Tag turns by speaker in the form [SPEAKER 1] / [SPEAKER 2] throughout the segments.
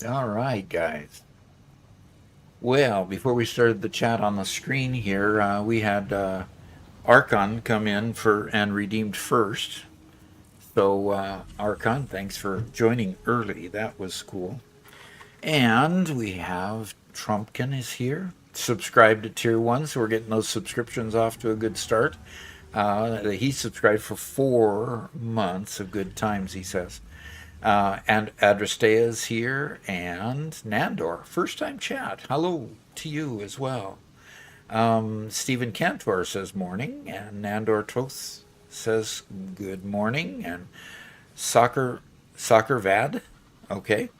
[SPEAKER 1] All right, guys. Well, before we started the chat on the screen here, we had Archon come in for and redeemed first. So, Archon, thanks for joining early. That was cool. And we have Trumpkin is here. Subscribed to Tier 1, so we're getting those subscriptions off to a good start. He subscribed for 4 months of good times, he says. And Adrastea is here, and Nandor, first time chat. Hello to you as well. Stephen Cantor says morning, and Nandor Toth says good morning, and Soccer Vad, okay,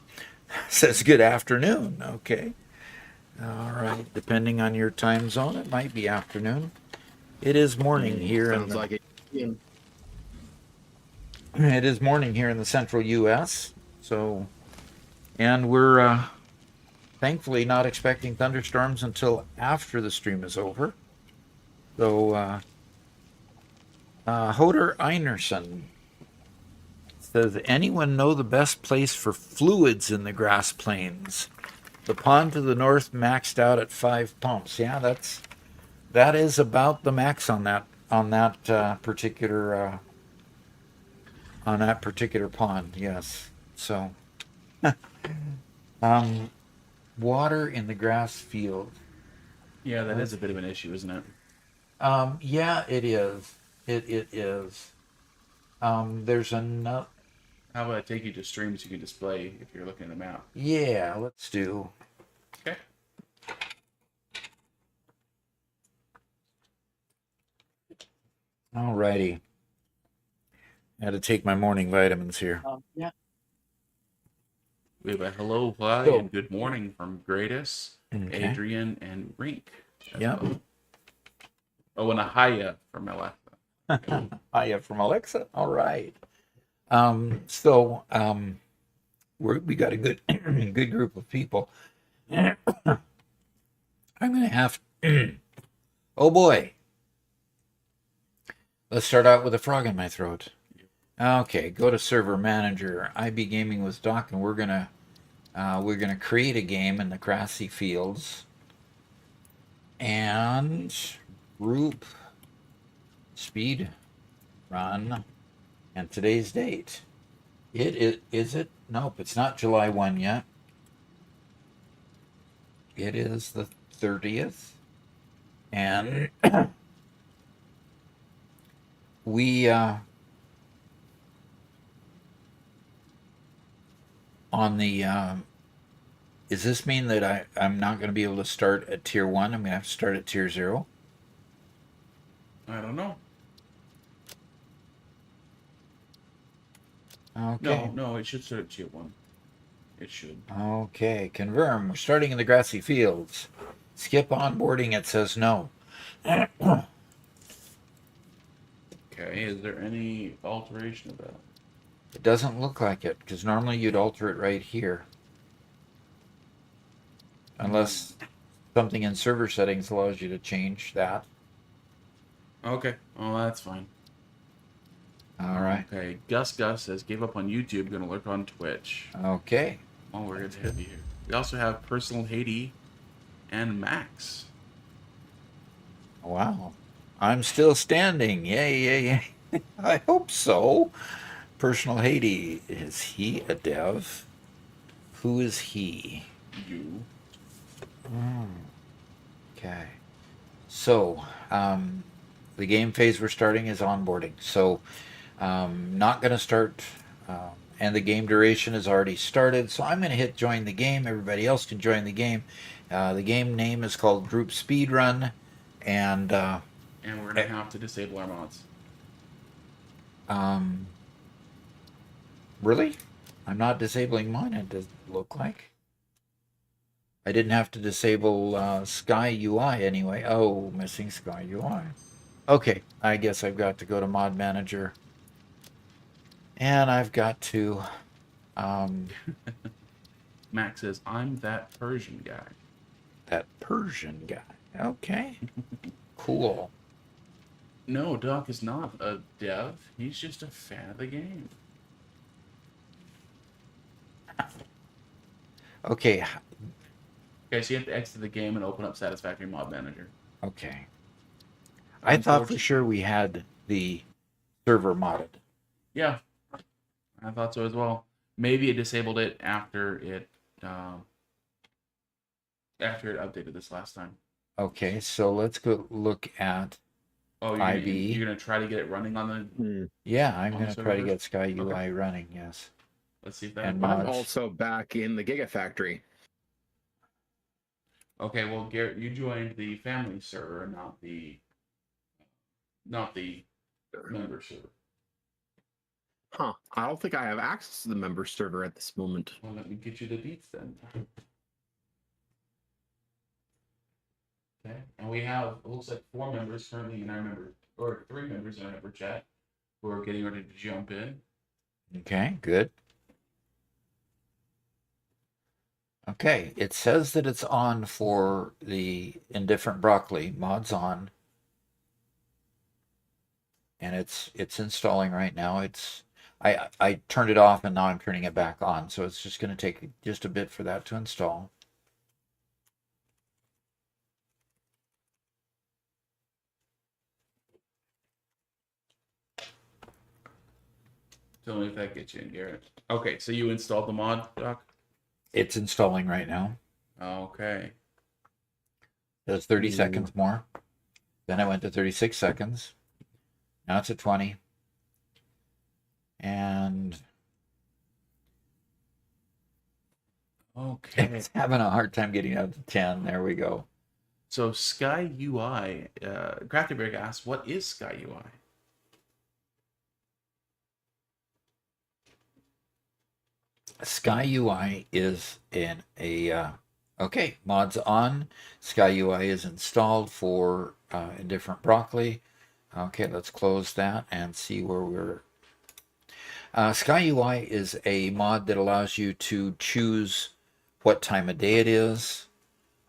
[SPEAKER 1] says good afternoon, okay. All right, depending on your time zone, it might be afternoon. It is morning here.
[SPEAKER 2] Sounds like it.
[SPEAKER 1] It is morning here in the central U.S. So, and we're thankfully not expecting thunderstorms until after the stream is over. So, Hoder Einerson says, anyone know the best place for fluids in the grass plains? The pond to the north maxed out at 5 pumps. Yeah, that is about the max on that particular pond. Yes. So, water in the grass field.
[SPEAKER 2] Yeah, that is a bit of an issue, isn't it?
[SPEAKER 1] Yeah, it is. It is. There's another.
[SPEAKER 2] How about I take you to streams you can display if you're looking at the map?
[SPEAKER 1] Yeah, let's do.
[SPEAKER 2] Okay.
[SPEAKER 1] Alrighty. I had to take my morning vitamins here.
[SPEAKER 3] Yeah.
[SPEAKER 2] We have a hello, hi, and good morning from Gradus,
[SPEAKER 1] Okay.
[SPEAKER 2] Adrian, and Rink.
[SPEAKER 1] Yep.
[SPEAKER 2] Well. Oh, and a hiya from Alexa.
[SPEAKER 1] Hiya from Alexa. All right. We got a good good group of people. I'm gonna have. Oh boy. Let's start out with a frog in my throat. Okay, go to server manager. IB Gaming with Doc, and we're gonna create a game in the grassy fields. And group speed run and today's date. Is it? Nope, it's not July 1 yet. It is the 30th. And we on the does this mean that I'm not going to be able to start at tier 1? I'm going to have to start at tier 0?
[SPEAKER 2] I don't know.
[SPEAKER 1] Okay.
[SPEAKER 2] No, it should start at tier 1. It should.
[SPEAKER 1] Okay, confirm. We're starting in the grassy fields. Skip onboarding, it says no.
[SPEAKER 2] Okay, is there any alteration of that?
[SPEAKER 1] It doesn't look like it, because normally you'd alter it right here. Unless something in server settings allows you to change that.
[SPEAKER 2] Okay, well, that's fine.
[SPEAKER 1] All right.
[SPEAKER 2] Okay, Gus says, gave up on YouTube, gonna lurk on Twitch.
[SPEAKER 1] Okay.
[SPEAKER 2] Oh, we're good to have you here. We also have Personal Haiti and Max.
[SPEAKER 1] Wow. I'm still standing. Yay. I hope so. Personal Haiti. Is he a dev? Who is he?
[SPEAKER 2] You.
[SPEAKER 1] Okay. So, the game phase we're starting is onboarding. So, not going to start and the game duration has already started. So I'm going to hit join the game. Everybody else can join the game. The game name is called Group Speedrun, and
[SPEAKER 2] And we're gonna have to disable our mods.
[SPEAKER 1] um, really, I'm not disabling mine. It doesn't look like I didn't have to disable Sky UI anyway. Oh, missing Sky UI. Okay, I guess I've got to go to Mod Manager, and I've got to. Um,
[SPEAKER 2] Max says, "I'm that Persian guy."
[SPEAKER 1] that Persian guy. Okay, cool.
[SPEAKER 2] No, Doc is not a dev. He's just a fan of the game.
[SPEAKER 1] Okay,
[SPEAKER 2] Okay, so you have to exit the game and open up Satisfactory Mod Manager.
[SPEAKER 1] okay. I thought for sure we had the server modded.
[SPEAKER 2] Yeah, I thought so as well. Maybe it disabled it after it updated this last time.
[SPEAKER 1] Okay, so let's go look at
[SPEAKER 2] Oh,
[SPEAKER 1] IB.
[SPEAKER 2] you're gonna try to get it running on the.
[SPEAKER 1] Yeah, I'm
[SPEAKER 2] on
[SPEAKER 1] going
[SPEAKER 2] the
[SPEAKER 1] to try to
[SPEAKER 2] server?
[SPEAKER 1] get Sky UI
[SPEAKER 2] Okay.
[SPEAKER 1] running, yes.
[SPEAKER 2] Let's see if that.
[SPEAKER 1] And
[SPEAKER 2] works.
[SPEAKER 3] I'm
[SPEAKER 1] mods.
[SPEAKER 3] also back in the Gigafactory.
[SPEAKER 2] Okay, well, Garrett, you joined the family server, not the member server.
[SPEAKER 3] Huh. I don't think I have access to the member server at this moment.
[SPEAKER 2] Well, let me get you the deets then. Okay, and we have, it looks like 4 members currently in our member, or 3 members in our member chat who are getting ready to jump in.
[SPEAKER 1] Okay, good. Okay, it says that it's on for the Indifferent Broccoli, mods on. And it's installing right now. I turned it off and now I'm turning it back on, so it's just going to take just a bit for that to install.
[SPEAKER 2] Tell me if that gets you in, Garrett. Okay, so you installed the mod, Doc?
[SPEAKER 1] It's installing right now.
[SPEAKER 2] Okay.
[SPEAKER 1] There's 30 seconds more. Then I went to 36 seconds. Now it's at 20. And
[SPEAKER 2] Okay.
[SPEAKER 1] it's having a hard time getting out to 10. There we go.
[SPEAKER 2] So Sky UI, Craftyberg asks, what is Sky UI?
[SPEAKER 1] Sky UI is okay, mods on. Sky UI is installed for Indifferent Broccoli. Okay, let's close that and see where we're. Sky UI is a mod that allows you to choose what time of day it is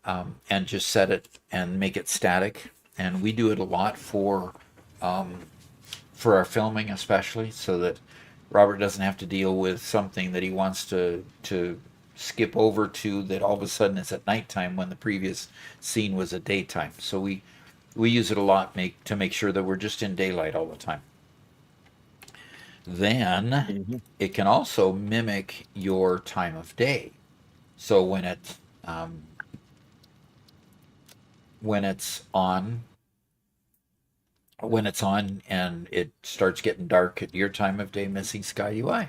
[SPEAKER 1] and just set it and make it static. And we do it a lot for our filming, especially, so that Robert doesn't have to deal with something that he wants to skip over to that all of a sudden it's at nighttime when the previous scene was at daytime. So we use it a lot to make sure that we're just in daylight all the time. Then it can also mimic your time of day. So when it's on and it starts getting dark at your time of day, missing Sky UI.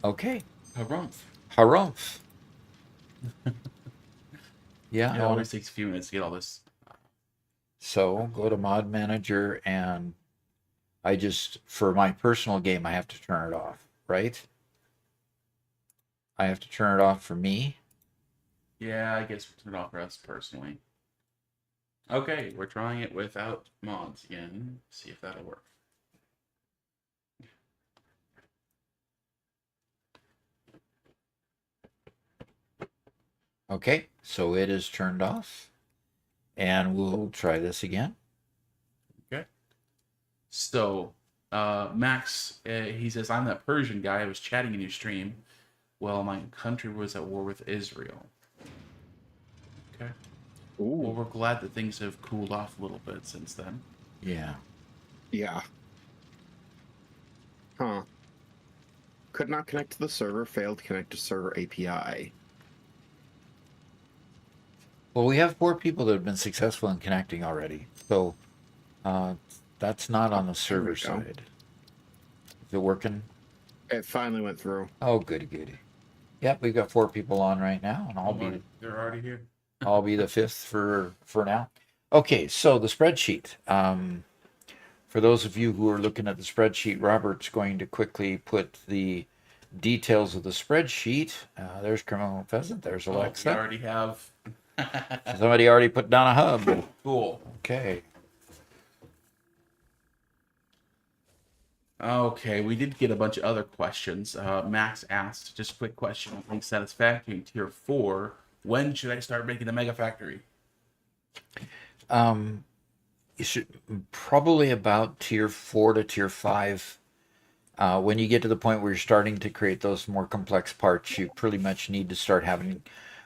[SPEAKER 1] Okay.
[SPEAKER 2] Harumph.
[SPEAKER 1] Harumph. Yeah.
[SPEAKER 2] It always takes a few minutes to get all this.
[SPEAKER 1] So go to Mod Manager and for my personal game, I have to turn it off, right? I have to turn it off for me.
[SPEAKER 2] Yeah, I guess we'll turn it off for us personally. Okay, we're trying it without mods again. See if that'll work.
[SPEAKER 1] Okay, so it is turned off. And we'll try this again.
[SPEAKER 2] Okay. So, Max, he says, I'm that Persian guy. I was chatting in your stream. Well, my country was at war with Israel. Okay.
[SPEAKER 3] Ooh.
[SPEAKER 2] Well, we're glad that things have cooled off a little bit since then.
[SPEAKER 1] Yeah.
[SPEAKER 3] Yeah. Huh. Could not connect to the server, failed to connect to server API.
[SPEAKER 1] Well, we have 4 people that have been successful in connecting already. So that's not on the server side. Is it working?
[SPEAKER 3] It finally went through.
[SPEAKER 1] Oh, goody goody. Yep, we've got 4 people on right now, and
[SPEAKER 2] They're already here.
[SPEAKER 1] I'll be the 5th for now. Okay, so the spreadsheet. For those of you who are looking at the spreadsheet, Robert's going to quickly put the details of the spreadsheet. There's Criminal Pheasant. There's
[SPEAKER 2] We
[SPEAKER 1] Alexa.
[SPEAKER 2] already have.
[SPEAKER 1] Somebody already put down a hub.
[SPEAKER 2] Cool.
[SPEAKER 1] Okay.
[SPEAKER 2] Okay, we did get a bunch of other questions. Max asked, just a quick question. I think Satisfactory tier 4. When should I start making the Megafactory?
[SPEAKER 1] You should probably about tier 4 to tier 5. When you get to the point where you're starting to create those more complex parts, you pretty much need to start having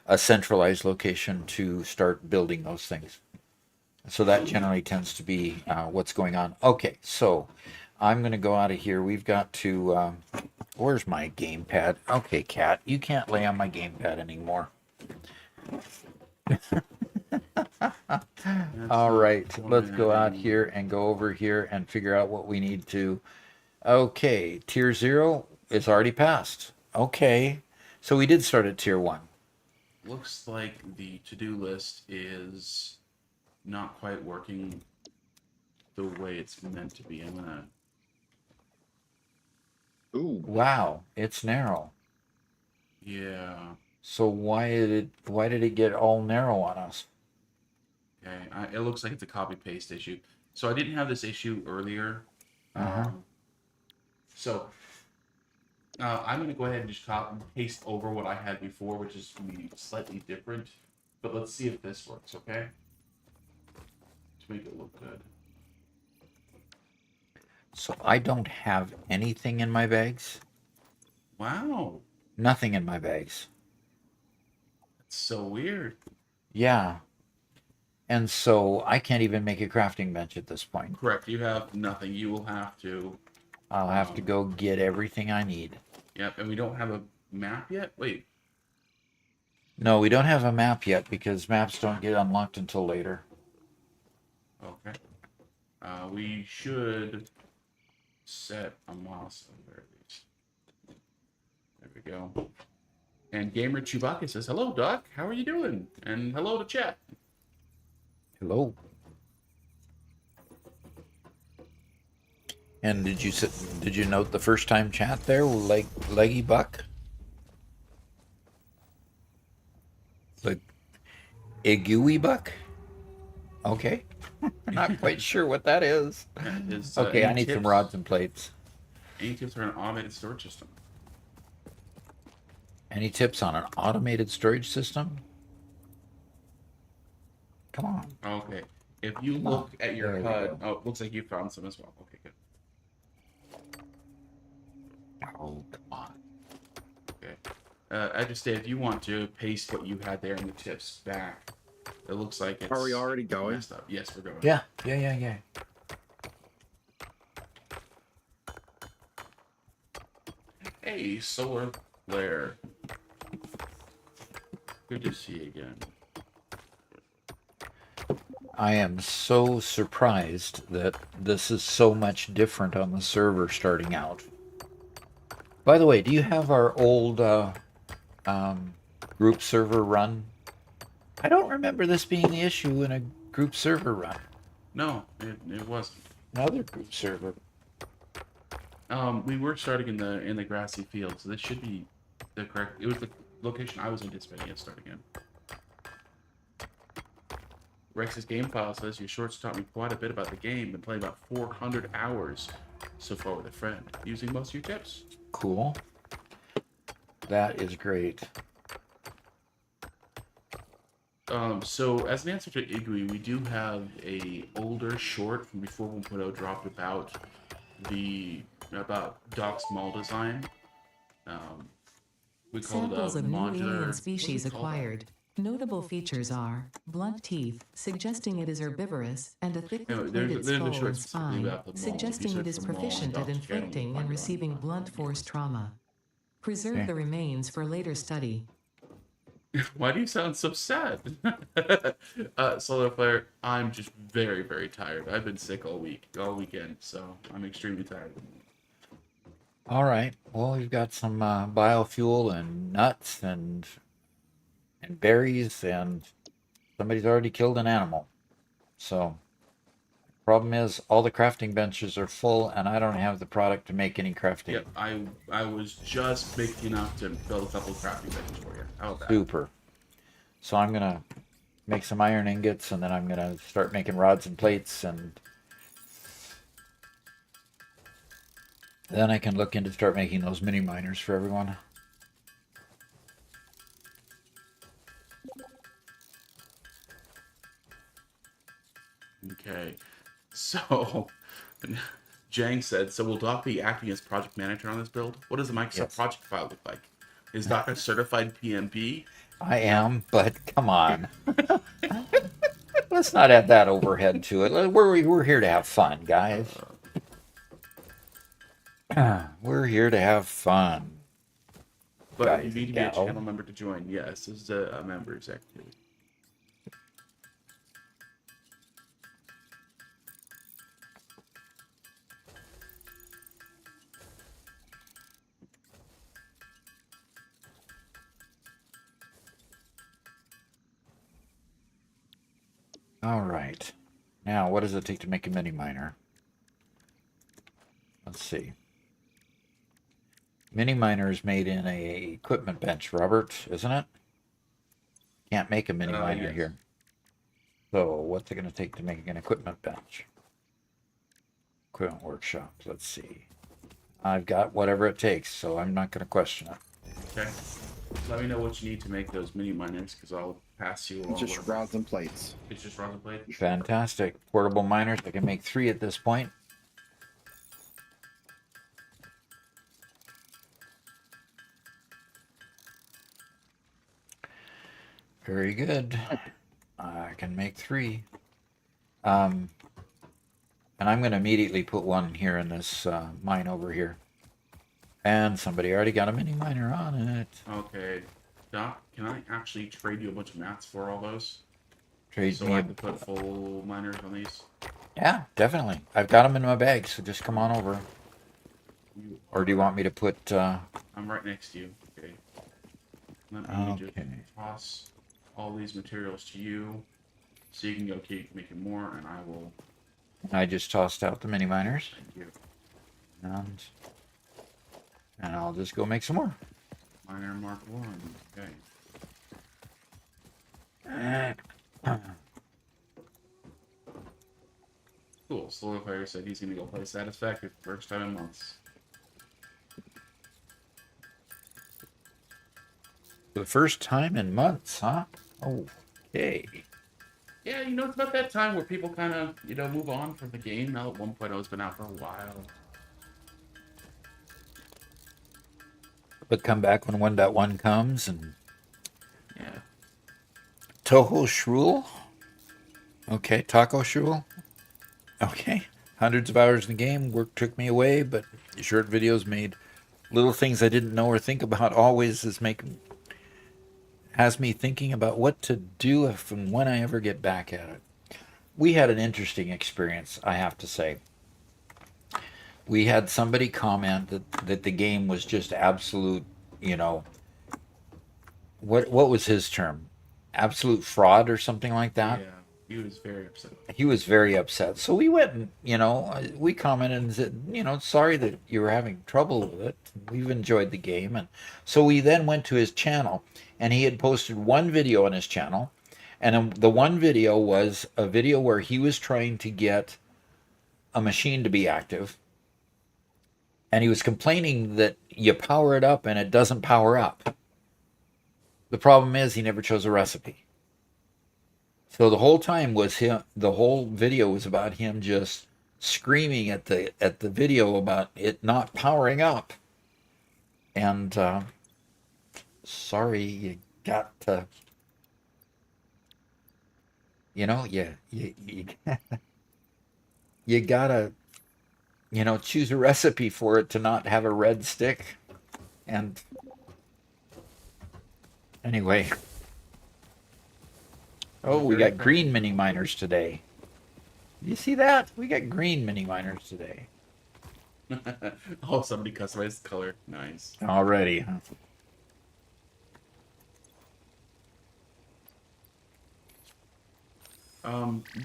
[SPEAKER 1] a centralized location to start building those things. So that generally tends to be what's going on. Okay, so I'm going to go out of here. We've got to. Where's my gamepad? Okay, Cat, you can't lay on my gamepad anymore. All right, let's go out here and go over here and figure out what we need to. Okay, tier 0 is already passed. Okay, so we did start at tier 1.
[SPEAKER 2] Looks like the to-do list is not quite working the way it's meant to be. I'm gonna.
[SPEAKER 3] Ooh.
[SPEAKER 1] Wow, it's narrow.
[SPEAKER 2] Yeah.
[SPEAKER 1] So why did it get all narrow on us?
[SPEAKER 2] Okay. It looks like it's a copy-paste issue. So I didn't have this issue earlier.
[SPEAKER 1] Uh-huh.
[SPEAKER 2] So I'm going to go ahead and just copy and paste over what I had before, which is going to be slightly different. But let's see if this works, okay? To make it look good.
[SPEAKER 1] So I don't have anything in my bags.
[SPEAKER 2] Wow.
[SPEAKER 1] Nothing in my bags.
[SPEAKER 2] That's so weird.
[SPEAKER 1] Yeah. And so I can't even make a crafting bench at this point.
[SPEAKER 2] Correct. You have nothing. You will have to...
[SPEAKER 1] I'll have to go get everything I need.
[SPEAKER 2] Yep, and we don't have a map yet? Wait.
[SPEAKER 1] No, we don't have a map yet because maps don't get unlocked until later.
[SPEAKER 2] Okay. We should set a milestone there at least. There we go. And Gamer Chewbacca says, "Hello, Doc. How are you doing?" And hello to chat.
[SPEAKER 1] Hello. And did you note the first time chat there, like Leggy Buck? Like Igui Buck? Okay. Not quite sure what that is. Okay, I need some rods and plates.
[SPEAKER 2] Any tips for an automated storage system?
[SPEAKER 1] Any tips on an automated storage system? Come on.
[SPEAKER 2] Okay. If you look at your HUD, oh, it looks like you found some as well. Okay, good.
[SPEAKER 1] Oh, come on.
[SPEAKER 2] Okay. I just say if you want to paste what you had there in the tips back, it looks like it's.
[SPEAKER 3] Are we already going?
[SPEAKER 2] Messed up. Yes, we're going.
[SPEAKER 1] Yeah.
[SPEAKER 2] Hey, Solar Flare. Good to see you again.
[SPEAKER 1] I am so surprised that this is so much different on the server starting out. By the way, do you have our old group server run? I don't remember this being the issue in a group server run.
[SPEAKER 2] No, it wasn't.
[SPEAKER 1] Another group server.
[SPEAKER 2] We were starting in the grassy field, so this should be the correct. It was the location I was anticipating it starting in. Rex's game file says your shorts taught me quite a bit about the game. Been playing about 400 hours so far with a friend, using most of your tips.
[SPEAKER 1] Cool. That is great.
[SPEAKER 2] So as an answer to Igui, we do have a older short from before 1.0 dropped about Doc's mall design. We call
[SPEAKER 4] Samples
[SPEAKER 2] it a
[SPEAKER 4] of new
[SPEAKER 2] modular
[SPEAKER 4] alien species acquired. Notable features are blunt teeth, suggesting it is herbivorous, and a thickly plated
[SPEAKER 2] there's a
[SPEAKER 4] skull
[SPEAKER 2] short
[SPEAKER 4] and
[SPEAKER 2] specifically
[SPEAKER 4] spine,
[SPEAKER 2] about the mall.
[SPEAKER 4] suggesting
[SPEAKER 2] If you
[SPEAKER 4] it is
[SPEAKER 2] search for mall
[SPEAKER 4] proficient
[SPEAKER 2] on
[SPEAKER 4] at
[SPEAKER 2] Doc's channel,
[SPEAKER 4] inflicting
[SPEAKER 2] you'll
[SPEAKER 4] and
[SPEAKER 2] find it
[SPEAKER 4] receiving
[SPEAKER 2] online.
[SPEAKER 4] blunt force trauma. Preserve the remains for later study.
[SPEAKER 2] Why do you sound so sad? Solar Flare, I'm just very, very tired. I've been sick all weekend, so I'm extremely tired.
[SPEAKER 1] All right. Well, we've got some biofuel and nuts and berries, and somebody's already killed an animal. So, problem is, all the crafting benches are full, and I don't have the product to make any crafting.
[SPEAKER 2] Yep, I was just big enough to build a couple of crafting benches for you. How about that?
[SPEAKER 1] Super. So I'm gonna make some iron ingots, and then I'm gonna start making rods and plates, and then I can look into start making those mini miners for everyone.
[SPEAKER 2] Okay. So, Jang said, so will Doc be acting as project manager on this build? What does the Microsoft
[SPEAKER 1] Yes.
[SPEAKER 2] project file look like? Is Doc a certified PMP?
[SPEAKER 1] I am, but come on. Let's not add that overhead to it. We're here to have fun, guys. We're here to have fun.
[SPEAKER 2] But
[SPEAKER 1] Guys
[SPEAKER 2] you need to
[SPEAKER 1] and
[SPEAKER 2] be a
[SPEAKER 1] gals.
[SPEAKER 2] channel member to join. Yes, this is a member's activity.
[SPEAKER 1] All right. Now, what does it take to make a mini miner? Let's see. Mini miner is made in a equipment bench, Robert, isn't it? Can't make a mini miner
[SPEAKER 2] Yes.
[SPEAKER 1] here. So, what's it going to take to make an equipment bench? Equipment workshop. Let's see. I've got whatever it takes, so I'm not going to question it.
[SPEAKER 2] Okay. Let me know what you need to make those mini miners, because I'll pass you along.
[SPEAKER 3] Just
[SPEAKER 2] with-
[SPEAKER 3] rods and plates.
[SPEAKER 2] It's just rods and plate.
[SPEAKER 1] Fantastic. Portable miners. I can make 3 at this point. Very good. I can make 3. And I'm going to immediately put one here in this mine over here. And somebody already got a mini miner on it.
[SPEAKER 2] Okay. Doc, can I actually trade you a bunch of mats for all those?
[SPEAKER 1] Trade
[SPEAKER 2] So
[SPEAKER 1] me
[SPEAKER 2] I
[SPEAKER 1] a...
[SPEAKER 2] can put full miners on these?
[SPEAKER 1] Yeah, definitely. I've got them in my bag, so just come on over.
[SPEAKER 2] You
[SPEAKER 1] Or do you want me to put...
[SPEAKER 2] I'm right next to you. Okay. Let me just
[SPEAKER 1] Okay.
[SPEAKER 2] toss all these materials to you, so you can go keep making more, and I will.
[SPEAKER 1] I just tossed out the mini miners.
[SPEAKER 2] Thank you.
[SPEAKER 1] And I'll just go make some more.
[SPEAKER 2] Miner Mark 1. Okay. Cool. Solidifier said he's gonna go play Satisfactory for the first time in months.
[SPEAKER 1] For the first time in months, huh? Okay.
[SPEAKER 2] Yeah, it's about that time where people kind of, move on from the game now that 1.0 has been out for a while.
[SPEAKER 1] But come back when 1.1 comes and...
[SPEAKER 2] Yeah.
[SPEAKER 1] Toho Shrool? Okay, Taco Shrool? Okay. Hundreds of hours in the game. Work took me away, but short videos made little things I didn't know or think about always has me thinking about what to do if and when I ever get back at it. We had an interesting experience, I have to say. We had somebody comment that the game was just absolute, what was his term? Absolute fraud or something like that?
[SPEAKER 2] Yeah. He was very upset.
[SPEAKER 1] He was very upset. So we went and, we commented and said, sorry that you were having trouble with it. We've enjoyed the game. And so we then went to his channel, and he had posted one video on his channel. And the one video was a video where he was trying to get a machine to be active. And he was complaining that you power it up and it doesn't power up. The problem is he never chose a recipe. So the whole time the whole video was about him just screaming at the video about it not powering up. And sorry, you got to, you you gotta, choose a recipe for it to not have a red stick. And anyway. Oh, we got green mini miners today. You see that? We got green mini miners today.
[SPEAKER 2] Oh, somebody customized the color. Nice.
[SPEAKER 1] Already, huh?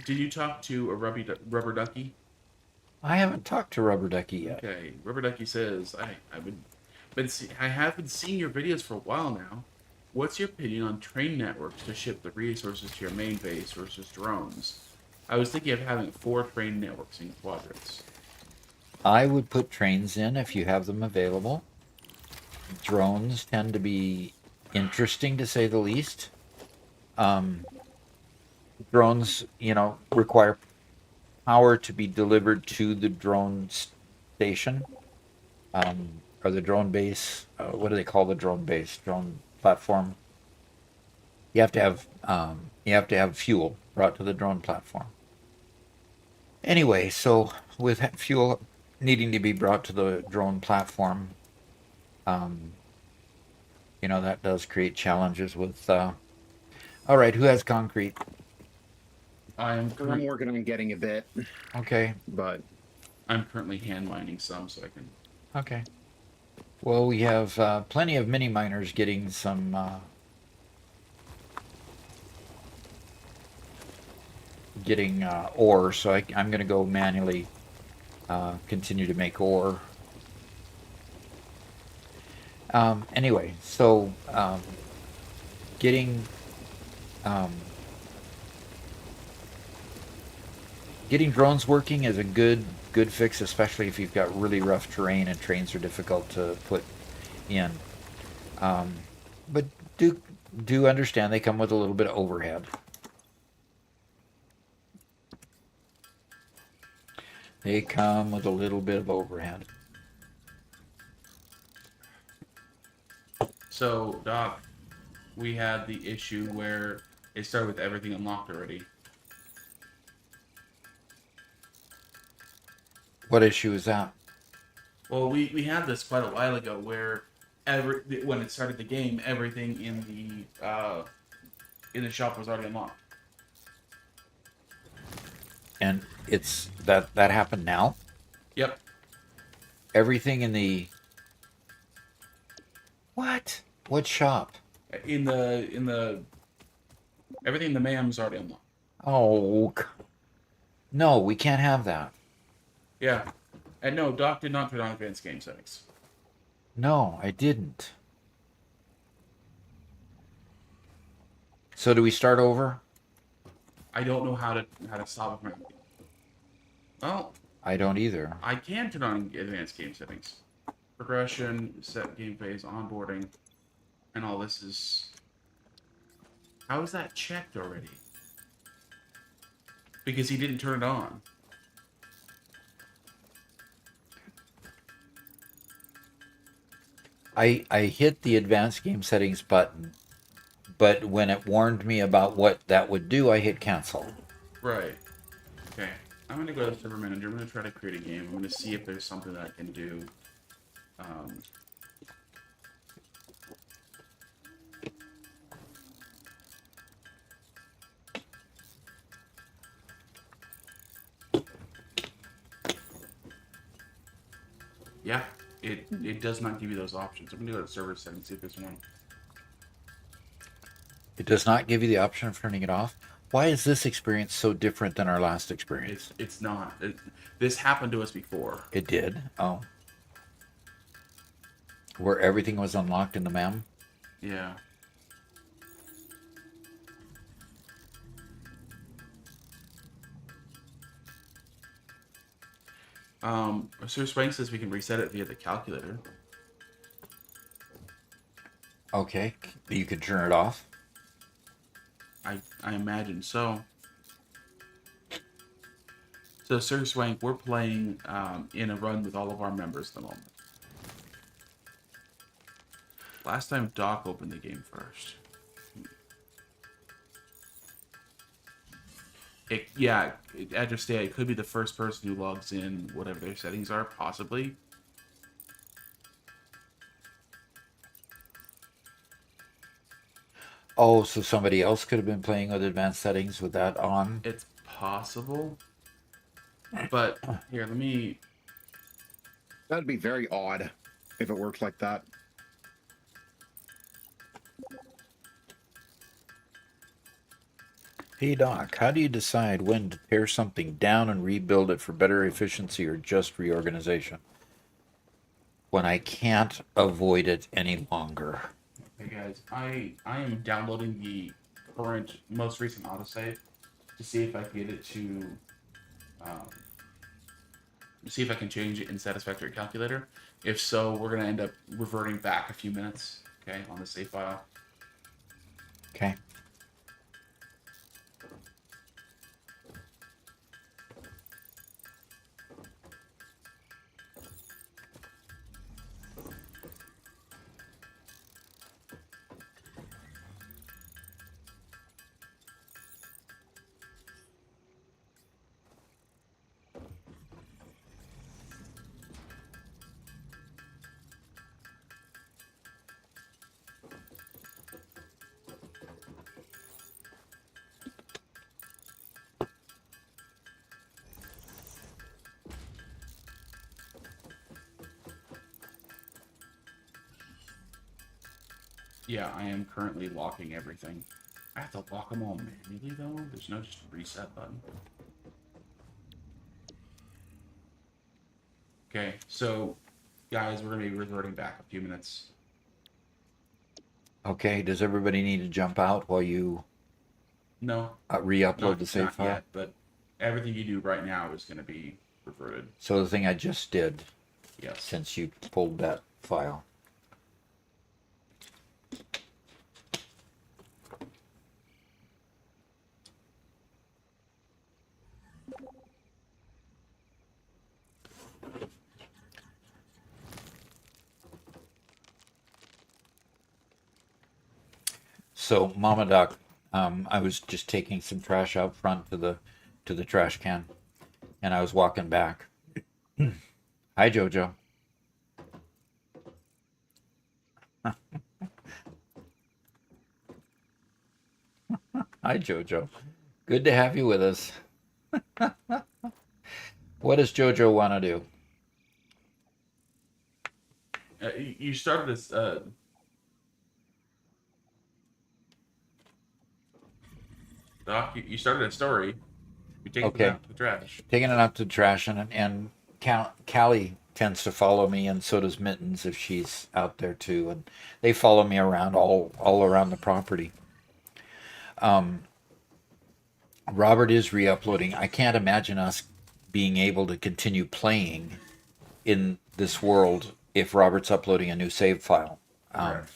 [SPEAKER 2] Did you talk to a rubber ducky?
[SPEAKER 1] I haven't talked to Rubber Ducky yet.
[SPEAKER 2] Okay, rubber ducky says, I have been seeing your videos for a while now. What's your opinion on train networks to ship the resources to your main base versus drones? I was thinking of having 4 train networks in quadrants.
[SPEAKER 1] I would put trains in if you have them available. Drones tend to be interesting to say the least. Um, Drones, require power to be delivered to the drone station, or the drone base. What do they call the drone base? Drone platform. You have to have fuel brought to the drone platform. Anyway, so with fuel needing to be brought to the drone platform, um, that does create challenges with. All right, who has concrete?
[SPEAKER 2] I'm
[SPEAKER 3] I'm working on getting a bit,
[SPEAKER 1] Okay,
[SPEAKER 3] but
[SPEAKER 2] I'm currently hand mining some so I can.
[SPEAKER 1] okay. Well, we have plenty of mini miners getting some getting ore, so I'm going to go manually continue to make ore. Anyway, so getting um, getting drones working is a good fix, especially if you've got really rough terrain and trains are difficult to put in. Um, but do understand they come with a little bit of overhead. They come with a little bit of overhead.
[SPEAKER 2] So, Doc, we had the issue where it started with everything unlocked already.
[SPEAKER 1] What issue is that?
[SPEAKER 2] Well, we had this quite a while ago where when it started the game, everything in the shop was already unlocked.
[SPEAKER 1] And it's that happened now.
[SPEAKER 2] Yep.
[SPEAKER 1] Everything in the what? What shop?
[SPEAKER 2] In the everything in the mayhem's already unlocked.
[SPEAKER 1] Oh, no, we can't have that.
[SPEAKER 2] Yeah. And no, Doc did not turn on advanced game settings.
[SPEAKER 1] No, I didn't. So do we start over?
[SPEAKER 2] I don't know how to stop it. Well,
[SPEAKER 1] I don't either.
[SPEAKER 2] I can turn on advanced game settings. Progression, set game phase, onboarding, and all this is. How is that checked already? Because he didn't turn it on.
[SPEAKER 1] I hit the advanced game settings button, but when it warned me about what that would do, I hit cancel.
[SPEAKER 2] Right. Okay. I'm gonna go to server manager. I'm gonna try to create a game. I'm gonna see if there's something that I can do. Um, yeah, it does not give you those options. I'm gonna go to server settings see if there's one.
[SPEAKER 1] It does not give you the option of turning it off. Why is this experience so different than our last experience?
[SPEAKER 2] It's not. This happened to us before.
[SPEAKER 1] It did. Oh. Where everything was unlocked in the mem?
[SPEAKER 2] Yeah. Sir Swank says we can reset it via the calculator.
[SPEAKER 1] Okay. You can turn it off.
[SPEAKER 2] I imagine so. So Sir Swank, we're playing in a run with all of our members at the moment. Last time Doc opened the game first. I just say it could be the first person who logs in, whatever their settings are, possibly.
[SPEAKER 1] Oh, so somebody else could have been playing with advanced settings with that on?
[SPEAKER 2] It's possible. But here, let me
[SPEAKER 3] That'd be very odd if it worked like that.
[SPEAKER 1] Hey Doc, how do you decide when to tear something down and rebuild it for better efficiency or just reorganization? When I can't avoid it any longer.
[SPEAKER 2] Hey guys, I am downloading the current, most recent autosave to see if I can get it to um, see if I can change it in Satisfactory Calculator. If so, we're gonna end up reverting back a few minutes, okay, on the save file.
[SPEAKER 1] Okay.
[SPEAKER 2] Yeah, I am currently locking everything. I have to lock them all manually though. There's no just reset button. Okay, so guys, we're gonna be reverting back a few minutes.
[SPEAKER 1] Okay, does everybody need to jump out while you
[SPEAKER 2] No,
[SPEAKER 1] re-upload the save
[SPEAKER 2] not
[SPEAKER 1] file?
[SPEAKER 2] yet, but everything you do right now is gonna be reverted.
[SPEAKER 1] So the thing I just did,
[SPEAKER 2] Yes.
[SPEAKER 1] since you pulled that file. So, Mama Doc, I was just taking some trash out front to the trash can, and I was walking back. Hi, Jojo. Hi, Jojo. Good to have you with us. What does Jojo want to do?
[SPEAKER 2] You started this. Doc, you started a story. You take it
[SPEAKER 1] Okay.
[SPEAKER 2] out to the trash.
[SPEAKER 1] Taking it out to the trash, and Callie tends to follow me, and so does Mittens if she's out there too, and they follow me around all around the property. Robert is re-uploading. I can't imagine us being able to continue playing in this world if Robert's uploading a new save file.
[SPEAKER 2] Correct.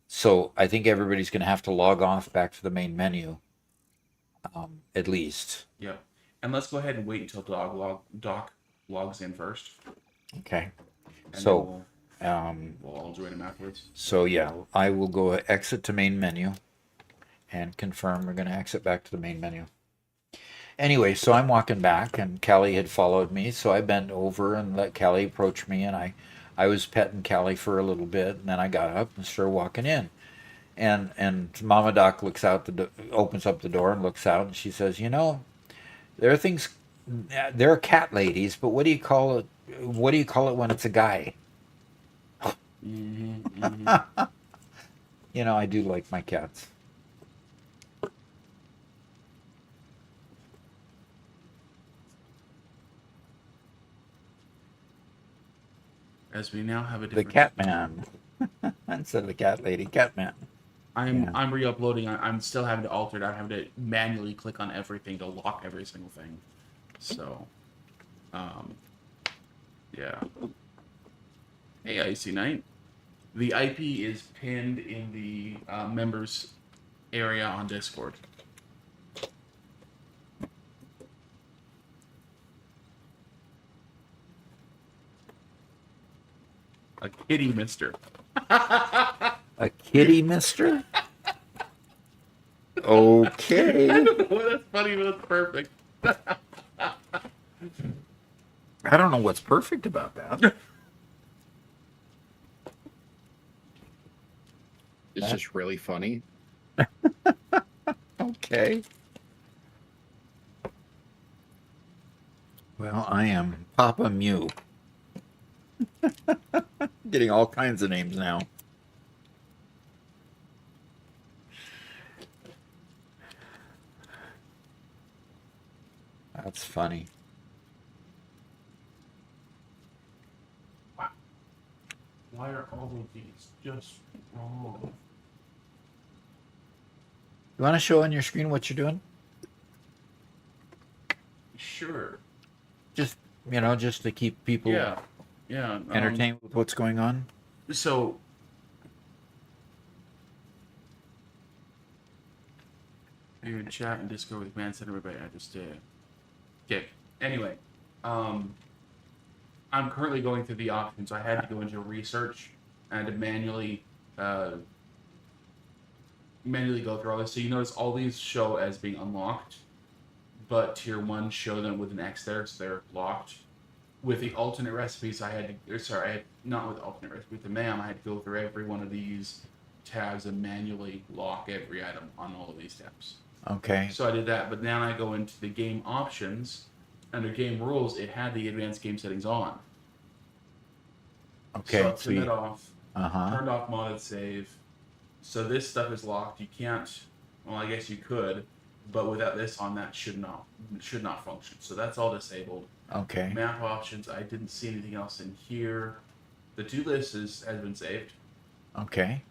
[SPEAKER 1] So I think everybody's going to have to log off back to the main menu, at least.
[SPEAKER 2] Yep. And let's go ahead and wait until Doc logs in first.
[SPEAKER 1] Okay.
[SPEAKER 2] And
[SPEAKER 1] So,
[SPEAKER 2] then we'll all join him afterwards.
[SPEAKER 1] so yeah, I will go exit to main menu and confirm we're going to exit back to the main menu. Anyway, so I'm walking back, and Callie had followed me, so I bent over and let Callie approach me, and I was petting Callie for a little bit, and then I got up and started walking in. And Mama Doc looks out opens up the door and looks out, and she says, "You know, there are things, there are cat ladies, but what do you call it? What do you call it when it's a guy?" You know, I do like my cats.
[SPEAKER 2] As we now have a
[SPEAKER 1] The
[SPEAKER 2] different
[SPEAKER 1] cat man instead of the cat lady, cat man.
[SPEAKER 2] I'm re-uploading. I'm still having to alter it. I'm having to manually click on everything to lock every single thing. So, yeah. Hey, Icy Knight. The IP is pinned in the members area on Discord. A kitty mister.
[SPEAKER 1] A kitty mister? Okay.
[SPEAKER 2] I don't know. That's funny, but that's perfect.
[SPEAKER 1] I don't know what's perfect about that.
[SPEAKER 3] It's just really funny.
[SPEAKER 1] Okay. Well, I am Papa Mew. Getting all kinds of names now. That's funny.
[SPEAKER 2] Why are all of these just wrong?
[SPEAKER 1] You want to show on your screen what you're doing?
[SPEAKER 2] Sure.
[SPEAKER 1] Just, just to keep people
[SPEAKER 2] Yeah. Yeah.
[SPEAKER 1] entertained with what's going on.
[SPEAKER 2] So you're in chat and Discord with Man Center, everybody. I just did. Okay. Anyway, I'm currently going through the options. I had to go into research and to manually go through all this. So you notice all these show as being unlocked, but tier 1 show them with an X there, so they're locked. With the alternate recipes, I had not with the alternate recipe, with the MAM, I had to go through every one of these tabs and manually lock every item on all of these tabs.
[SPEAKER 1] Okay.
[SPEAKER 2] So I did that, but now I go into the game options. Under game rules, it had the advanced game settings on.
[SPEAKER 1] Okay.
[SPEAKER 2] So I turned it off.
[SPEAKER 1] Uh-huh.
[SPEAKER 2] Turned off modded save. So this stuff is locked. You can't. Well, I guess you could, but without this on, that should not function. So that's all disabled.
[SPEAKER 1] Okay.
[SPEAKER 2] Map options. I didn't see anything else in here. The to list has been saved.
[SPEAKER 1] Okay.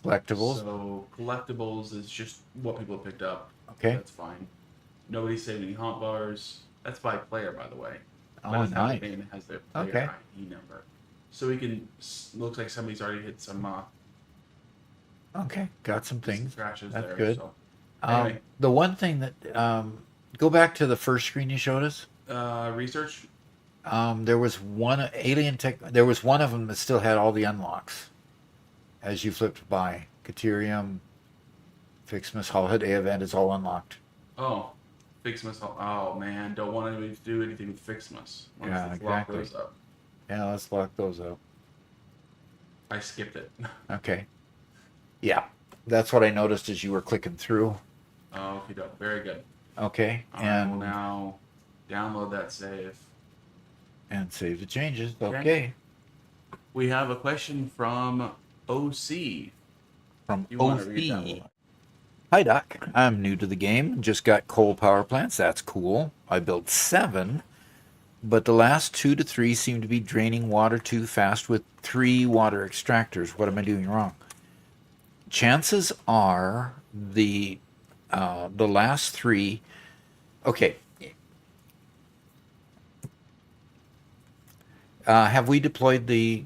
[SPEAKER 1] Collectibles.
[SPEAKER 2] So collectibles is just what people have picked up.
[SPEAKER 1] Okay.
[SPEAKER 2] That's fine. Nobody's saved any hot bars. That's by player, by the way.
[SPEAKER 1] Oh,
[SPEAKER 2] But it's not
[SPEAKER 1] nice.
[SPEAKER 2] the name, it has their player
[SPEAKER 1] Okay.
[SPEAKER 2] ID number. So we can. Looks like somebody's already hit some
[SPEAKER 1] Okay. Got some things.
[SPEAKER 2] scratches
[SPEAKER 1] That's
[SPEAKER 2] there.
[SPEAKER 1] good.
[SPEAKER 2] So anyway,
[SPEAKER 1] The one thing that go back to the first screen you showed us.
[SPEAKER 2] research.
[SPEAKER 1] There was one alien tech. There was one of them that still had all the unlocks. As you flipped by, Caterium, Fixmas, Holiday Event is all unlocked.
[SPEAKER 2] Oh, Fixmas. Oh man, don't want anybody to do anything with Fixmas.
[SPEAKER 1] Yeah,
[SPEAKER 2] Let's lock
[SPEAKER 1] exactly.
[SPEAKER 2] those up.
[SPEAKER 1] Yeah, let's lock those up.
[SPEAKER 2] I skipped it.
[SPEAKER 1] Okay. Yeah, that's what I noticed as you were clicking through.
[SPEAKER 2] Oh, okay, very good.
[SPEAKER 1] Okay,
[SPEAKER 2] I will
[SPEAKER 1] and
[SPEAKER 2] now download that save.
[SPEAKER 1] save the changes.
[SPEAKER 2] Okay.
[SPEAKER 1] Okay.
[SPEAKER 2] We have a question from OC.
[SPEAKER 1] From
[SPEAKER 2] You want to read that
[SPEAKER 1] OC.
[SPEAKER 2] one?
[SPEAKER 1] Hi, Doc. I'm new to the game. Just got coal power plants. That's cool. I built 7, but the last 2 to 3 seem to be draining water too fast with 3 water extractors. What am I doing wrong? Chances are the last 3. Okay. Have we deployed the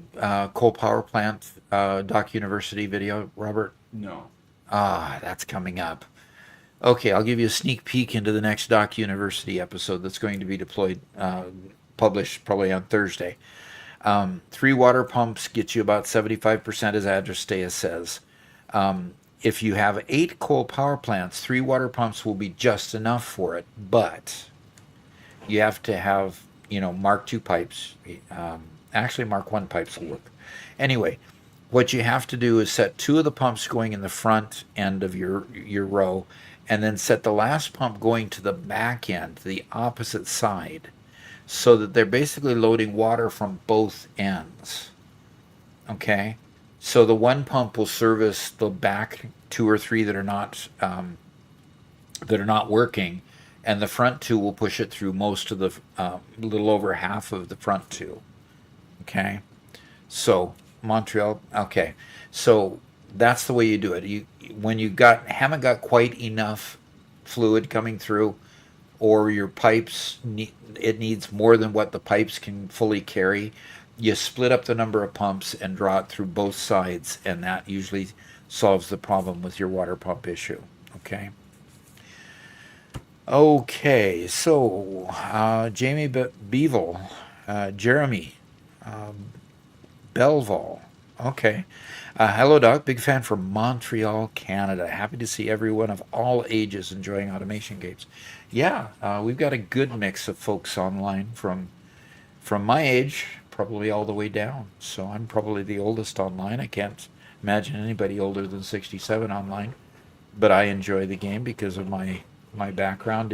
[SPEAKER 1] coal power plant Doc University video, Robert?
[SPEAKER 2] No.
[SPEAKER 1] That's coming up. Okay, I'll give you a sneak peek into the next Doc University episode that's going to be deployed, published probably on Thursday. 3 water pumps get you about 75%, as Address Deus says. If you have 8 coal power plants, 3 water pumps will be just enough for it, but you have to have, Mark II pipes. Actually, Mark I pipes will work. Anyway, what you have to do is set 2 of the pumps going in the front end of your row, and then set the last pump going to the back end, the opposite side, so that they're basically loading water from both ends. Okay? So the one pump will service the back 2 or 3 that are not working, and the front 2 will push it through most of the little over half of the front 2. Okay? So Montreal. Okay, so that's the way you do it. When you haven't got quite enough fluid coming through, or your pipes it needs more than what the pipes can fully carry, you split up the number of pumps and draw it through both sides, and that usually solves the problem with your water pump issue. Okay. Okay, so Jamie Beevil, Jeremy. Belval. Okay. Hello, Doc. Big fan from Montreal, Canada. Happy to see everyone of all ages enjoying automation games. Yeah, we've got a good mix of folks online from my age, probably all the way down. So I'm probably the oldest online. I can't imagine anybody older than 67 online. But I enjoy the game because of my background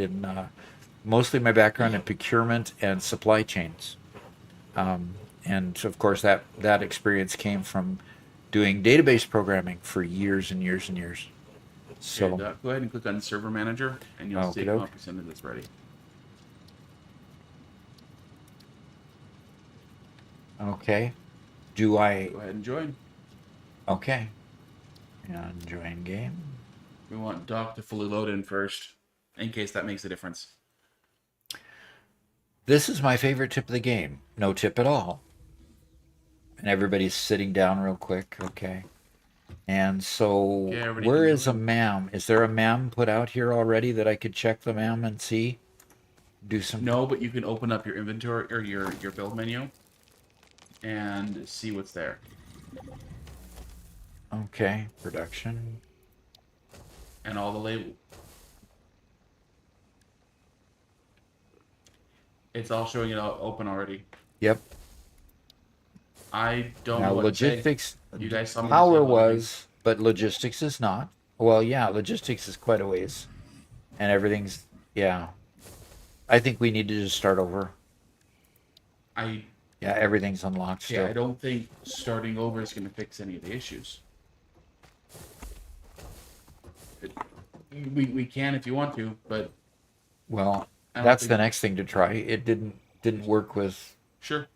[SPEAKER 1] mostly my background in procurement and supply chains. and of course that experience came from doing database programming for years and years and years. So
[SPEAKER 2] Okay, go ahead and click on Server Manager, and you'll see it come
[SPEAKER 1] okey-doke.
[SPEAKER 2] up as soon as it's ready.
[SPEAKER 1] Okay. Do I?
[SPEAKER 2] Go ahead and join.
[SPEAKER 1] Okay. And join game.
[SPEAKER 2] We want dock to fully load in first, in case that makes a difference.
[SPEAKER 1] This is my favorite tip of the game. No tip at all. And everybody's sitting down real quick. Okay. And so,
[SPEAKER 2] Okay, everybody
[SPEAKER 1] where
[SPEAKER 2] can
[SPEAKER 1] is a
[SPEAKER 2] join.
[SPEAKER 1] MAM? Is there a MAM put out here already that I could check the MAM and see? Do some.
[SPEAKER 2] No, but you can open up your inventory or your build menu and see what's there.
[SPEAKER 1] Okay. Production.
[SPEAKER 2] And all the label. It's all showing it all open already.
[SPEAKER 1] Yep.
[SPEAKER 2] I don't
[SPEAKER 1] Now
[SPEAKER 2] know what to say.
[SPEAKER 1] logistics.
[SPEAKER 2] You guys saw me
[SPEAKER 1] Power
[SPEAKER 2] disable everything.
[SPEAKER 1] was, but logistics is not. Well, yeah, logistics is quite a ways, and everything's yeah. I think we need to just start over.
[SPEAKER 2] I
[SPEAKER 1] Yeah, everything's unlocked still.
[SPEAKER 2] I don't think starting over is going to fix any of the issues. We can if you want to, but
[SPEAKER 1] Well,
[SPEAKER 2] I don't
[SPEAKER 1] that's
[SPEAKER 2] think-
[SPEAKER 1] the next thing to try. It didn't work with.
[SPEAKER 2] sure.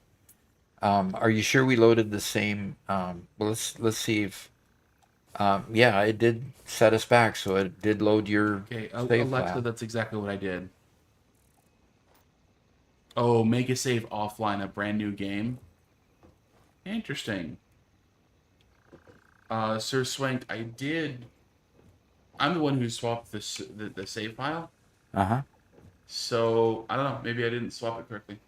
[SPEAKER 1] Are you sure we loaded the same? Well, let's see if. Yeah, it did set us back, so it did load your
[SPEAKER 2] Okay,
[SPEAKER 1] save
[SPEAKER 2] Alexa,
[SPEAKER 1] file.
[SPEAKER 2] that's exactly what I did. Oh, make a save offline, a brand new game. Interesting. Sir Swank, I'm the one who swapped the save file.
[SPEAKER 1] Uh-huh.
[SPEAKER 2] So I don't know. Maybe I didn't swap it correctly.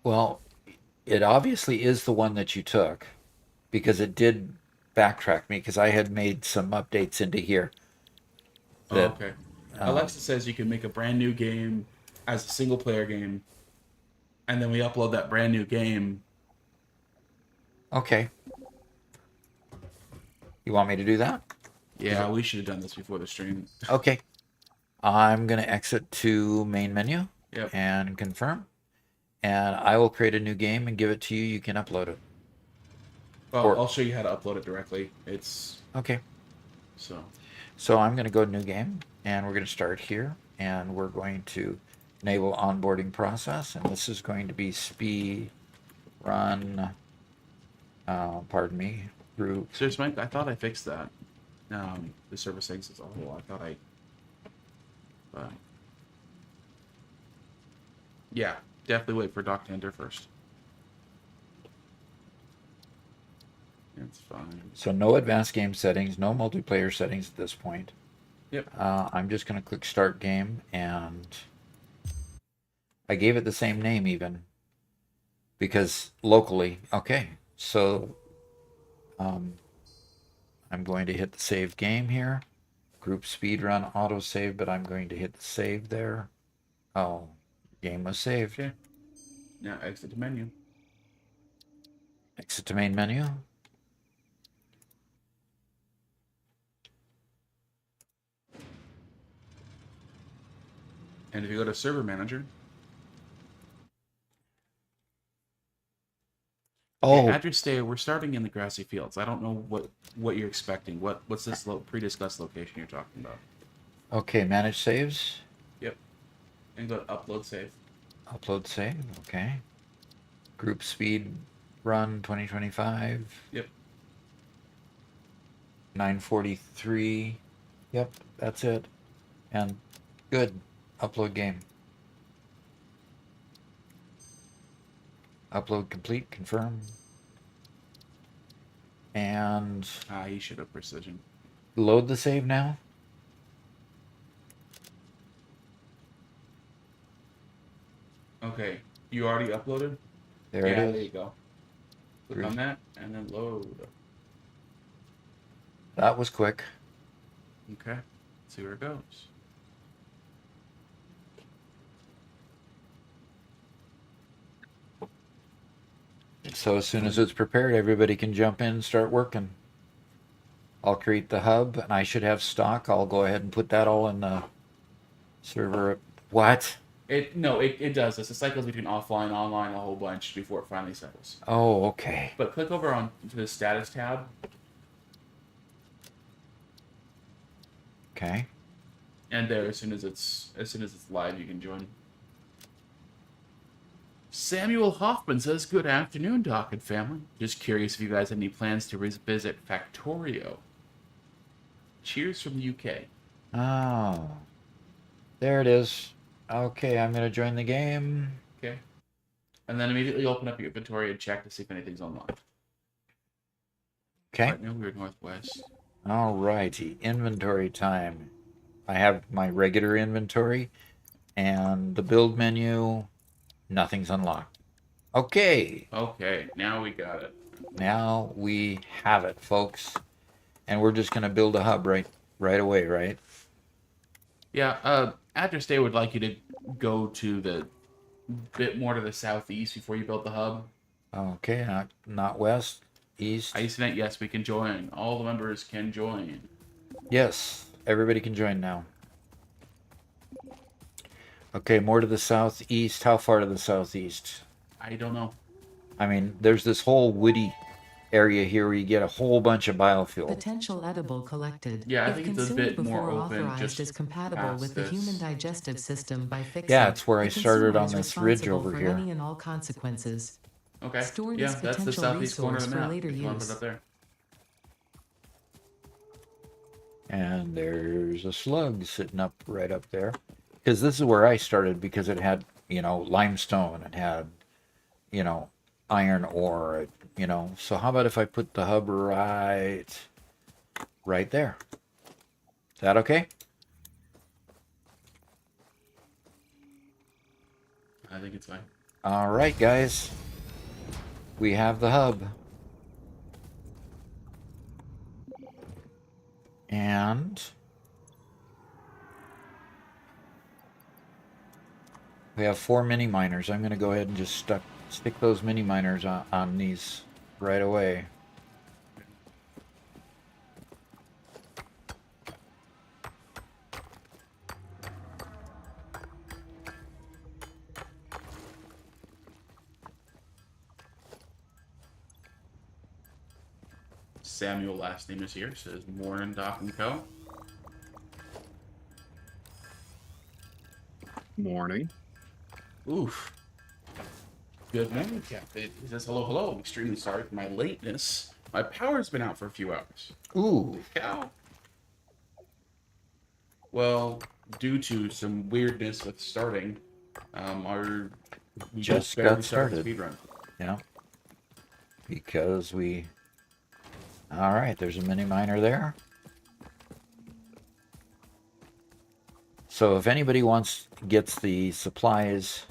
[SPEAKER 1] Well, it obviously is the one that you took, because it did backtrack me because I had made some updates into here.
[SPEAKER 2] Oh,
[SPEAKER 1] That,
[SPEAKER 2] okay. Alexa says you can make a brand new game as a single player game, and then we upload that brand new game.
[SPEAKER 1] Okay. You want me to do that?
[SPEAKER 2] Yeah, we should have done this before the stream.
[SPEAKER 1] Okay. I'm going to exit to main menu
[SPEAKER 2] Yep.
[SPEAKER 1] and confirm. And I will create a new game and give it to you. You can upload it.
[SPEAKER 2] Well,
[SPEAKER 1] Or-
[SPEAKER 2] I'll show you how to upload it directly. It's
[SPEAKER 1] Okay.
[SPEAKER 2] so.
[SPEAKER 1] So I'm going to go to new game and we're going to start here and we're going to enable onboarding process. And this is going to be speed run, pardon me, through.
[SPEAKER 2] Seriously, Mike, I thought I fixed that. The service things as a whole. I thought but yeah, definitely wait for Doc to enter first. It's fine.
[SPEAKER 1] So no advanced game settings, no multiplayer settings at this point.
[SPEAKER 2] Yep.
[SPEAKER 1] I'm just going to click start game and I gave it the same name even because locally. Okay. So I'm going to hit the save game here. Group speed run auto save, but I'm going to hit the save there. Oh, game was saved.
[SPEAKER 2] Okay. Now exit the menu.
[SPEAKER 1] Exit to main menu.
[SPEAKER 2] And if you go to Server Manager,
[SPEAKER 1] Oh,
[SPEAKER 2] at your stay, we're starting in the grassy fields. I don't know what you're expecting. What's this pre-discussed location you're talking about?
[SPEAKER 1] okay. Manage saves.
[SPEAKER 2] Yep. And go to Upload Save.
[SPEAKER 1] Upload save. Okay. Group speed run 2025.
[SPEAKER 2] Yep.
[SPEAKER 1] 943. Yep, that's it. And good. Upload game. Upload complete. Confirm. And
[SPEAKER 2] You should have precision.
[SPEAKER 1] load the save now.
[SPEAKER 2] Okay. You already uploaded?
[SPEAKER 1] There
[SPEAKER 2] yeah,
[SPEAKER 1] it
[SPEAKER 2] there
[SPEAKER 1] is.
[SPEAKER 2] you go. Click
[SPEAKER 1] Three.
[SPEAKER 2] on that and then load.
[SPEAKER 1] That was quick.
[SPEAKER 2] Okay. Let's see where it goes.
[SPEAKER 1] So as soon as it's prepared, everybody can jump in and start working. I'll create the hub and I should have stock. I'll go ahead and put that all in the server. What?
[SPEAKER 2] It does this. It cycles between offline, online, a whole bunch before it finally settles.
[SPEAKER 1] Oh, okay.
[SPEAKER 2] But click over on to the status tab.
[SPEAKER 1] Okay.
[SPEAKER 2] And there, as soon as it's live, you can join. Samuel Hoffman says, "Good afternoon, Doc and family. Just curious if you guys have any plans to visit Factorio. Cheers from the UK."
[SPEAKER 1] Oh. There it is. Okay, I'm going to join the game.
[SPEAKER 2] Okay. And then immediately open up your inventory and check to see if anything's unlocked.
[SPEAKER 1] Okay.
[SPEAKER 2] Right now we're northwest.
[SPEAKER 1] All righty. Inventory time. I have my regular inventory and the build menu. Nothing's unlocked. Okay.
[SPEAKER 2] Okay, now we got it.
[SPEAKER 1] Now we have it, folks. And we're just going to build a hub right away, right?
[SPEAKER 2] Yeah, Address Day would like you to go to the bit more to the southeast before you build the hub.
[SPEAKER 1] Okay, not west, east.
[SPEAKER 2] Icenet, yes, we can join. All the members can join.
[SPEAKER 1] Yes, everybody can join now. Okay, more to the southeast. How far to the southeast?
[SPEAKER 2] I don't know.
[SPEAKER 1] I mean, there's this whole woody area here where you get a whole bunch of biofuel.
[SPEAKER 4] Potential edible collected.
[SPEAKER 2] Yeah, I
[SPEAKER 4] If
[SPEAKER 2] think it's a
[SPEAKER 4] consumed
[SPEAKER 2] bit more
[SPEAKER 4] before
[SPEAKER 2] open,
[SPEAKER 4] authorized
[SPEAKER 2] just
[SPEAKER 4] is compatible
[SPEAKER 2] past
[SPEAKER 4] with the
[SPEAKER 2] this.
[SPEAKER 4] human digestive system by fixing.
[SPEAKER 1] Yeah, it's where
[SPEAKER 4] the
[SPEAKER 1] I started
[SPEAKER 4] consumer
[SPEAKER 1] on
[SPEAKER 4] is
[SPEAKER 1] this ridge
[SPEAKER 4] responsible
[SPEAKER 1] over
[SPEAKER 4] for
[SPEAKER 1] here.
[SPEAKER 4] any and all consequences.
[SPEAKER 2] Okay.
[SPEAKER 4] Store
[SPEAKER 2] Yeah,
[SPEAKER 4] this
[SPEAKER 2] that's the
[SPEAKER 4] potential
[SPEAKER 2] southeast corner of the
[SPEAKER 4] resource for
[SPEAKER 2] map.
[SPEAKER 4] later
[SPEAKER 2] If you want to put
[SPEAKER 4] use.
[SPEAKER 2] it up there.
[SPEAKER 1] And there's a slug sitting up right up there. Because this is where I started because it had, limestone. It had, iron ore, So how about if I put the hub right there? Is that okay?
[SPEAKER 2] I think it's fine.
[SPEAKER 1] All right, guys. We have the hub. And we have 4 mini miners. I'm going to go ahead and just stick those mini miners on these right away.
[SPEAKER 2] Samuel, last name is here. Says Morning Doc and Co.
[SPEAKER 3] Morning.
[SPEAKER 2] Oof. Good morning, Captain. He says, "Hello, hello. I'm extremely sorry for my lateness. My power's been out for a few hours."
[SPEAKER 1] Ooh.
[SPEAKER 2] Cow. Well, due to some weirdness with starting, we
[SPEAKER 1] Just
[SPEAKER 2] barely
[SPEAKER 1] got
[SPEAKER 2] started
[SPEAKER 1] started.
[SPEAKER 2] the speedrun.
[SPEAKER 1] Yeah. Because all right, there's a mini miner there. So if anybody gets the supplies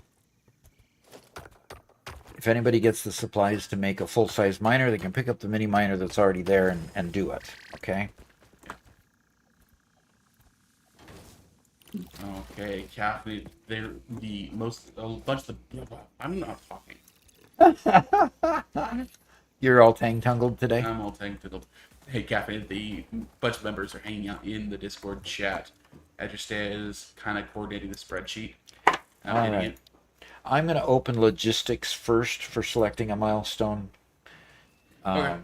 [SPEAKER 1] to make a full-size miner, they can pick up the mini miner that's already there and do it. Okay?
[SPEAKER 2] Okay, Captain. They're a bunch of the. I'm not talking.
[SPEAKER 1] You're all tang-tungled today?
[SPEAKER 2] I'm all tangled. Hey, Captain. The bunch of members are hanging out in the Discord chat. Edgerstay is kind of coordinating the spreadsheet. I'm
[SPEAKER 1] All
[SPEAKER 2] hitting
[SPEAKER 1] right.
[SPEAKER 2] it.
[SPEAKER 1] I'm going to open logistics first for selecting a milestone.
[SPEAKER 2] Okay.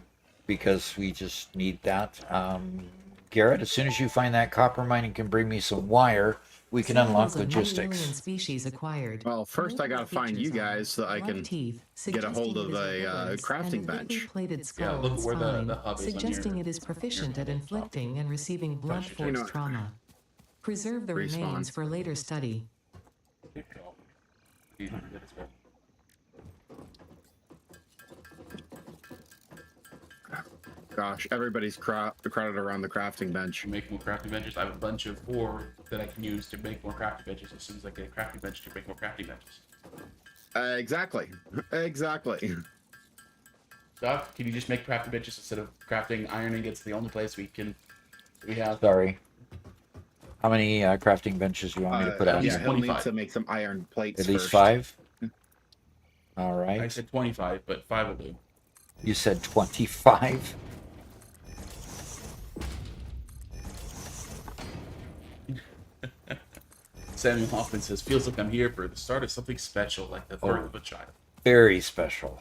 [SPEAKER 1] Because we just need that. Garrett, as soon as you find that copper mine and can bring me some wire, we can unlock
[SPEAKER 4] Samples of many alien
[SPEAKER 1] logistics.
[SPEAKER 4] species acquired.
[SPEAKER 3] Well, first I
[SPEAKER 4] Notable
[SPEAKER 3] gotta find you
[SPEAKER 4] features are
[SPEAKER 3] guys so that I
[SPEAKER 4] blunt
[SPEAKER 3] can
[SPEAKER 4] teeth,
[SPEAKER 3] get a hold
[SPEAKER 4] suggesting
[SPEAKER 3] of
[SPEAKER 4] it is
[SPEAKER 3] a
[SPEAKER 4] herbivorous,
[SPEAKER 3] crafting
[SPEAKER 4] and
[SPEAKER 3] bench.
[SPEAKER 4] thickly plated
[SPEAKER 2] Yeah,
[SPEAKER 4] skull
[SPEAKER 2] look
[SPEAKER 4] and
[SPEAKER 2] where
[SPEAKER 4] spine,
[SPEAKER 2] the hub is on
[SPEAKER 4] suggesting
[SPEAKER 2] your-
[SPEAKER 4] it is proficient
[SPEAKER 2] your
[SPEAKER 4] at
[SPEAKER 2] laptop.
[SPEAKER 4] inflicting and receiving blunt
[SPEAKER 2] Touch it.
[SPEAKER 4] force
[SPEAKER 3] You know what?
[SPEAKER 4] trauma. Preserve the
[SPEAKER 3] Respawn.
[SPEAKER 4] remains for later study.
[SPEAKER 3] Gosh, everybody's crowded around the crafting bench.
[SPEAKER 2] Make more crafting benches. I have a bunch of ore that I can use to make more crafting benches as soon as I get a crafting bench to make more crafting benches.
[SPEAKER 3] Exactly. Exactly.
[SPEAKER 2] Doc, can you just make crafting benches instead of crafting iron ingots? The only place we have.
[SPEAKER 1] Sorry. How many crafting benches do you want me to put on
[SPEAKER 3] yeah,
[SPEAKER 1] here?
[SPEAKER 3] he'll need
[SPEAKER 2] 25.
[SPEAKER 3] to make some iron plates
[SPEAKER 1] At least
[SPEAKER 3] first.
[SPEAKER 1] 5? All right.
[SPEAKER 2] I said 25, but 5 will do.
[SPEAKER 1] You said 25?
[SPEAKER 2] Samuel Hoffman says, feels like I'm here for the start of something special, like the birth of a child.
[SPEAKER 1] Very special.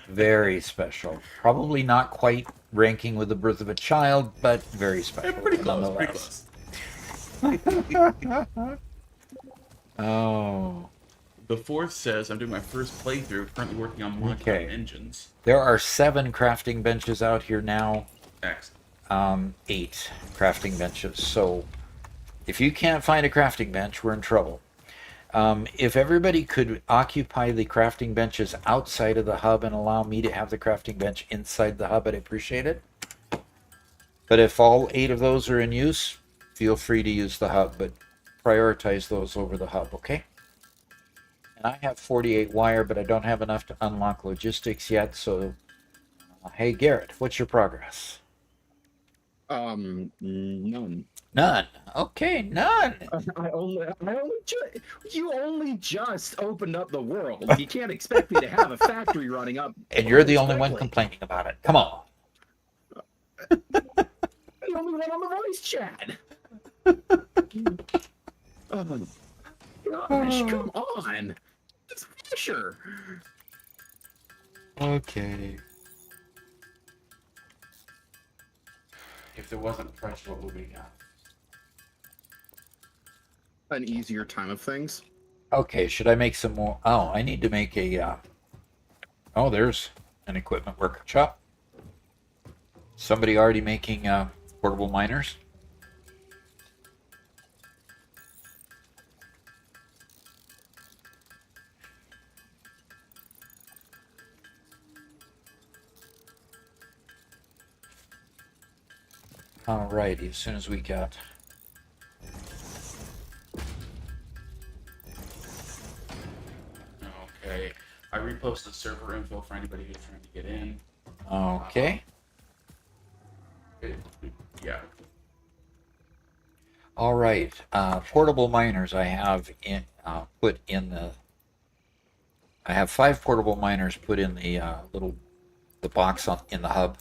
[SPEAKER 1] Very special. Probably not quite ranking with the birth of a child, but very special.
[SPEAKER 2] Pretty close, pretty
[SPEAKER 1] nonetheless.
[SPEAKER 2] close.
[SPEAKER 1] Oh.
[SPEAKER 2] The fourth says, I'm doing my first playthrough, currently working on monitoring engines.
[SPEAKER 1] There are 7 crafting benches out here now.
[SPEAKER 2] Excellent.
[SPEAKER 1] 8 crafting benches. So if you can't find a crafting bench, we're in trouble. If everybody could occupy the crafting benches outside of the hub and allow me to have the crafting bench inside the hub, I'd appreciate it. But if all 8 of those are in use, feel free to use the hub, but prioritize those over the hub, okay? And I have 48 wire, but I don't have enough to unlock logistics yet, so hey Garrett, what's your progress?
[SPEAKER 3] None.
[SPEAKER 1] None. Okay, none.
[SPEAKER 3] You only just opened up the world. You can't expect me to have a factory running up.
[SPEAKER 1] And you're the only one complaining about it. Come on.
[SPEAKER 3] The only one on the voice chat. Oh, gosh, come on. It's pressure.
[SPEAKER 1] Okay.
[SPEAKER 2] If there wasn't pressure, what would we got?
[SPEAKER 3] An easier time of things.
[SPEAKER 1] Okay, should I make some more? Oh, I need to make a... Oh, there's an equipment workshop. Somebody already making portable miners? Alrighty, as soon as we got...
[SPEAKER 2] Okay. I reposted server info for anybody who's trying to get in.
[SPEAKER 1] Okay.
[SPEAKER 2] Yeah.
[SPEAKER 1] All right. Portable miners I have in put in the... I have 5 portable miners put in the the box in the hub.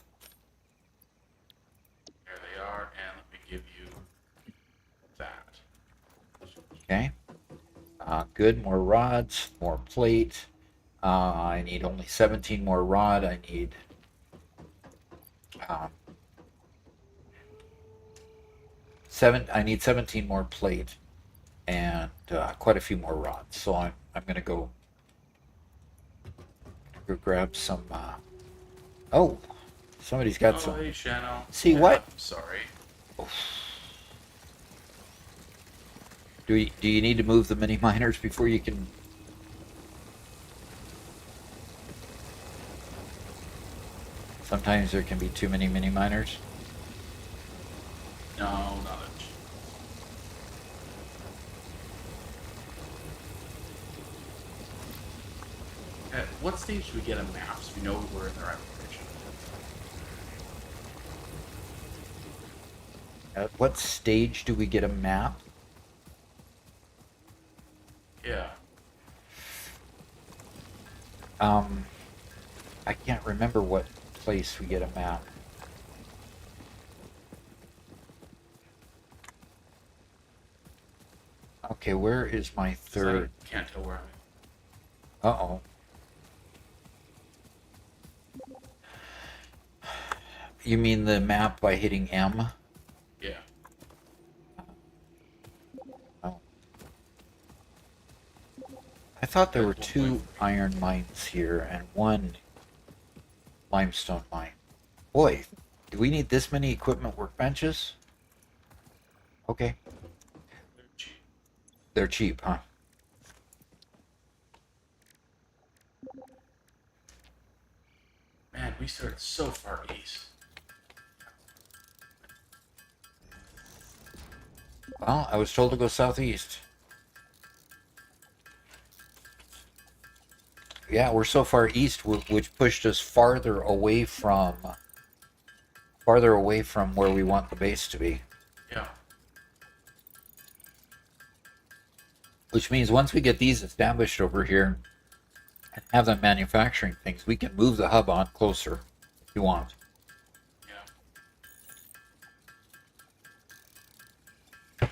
[SPEAKER 2] There they are, and let me give you that.
[SPEAKER 1] Okay. Good. More rods, more plate. I need only 17 more rod. I need I need 17 more plate and quite a few more rods. So I'm gonna go grab some. Oh, somebody's got some.
[SPEAKER 2] Hey, Shadow.
[SPEAKER 1] See what?
[SPEAKER 2] Sorry.
[SPEAKER 1] Do you need to move the mini miners before you can? Sometimes there can be too many mini miners.
[SPEAKER 2] No, not much. At what stage do we get a map so we know we're in the right location?
[SPEAKER 1] At what stage do we get a map?
[SPEAKER 2] Yeah.
[SPEAKER 1] I can't remember what place we get a map. Okay, where is my third?
[SPEAKER 2] I can't tell where I'm at.
[SPEAKER 1] Uh-oh. You mean the map by hitting M?
[SPEAKER 2] Yeah.
[SPEAKER 1] Oh. I thought there were 2 iron mines here and 1 limestone mine. Boy, do we need this many equipment workbenches? Okay.
[SPEAKER 2] They're cheap.
[SPEAKER 1] They're cheap, huh?
[SPEAKER 2] Man, we started so far east.
[SPEAKER 1] Well, I was told to go southeast. Yeah, we're so far east, which pushed us farther away from where we want the base to be.
[SPEAKER 2] Yeah.
[SPEAKER 1] Which means once we get these established over here and have them manufacturing things, we can move the hub on closer if you want.
[SPEAKER 2] Yeah.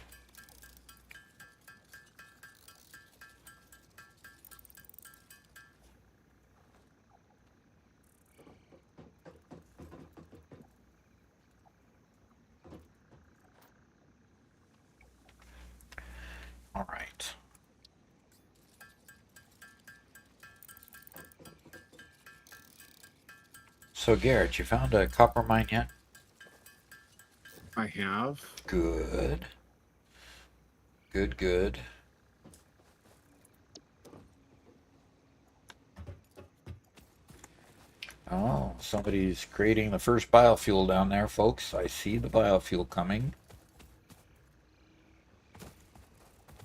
[SPEAKER 1] All right. So Garrett, you found a copper mine yet?
[SPEAKER 3] I have.
[SPEAKER 1] Good. Good, good. Oh, somebody's creating the first biofuel down there, folks. I see the biofuel coming.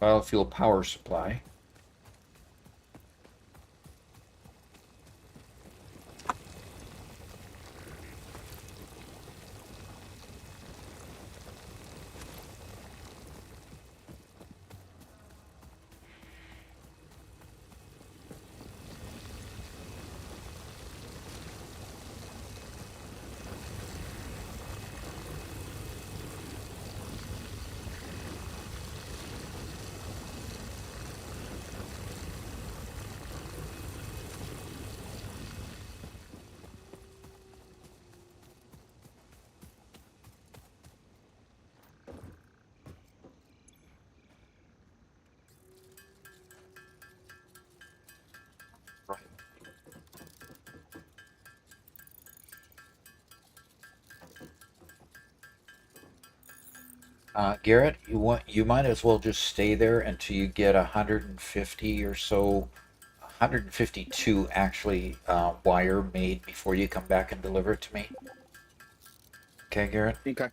[SPEAKER 1] Biofuel power supply. Garrett, you might as well just stay there until you get 150 or so, 152 actually wire made before you come back and deliver it to me. Okay, Garrett?
[SPEAKER 3] Okay.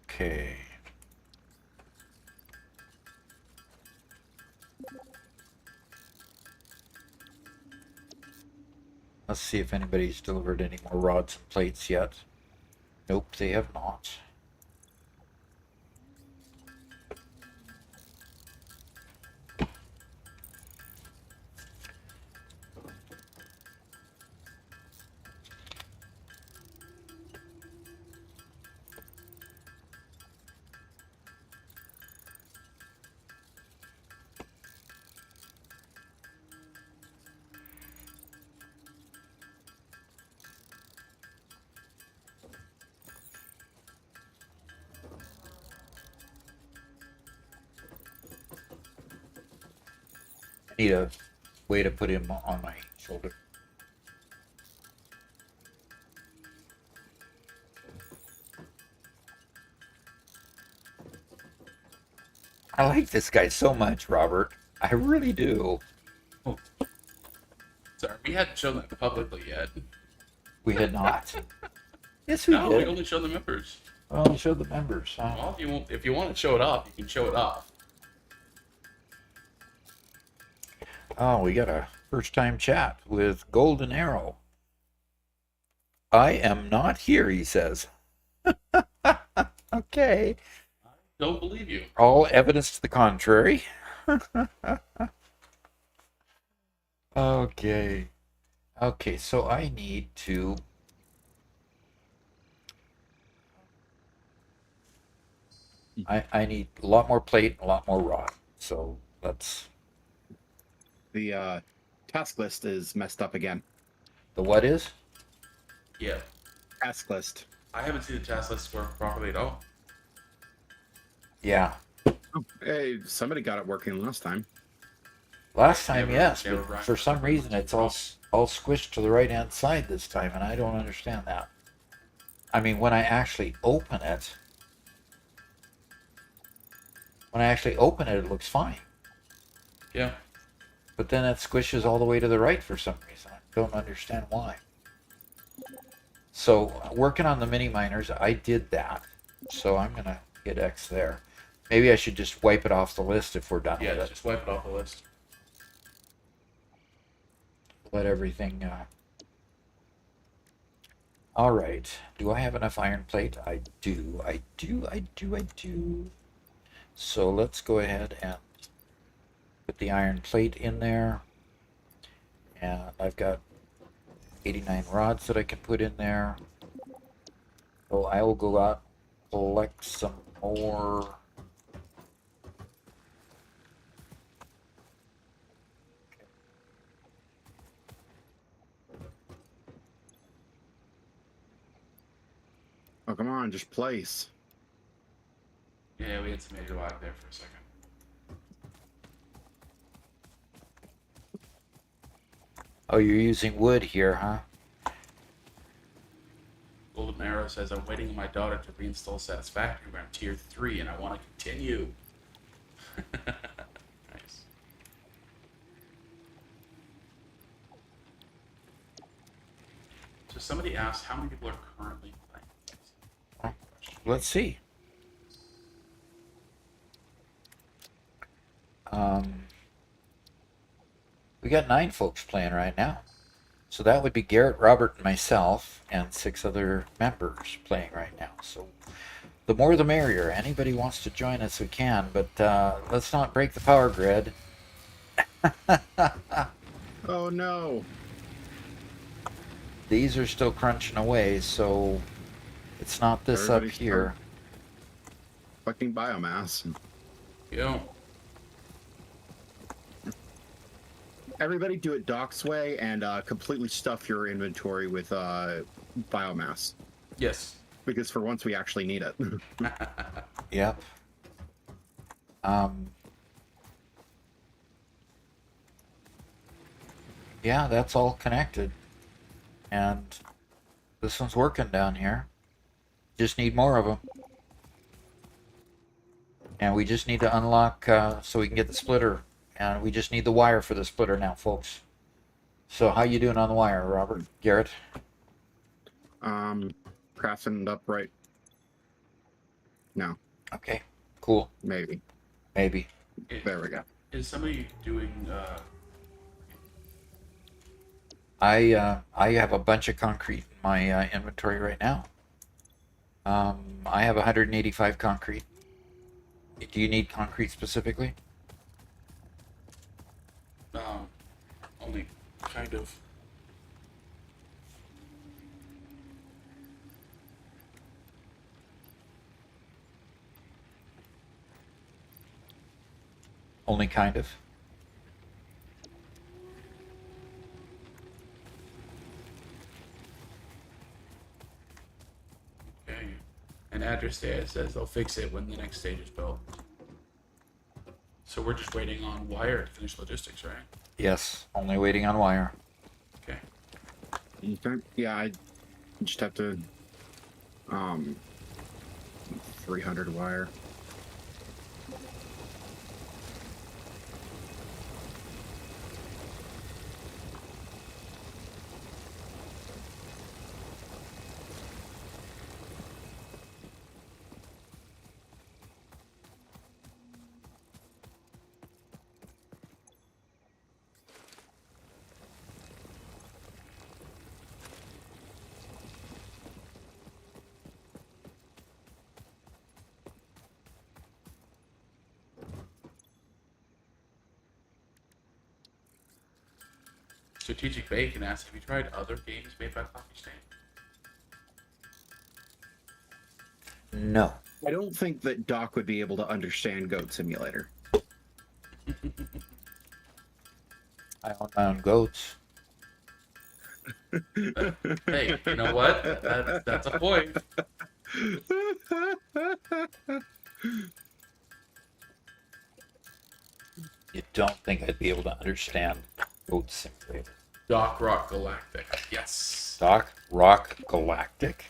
[SPEAKER 1] Okay. Let's see if anybody's delivered any more rods and plates yet. Nope, they have not. I need a way to put him on my shoulder. I like this guy so much, Robert. I really do.
[SPEAKER 2] Sorry, we hadn't shown that publicly yet.
[SPEAKER 1] We had not. Yes, we
[SPEAKER 2] No, we
[SPEAKER 1] did.
[SPEAKER 2] only showed the members.
[SPEAKER 1] Well, show the members. Huh?
[SPEAKER 2] Well, if you want to show it off, you can show it off.
[SPEAKER 1] Oh, we got a first time chat with Golden Arrow. I am not here, he says. Okay.
[SPEAKER 2] Don't believe you.
[SPEAKER 1] All evidence to the contrary. Okay. Okay, so I need to. I need a lot more plate and a lot more rod. So let's.
[SPEAKER 3] The task list is messed up again.
[SPEAKER 1] The what is?
[SPEAKER 2] Yeah.
[SPEAKER 3] Task list.
[SPEAKER 2] I haven't seen the task list work properly at all.
[SPEAKER 1] Yeah.
[SPEAKER 3] Oh, hey, somebody got it working last time.
[SPEAKER 1] Last time,
[SPEAKER 2] Never-
[SPEAKER 1] yes,
[SPEAKER 2] never
[SPEAKER 1] but
[SPEAKER 2] racked
[SPEAKER 1] for
[SPEAKER 2] up
[SPEAKER 1] some
[SPEAKER 2] the
[SPEAKER 1] reason it's all squished to the right hand side this time, and I don't understand that. I mean, when I actually open it, it looks fine.
[SPEAKER 2] Yeah.
[SPEAKER 1] But then it squishes all the way to the right for some reason. I don't understand why. So working on the mini miners, I did that. So I'm gonna hit X there. Maybe I should just wipe it off the list if we're done
[SPEAKER 2] Yeah,
[SPEAKER 1] with it.
[SPEAKER 2] just wipe it off the list.
[SPEAKER 1] Let everything. All right. Do I have enough iron plate? I do. I do. I do. I do. So let's go ahead and Put the iron plate in there. And I've got 89 rods that I can put in there. So I will go out, collect some more.
[SPEAKER 3] Oh, come on, just place.
[SPEAKER 2] Yeah, we had some major lag there for a second.
[SPEAKER 1] Oh, you're using wood here, huh?
[SPEAKER 2] Golden Arrow says, I'm waiting on my daughter to reinstall Satisfactory. We're on tier 3 and I want to continue. Nice. So somebody asked how many people are currently playing.
[SPEAKER 1] Let's see. We got 9 folks playing right now. So that would be Garrett, Robert, and myself, and 6 other members playing right now. So the more the merrier. Anybody wants to join us, we can, but let's not break the power grid.
[SPEAKER 3] Oh no.
[SPEAKER 1] These are still crunching away, so it's not this
[SPEAKER 3] Everybody's
[SPEAKER 1] up here.
[SPEAKER 3] Collecting biomass.
[SPEAKER 2] Yeah.
[SPEAKER 3] Everybody do it Doc's way and completely stuff your inventory with biomass.
[SPEAKER 2] Yes.
[SPEAKER 3] Because for once we actually need it.
[SPEAKER 1] Yep. Yeah, that's all connected. And this one's working down here. Just need more of them. And we just need to unlock so we can get the splitter. And we just need the wire for the splitter now, folks. So how you doing on the wire, Robert? Garrett?
[SPEAKER 3] Crafting it up right now.
[SPEAKER 1] Okay, cool.
[SPEAKER 3] Maybe.
[SPEAKER 1] Maybe.
[SPEAKER 3] There we go.
[SPEAKER 2] Is somebody doing
[SPEAKER 1] I have a bunch of concrete in my inventory right now. I have 185 concrete. Do you need concrete specifically?
[SPEAKER 2] only kind of?
[SPEAKER 1] Only kind of.
[SPEAKER 2] Okay. And address there says they'll fix it when the next stage is built. So we're just waiting on wire to finish logistics, right?
[SPEAKER 1] Yes, only waiting on wire.
[SPEAKER 2] Okay.
[SPEAKER 3] Okay. Yeah, I just have to 300 wire.
[SPEAKER 2] Strategic Bacon asks, have you tried other games made by Coffee Stain?
[SPEAKER 1] No.
[SPEAKER 3] I don't think that Doc would be able to understand Goat Simulator.
[SPEAKER 1] I own my own goats.
[SPEAKER 2] Hey, you know what? That's a point.
[SPEAKER 1] You don't think I'd be able to understand Goat Simulator?
[SPEAKER 2] Doc Rock Galactic. Yes.
[SPEAKER 1] Doc Rock Galactic.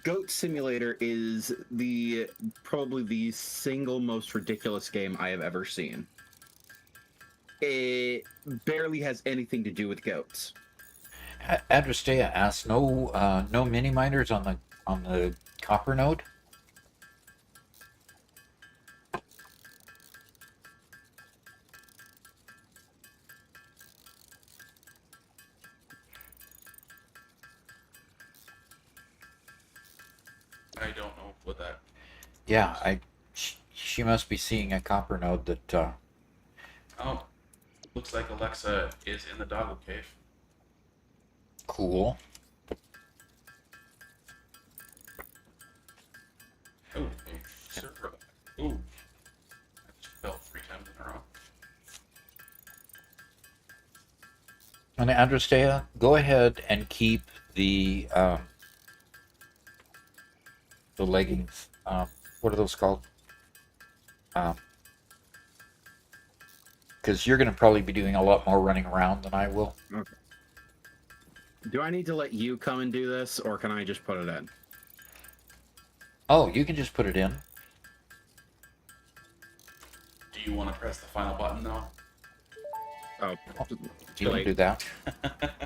[SPEAKER 3] Goat Simulator is probably the single most ridiculous game I have ever seen. It barely has anything to do with goats.
[SPEAKER 1] Adrestea asks, no mini miners on the copper node.
[SPEAKER 2] I don't know what that.
[SPEAKER 1] Yeah, she must be seeing a copper node that.
[SPEAKER 2] Oh, looks like Alexa is in the doggo cave.
[SPEAKER 1] Cool.
[SPEAKER 2] Oh, server. Ooh, I just fell 3 times in a row.
[SPEAKER 1] And Andrestea, go ahead and keep the leggings. What are those called? Because you're going to probably be doing a lot more running around than I will.
[SPEAKER 3] Okay. Do I need to let you come and do this, or can I just put it in?
[SPEAKER 1] Oh, you can just put it in.
[SPEAKER 2] Do you want to press the final button though?
[SPEAKER 3] Oh,
[SPEAKER 1] You can do that.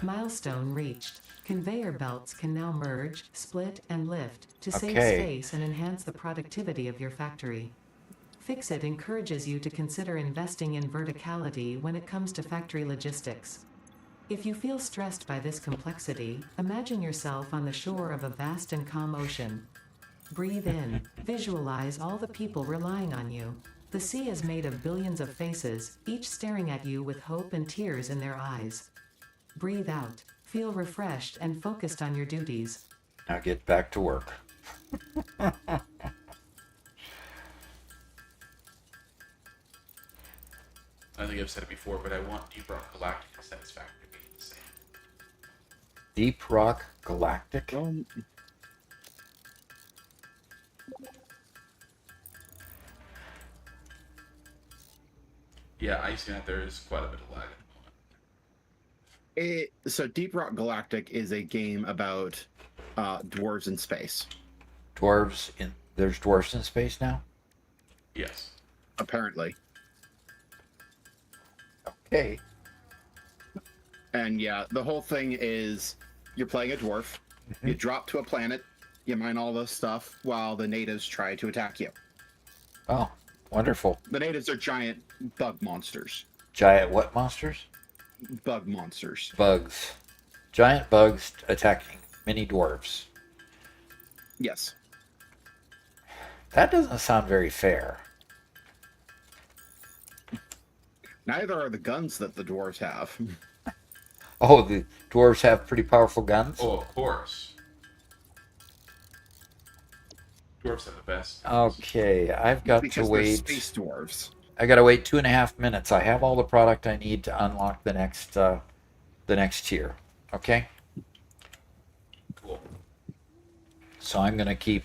[SPEAKER 4] Milestone reached. Conveyor belts can now merge, split, and lift to save
[SPEAKER 1] Okay.
[SPEAKER 4] space and enhance the productivity of your factory. Fixit encourages you to consider investing in verticality when it comes to factory logistics. If you feel stressed by this complexity, imagine yourself on the shore of a vast and calm ocean. Breathe in, visualize all the people relying on you. The sea is made of billions of faces, each staring at you with hope and tears in their eyes. Breathe out, feel refreshed and focused on your duties.
[SPEAKER 1] Now get back to work.
[SPEAKER 2] I think I've said it before, but I want Deep Rock Galactic and Satisfactory to be the same.
[SPEAKER 1] Deep Rock Galactic.
[SPEAKER 2] Yeah, I see that there is quite a bit of lag at the moment.
[SPEAKER 3] So Deep Rock Galactic is a game about dwarves in space.
[SPEAKER 1] There's dwarves in space now.
[SPEAKER 2] Yes.
[SPEAKER 3] Apparently.
[SPEAKER 1] Okay.
[SPEAKER 3] And yeah, the whole thing is you're playing a dwarf, you drop to a planet, you mine all this stuff while the natives try to attack you.
[SPEAKER 1] Oh, wonderful.
[SPEAKER 3] The natives are giant bug monsters.
[SPEAKER 1] Giant what monsters?
[SPEAKER 3] Bug monsters.
[SPEAKER 1] Bugs. Giant bugs attacking mini dwarves.
[SPEAKER 3] Yes.
[SPEAKER 1] That doesn't sound very fair.
[SPEAKER 3] Neither are the guns that the dwarves have.
[SPEAKER 1] Oh, the dwarves have pretty powerful guns?
[SPEAKER 2] Oh, of course. Dwarves have the best.
[SPEAKER 1] Okay, I've got
[SPEAKER 3] Because
[SPEAKER 1] to
[SPEAKER 3] they're
[SPEAKER 1] wait.
[SPEAKER 3] space dwarves.
[SPEAKER 1] I gotta wait 2.5 minutes. I have all the product I need to unlock the next tier. Okay,
[SPEAKER 2] Cool.
[SPEAKER 1] so I'm gonna keep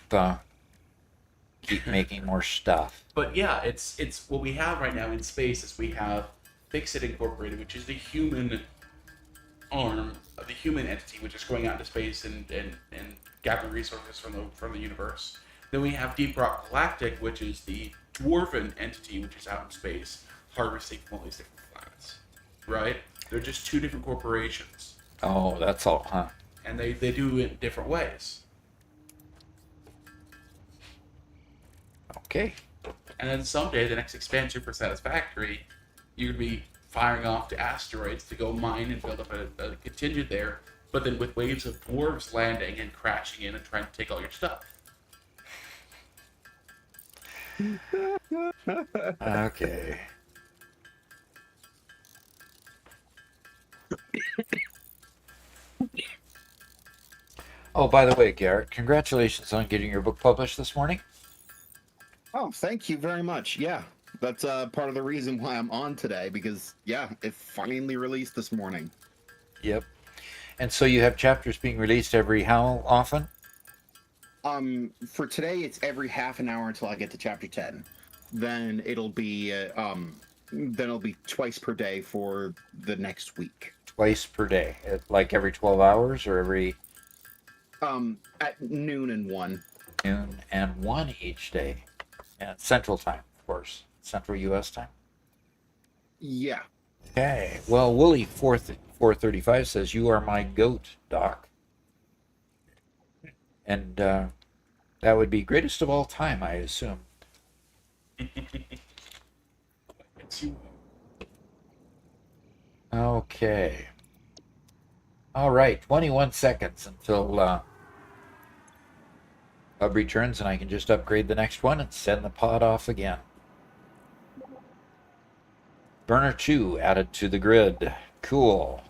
[SPEAKER 1] making more stuff.
[SPEAKER 2] But yeah, it's what we have right now in space is we have Fixit Incorporated, which is the human arm of the human entity, which is going out into space and gathering resources from the universe. Then we have Deep Rock Galactic, which is the dwarven entity, which is out in space, harvesting from all these different planets. Right? They're just two different corporations,
[SPEAKER 1] Oh, that's all, huh?
[SPEAKER 2] and they do it in different ways.
[SPEAKER 1] Okay.
[SPEAKER 2] And then someday, the next expansion for Satisfactory, you're going to be firing off to asteroids to go mine and build up a contingent there, but then with waves of dwarves landing and crashing in and trying to take all your stuff.
[SPEAKER 1] Okay. Oh, by the way, Garrett, congratulations on getting your book published this morning.
[SPEAKER 3] Oh, thank you very much. Yeah, that's part of the reason why I'm on today, because, yeah, it finally released this morning.
[SPEAKER 1] Yep. And so you have chapters being released every how often?
[SPEAKER 3] For today, it's every half an hour until I get to chapter 10. Then it'll be twice per day for the next week.
[SPEAKER 1] Twice per day, like every 12 hours or every
[SPEAKER 3] At noon and 1.
[SPEAKER 1] noon and 1 each day. And Central Time, of course. Central U.S. time.
[SPEAKER 3] Yeah.
[SPEAKER 1] Okay. Well, Wooly 435 says, "You are my goat, Doc." And that would be greatest of all time, I assume.
[SPEAKER 2] It's you.
[SPEAKER 1] Okay. All right. 21 seconds until Hub returns and I can just upgrade the next one and send the pod off again. Burner 2 added to the grid. Cool.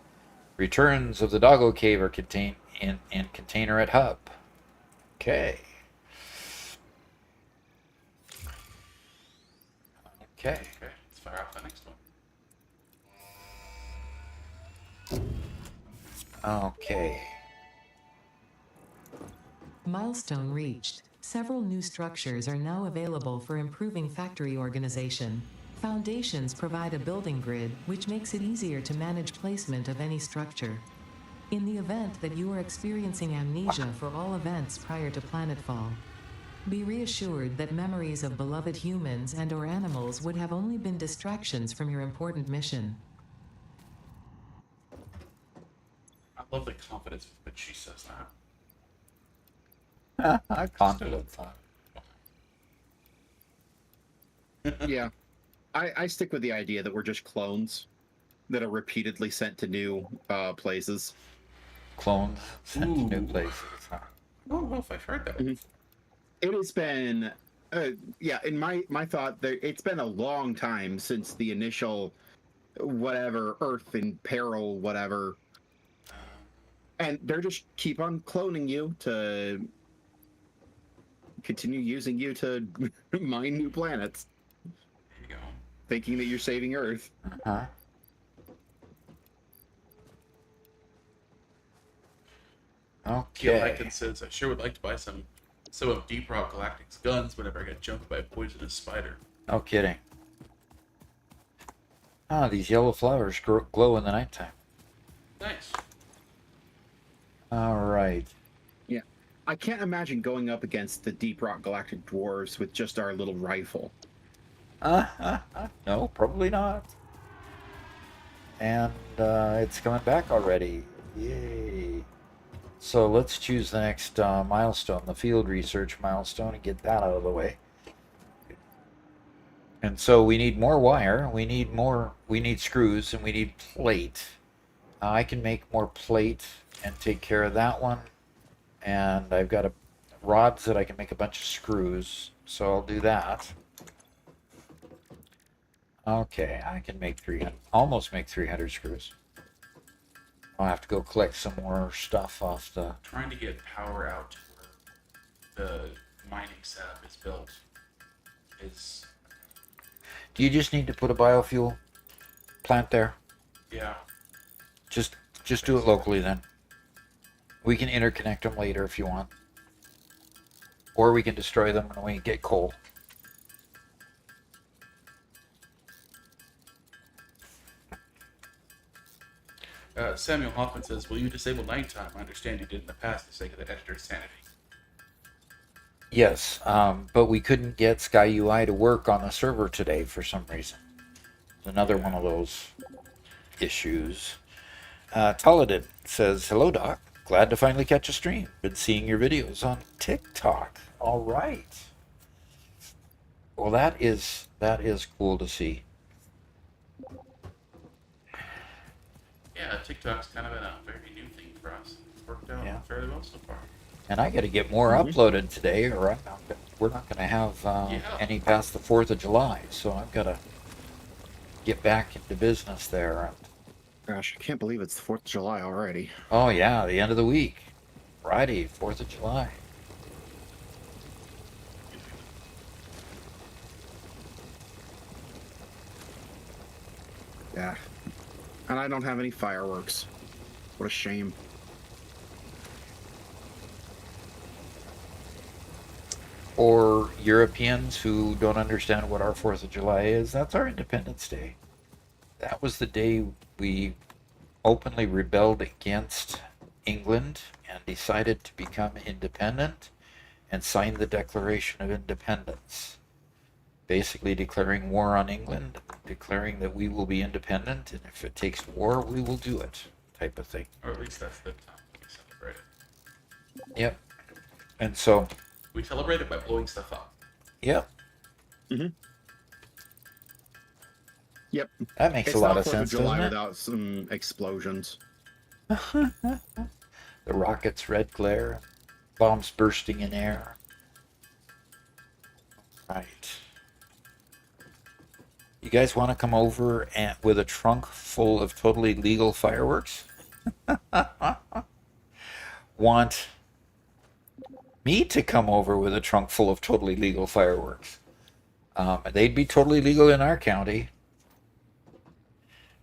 [SPEAKER 1] Returns of the doggo cave are contained in container at hub. Okay. Okay.
[SPEAKER 2] Okay, let's fire off the next one.
[SPEAKER 1] Okay.
[SPEAKER 4] Milestone reached. Several new structures are now available for improving factory organization. Foundations provide a building grid, which makes it easier to manage placement of any structure. In the event that you are experiencing amnesia for all events prior to planetfall, be reassured that memories of beloved humans and/or animals would have only been distractions from your important mission.
[SPEAKER 2] I love the confidence with which she says that.
[SPEAKER 1] Confidence.
[SPEAKER 3] Yeah. I stick with the idea that we're just clones that are repeatedly sent to new places.
[SPEAKER 1] Clones sent to new
[SPEAKER 2] Ooh.
[SPEAKER 1] places.
[SPEAKER 2] I don't know if I've heard that.
[SPEAKER 3] Mhm. It has been, yeah, in my thought, it's been a long time since the initial whatever, Earth in peril, whatever. And they're just keep on cloning you to continue using you to mine new planets,
[SPEAKER 2] There you go.
[SPEAKER 3] thinking that you're saving Earth.
[SPEAKER 1] Uh-huh.
[SPEAKER 2] Gil
[SPEAKER 1] Okay.
[SPEAKER 2] Hyken says, I sure would like to buy some of Deep Rock Galactic's guns whenever I get jumped by a poisonous spider.
[SPEAKER 1] No kidding. Ah, these yellow flowers glow in the nighttime.
[SPEAKER 2] Nice.
[SPEAKER 1] All right.
[SPEAKER 3] Yeah. I can't imagine going up against the Deep Rock Galactic dwarves with just our little rifle.
[SPEAKER 1] No, probably not. And it's coming back already. Yay. So let's choose the next milestone, the field research milestone, and get that out of the way. And so we need more wire, we need screws, and we need plate. I can make more plate and take care of that one. And I've got rods that I can make a bunch of screws, so I'll do that. Okay, I can make almost make 300 screws. I'll have to go collect some more stuff off the...
[SPEAKER 2] Trying to get power out to where the mining setup is built is,
[SPEAKER 1] Do you just need to put a biofuel plant there?
[SPEAKER 2] yeah.
[SPEAKER 1] Just do it locally then. We can interconnect them later if you want. Or we can destroy them when we get coal.
[SPEAKER 2] Samuel Hoffman says, will you disable nighttime? I understand you did in the past for the sake of the editor's sanity.
[SPEAKER 1] Yes, but we couldn't get Sky UI to work on the server today for some reason. It's another one of those issues. Toladin says, hello Doc, glad to finally catch a stream. Been seeing your videos on TikTok. All right. Well, that is cool to see.
[SPEAKER 2] Yeah, TikTok's kind of been a very new thing for us. It's worked out
[SPEAKER 1] Yeah.
[SPEAKER 2] fairly well so far.
[SPEAKER 1] And I got to get more uploaded today, or we're not going to have any past the 4th of July. So I've got to get back into business there.
[SPEAKER 3] Gosh, I can't believe it's the 4th of July already.
[SPEAKER 1] Oh yeah, the end of the week, Friday, 4th of July.
[SPEAKER 3] Yeah. And I don't have any fireworks. What a shame.
[SPEAKER 1] Or Europeans who don't understand what our 4th of July is, that's our Independence Day. That was the day we openly rebelled against England and decided to become independent and signed the Declaration of Independence. Basically declaring war on England, declaring that we will be independent, and if it takes war, we will do it, type of thing.
[SPEAKER 2] Or at least that's the time we celebrate it.
[SPEAKER 1] Yep. And so,
[SPEAKER 2] We celebrate it by blowing stuff up.
[SPEAKER 1] yep,
[SPEAKER 3] Yep.
[SPEAKER 1] that makes
[SPEAKER 3] It's
[SPEAKER 1] a lot
[SPEAKER 3] not
[SPEAKER 1] of
[SPEAKER 3] 4th
[SPEAKER 1] sense,
[SPEAKER 3] of July
[SPEAKER 1] doesn't it?
[SPEAKER 3] without some explosions.
[SPEAKER 1] The rockets' red glare, bombs bursting in air. Right. You guys want to come over with a trunk full of totally legal fireworks? Want me to come over with a trunk full of totally legal fireworks? They'd be totally legal in our county.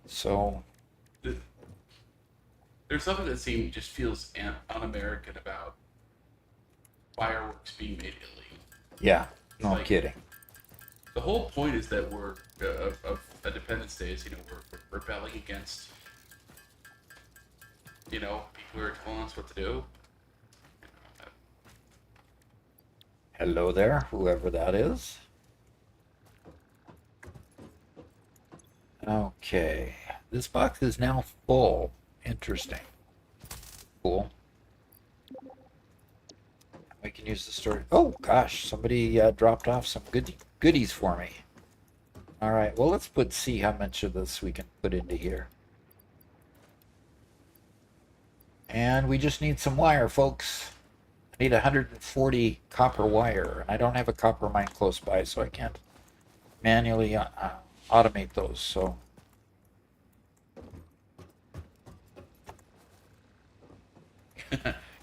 [SPEAKER 1] So,
[SPEAKER 2] There's something that just feels un-American about fireworks being made illegal.
[SPEAKER 1] yeah, no
[SPEAKER 2] Like,
[SPEAKER 1] kidding.
[SPEAKER 2] The whole point is that we're of Independence Day is we're rebelling against people who are telling us what to do.
[SPEAKER 1] Hello there, whoever that is. Okay, this box is now full. Interesting. Cool. We can use the storage. Oh gosh, somebody dropped off some goodies for me. All right, well let's see how much of this we can put into here. And we just need some wire, folks. I need 140 copper wire, and I don't have a copper mine close by, so I can't manually automate those. So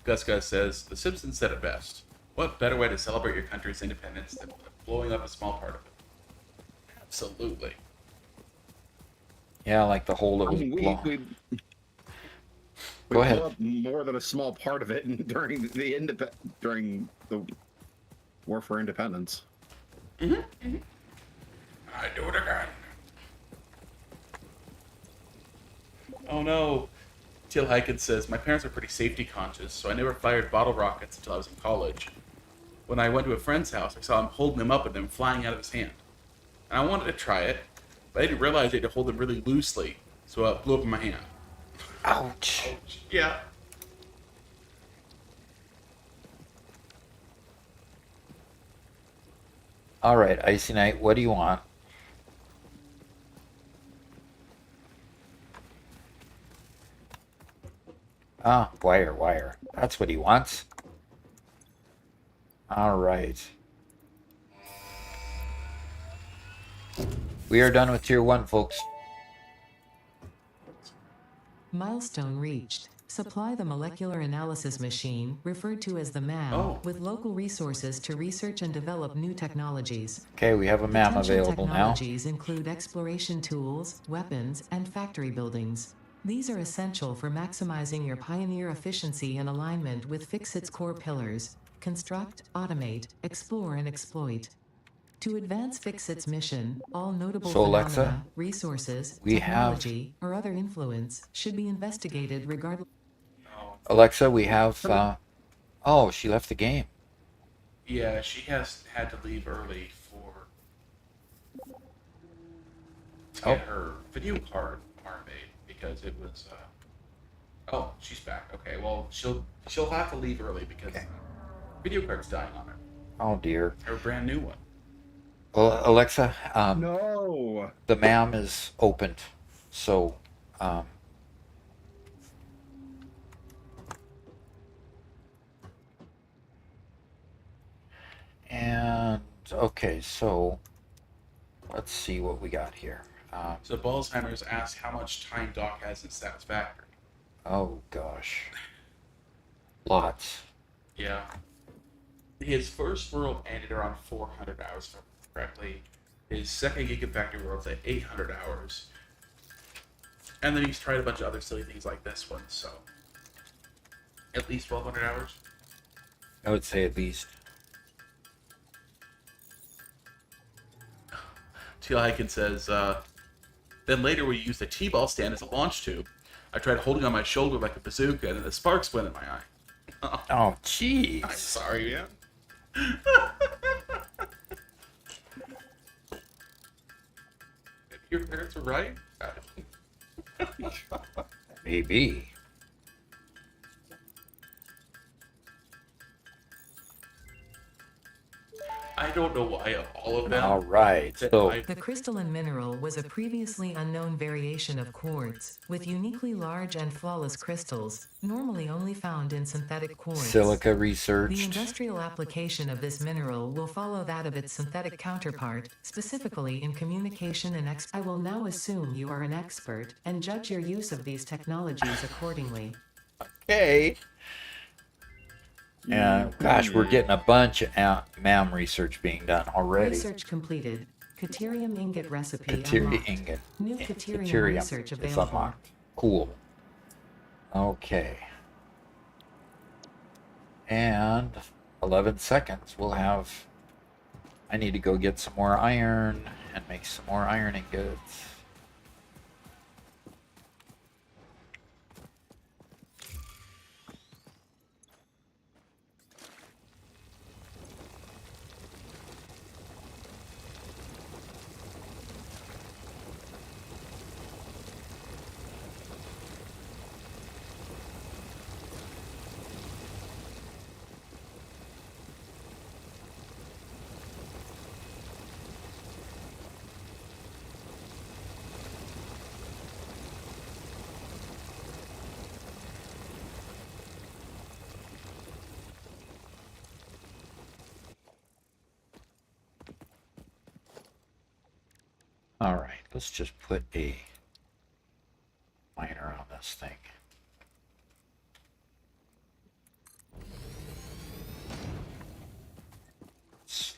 [SPEAKER 2] Gus says, The Simpsons said it best. What better way to celebrate your country's independence than blowing up a small part of it? Absolutely.
[SPEAKER 1] yeah, like the hole that was blown. Go ahead.
[SPEAKER 3] Blew up more than a small part of it during the War for Independence.
[SPEAKER 2] I do it again. Oh no. Teal Hyken says, My parents are pretty safety conscious, so I never fired bottle rockets until I was in college. When I went to a friend's house, I saw him holding them up and them flying out of his hand. And I wanted to try it, but I didn't realize I had to hold them really loosely, so it blew up in my hand.
[SPEAKER 1] Ouch.
[SPEAKER 2] Yeah.
[SPEAKER 1] All right, Icy Knight, what do you want? Ah, wire. That's what he wants. All right. We are done with Tier 1, folks.
[SPEAKER 4] Milestone reached. Supply the molecular analysis machine, referred to as the MAM, with local resources to research and develop new technologies.
[SPEAKER 1] Okay, we have a MAM
[SPEAKER 4] Potential
[SPEAKER 1] available now.
[SPEAKER 4] technologies include exploration tools, weapons, and factory buildings. These are essential for maximizing your Pioneer efficiency and alignment with Fixit's core pillars: construct, automate, explore, and exploit. To advance Fixit's mission, all notable
[SPEAKER 1] So,
[SPEAKER 4] phenomena,
[SPEAKER 1] Alexa,
[SPEAKER 4] resources,
[SPEAKER 1] we
[SPEAKER 4] technology, or other influence should be investigated regardless.
[SPEAKER 1] Alexa, we have... oh, she left the game.
[SPEAKER 2] Yeah, she had to leave early to get her video card made because it was. Oh, she's back. Okay, well she'll have to leave early because video card's dying on her.
[SPEAKER 1] Oh dear.
[SPEAKER 2] Her brand new one.
[SPEAKER 1] Well, Alexa,
[SPEAKER 3] No.
[SPEAKER 1] the MAM is opened, so and okay, so let's see what we got here.
[SPEAKER 2] So Ballsheimer's asked how much time Doc has in Satisfactory.
[SPEAKER 1] Oh gosh, lots.
[SPEAKER 2] Yeah. His first world ended around 400 hours, if I remember correctly. His second Gigafactory world's at 800 hours. And then he's tried a bunch of other silly things like this one, so at least 1,200 hours.
[SPEAKER 1] I would say at least.
[SPEAKER 2] Teal Hyken says, then later we used a T-ball stand as a launch tube. I tried holding on my shoulder like a bazooka, and then the sparks went in my eye.
[SPEAKER 1] Oh, jeez.
[SPEAKER 2] I'm sorry, man. Your parents were right?
[SPEAKER 1] Maybe.
[SPEAKER 2] I don't know why of all of them.
[SPEAKER 1] All right.
[SPEAKER 2] that
[SPEAKER 1] So
[SPEAKER 2] I-
[SPEAKER 4] The crystalline mineral was a previously unknown variation of quartz, with uniquely large and flawless crystals, normally only found in synthetic quartz.
[SPEAKER 1] silica
[SPEAKER 4] The
[SPEAKER 1] researched.
[SPEAKER 4] industrial application of this mineral will follow that of its synthetic counterpart, specifically in communication and I will now assume you are an expert, and judge your use of these technologies accordingly.
[SPEAKER 1] Okay. And gosh, we're getting a bunch of MAM research being done already.
[SPEAKER 4] Research completed. Caterium ingot recipe
[SPEAKER 1] Caterium
[SPEAKER 4] unlocked.
[SPEAKER 1] ingot.
[SPEAKER 4] New Caterium
[SPEAKER 1] Caterium
[SPEAKER 4] research
[SPEAKER 1] is
[SPEAKER 4] available.
[SPEAKER 1] unlocked. Cool. Okay. And 11 seconds. We'll have. I need to go get some more iron and make some more iron ingots. All right, let's just put a miner on this thing.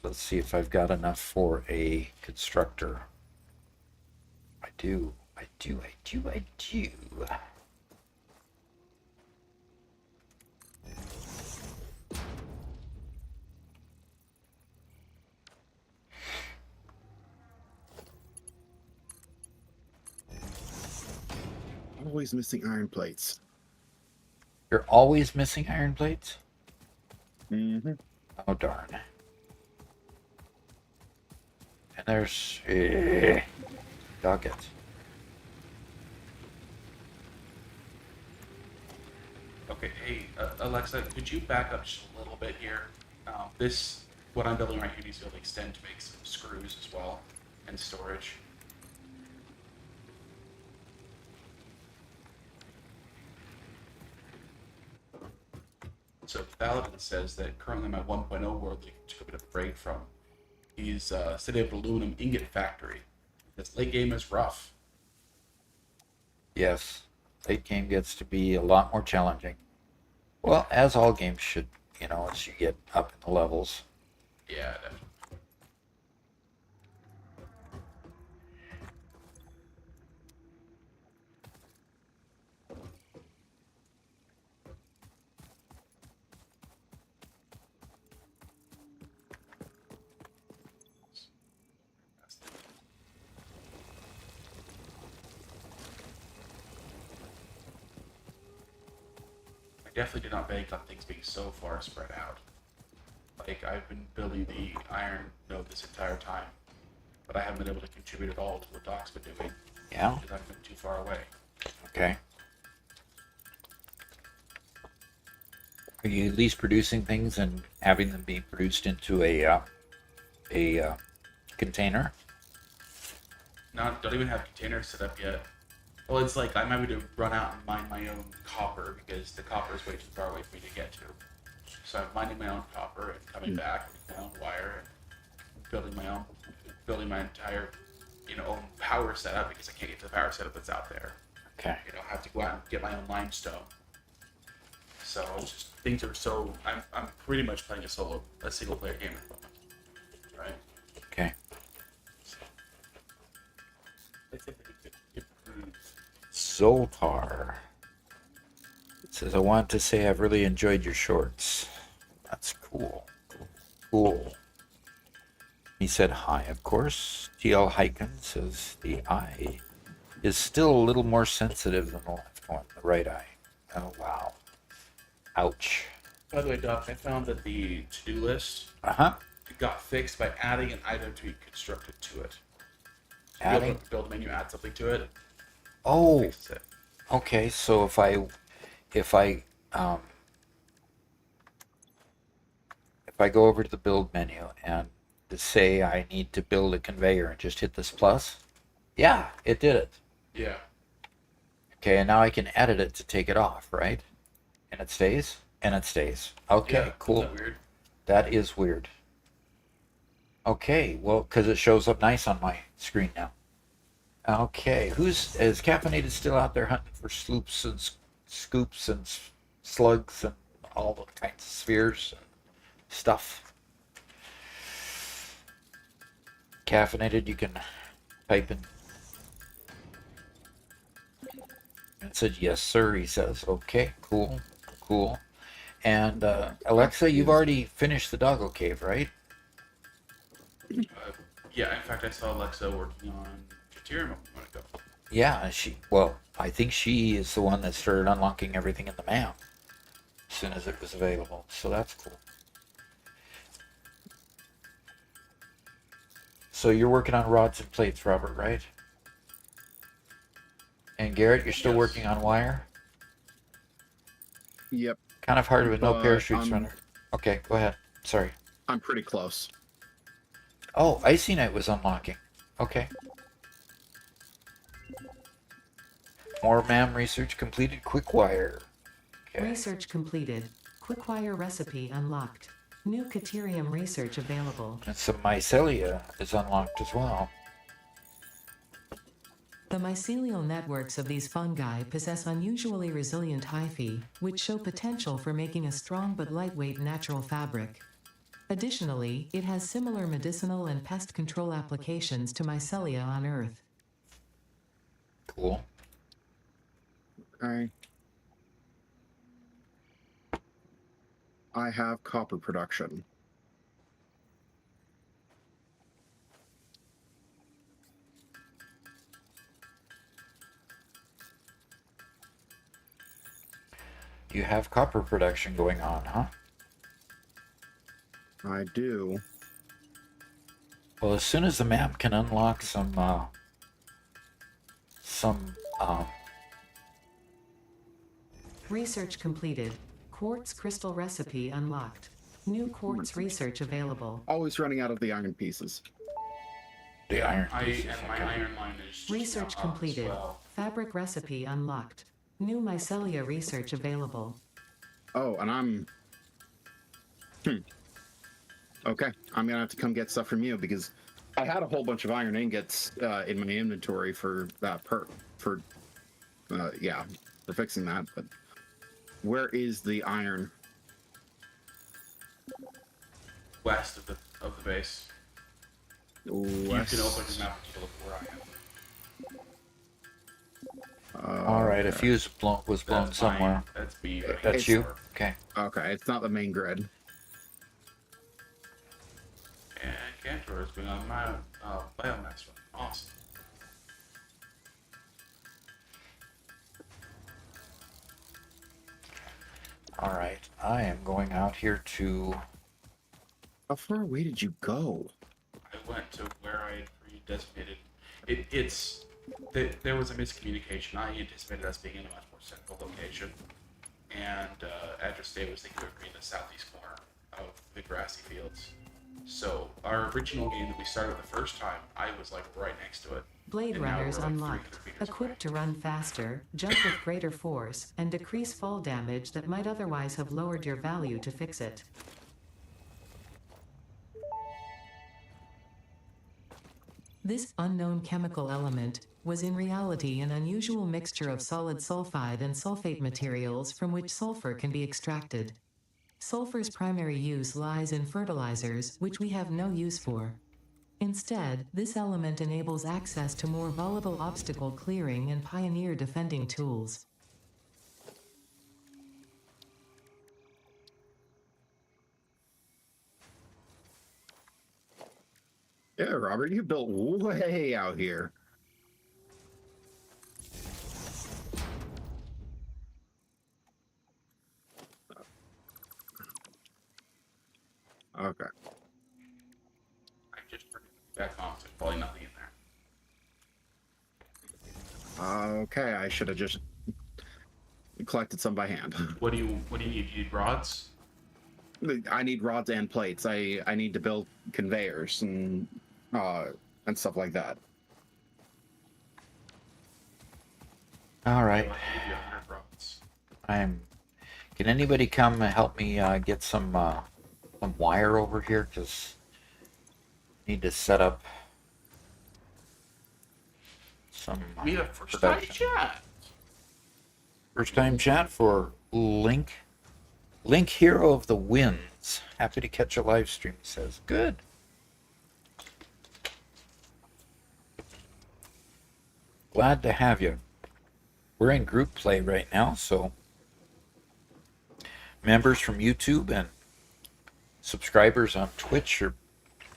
[SPEAKER 1] Let's see if I've got enough for a constructor. I do. I do.
[SPEAKER 3] Always missing iron plates.
[SPEAKER 1] You're always missing iron plates?
[SPEAKER 3] Mm-hmm.
[SPEAKER 1] Oh, darn. And there's... dog it.
[SPEAKER 2] Okay, hey, Alexa, could you back up just a little bit here? What I'm building right here needs to be able to extend to make some screws as well, and storage. So Paladin says that currently my 1.0 world that he took a bit of a break from, he's setting up an aluminum ingot factory. This late game is rough.
[SPEAKER 1] Yes. Late game gets to be a lot more challenging. Well, as all games should, as you get up in the levels.
[SPEAKER 2] Yeah, definitely. I definitely did not bank on things being so far spread out. Like, I've been building the iron node this entire time, but I haven't been able to contribute at all to what Doc's been doing
[SPEAKER 1] Yeah?
[SPEAKER 2] because I've been too far away.
[SPEAKER 1] Okay. Are you at least producing things and having them be produced into a container?
[SPEAKER 2] Don't even have containers set up yet. Well, it's like I'm having to run out and mine my own copper because the copper is way too far away for me to get to. So I'm mining my own copper and coming back with my own wire and building my entire, own power setup because I can't get to the power setup that's out there.
[SPEAKER 1] Okay.
[SPEAKER 2] I have to go out and get my own limestone. So it's just things are so. I'm pretty much playing a single player game at the moment, right?
[SPEAKER 1] Okay.
[SPEAKER 2] I think we could improve.
[SPEAKER 1] Zoltar says, I want to say I've really enjoyed your shorts. That's cool. Cool. He said hi, of course. TL Hyken says the eye is still a little more sensitive than the left one, the right eye. Oh, wow. Ouch.
[SPEAKER 2] By the way, Doc, I found that the to-do list
[SPEAKER 1] Uh-huh.
[SPEAKER 2] got fixed by adding an item to be constructed to it. So you
[SPEAKER 1] Adding?
[SPEAKER 2] open up the build menu, add something to it.
[SPEAKER 1] Oh,
[SPEAKER 2] Fixes it.
[SPEAKER 1] okay. So if I go over to the build menu and to say I need to build a conveyor and just hit this plus? Yeah, it did it.
[SPEAKER 2] Yeah.
[SPEAKER 1] Okay, and now I can edit it to take it off, right? And it stays? And it stays. Okay,
[SPEAKER 2] Yeah,
[SPEAKER 1] cool.
[SPEAKER 2] Isn't that weird?
[SPEAKER 1] That is weird. Okay, well, because it shows up nice on my screen now. Okay, is Caffeinated still out there hunting for sloops and scoops and slugs and all the kinds of spheres and stuff? Caffeinated, you can type in. It said, yes, sir, he says. Okay, cool, cool. And Alexa, you've already finished the doggo cave, right?
[SPEAKER 2] Yeah, in fact, I saw Alexa working on Deuterium a moment ago.
[SPEAKER 1] Yeah, well, I think she is the one that started unlocking everything in the map as soon as it was available. So that's cool. So you're working on rods and plates, Robert, right? And Garrett, you're still
[SPEAKER 2] Yes.
[SPEAKER 1] working on wire?
[SPEAKER 3] Yep,
[SPEAKER 1] Kind of hard with no
[SPEAKER 3] But
[SPEAKER 1] parachutes
[SPEAKER 3] I'm-
[SPEAKER 1] runner. Okay, go ahead. Sorry.
[SPEAKER 3] I'm pretty close.
[SPEAKER 1] Oh, Icy Knight was unlocking. Okay. More MAM research completed. Quick wire. Okay.
[SPEAKER 4] Research completed. Quickwire recipe unlocked. New Caterium research available.
[SPEAKER 1] And some mycelia is unlocked as well.
[SPEAKER 4] The mycelial networks of these fungi possess unusually resilient hyphae, which show potential for making a strong but lightweight natural fabric. Additionally, it has similar medicinal and pest control applications to mycelia on Earth.
[SPEAKER 1] Cool.
[SPEAKER 3] Okay. I have copper production.
[SPEAKER 1] You have copper production going on, huh?
[SPEAKER 3] I do.
[SPEAKER 1] Well, as soon as the map can unlock some
[SPEAKER 4] Research completed. Quartz crystal recipe unlocked. New quartz research available.
[SPEAKER 3] Always running out of the iron pieces.
[SPEAKER 1] the iron
[SPEAKER 2] My
[SPEAKER 1] pieces.
[SPEAKER 2] iron line is just
[SPEAKER 4] Research
[SPEAKER 2] now up as
[SPEAKER 4] completed.
[SPEAKER 2] well.
[SPEAKER 4] Fabric recipe unlocked. New mycelia research available.
[SPEAKER 3] Oh, and I'm. Okay, I'm gonna have to come get stuff from you because I had a whole bunch of iron ingots in my inventory for that for fixing that. But where is the iron?
[SPEAKER 2] West of the base. You
[SPEAKER 3] West.
[SPEAKER 2] can open the map to look where I am.
[SPEAKER 1] All right, a
[SPEAKER 3] okay.
[SPEAKER 1] fuse was blown
[SPEAKER 2] That's
[SPEAKER 1] somewhere.
[SPEAKER 2] mine. That's B. Right
[SPEAKER 1] That's
[SPEAKER 2] here.
[SPEAKER 1] you. Okay.
[SPEAKER 3] Okay, it's not the main grid.
[SPEAKER 2] And Cantor has been on my biomass run. Awesome.
[SPEAKER 1] All right, I am going out here to.
[SPEAKER 3] How far away did you go?
[SPEAKER 2] I went to where I had pre-designated. There was a miscommunication. I anticipated us being in a much more central location, and address day was thinking we were in the southeast corner of the grassy fields. So our original game that we started the first time, I was like right next to it.
[SPEAKER 4] Blade
[SPEAKER 2] And now
[SPEAKER 4] runners
[SPEAKER 2] we're, like,
[SPEAKER 4] unlocked.
[SPEAKER 2] 300 meters
[SPEAKER 4] Equipped to run faster, jump with greater force, and decrease fall damage that might otherwise have lowered your value to fix it. This unknown chemical element was in reality an unusual mixture of solid sulfide and sulfate materials from which sulfur can be extracted. Sulfur's primary use lies in fertilizers, which we have no use for. Instead, this element enables access to more volatile obstacle clearing and pioneer defending tools.
[SPEAKER 3] Yeah, Robert, you built way out here. Okay.
[SPEAKER 2] I just turned it back on, so probably nothing in there.
[SPEAKER 3] Okay, I should have just collected some by hand.
[SPEAKER 2] What do you need? You need rods?
[SPEAKER 3] I need rods and plates. I need to build conveyors and stuff like that.
[SPEAKER 1] All right.
[SPEAKER 2] I'll give you 100 rods.
[SPEAKER 1] Can anybody come and help me get some wire over here? Because I need to set up some
[SPEAKER 2] We had a first time
[SPEAKER 1] production.
[SPEAKER 2] chat.
[SPEAKER 1] First time chat for Link. Link Hero of the Winds. Happy to catch a live stream, he says. Good. Glad to have you. We're in group play right now, so members from YouTube and subscribers on Twitch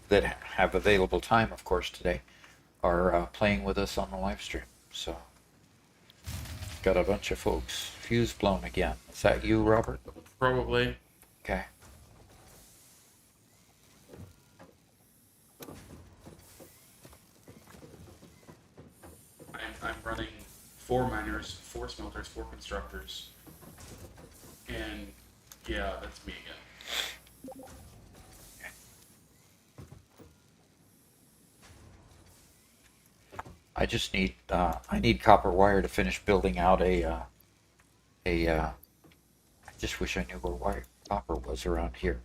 [SPEAKER 1] that have available time, of course, today are playing with us on the live stream. So, got a bunch of folks. Fuse blown again. Is that you, Robert?
[SPEAKER 2] Probably.
[SPEAKER 1] Okay.
[SPEAKER 2] I'm running 4 miners, 4 smelters, 4 constructors. And yeah, that's me again.
[SPEAKER 1] I just need I need copper wire to finish building out I just wish I knew where copper was around here.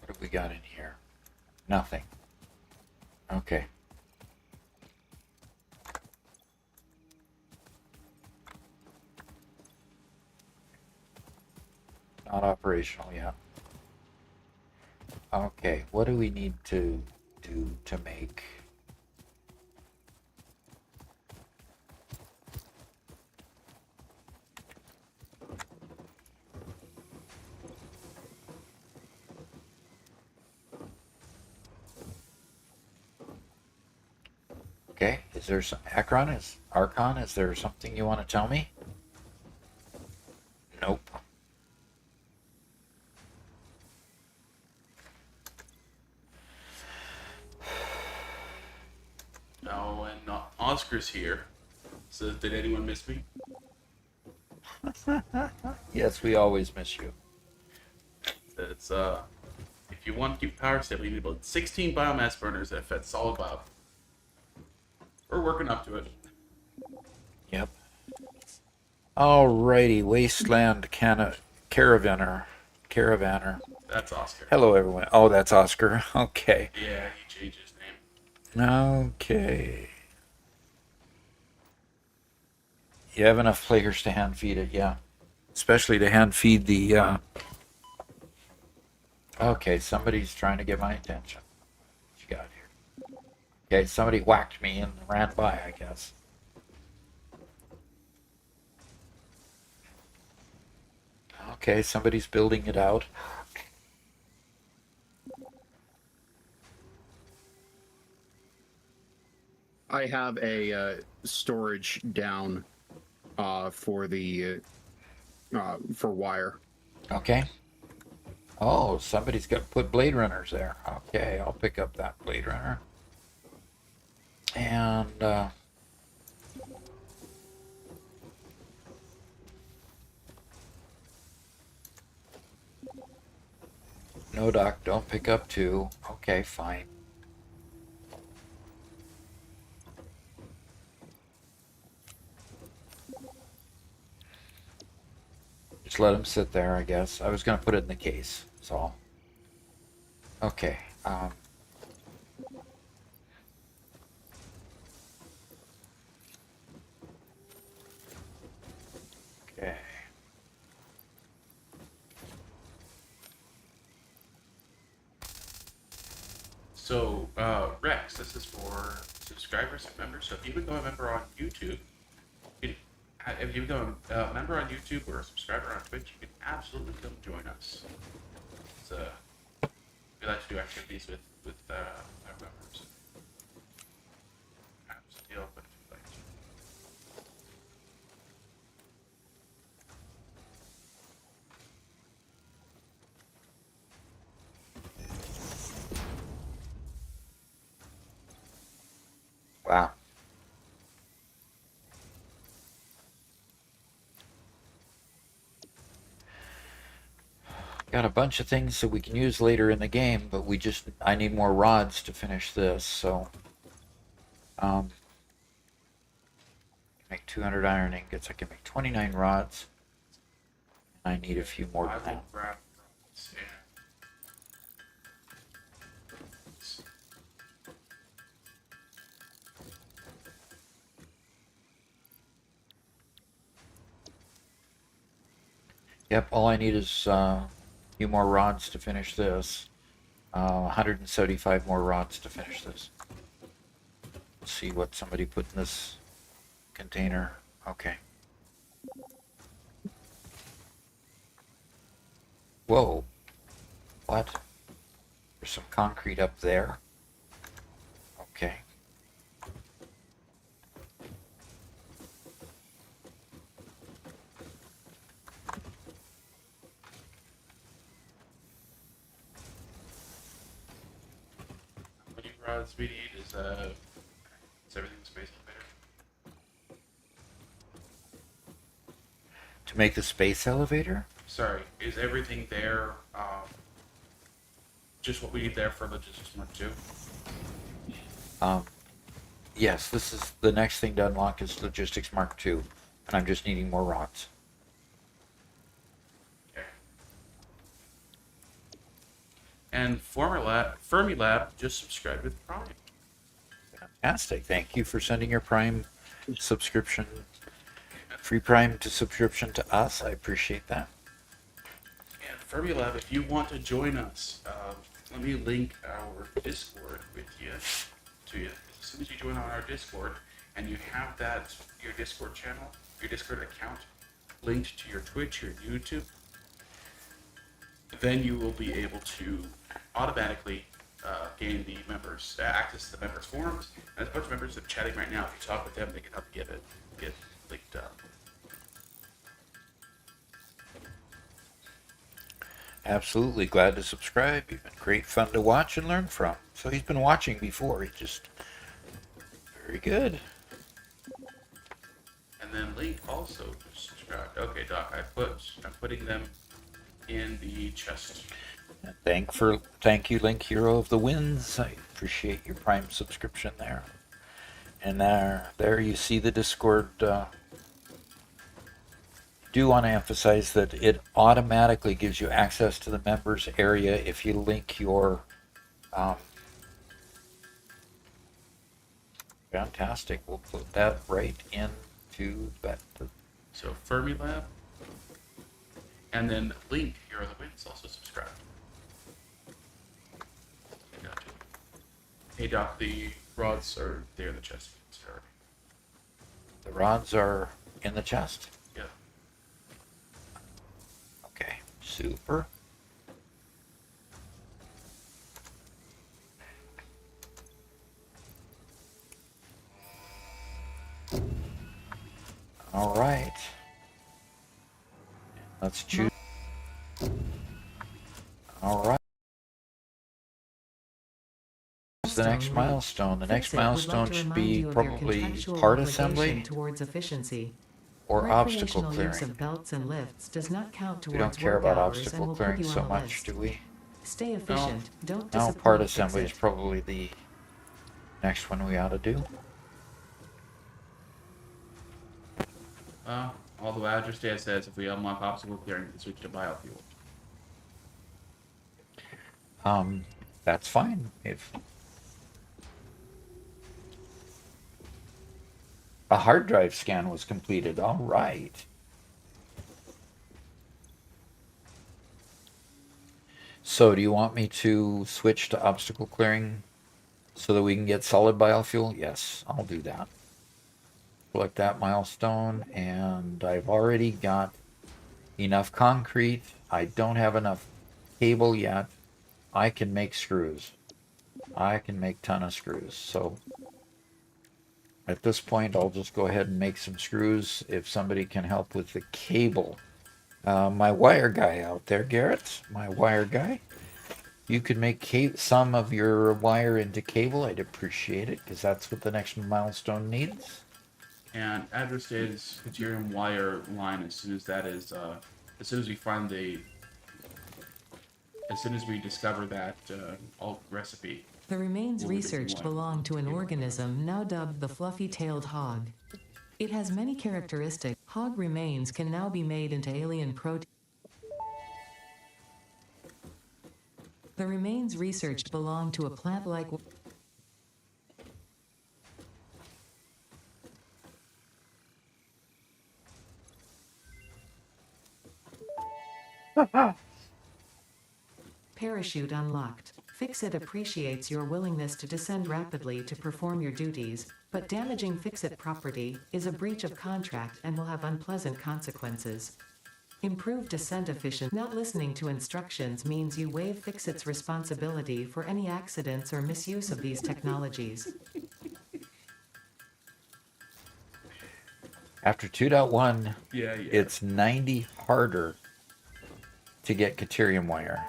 [SPEAKER 1] What have we got in here? Nothing. Okay. Not operational yet. Okay, what do we need to do to make? Okay, is there some Archon? Is there something you want to tell me? Nope.
[SPEAKER 2] Oh, and Oscar's here. So did anyone miss me?
[SPEAKER 1] Yes, we always miss you.
[SPEAKER 2] It's if you want to keep power stable, you need about 16 biomass burners that fed solid bio. We're working up to it.
[SPEAKER 1] Yep. Alrighty, Wasteland Caravaner.
[SPEAKER 2] That's Oscar.
[SPEAKER 1] Hello, everyone. Oh, that's Oscar. Okay.
[SPEAKER 2] Yeah, he changed his name.
[SPEAKER 1] Okay. You have enough players to hand feed it, yeah. Especially to hand feed the. Okay, somebody's trying to get my attention. What you got here? Okay, somebody whacked me and ran by, I guess. Okay, somebody's building it out.
[SPEAKER 3] I have a storage down for the for wire.
[SPEAKER 1] Okay. Oh, somebody's got put blade runners there. Okay, I'll pick up that blade runner. And no, Doc, don't pick up 2. Okay, fine. Just let him sit there, I guess. I was going to put it in the case, that's all. Okay. Okay.
[SPEAKER 2] So, Rex, this is for subscribers and members. So if you become a member on YouTube, if you become a member on YouTube or a subscriber on Twitch, you can absolutely come join us. It's, we like to do activities with our members. Absolutely open if you'd like to.
[SPEAKER 1] Wow. Got a bunch of things that we can use later in the game, but I need more rods to finish this, so. Make 200 iron ingots. I can make 29 rods. I need a few more
[SPEAKER 2] I
[SPEAKER 1] than that.
[SPEAKER 2] will grab rods and
[SPEAKER 1] Yep, all I need is a few more rods to finish this. 175 more rods to finish this. Let's see what somebody put in this container. Okay. Whoa. What? There's some concrete up there. Okay.
[SPEAKER 2] how many rods we need is everything space elevator?
[SPEAKER 1] To make the space elevator?
[SPEAKER 2] Sorry, is everything there just what we need there for logistics mark 2?
[SPEAKER 1] Yes, this is the next thing to unlock is Logistics Mark II, and I'm just needing more rods.
[SPEAKER 2] Okay. And Fermilab just subscribed with Prime.
[SPEAKER 1] Fantastic. Thank you for sending your Prime subscription, free Prime to subscription to us. I appreciate that.
[SPEAKER 2] And Fermilab, if you want to join us, let me link our Discord with you to you. As soon as you join on our Discord and you have your Discord channel, your Discord account linked to your Twitch, your YouTube, then you will be able to automatically gain the members access to the members forums. And there's a bunch of members that are chatting right now. If you talk with them, they can help you get linked up.
[SPEAKER 1] Absolutely glad to subscribe. You've been great fun to watch and learn from. So he's been watching before. He's just very good.
[SPEAKER 2] And then Link also subscribed. Okay, Doc, I'm putting them in the chest.
[SPEAKER 1] And thank you, Link, Hero of the Winds. I appreciate your Prime subscription there. And there you see the Discord. Do want to emphasize that it automatically gives you access to the members area if you link your. Fantastic. We'll put that right into that.
[SPEAKER 2] So Fermilab, and then Link, Hero of the Winds, also subscribed. Gotcha. Hey Doc, the rods are there in the chest. Sorry.
[SPEAKER 1] The rods are in the chest.
[SPEAKER 2] Yeah.
[SPEAKER 1] Okay, super. All right. Let's choose. All right. The next milestone. The next milestone should be probably part assembly
[SPEAKER 4] towards efficiency.
[SPEAKER 1] or obstacle
[SPEAKER 4] Recreational use
[SPEAKER 1] clearing.
[SPEAKER 4] of belts and lifts does not count
[SPEAKER 1] We
[SPEAKER 4] towards
[SPEAKER 1] don't care
[SPEAKER 4] work
[SPEAKER 1] about
[SPEAKER 4] hours and
[SPEAKER 1] obstacle
[SPEAKER 4] will put
[SPEAKER 1] clearing
[SPEAKER 4] you
[SPEAKER 1] so
[SPEAKER 4] on a
[SPEAKER 1] much,
[SPEAKER 4] list.
[SPEAKER 1] do we?
[SPEAKER 4] Stay efficient. Don't
[SPEAKER 1] No,
[SPEAKER 4] disappoint.
[SPEAKER 1] part
[SPEAKER 4] Fix
[SPEAKER 1] assembly is
[SPEAKER 4] it.
[SPEAKER 1] probably the next one we ought to do.
[SPEAKER 2] Although Azure Stat says if we unlock obstacle clearing, we can switch to biofuel.
[SPEAKER 1] That's fine. If a hard drive scan was completed, all right. So do you want me to switch to obstacle clearing so that we can get solid biofuel? Yes, I'll do that. Select that milestone, and I've already got enough concrete. I don't have enough cable yet. I can make screws. I can make ton of screws. So at this point, I'll just go ahead and make some screws if somebody can help with the cable. My wire guy out there, Garrett, my wire guy. You could make some of your wire into cable. I'd appreciate it because that's what the next milestone needs.
[SPEAKER 2] And Azure Stat is deuterium wire line as soon as that is, as soon as we find the as soon as we discover that alt recipe.
[SPEAKER 4] The remains
[SPEAKER 2] We'll be busy
[SPEAKER 4] researched
[SPEAKER 2] one.
[SPEAKER 4] belong to an organism now dubbed the fluffy-tailed hog. It has many characteristics. Hog remains can now be made into alien protein. The remains researched belong to a plant-like. Parachute unlocked. Fix-It appreciates your willingness to descend rapidly to perform your duties, but damaging Fix-It property is a breach of contract and will have unpleasant consequences. Improved descent efficiency. Not listening to instructions means you waive Fix-It's responsibility for any accidents or misuse of these technologies.
[SPEAKER 1] After 2.1,
[SPEAKER 2] Yeah.
[SPEAKER 1] it's 90 harder to get Caterium wire.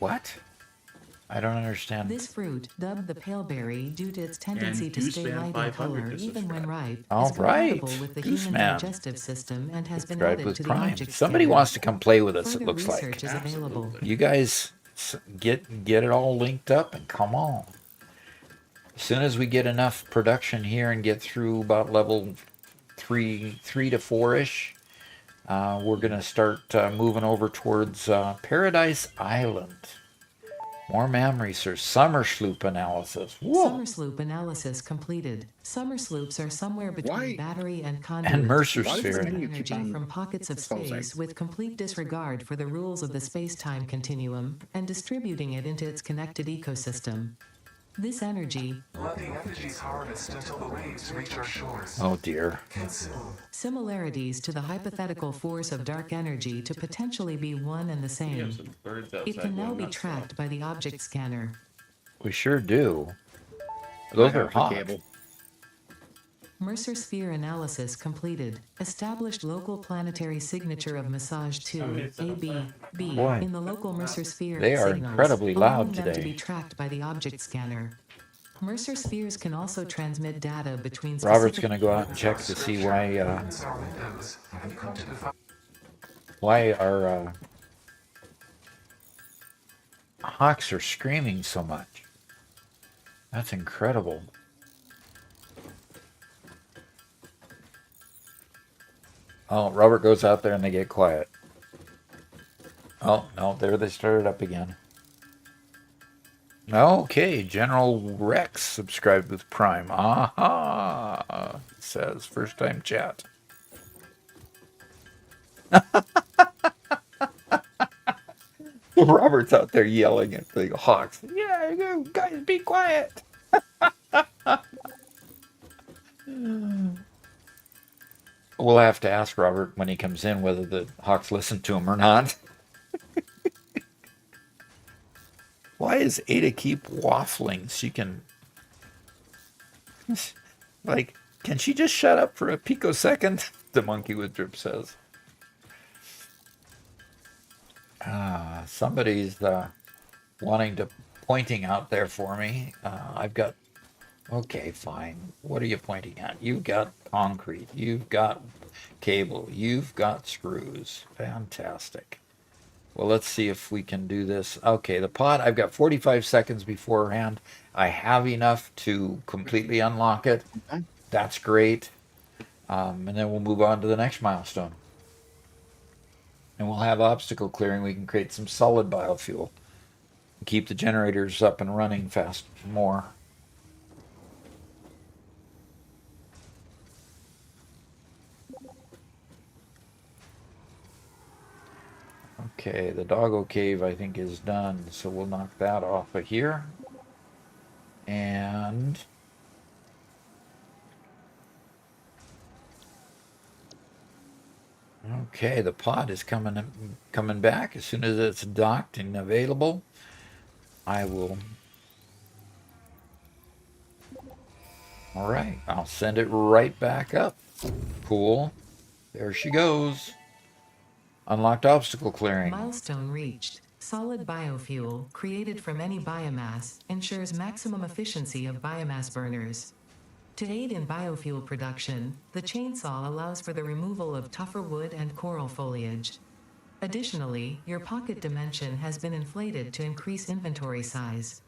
[SPEAKER 1] What? I don't understand.
[SPEAKER 4] This fruit, dubbed the paleberry due to its tendency
[SPEAKER 2] And
[SPEAKER 4] to stay
[SPEAKER 2] Gooseman
[SPEAKER 4] light in
[SPEAKER 2] 500
[SPEAKER 4] color
[SPEAKER 2] to
[SPEAKER 4] even when
[SPEAKER 2] subscribe.
[SPEAKER 4] ripe,
[SPEAKER 1] All
[SPEAKER 4] is compatible
[SPEAKER 1] right.
[SPEAKER 4] with the
[SPEAKER 1] Gooseman.
[SPEAKER 4] human digestive system and has been
[SPEAKER 1] Subscribe
[SPEAKER 4] added
[SPEAKER 1] with
[SPEAKER 4] to the
[SPEAKER 1] Prime.
[SPEAKER 4] object
[SPEAKER 1] Somebody
[SPEAKER 4] scanner.
[SPEAKER 1] wants to come play with us, it
[SPEAKER 4] Further
[SPEAKER 1] looks like.
[SPEAKER 4] research is available.
[SPEAKER 2] Absolutely.
[SPEAKER 1] You guys get it all linked up and come on. As soon as we get enough production here and get through about level 3 to 4-ish, we're going to start moving over towards Paradise Island. More MAM research. Summer sloop analysis. Whoa.
[SPEAKER 4] Summer sloop analysis completed. Summer sloops are somewhere between
[SPEAKER 3] Why-
[SPEAKER 4] battery and conduit.
[SPEAKER 1] And Mercer
[SPEAKER 3] Why does
[SPEAKER 1] sphere.
[SPEAKER 3] this menu keep
[SPEAKER 4] Energy
[SPEAKER 3] on
[SPEAKER 4] from pockets of
[SPEAKER 3] closing?
[SPEAKER 4] space with complete disregard for the rules of the space-time continuum and distributing it into its connected ecosystem. This energy,
[SPEAKER 5] Let the effigies harvest until the waves reach our shores.
[SPEAKER 1] Oh dear.
[SPEAKER 5] Consume.
[SPEAKER 4] similarities to the hypothetical force of dark energy to potentially be one and the
[SPEAKER 2] We
[SPEAKER 4] same.
[SPEAKER 2] have some birds outside.
[SPEAKER 4] It can now
[SPEAKER 2] going
[SPEAKER 4] be
[SPEAKER 2] nuts,
[SPEAKER 4] tracked by the object scanner.
[SPEAKER 1] We sure do.
[SPEAKER 3] I
[SPEAKER 1] Those
[SPEAKER 3] have
[SPEAKER 1] are
[SPEAKER 3] the
[SPEAKER 1] hot.
[SPEAKER 3] cable.
[SPEAKER 4] Mercer sphere analysis completed. Established local planetary signature of massage 2, AB, B,
[SPEAKER 1] Boy.
[SPEAKER 4] in the local Mercer sphere
[SPEAKER 1] They are
[SPEAKER 4] signals,
[SPEAKER 1] incredibly
[SPEAKER 4] allowing
[SPEAKER 1] loud
[SPEAKER 4] them to
[SPEAKER 1] today.
[SPEAKER 4] be tracked by the object scanner. Mercer spheres can also transmit data between
[SPEAKER 1] Robert's
[SPEAKER 4] specific
[SPEAKER 1] going to go out and check to see why
[SPEAKER 5] Opens our windows. Have you come to define?
[SPEAKER 1] our hawks are screaming so much. That's incredible. Oh, Robert goes out there and they get quiet. Oh, no, there they started up again. Okay, General Rex subscribed with Prime. Aha! It says first time chat. Robert's out there yelling at the hawks. Yeah, you guys be quiet. We'll have to ask Robert when he comes in whether the hawks listen to him or not. Why is Ada keep waffling? She can... Like, can she just shut up for a picosecond? The monkey with drip says. Somebody's pointing out there for me. I've got... Okay, fine. What are you pointing at? You've got concrete. You've got cable. You've got screws. Fantastic. Well, let's see if we can do this. Okay, the pod, I've got 45 seconds beforehand. I have enough to completely unlock it.
[SPEAKER 3] Okay.
[SPEAKER 1] That's great. And then we'll move on to the next milestone. And we'll have obstacle clearing. We can create some solid biofuel. Keep the generators up and running fast more. Okay, the doggo cave I think is done, so we'll knock that off of here. And okay, the pod is coming back as soon as it's docked and available. I will. All right, I'll send it right back up. Cool. There she goes. Unlocked obstacle clearing.
[SPEAKER 4] Milestone reached. Solid biofuel, created from any biomass, ensures maximum efficiency of biomass burners. To aid in biofuel production, the chainsaw allows for the removal of tougher wood and coral foliage. Additionally, your pocket dimension has been inflated to increase inventory size.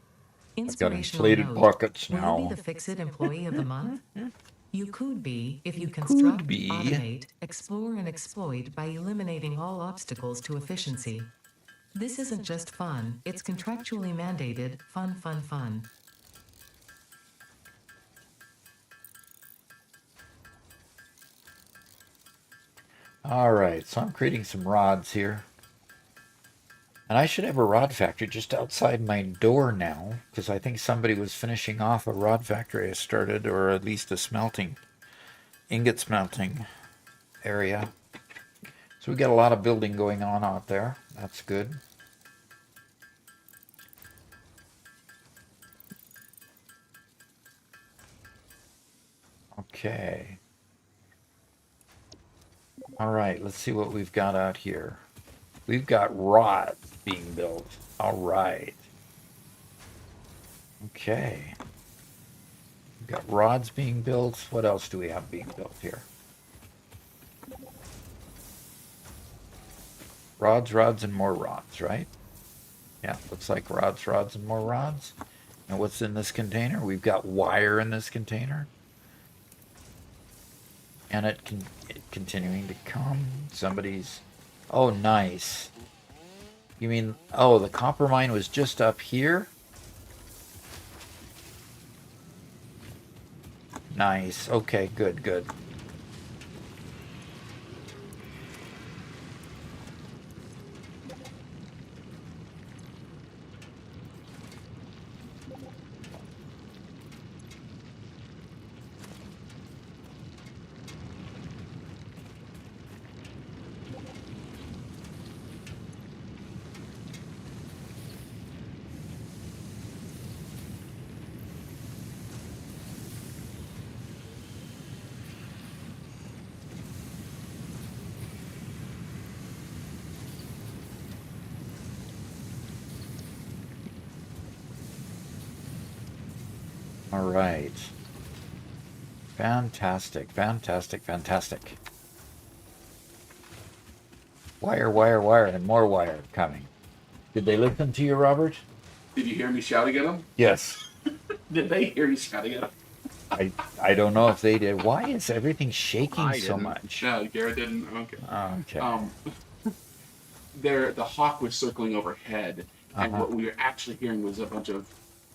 [SPEAKER 1] I've got
[SPEAKER 4] Inspirational
[SPEAKER 1] inflated
[SPEAKER 4] note.
[SPEAKER 1] pockets
[SPEAKER 4] Will you
[SPEAKER 1] now.
[SPEAKER 4] be the Fix-It Employee of the Month? You could be if you
[SPEAKER 1] Could
[SPEAKER 4] construct,
[SPEAKER 1] be.
[SPEAKER 4] automate, explore, and exploit by eliminating all obstacles to efficiency. This isn't just fun, it's contractually mandated, fun, fun, fun.
[SPEAKER 1] All right, so I'm creating some rods here. And I should have a rod factory just outside my door now, because I think somebody was finishing off a rod factory I started, or at least a smelting, ingot smelting area. So we got a lot of building going on out there. That's good. Okay. All right, let's see what we've got out here. We've got rods being built. All right. Okay. We've got rods being built. What else do we have being built here? Rods, rods, and more rods, right? Yeah, looks like rods, rods, and more rods. And what's in this container? We've got wire in this container. And it continuing to come. Somebody's... Oh, nice. You mean... Oh, the copper mine was just up here? Nice. Okay, good, good. All right. Fantastic, fantastic, fantastic. Wire, wire, wire, and more wire coming. Did they listen to you, Robert?
[SPEAKER 2] Did you hear me shouting at them?
[SPEAKER 1] Yes.
[SPEAKER 2] Did they hear you shouting at them?
[SPEAKER 1] I don't know if they did. Why is everything shaking
[SPEAKER 3] I
[SPEAKER 1] so
[SPEAKER 3] didn't.
[SPEAKER 1] much?
[SPEAKER 2] No, Garrett didn't. Okay.
[SPEAKER 1] Okay.
[SPEAKER 2] The hawk was circling overhead, and what we were actually hearing was a bunch of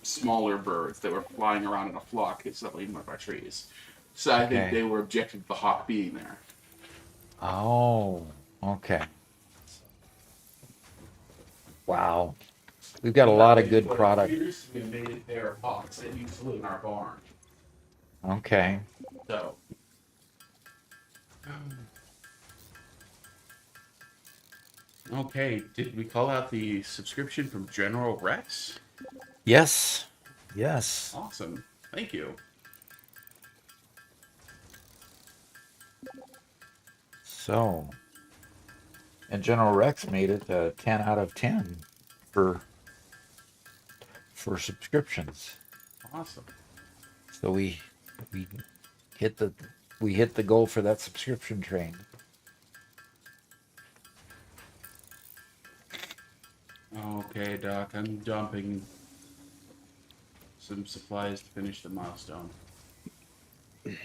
[SPEAKER 2] smaller birds that were flying around in a flock settling up our trees. So I think
[SPEAKER 1] Okay.
[SPEAKER 2] they were objecting to the hawk being there.
[SPEAKER 1] Oh, okay. Wow. We've got a lot of good product.
[SPEAKER 2] We made it there hawks that you flew in our barn.
[SPEAKER 1] Okay.
[SPEAKER 2] So. Okay, did we call out the subscription from General Rex?
[SPEAKER 1] Yes. Yes.
[SPEAKER 2] Awesome. Thank you.
[SPEAKER 1] So, and General Rex made it a 10 out of 10 for subscriptions.
[SPEAKER 2] Awesome.
[SPEAKER 1] So we hit the goal for that subscription train.
[SPEAKER 2] Okay, Doc, I'm dumping some supplies to finish the milestone.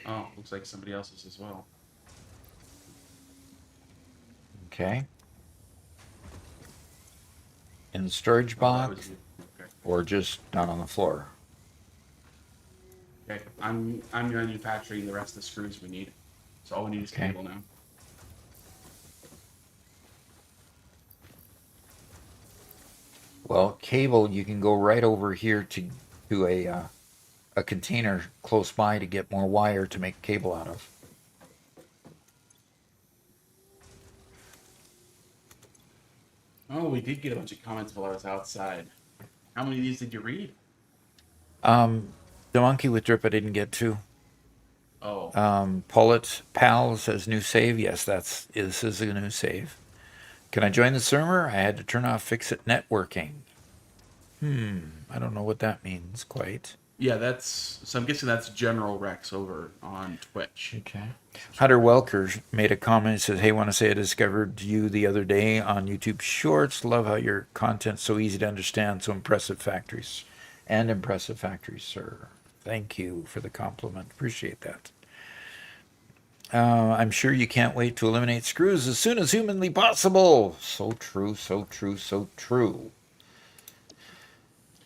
[SPEAKER 2] Oh, looks like somebody else's as well.
[SPEAKER 1] Okay. In the storage
[SPEAKER 2] Oh, that
[SPEAKER 1] box
[SPEAKER 2] was you. Okay.
[SPEAKER 1] or just not on the floor?
[SPEAKER 2] Okay, I'm manufacturing the rest of the screws we need. So all we need is
[SPEAKER 1] Okay.
[SPEAKER 2] cable now.
[SPEAKER 1] Well, cable, you can go right over here to a container close by to get more wire to make cable out of.
[SPEAKER 2] Oh, we did get a bunch of comments while I was outside. How many of these did you read?
[SPEAKER 1] The monkey with drip I didn't get to.
[SPEAKER 2] Oh,
[SPEAKER 1] Pullet Pal says new save. Yes, this is a new save. Can I join the server? I had to turn off Fix It networking. I don't know what that means quite.
[SPEAKER 2] Yeah, so I'm guessing that's General Rex over on Twitch.
[SPEAKER 1] Okay. Hunter Welker made a comment. He says, "Hey, want to say I discovered you the other day on YouTube Shorts. Love how your content's so easy to understand. So impressive factories, sir. Thank you for the compliment. Appreciate that. I'm sure you can't wait to eliminate screws as soon as humanly possible. So true, so true, so true.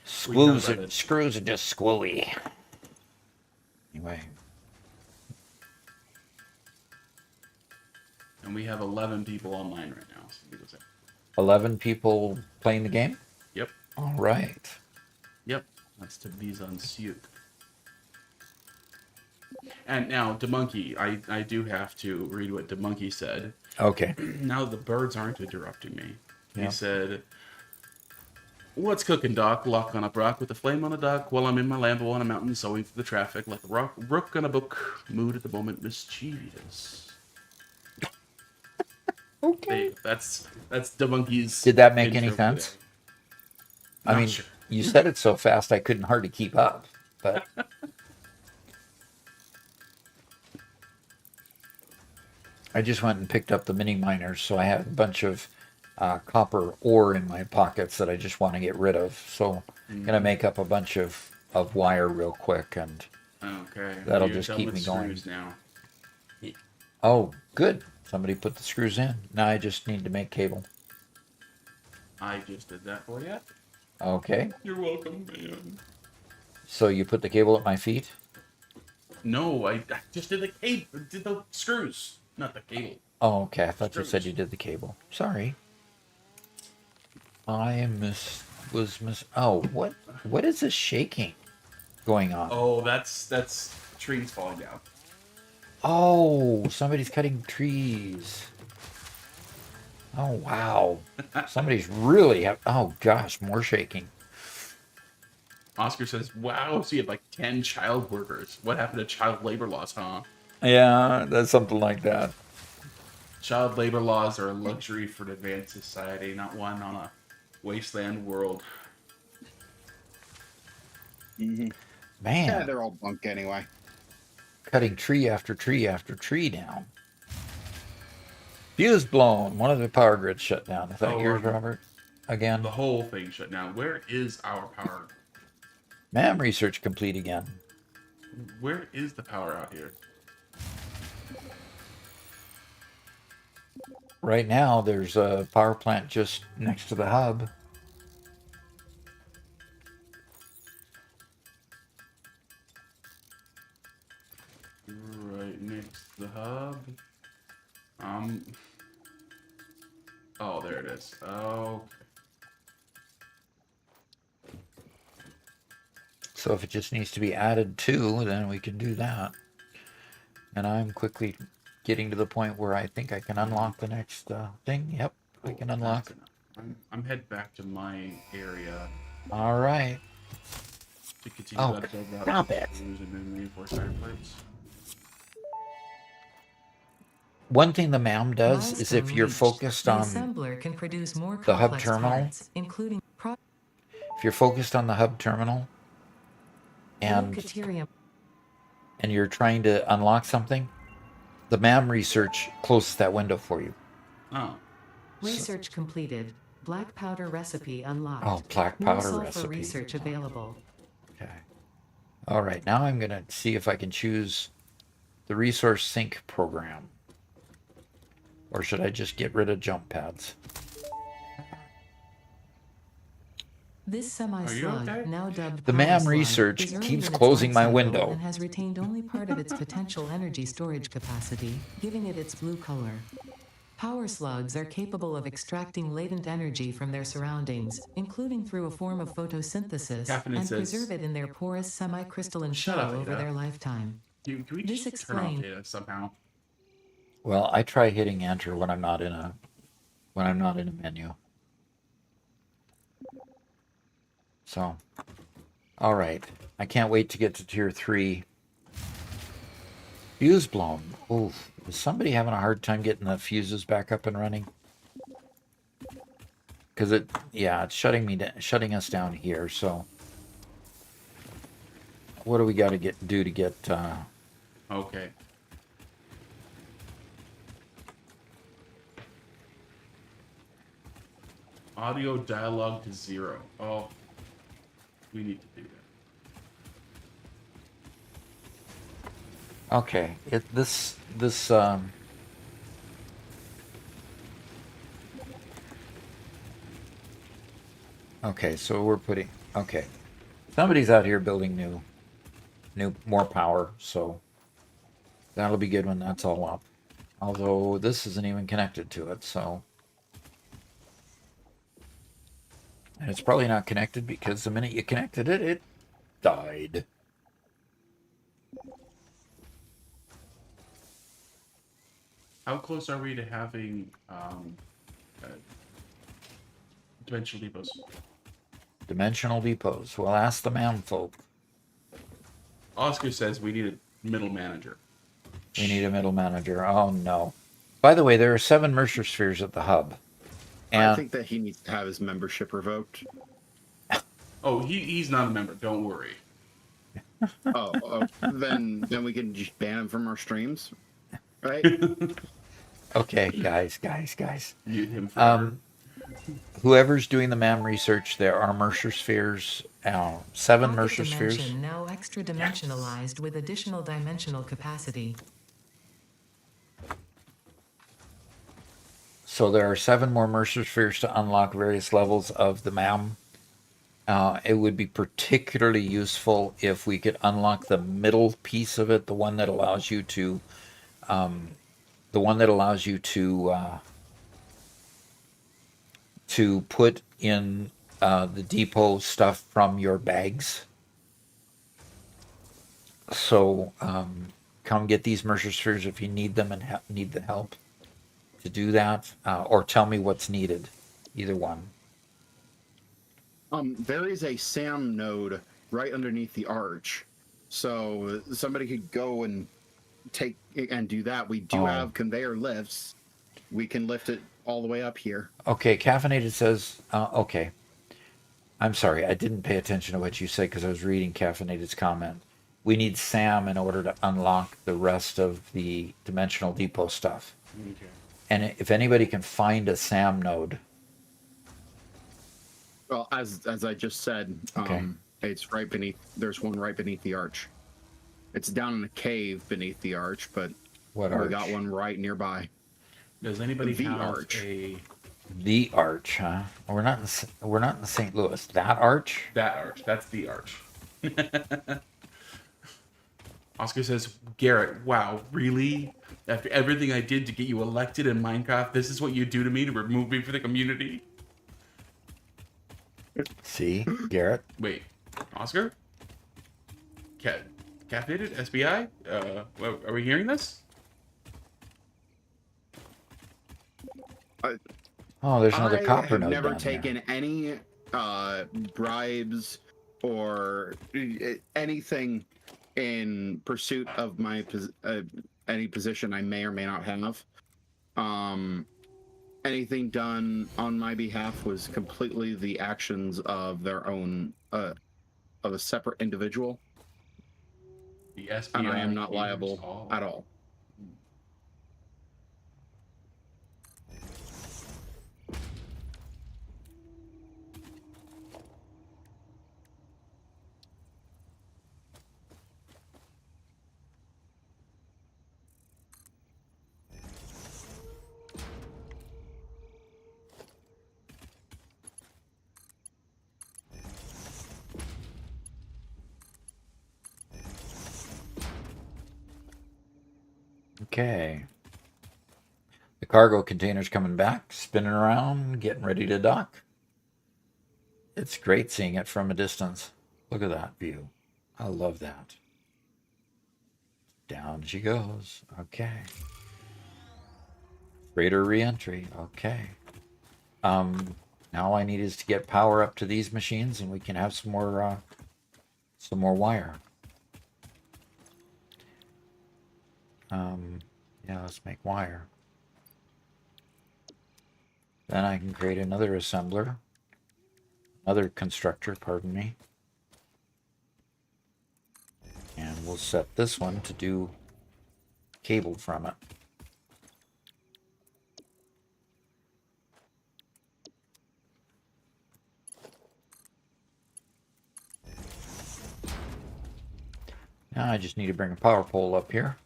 [SPEAKER 1] Screws are just screwy. Anyway,
[SPEAKER 2] And we have 11 people online right now. So people say,
[SPEAKER 1] 11 people playing the game.
[SPEAKER 2] yep,
[SPEAKER 1] All right.
[SPEAKER 2] yep. That's to be on suit. And now, DeMonkey, I do have to read what DeMonkey said.
[SPEAKER 1] Okay.
[SPEAKER 2] Now the birds aren't interrupting me.
[SPEAKER 1] Yeah.
[SPEAKER 2] He said, "What's cooking, Doc? Lock on a rock with a flame on a dock while I'm in my Lambo on a mountain sewing through the traffic like a rook on a book. Mood at the moment mischievous."
[SPEAKER 1] Okay.
[SPEAKER 2] That's DeMonkey's.
[SPEAKER 1] Did that make any
[SPEAKER 2] intro
[SPEAKER 1] sense?
[SPEAKER 2] today.
[SPEAKER 1] I
[SPEAKER 2] Not
[SPEAKER 1] mean,
[SPEAKER 2] sure.
[SPEAKER 1] you said it so fast I couldn't hardly keep up. But I just went and picked up the mini miners, so I have a bunch of copper ore in my pockets that I just want to get rid of. So I'm gonna make up a bunch of wire real quick, and
[SPEAKER 2] Okay.
[SPEAKER 1] That'll
[SPEAKER 2] You're
[SPEAKER 1] just
[SPEAKER 2] done
[SPEAKER 1] keep
[SPEAKER 2] with
[SPEAKER 1] me going.
[SPEAKER 2] screws now.
[SPEAKER 1] oh, good. Somebody put the screws in. Now I just need to make cable.
[SPEAKER 2] I just did that for you.
[SPEAKER 1] Okay.
[SPEAKER 2] You're welcome, man.
[SPEAKER 1] So you put the cable at my feet?
[SPEAKER 2] No, I just did the cable, did the screws, not the cable.
[SPEAKER 1] Oh, okay. I thought you said
[SPEAKER 2] Screws.
[SPEAKER 1] you did the cable. Sorry. I was miss. Oh, what is this shaking going on?
[SPEAKER 2] Oh, that's trees falling down.
[SPEAKER 1] Oh, somebody's cutting trees. Oh, wow. Somebody's really oh gosh, more shaking.
[SPEAKER 2] Oscar says, "Wow, so you had like 10 child workers. What happened to child labor laws, huh?
[SPEAKER 1] Yeah, that's something like that.
[SPEAKER 2] Child labor laws are a luxury for an advanced society, not one on a wasteland world."
[SPEAKER 3] Yeah,
[SPEAKER 1] Man,
[SPEAKER 3] they're all bunk anyway.
[SPEAKER 1] cutting tree after tree after tree down. Fuse blown. One of the power grids shut down. Is that
[SPEAKER 2] Oh,
[SPEAKER 1] yours,
[SPEAKER 2] Robert.
[SPEAKER 1] Robert? Again?
[SPEAKER 2] The whole thing shut down. Where is our power?
[SPEAKER 1] MAM research complete again.
[SPEAKER 2] Where is the power out here?
[SPEAKER 1] Right now, there's a power plant just next to the hub.
[SPEAKER 2] Right next to the hub. Oh, there it is. Oh,
[SPEAKER 1] So if it just needs to be added to, then we can do that. And I'm quickly getting to the point where I think I can unlock the next thing. Yep, I can unlock.
[SPEAKER 2] that's enough. I'm head back to my area
[SPEAKER 1] All right.
[SPEAKER 2] to continue
[SPEAKER 1] Oh,
[SPEAKER 2] that build out
[SPEAKER 1] stop it.
[SPEAKER 2] screws and then reinforce iron plates.
[SPEAKER 1] One thing the MAM does is if
[SPEAKER 4] Milestone
[SPEAKER 1] you're
[SPEAKER 4] reached.
[SPEAKER 1] focused
[SPEAKER 4] The
[SPEAKER 1] on
[SPEAKER 4] assembler can produce more
[SPEAKER 1] the hub
[SPEAKER 4] complex
[SPEAKER 1] terminal,
[SPEAKER 4] parts, including
[SPEAKER 1] if you're focused on the hub terminal and
[SPEAKER 4] Deuterium.
[SPEAKER 1] you're trying to unlock something, the MAM research closes that window for you.
[SPEAKER 2] Oh,
[SPEAKER 4] Research completed. Black powder recipe unlocked.
[SPEAKER 1] Oh, black
[SPEAKER 4] No
[SPEAKER 1] powder
[SPEAKER 4] sulfur
[SPEAKER 1] recipe.
[SPEAKER 4] research available.
[SPEAKER 1] Okay. All right, now I'm going to see if I can choose the resource sync program. Or should I just get rid of jump pads?
[SPEAKER 4] This semi-slug,
[SPEAKER 2] okay?
[SPEAKER 4] now dubbed
[SPEAKER 1] The
[SPEAKER 4] Power
[SPEAKER 1] MAM
[SPEAKER 4] Slug,
[SPEAKER 1] research
[SPEAKER 4] is early
[SPEAKER 1] keeps
[SPEAKER 4] in its
[SPEAKER 1] closing
[SPEAKER 4] life
[SPEAKER 1] my
[SPEAKER 4] cycle
[SPEAKER 1] window.
[SPEAKER 4] and has retained only part of its potential energy storage capacity, giving it its blue color. Power slugs are capable of extracting latent energy from their surroundings, including through a form of photosynthesis,
[SPEAKER 2] Caffeine
[SPEAKER 4] and
[SPEAKER 2] says-
[SPEAKER 4] preserve it in their porous semi-crystalline
[SPEAKER 2] Shut
[SPEAKER 4] shell
[SPEAKER 2] up,
[SPEAKER 4] over
[SPEAKER 2] Ada.
[SPEAKER 4] their lifetime.
[SPEAKER 2] can we
[SPEAKER 4] This
[SPEAKER 2] just turn off
[SPEAKER 4] explain-
[SPEAKER 2] data somehow?
[SPEAKER 1] Well, I try hitting enter when I'm not in a menu. So, all right. I can't wait to get to tier 3. Fuse blown. Oof. Is somebody having a hard time getting the fuses back up and running? Because it's shutting us down here. So what do we got to do to get?
[SPEAKER 2] Okay. Audio dialogue to 0. Oh, we need to do that.
[SPEAKER 1] Okay, this. Okay, so we're putting. Okay, somebody's out here building more power, so that'll be good when that's all up. Although this isn't even connected to it, so. And it's probably not connected because the minute you connected it, it died.
[SPEAKER 2] How close are we to having dimensional depots?
[SPEAKER 1] Dimensional depots. Well, ask the man folk.
[SPEAKER 2] Oscar says we need a middle manager.
[SPEAKER 1] We need a middle manager. Oh no. By the way, there are 7 Mercer spheres at the hub. And
[SPEAKER 3] I think that he needs to have his membership revoked.
[SPEAKER 2] Oh, he's not a member. Don't worry.
[SPEAKER 3] Then we can just ban him from our streams, right?
[SPEAKER 1] okay, guys.
[SPEAKER 2] Mute him forever.
[SPEAKER 1] Whoever's doing the MAM research, there are Mercer spheres, 7 Mercer spheres.
[SPEAKER 4] Dimension now extra dimensionalized with additional dimensional capacity.
[SPEAKER 1] So there are 7 more Mercer spheres to unlock various levels of the MAM. It would be particularly useful if we could unlock the middle piece of it, the one that allows you to, to put in the depot stuff from your bags. So come get these Mercer spheres if you need them and need the help to do that, or tell me what's needed. Either one.
[SPEAKER 3] There is a SAM node right underneath the arch, so somebody could go and take and do that. We do have conveyor lifts. We can lift it all the way up here.
[SPEAKER 1] Okay, Caffeinated says, okay. I'm sorry, I didn't pay attention to what you said because I was reading Caffeinated's comment. We need SAM in order to unlock the rest of the Dimensional Depot stuff.
[SPEAKER 2] Okay.
[SPEAKER 1] And if anybody can find a SAM node.
[SPEAKER 3] Well, as I just said,
[SPEAKER 1] Okay.
[SPEAKER 3] It's right beneath. There's one right beneath the arch. It's down in a cave beneath the arch, but
[SPEAKER 1] What
[SPEAKER 3] we
[SPEAKER 1] arch?
[SPEAKER 3] got one right nearby.
[SPEAKER 2] Does anybody
[SPEAKER 3] The
[SPEAKER 2] have
[SPEAKER 3] arch.
[SPEAKER 1] The arch, huh? We're not in St. Louis. That arch?
[SPEAKER 2] that arch? That's the arch. Oscar says, Garrett, wow, really? After everything I did to get you elected in Minecraft, this is what you do to me to remove me from the community?
[SPEAKER 1] See, Garrett.
[SPEAKER 2] Wait, Oscar? Caffeinated? SBI? Are we hearing this?
[SPEAKER 1] Oh, there's another copper
[SPEAKER 3] have
[SPEAKER 1] node
[SPEAKER 3] never
[SPEAKER 1] down
[SPEAKER 3] taken any bribes or anything in pursuit of my any position I may or may not have. Anything done on my behalf was completely the actions of their own of a separate individual,
[SPEAKER 2] The SBI
[SPEAKER 3] and I am not
[SPEAKER 2] hears
[SPEAKER 3] liable
[SPEAKER 2] all.
[SPEAKER 3] at all.
[SPEAKER 1] Okay. The cargo container's coming back, spinning around, getting ready to dock. It's great seeing it from a distance. Look at that view. I love that. Down she goes. Okay. Freighter reentry. Okay. Now all I need is to get power up to these machines and we can have some more wire. Yeah, let's make wire. Then I can create another assembler. Another constructor, pardon me. will set this one to do cable from it. Now I just need to bring a power pole up here.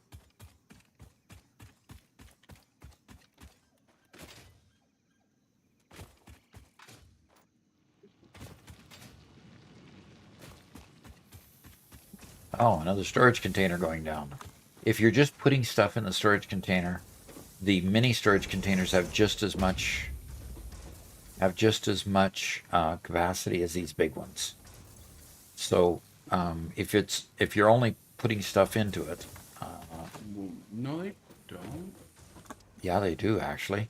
[SPEAKER 1] Oh, another storage container going down. If you're just putting stuff in the storage container, the mini storage containers have just as much capacity as these big ones. So if you're only putting stuff into it,
[SPEAKER 2] No, they don't.
[SPEAKER 1] yeah, they do actually.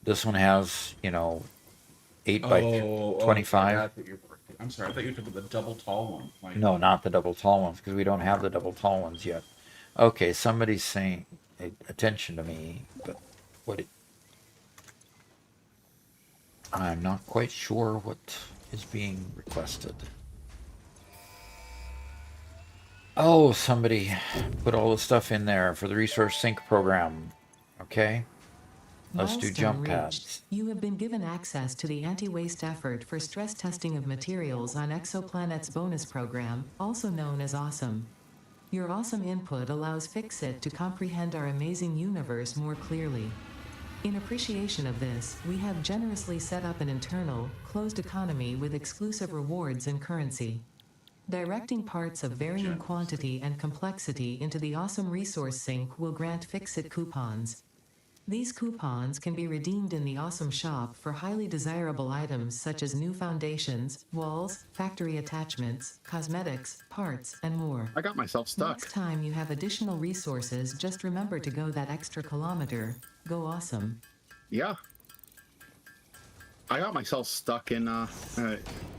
[SPEAKER 1] This one has 8 by 25.
[SPEAKER 2] Okay, I'm sorry. I thought you were talking about the double tall one. Like,
[SPEAKER 1] No, not the double tall ones, because we don't have the double tall ones yet. Okay, somebody's saying, attention to me, but I'm not quite sure what is being requested. Oh, somebody put all the stuff in there for the resource sync program. Okay, let's do
[SPEAKER 4] Milestone
[SPEAKER 1] jump
[SPEAKER 4] reached.
[SPEAKER 1] pads.
[SPEAKER 4] You have been given access to the anti-waste effort for stress testing of materials on Exoplanet's bonus program, also known as AWESOME. Your awesome input allows Fixit to comprehend our amazing universe more clearly. In appreciation of this, we have generously set up an internal, closed economy with exclusive rewards and currency. Directing parts of varying quantity and complexity into the awesome resource sink will grant Fixit coupons. These coupons can be redeemed in the Awesome Shop for highly desirable items such as new foundations, walls, factory attachments, cosmetics, parts, and more.
[SPEAKER 3] I got myself stuck.
[SPEAKER 4] Next time you have additional resources, just remember to go that extra kilometer. Go awesome.
[SPEAKER 3] Yeah. I got myself stuck in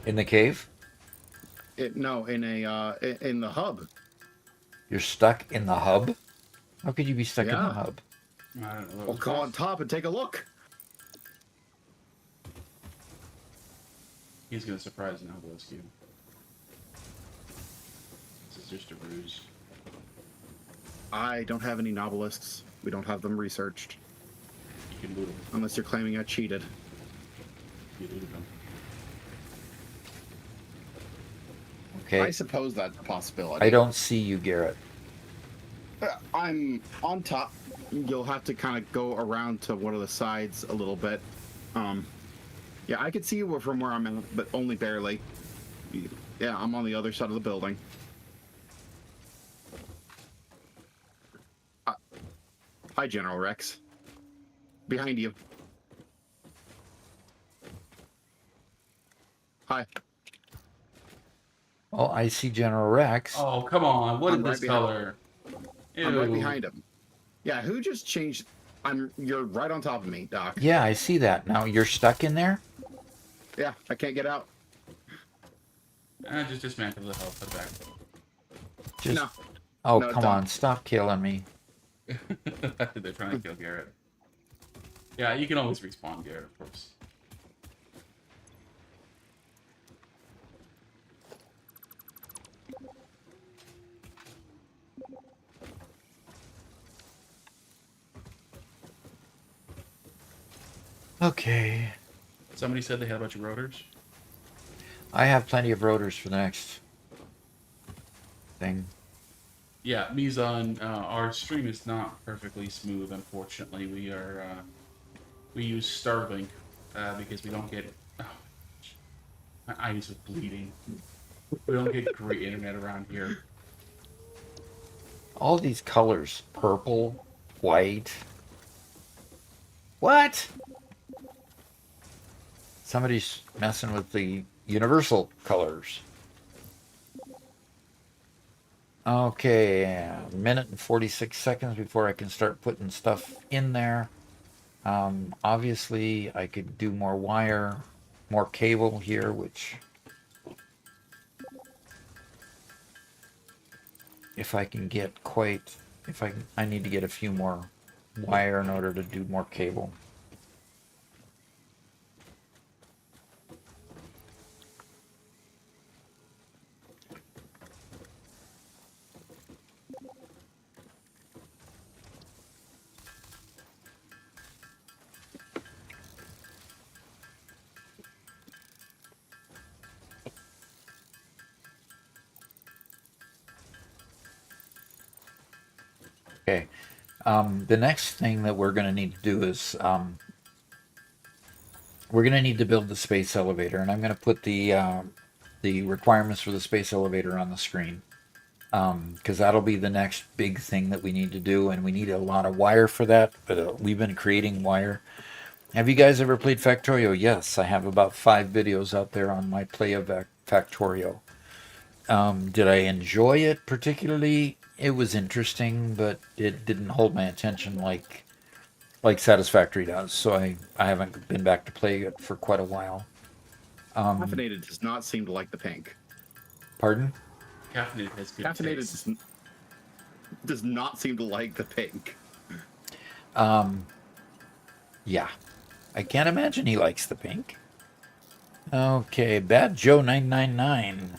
[SPEAKER 1] In the cave?
[SPEAKER 3] in the hub.
[SPEAKER 1] You're stuck in the hub? How could you be stuck in the
[SPEAKER 3] Yeah.
[SPEAKER 1] hub?
[SPEAKER 2] I don't know.
[SPEAKER 3] Well, go on top and take a look.
[SPEAKER 2] He's gonna surprise and obelisk you. This is just a ruse.
[SPEAKER 3] I don't have any nobelisks. We don't have them researched.
[SPEAKER 2] You can loot him.
[SPEAKER 3] Unless you're claiming I cheated.
[SPEAKER 2] You looted him.
[SPEAKER 1] Okay,
[SPEAKER 3] I suppose that's a possibility.
[SPEAKER 1] I don't see you, Garrett.
[SPEAKER 3] I'm on top. You'll have to kind of go around to one of the sides a little bit. Yeah, I can see you from where I'm at, but only barely. Yeah, I'm on the other side of the building. Hi, General Rex. Behind you. Hi.
[SPEAKER 1] Oh, I see General Rex.
[SPEAKER 2] Oh, come on. What
[SPEAKER 3] I'm
[SPEAKER 2] is
[SPEAKER 3] right
[SPEAKER 2] this
[SPEAKER 3] behind-
[SPEAKER 2] color?
[SPEAKER 3] I'm right
[SPEAKER 2] Ew.
[SPEAKER 3] behind him. Yeah, who just changed? You're right on top of me, Doc.
[SPEAKER 1] Yeah, I see that. Now you're stuck in there?
[SPEAKER 3] Yeah, I can't get out.
[SPEAKER 2] Just dismantle the health of back.
[SPEAKER 1] Just,
[SPEAKER 3] No.
[SPEAKER 1] oh,
[SPEAKER 3] No,
[SPEAKER 1] come
[SPEAKER 3] don't.
[SPEAKER 1] on. Stop killing me.
[SPEAKER 2] They're trying to kill Garrett. Yeah, you can always respawn Garrett, of course.
[SPEAKER 1] Okay.
[SPEAKER 2] Somebody said they had a bunch of rotors.
[SPEAKER 1] I have plenty of rotors for the next thing.
[SPEAKER 2] Yeah, Mizan, our stream is not perfectly smooth, unfortunately. We use Starlink because we don't get... Oh, my eyes are bleeding. We don't get great internet around here.
[SPEAKER 1] All these colors. Purple, white. What? Somebody's messing with the universal colors. Okay, a minute and 46 seconds before I can start putting stuff in there. Obviously, I could do more wire, more cable here, which... If I can get quite... I need to get a few more wire in order to do more cable. Okay. The next thing that we're going to need to do is we're going to need to build the space elevator, and I'm going to put the requirements for the space elevator on the screen because that'll be the next big thing that we need to do, and we need a lot of wire for that. But we've been creating wire. Have you guys ever played Factorio? Yes, I have about 5 videos out there on my play of Factorio. Did I enjoy it particularly? It was interesting, but it didn't hold my attention like Satisfactory does. So I haven't been back to play it for quite a while.
[SPEAKER 3] Caffeinated does not seem to like the pink.
[SPEAKER 1] Pardon?
[SPEAKER 2] Caffeinated has good
[SPEAKER 3] Caffeinated
[SPEAKER 2] taste.
[SPEAKER 3] does not seem to like the pink.
[SPEAKER 1] Yeah. I can't imagine he likes the pink. Okay, Bad Joe 999.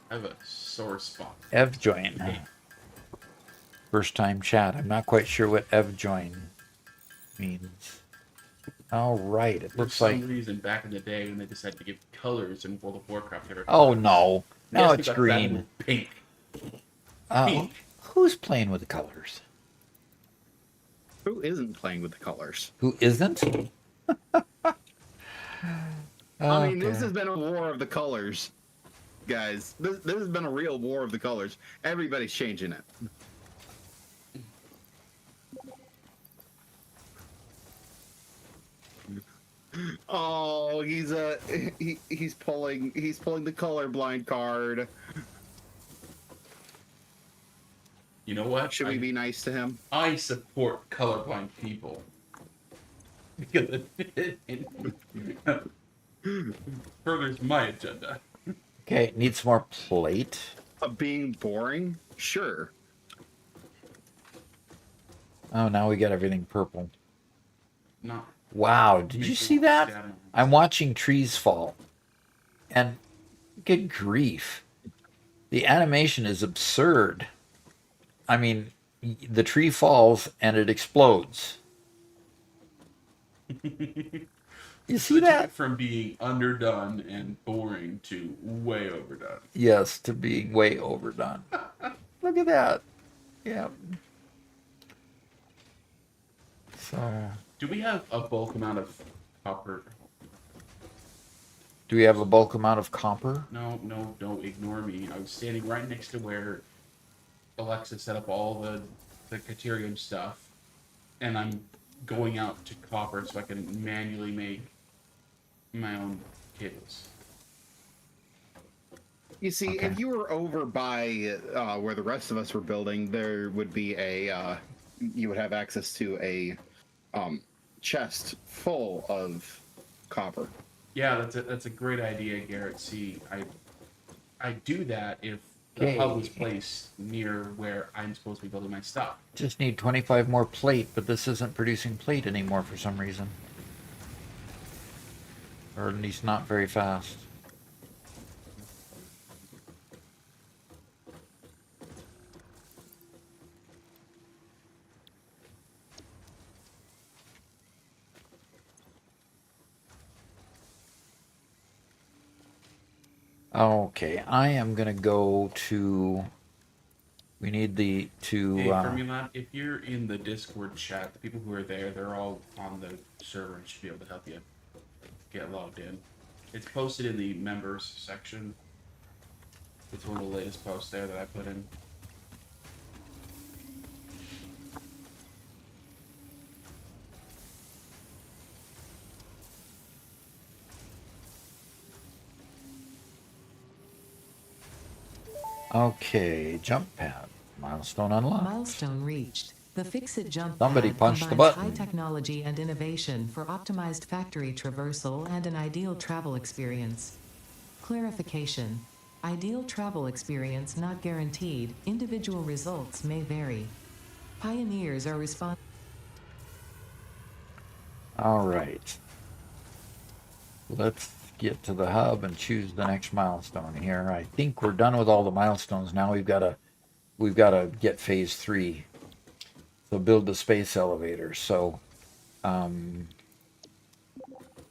[SPEAKER 2] I have a sore spot.
[SPEAKER 1] Ev join. First time chat. I'm not quite sure what Ev join means. All right, it
[SPEAKER 2] For
[SPEAKER 1] looks
[SPEAKER 2] some
[SPEAKER 1] like.
[SPEAKER 2] reason, back in the day when they decided to give colors in World of Warcraft, they were
[SPEAKER 1] Oh
[SPEAKER 2] colors.
[SPEAKER 1] no! Now
[SPEAKER 2] Yes, we
[SPEAKER 1] it's
[SPEAKER 2] got
[SPEAKER 1] green.
[SPEAKER 2] that with pink.
[SPEAKER 1] Oh, who's playing with the colors?
[SPEAKER 3] Who isn't playing with the colors?
[SPEAKER 1] Who isn't?
[SPEAKER 3] I mean, this
[SPEAKER 1] Okay.
[SPEAKER 3] has been a war of the colors, guys. This has been a real war of the colors. Everybody's changing it. Oh, he's pulling the colorblind card.
[SPEAKER 2] You know what?
[SPEAKER 3] Should we be nice to him?
[SPEAKER 2] I support colorblind people. Because it furthers my agenda.
[SPEAKER 1] Okay, need some more plate.
[SPEAKER 3] Being boring? Sure.
[SPEAKER 1] Oh, now we got everything purple.
[SPEAKER 2] Not
[SPEAKER 1] Wow, did you see that? I'm watching trees fall. And good grief. The animation is absurd. I mean, the tree falls and it explodes. You see that?
[SPEAKER 2] From being underdone and boring to way overdone.
[SPEAKER 1] Yes, to being way overdone. Look at that. Yeah. So,
[SPEAKER 2] Do we have a bulk amount of copper?
[SPEAKER 1] do we have a bulk amount of copper?
[SPEAKER 2] No, don't ignore me. I was standing right next to where Alexa set up all the Caterium stuff, and I'm going out to copper so I can manually make my own cables.
[SPEAKER 3] You see,
[SPEAKER 1] Okay.
[SPEAKER 3] if you were over by where the rest of us were building, there would be you would have access to a chest full of copper.
[SPEAKER 2] Yeah, that's a great idea, Garrett. See, I do that if the
[SPEAKER 1] Okay.
[SPEAKER 2] hub was placed near where I'm supposed to be building my stuff.
[SPEAKER 1] Just need 25 more plate, but this isn't producing plate anymore for some reason. Or at least not very fast. Okay, I am gonna go to. We need the to.
[SPEAKER 2] Hey, Fermilab, if you're in the Discord chat, the people who are there, they're all on the server and should be able to help you get logged in. It's posted in the members section. It's one of the latest posts there that I put in.
[SPEAKER 1] Okay, jump pad. Milestone unlocked.
[SPEAKER 4] Milestone reached. The Fix-It jump
[SPEAKER 1] Somebody
[SPEAKER 4] pad
[SPEAKER 1] punched the
[SPEAKER 4] combines
[SPEAKER 1] button.
[SPEAKER 4] high technology and innovation for optimized factory traversal and an ideal travel experience. Clarification. Ideal travel experience not guaranteed. Individual results may vary. Pioneers are responsible.
[SPEAKER 1] All right. Let's get to the hub and choose the next milestone here. I think we're done with all the milestones. Now we've got to get phase 3. So build the space elevator. So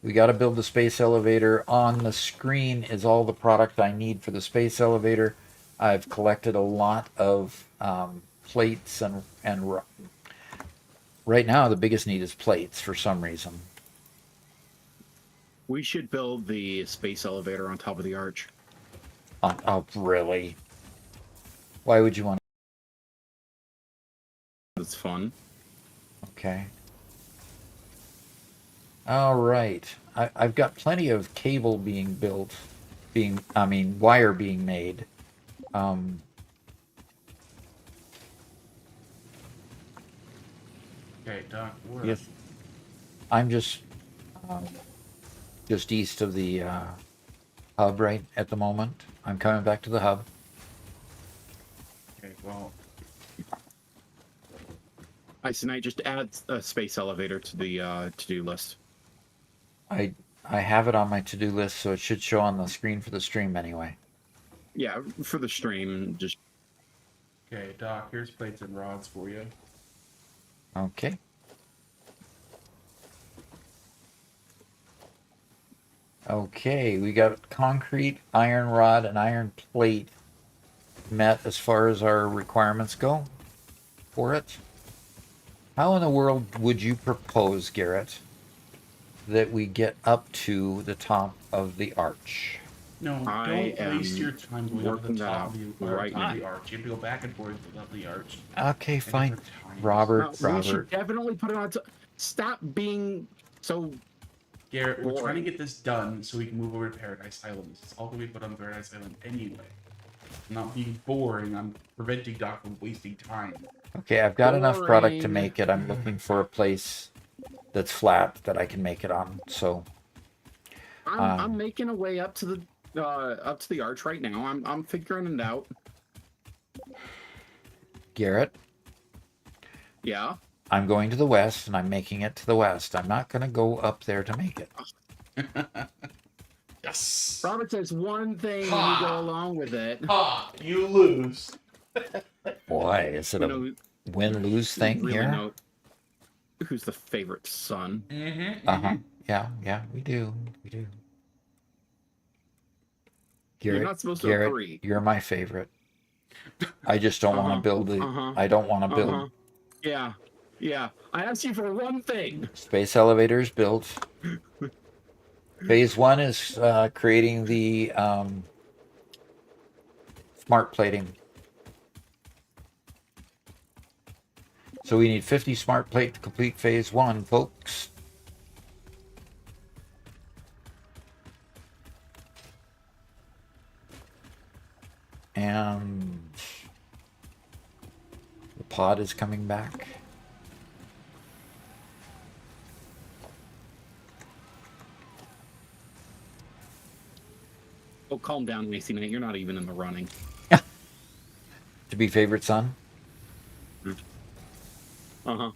[SPEAKER 1] we got to build the space elevator. On the screen is all the product I need for the space elevator. I've collected a lot of plates right now the biggest need is plates for some reason.
[SPEAKER 3] We should build the space elevator on top of the arch.
[SPEAKER 1] Oh, really? Why would you want?
[SPEAKER 3] It's fun.
[SPEAKER 1] Okay. All right. I've got plenty of cable being built, wire being made. Um,
[SPEAKER 2] Okay, Doc. Where?
[SPEAKER 1] yes. I'm um, just east of the hub right at the moment. I'm coming back to the hub.
[SPEAKER 2] Okay. Well.
[SPEAKER 3] Ice and I just add a space elevator to the to-do list.
[SPEAKER 1] I have it on my to-do list, so it should show on the screen for the stream anyway.
[SPEAKER 3] Yeah, for the stream, just
[SPEAKER 2] Okay, Doc. Here's plates and rods for you.
[SPEAKER 1] Okay. Okay, we got concrete, iron rod, and iron plate met as far as our requirements go for it. How in the world would you propose, Garrett, that we get up to the top of the arch?
[SPEAKER 2] No,
[SPEAKER 3] I
[SPEAKER 2] don't waste
[SPEAKER 3] am
[SPEAKER 2] your time going up to
[SPEAKER 3] working
[SPEAKER 2] the
[SPEAKER 3] that
[SPEAKER 2] top
[SPEAKER 3] out
[SPEAKER 2] of the,
[SPEAKER 3] right
[SPEAKER 2] top of
[SPEAKER 3] now.
[SPEAKER 2] the arch. You have to go back and forth up the arch.
[SPEAKER 1] Okay, fine.
[SPEAKER 2] different times.
[SPEAKER 1] Robert,
[SPEAKER 3] we should
[SPEAKER 1] Robert.
[SPEAKER 3] definitely put it on. Stop being so.
[SPEAKER 2] Garrett, we're trying to
[SPEAKER 3] Boring.
[SPEAKER 2] get this done so we can move over to Paradise Island. It's all going to be put on Paradise Island anyway. I'm not being boring. I'm preventing Doc from wasting time.
[SPEAKER 1] Okay, I've got enough product to
[SPEAKER 3] Boring.
[SPEAKER 1] make it. I'm looking for a place that's flat that I can make it on. So,
[SPEAKER 3] I'm making a way up to the arch right now. I'm figuring it out.
[SPEAKER 1] Garrett,
[SPEAKER 3] Yeah.
[SPEAKER 1] I'm going to the west and I'm making it to the west. I'm not going to go up there to make it.
[SPEAKER 2] Yes!
[SPEAKER 3] Robert says one thing and
[SPEAKER 2] Ha!
[SPEAKER 3] you go along with it.
[SPEAKER 2] Ah, you lose.
[SPEAKER 1] Boy, is it
[SPEAKER 3] You
[SPEAKER 1] a
[SPEAKER 3] know,
[SPEAKER 1] win-lose thing
[SPEAKER 3] really
[SPEAKER 1] here?
[SPEAKER 3] know who's the favorite son.
[SPEAKER 2] Mm-hmm.
[SPEAKER 1] Uh-huh. Yeah, we do. We do.
[SPEAKER 3] You're
[SPEAKER 1] Garrett,
[SPEAKER 3] not supposed to
[SPEAKER 1] Garrett,
[SPEAKER 3] agree.
[SPEAKER 1] you're my favorite. I just don't want to build the.
[SPEAKER 3] uh-huh,
[SPEAKER 1] I don't want to build
[SPEAKER 3] Uh-huh. Yeah. I asked you for one thing.
[SPEAKER 1] space elevators built. Phase 1 is creating the smart plating. So we need 50 smart plate to complete phase 1, folks. And the pod is coming back.
[SPEAKER 3] Oh, calm down, Macy Knight. You're not even in the running.
[SPEAKER 1] To be favorite son?
[SPEAKER 3] Uh-huh.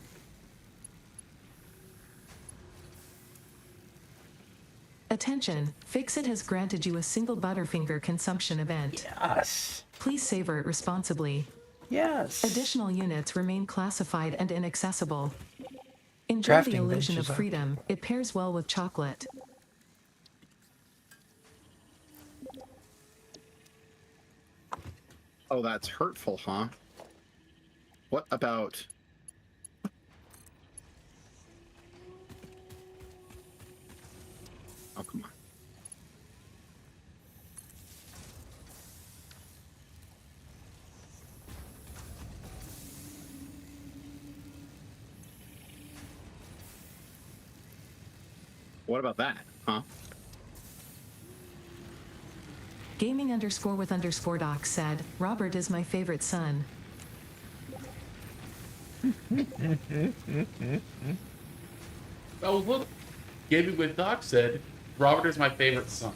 [SPEAKER 4] Attention, Fixit has granted you a single Butterfinger consumption event.
[SPEAKER 1] Yes.
[SPEAKER 4] Please savor it responsibly.
[SPEAKER 1] Yes.
[SPEAKER 4] Additional units remain classified and inaccessible. Enjoy
[SPEAKER 1] Crafting
[SPEAKER 4] the illusion of
[SPEAKER 1] benches are-
[SPEAKER 4] freedom. It pairs well with chocolate.
[SPEAKER 3] Oh, that's hurtful, huh? What about... Oh, come on. What about that, huh?
[SPEAKER 4] Gaming _with _doc said, Robert is my favorite son.
[SPEAKER 2] Oh, look. Gaming with Doc said, Robert is my favorite son.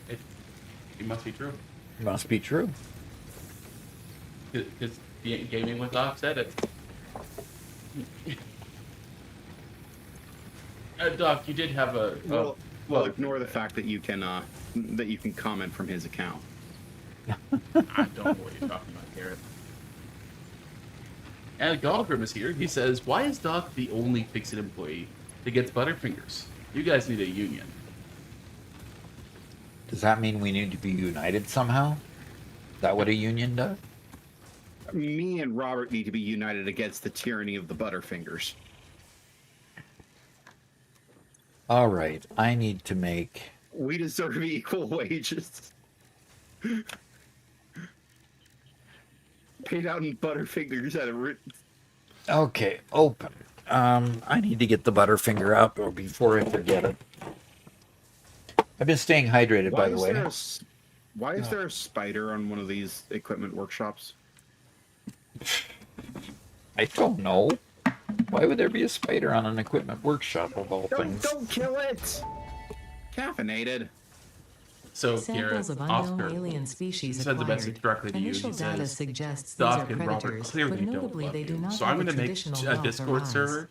[SPEAKER 2] It must be true.
[SPEAKER 1] Must be true.
[SPEAKER 2] Because Gaming with Doc said it. Doc, you did have a...
[SPEAKER 3] Well, ignore the fact that you can comment from his account.
[SPEAKER 2] I don't know what you're talking about, Garrett. And Goldgrim is here. He says, why is Doc the only Fixit employee that gets Butterfingers? You guys need a union.
[SPEAKER 1] Does that mean we need to be united somehow? Is that what a union does?
[SPEAKER 3] Me and Robert need to be united against the tyranny of the Butterfingers.
[SPEAKER 1] All right, I need to make.
[SPEAKER 3] We deserve equal wages. Paid out in Butterfingers at a
[SPEAKER 1] Okay, open. I need to get the Butterfinger up before I forget it. I've been staying hydrated, by the way.
[SPEAKER 3] Why is there a spider on one of these equipment workshops?
[SPEAKER 1] I don't know. Why would there be a spider on an equipment workshop of all things?
[SPEAKER 3] Don't kill it! Caffeinated.
[SPEAKER 2] So,
[SPEAKER 4] Samples
[SPEAKER 2] Garrett,
[SPEAKER 4] of unknown
[SPEAKER 2] Oscar
[SPEAKER 4] alien species
[SPEAKER 2] sends a
[SPEAKER 4] acquired.
[SPEAKER 2] message directly to you.
[SPEAKER 4] Initial
[SPEAKER 2] He
[SPEAKER 4] data
[SPEAKER 2] says,
[SPEAKER 4] suggests these
[SPEAKER 2] Doc
[SPEAKER 4] are
[SPEAKER 2] and Robert
[SPEAKER 4] predators,
[SPEAKER 2] clearly
[SPEAKER 4] but
[SPEAKER 2] don't
[SPEAKER 4] notably
[SPEAKER 2] love
[SPEAKER 4] they do
[SPEAKER 2] you.
[SPEAKER 4] not
[SPEAKER 2] So
[SPEAKER 4] have
[SPEAKER 2] I'm
[SPEAKER 4] a
[SPEAKER 2] going to make
[SPEAKER 4] traditional
[SPEAKER 2] a
[SPEAKER 4] mouth or
[SPEAKER 2] Discord
[SPEAKER 4] eyes.
[SPEAKER 2] server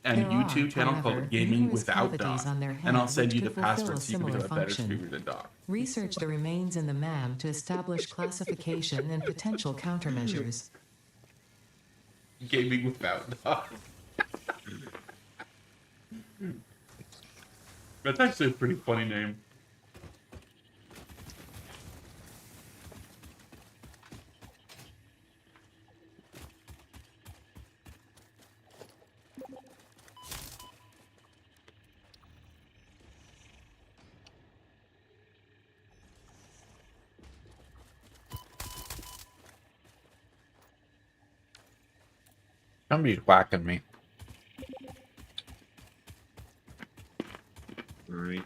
[SPEAKER 2] and
[SPEAKER 4] There are,
[SPEAKER 2] YouTube channel
[SPEAKER 4] however,
[SPEAKER 2] called Gaming
[SPEAKER 4] numerous
[SPEAKER 2] Without
[SPEAKER 4] cavities
[SPEAKER 2] Doc.
[SPEAKER 4] on their
[SPEAKER 2] And I'll
[SPEAKER 4] head
[SPEAKER 2] send
[SPEAKER 4] which
[SPEAKER 2] you the
[SPEAKER 4] could fulfill
[SPEAKER 2] password
[SPEAKER 4] a
[SPEAKER 2] so you can
[SPEAKER 4] similar
[SPEAKER 2] become a better
[SPEAKER 4] function.
[SPEAKER 2] streamer than Doc.
[SPEAKER 4] Research the remains in the MAM to establish classification and potential countermeasures.
[SPEAKER 2] Gaming Without Doc. That's actually a pretty funny name.
[SPEAKER 1] Somebody's whacking me.
[SPEAKER 3] Alright.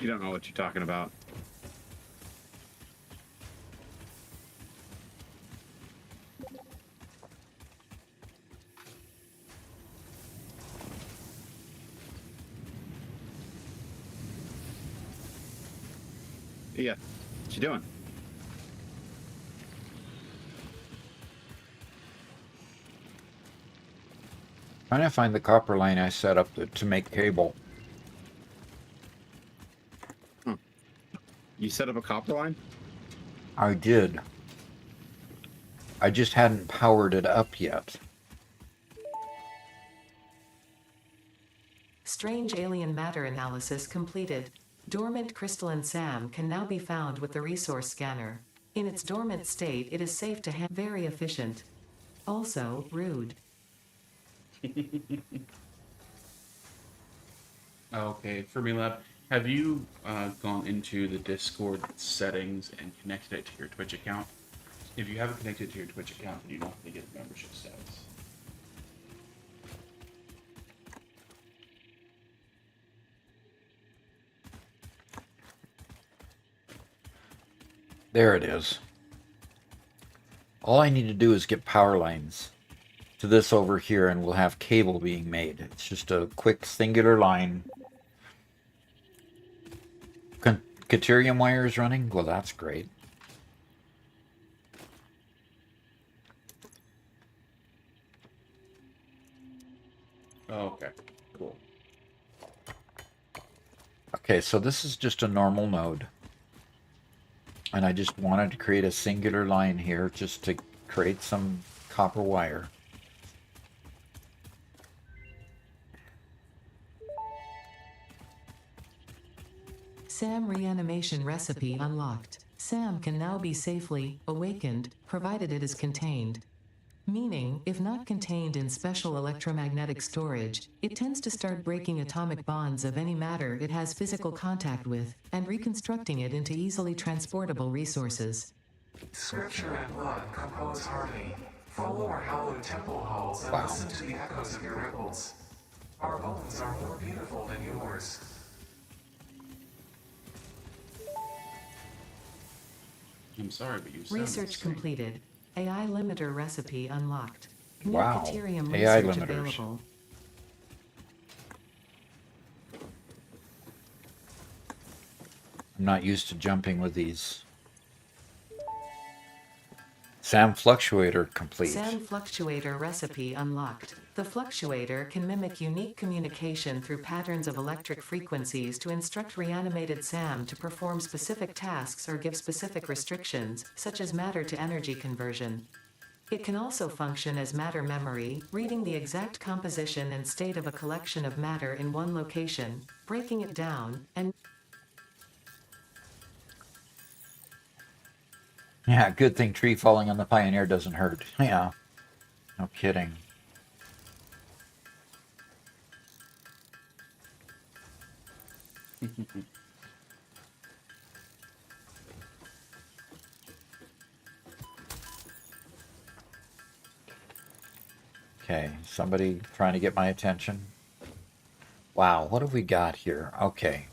[SPEAKER 3] You don't know what you're talking about. Yeah. What you doing?
[SPEAKER 1] Trying to find the copper line I set up to make cable.
[SPEAKER 3] You set up a copper line?
[SPEAKER 1] I did. I just hadn't powered it up yet.
[SPEAKER 4] Strange alien matter analysis completed. Dormant crystalline SAM can now be found with the resource scanner. In its dormant state, it is safe to handle. Very efficient. Also, rude.
[SPEAKER 2] Okay, Fermilab, have you gone into the Discord settings and connected it to your Twitch account? If you haven't connected it to your Twitch account, then you don't have to get membership status.
[SPEAKER 1] There it is. All I need to do is get power lines to this over here and we'll have cable being made. It's just a quick singular line. Caterium wire is running? Well, that's great.
[SPEAKER 2] Oh, okay, cool.
[SPEAKER 1] Okay, so this is just a normal node. And I just wanted to create a singular line here just to create some copper wire.
[SPEAKER 4] SAM reanimation recipe unlocked. SAM can now be safely awakened, provided it is contained. Meaning, if not contained in special electromagnetic storage, it tends to start breaking atomic bonds of any matter it has physical contact with, and reconstructing it into easily transportable resources.
[SPEAKER 5] Scripture and blood compose harmony. Follow our hallowed temple halls and listen to the echoes of your ripples. Our bones are more beautiful than yours.
[SPEAKER 2] I'm sorry, but you sound
[SPEAKER 4] Research
[SPEAKER 2] insane.
[SPEAKER 4] completed. AI limiter recipe unlocked. New
[SPEAKER 1] Wow.
[SPEAKER 4] Caterium
[SPEAKER 1] AI
[SPEAKER 4] research
[SPEAKER 1] limiters.
[SPEAKER 4] available.
[SPEAKER 1] I'm not used to jumping with these. SAM fluctuator complete.
[SPEAKER 4] SAM fluctuator recipe unlocked. The fluctuator can mimic unique communication through patterns of electric frequencies to instruct reanimated SAM to perform specific tasks or give specific restrictions, such as matter to energy conversion. It can also function as matter memory, reading the exact composition and state of a collection of matter in one location, breaking it down, and
[SPEAKER 1] Yeah, good thing tree falling on the Pioneer doesn't hurt. Yeah, no kidding. Okay, somebody trying to get my attention. Wow, what have we got here? Okay.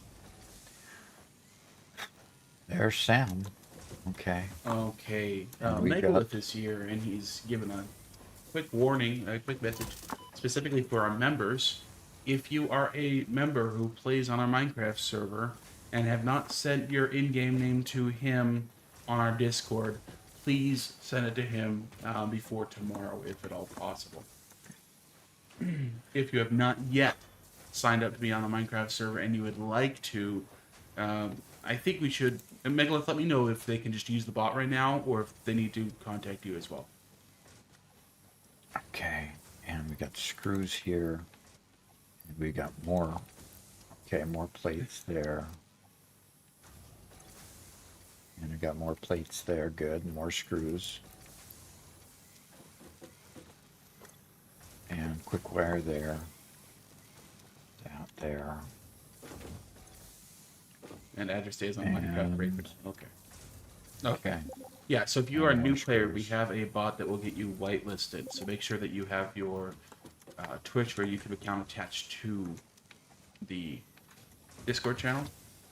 [SPEAKER 1] There's Sam. Okay.
[SPEAKER 2] Okay,
[SPEAKER 1] And we got...
[SPEAKER 2] Megalith is here, and he's given a quick warning, a quick message, specifically for our members. If you are a member who plays on our Minecraft server and have not sent your in-game name to him on our Discord, please send it to him before tomorrow, if at all possible. If you have not yet signed up to be on the Minecraft server and you would like to, I think we should. And Megalith, let me know if they can just use the bot right now, or if they need to contact you as well.
[SPEAKER 1] Okay, and we got screws here. We got more. Okay, more plates there. And we got more plates there. Good. More screws. And quick wire there. Out there.
[SPEAKER 2] And address stays on Minecraft
[SPEAKER 1] And-
[SPEAKER 2] breakers. Okay.
[SPEAKER 1] Okay.
[SPEAKER 2] Yeah, so if you are a
[SPEAKER 1] And
[SPEAKER 2] new
[SPEAKER 1] more
[SPEAKER 2] player, we
[SPEAKER 1] screws.
[SPEAKER 2] have a bot that will get you whitelisted. So make sure that you have your Twitch or YouTube account attached to the Discord channel.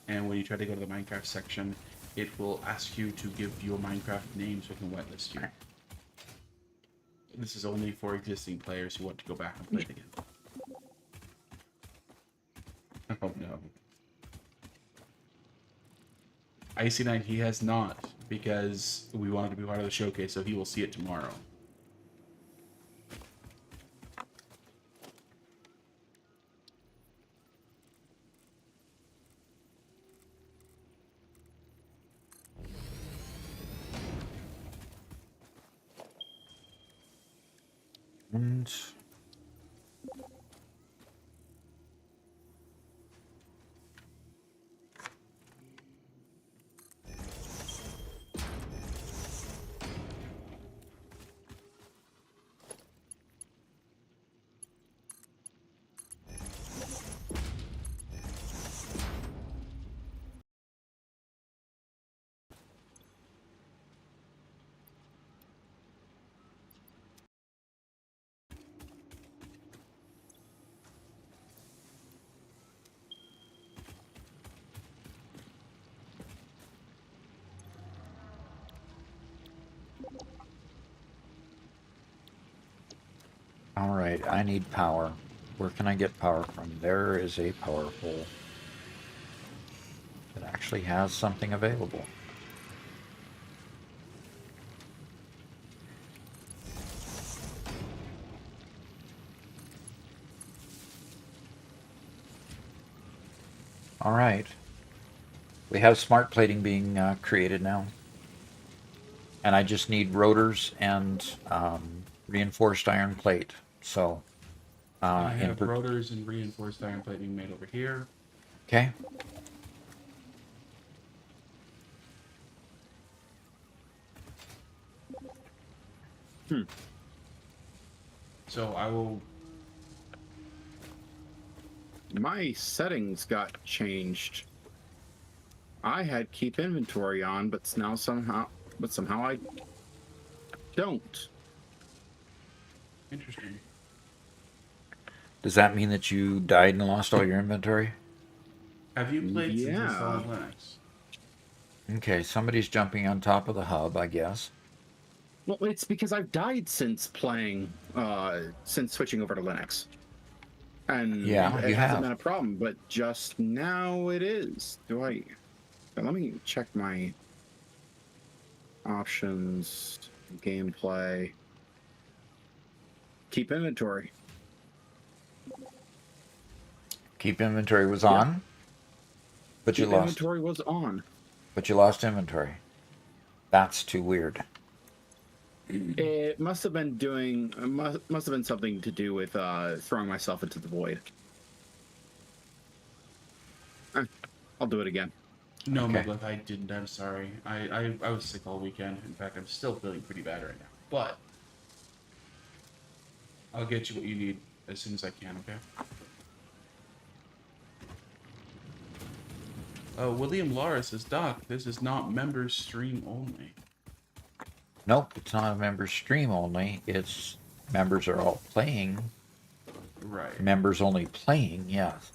[SPEAKER 2] And when you try to go to the Minecraft section, it will ask you to give your Minecraft name so it can whitelist you. This is only for existing players who want to go back and play it again. Oh no. Icy Knight, he has not, because we wanted to be part of the showcase, so he will see it tomorrow.
[SPEAKER 1] And all right, I need power. Where can I get power from? There is a power pole that actually has something available. All right. We have smart plating being created now. And I just need rotors and reinforced iron plate. So,
[SPEAKER 2] I have rotors and reinforced iron plate being made over here.
[SPEAKER 1] okay.
[SPEAKER 2] So I will...
[SPEAKER 3] My settings got changed. I had keep inventory on, but somehow I don't.
[SPEAKER 2] Interesting.
[SPEAKER 1] Does that mean that you died and lost all your inventory?
[SPEAKER 2] Have you played since
[SPEAKER 3] Yeah.
[SPEAKER 2] installing Linux?
[SPEAKER 1] Okay, somebody's jumping on top of the hub, I guess.
[SPEAKER 3] Well, it's because I've died since playing, since switching over to Linux. And
[SPEAKER 1] Yeah,
[SPEAKER 3] it
[SPEAKER 1] you
[SPEAKER 3] hasn't
[SPEAKER 1] have.
[SPEAKER 3] been a problem, but just now it is. Let me check my options, gameplay, keep inventory.
[SPEAKER 1] Keep inventory was on, but you
[SPEAKER 3] Keep
[SPEAKER 1] lost.
[SPEAKER 3] inventory was on.
[SPEAKER 1] But you lost inventory. That's too weird.
[SPEAKER 3] It must have been must have been something to do with throwing myself into the void. I'll do it again.
[SPEAKER 2] No,
[SPEAKER 1] Okay.
[SPEAKER 2] Megalith, I didn't. I'm sorry. I was sick all weekend. In fact, I'm still feeling pretty bad right now. But I'll get you what you need as soon as I can, okay? William Lara says, Doc, this is not members stream only.
[SPEAKER 1] Nope, it's not a member stream only. It's members are all playing.
[SPEAKER 2] Right.
[SPEAKER 1] Members only playing, yes.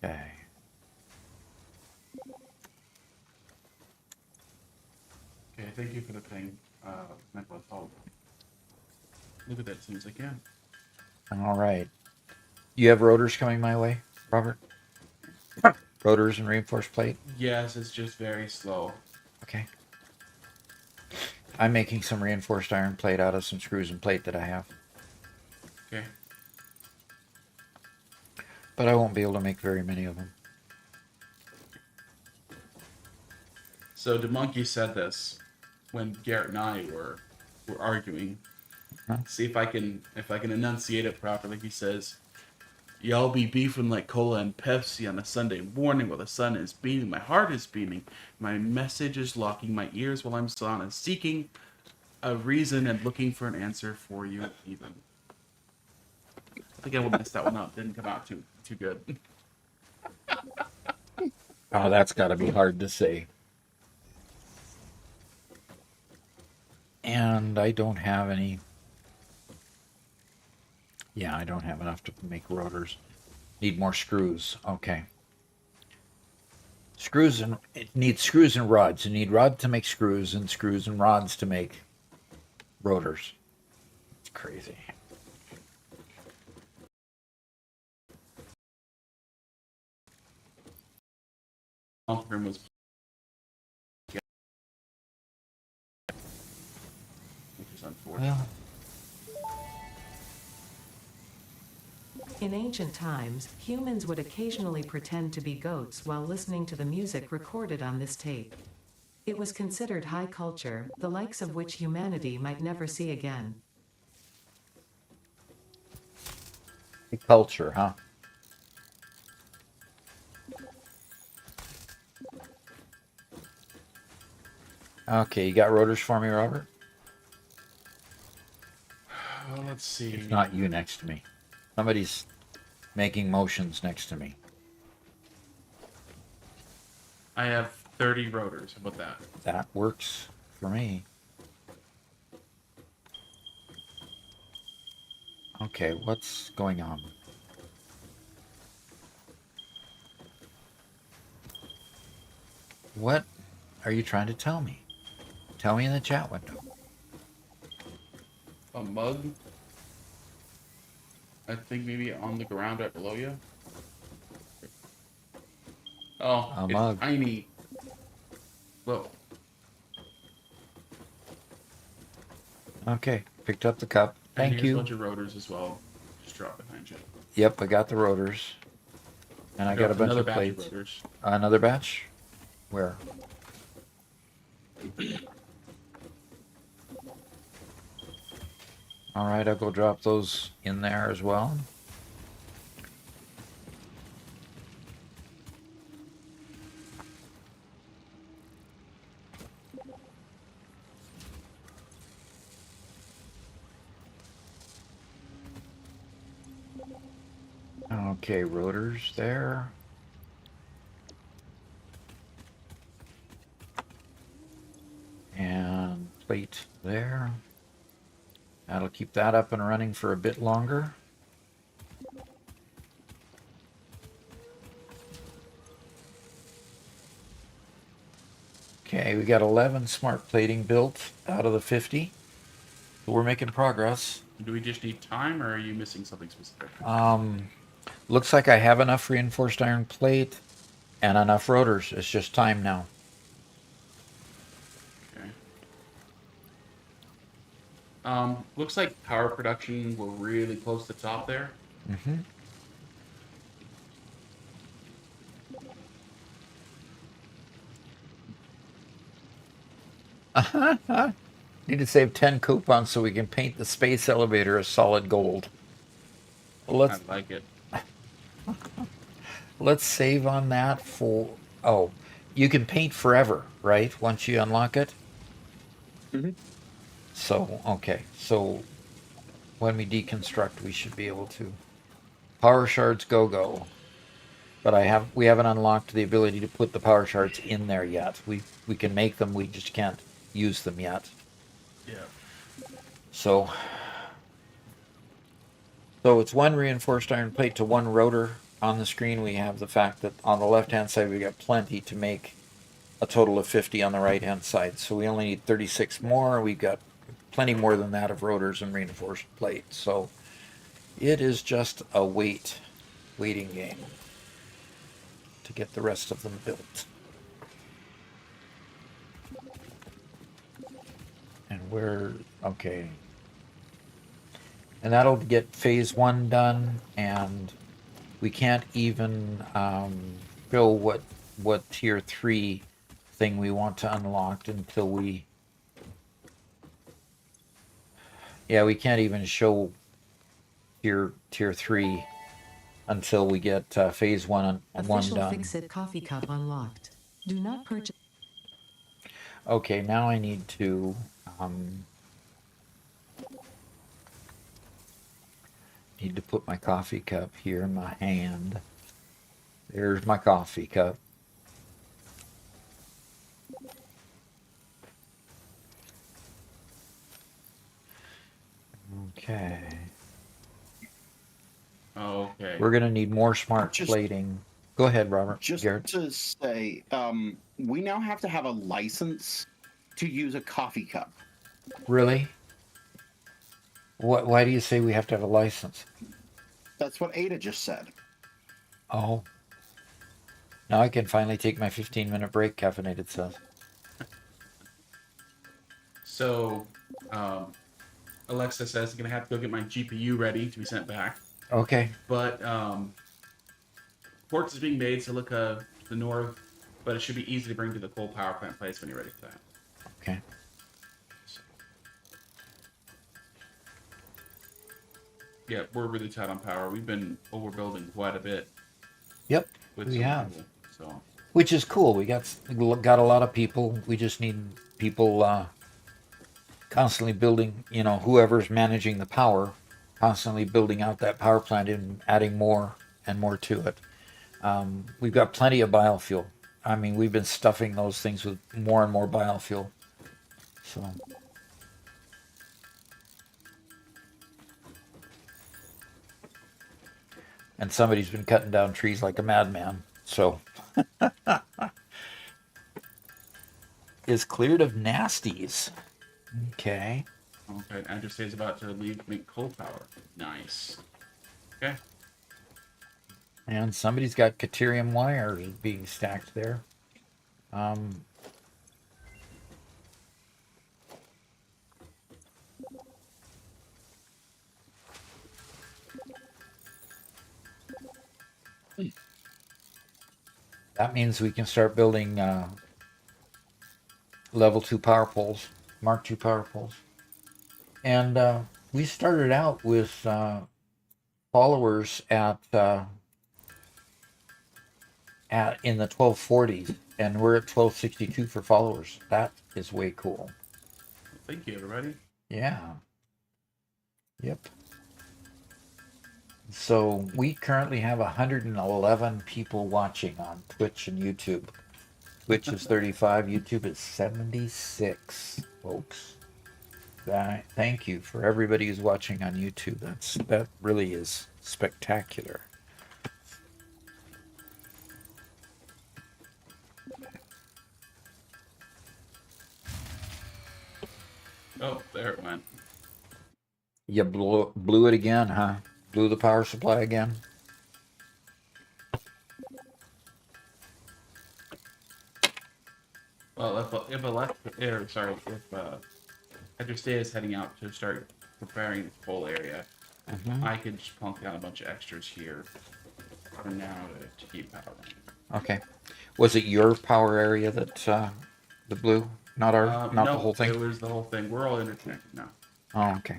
[SPEAKER 1] Okay.
[SPEAKER 2] Okay, thank you for the thing, Megalith. I'll look at that as soon as I can.
[SPEAKER 1] All right. You have rotors coming my way, Robert? Rotors and reinforced plate?
[SPEAKER 2] Yes, it's just very slow.
[SPEAKER 1] Okay. I'm making some reinforced iron plate out of some screws and plate that I have.
[SPEAKER 2] Okay.
[SPEAKER 1] But I won't be able to make very many of them.
[SPEAKER 2] So the monkey said this when Garrett and I were arguing.
[SPEAKER 1] Huh?
[SPEAKER 2] See if I can enunciate it properly. He says, "Y'all be beefing like cola and Pepsi on a Sunday morning while the sun is beaming. My heart is beaming. My message is locking my ears while I'm sauna seeking a reason and looking for an answer for you even." I think I will mess that one up. Didn't come out too good.
[SPEAKER 1] Oh, that's got to be hard to say. And I don't have any. Yeah, I don't have enough to make rotors. Need more screws. Okay. Screws and it needs screws and rods. You need rod to make screws and rods to make rotors. It's crazy.
[SPEAKER 2] Room was which is unfortunate.
[SPEAKER 1] Well,
[SPEAKER 4] In ancient times, humans would occasionally pretend to be goats while listening to the music recorded on this tape. It was considered high culture, the likes of which humanity might never see again.
[SPEAKER 1] culture, huh? Okay, you got rotors for me, Robert?
[SPEAKER 2] Let's see.
[SPEAKER 1] It's not you next to me. Somebody's making motions next to me.
[SPEAKER 2] I have 30 rotors. How about that?
[SPEAKER 1] That works for me. Okay, what's going on? What are you trying to tell me? Tell me in the chat window.
[SPEAKER 2] A mug? I think maybe on the ground right below you. Oh,
[SPEAKER 1] A
[SPEAKER 2] it's
[SPEAKER 1] mug.
[SPEAKER 2] tiny. Whoa.
[SPEAKER 1] Okay, picked up the cup.
[SPEAKER 2] And
[SPEAKER 1] Thank
[SPEAKER 2] here's
[SPEAKER 1] you.
[SPEAKER 2] a bunch of rotors as well. Just drop behind you.
[SPEAKER 1] Yep, I got the rotors. And I got a
[SPEAKER 2] Dropped
[SPEAKER 1] bunch
[SPEAKER 2] another
[SPEAKER 1] of
[SPEAKER 2] batch
[SPEAKER 1] plates.
[SPEAKER 2] rotors.
[SPEAKER 1] Another batch? Where? All right, I'll go drop those in there as well. Okay, rotors there. And plate there. That'll keep that up and running for a bit longer. Okay, we got 11 smart plating built out of the 50. So we're making progress.
[SPEAKER 2] Do we just need time, or are you missing something specific?
[SPEAKER 1] Looks like I have enough reinforced iron plate and enough rotors. It's just time now.
[SPEAKER 2] Okay. Looks like power production will really close the top there.
[SPEAKER 1] Mm-hmm. Need to save 10 coupons so we can paint the space elevator a solid gold. Well,
[SPEAKER 2] I like it.
[SPEAKER 1] let's save on that for. Oh, you can paint forever, right? Once you unlock it.
[SPEAKER 3] Hmm.
[SPEAKER 1] So okay, so when we deconstruct, we should be able to. Power shards, go. But we haven't unlocked the ability to put the power shards in there yet. We can make them, we just can't use them yet.
[SPEAKER 2] Yeah.
[SPEAKER 1] So so it's one reinforced iron plate to one rotor. On the screen we have the fact that on the left hand side we got plenty to make a total of 50 on the right hand side. So we only need 36 more. We've got plenty more than that of rotors and reinforced plates. So it is just a waiting game to get the rest of them built. And okay. And that'll get phase 1 done, and we can't even show what tier 3 thing we want to unlock until we can't even show tier 3 until we get phase 1
[SPEAKER 4] Official
[SPEAKER 1] done.
[SPEAKER 4] Fix-It coffee cup unlocked. Do not purchase.
[SPEAKER 1] Okay, now I need to put my coffee cup here in my hand. There's my coffee cup. Okay.
[SPEAKER 2] Okay.
[SPEAKER 1] We're gonna need more smart plating. Go ahead, Robert.
[SPEAKER 3] Just
[SPEAKER 1] Garrett.
[SPEAKER 3] to say, we now have to have a license to use a coffee cup.
[SPEAKER 1] Really? Why do you say we have to have a license?
[SPEAKER 3] That's what Ada just said.
[SPEAKER 1] Oh. Now I can finally take my 15-minute break, caffeinated says.
[SPEAKER 2] So, Alexa says I'm gonna have to go get my GPU ready to be sent back.
[SPEAKER 1] Okay.
[SPEAKER 2] But quartz is being made, so look to the north. But it should be easy to bring to the coal power plant place when you're ready for that.
[SPEAKER 1] Okay.
[SPEAKER 2] Yeah, we're really tight on power. We've been overbuilding quite a bit.
[SPEAKER 1] Yep.
[SPEAKER 2] With
[SPEAKER 1] We
[SPEAKER 2] some
[SPEAKER 1] have.
[SPEAKER 2] people, so.
[SPEAKER 1] Which is cool. We got a lot of people. We just need people constantly building. Whoever's managing the power, constantly building out that power plant and adding more and more to it. We've got plenty of biofuel. I mean, we've been stuffing those things with more and more biofuel. So. And somebody's been cutting down trees like a madman. So. Is cleared of nasties. Okay.
[SPEAKER 2] Okay, Andrew is about to leave make coal power. Nice. Okay.
[SPEAKER 1] And somebody's got Caterium wires being stacked there. That means we can start building level 2 power poles, Mark 2 power poles. And we started out with followers in the 1240s, and we're at 1262 for followers. That is way cool.
[SPEAKER 2] Thank you, everybody.
[SPEAKER 1] Yeah. Yep. So we currently have 111 people watching on Twitch and YouTube. Twitch is 35, YouTube is 76, folks. Thank you for everybody who's watching on YouTube. That really is spectacular.
[SPEAKER 2] Oh, there it went.
[SPEAKER 1] You blew it again, huh? Blew the power supply again?
[SPEAKER 2] Well, if Hydrostea is heading out to start preparing the whole area, I could just plunk down a bunch of extras here for now to keep power running.
[SPEAKER 1] Okay. Was it your power area that the blue? Not
[SPEAKER 2] No,
[SPEAKER 1] the whole thing?
[SPEAKER 2] It was the whole thing. We're all interconnected now.
[SPEAKER 1] Oh, okay.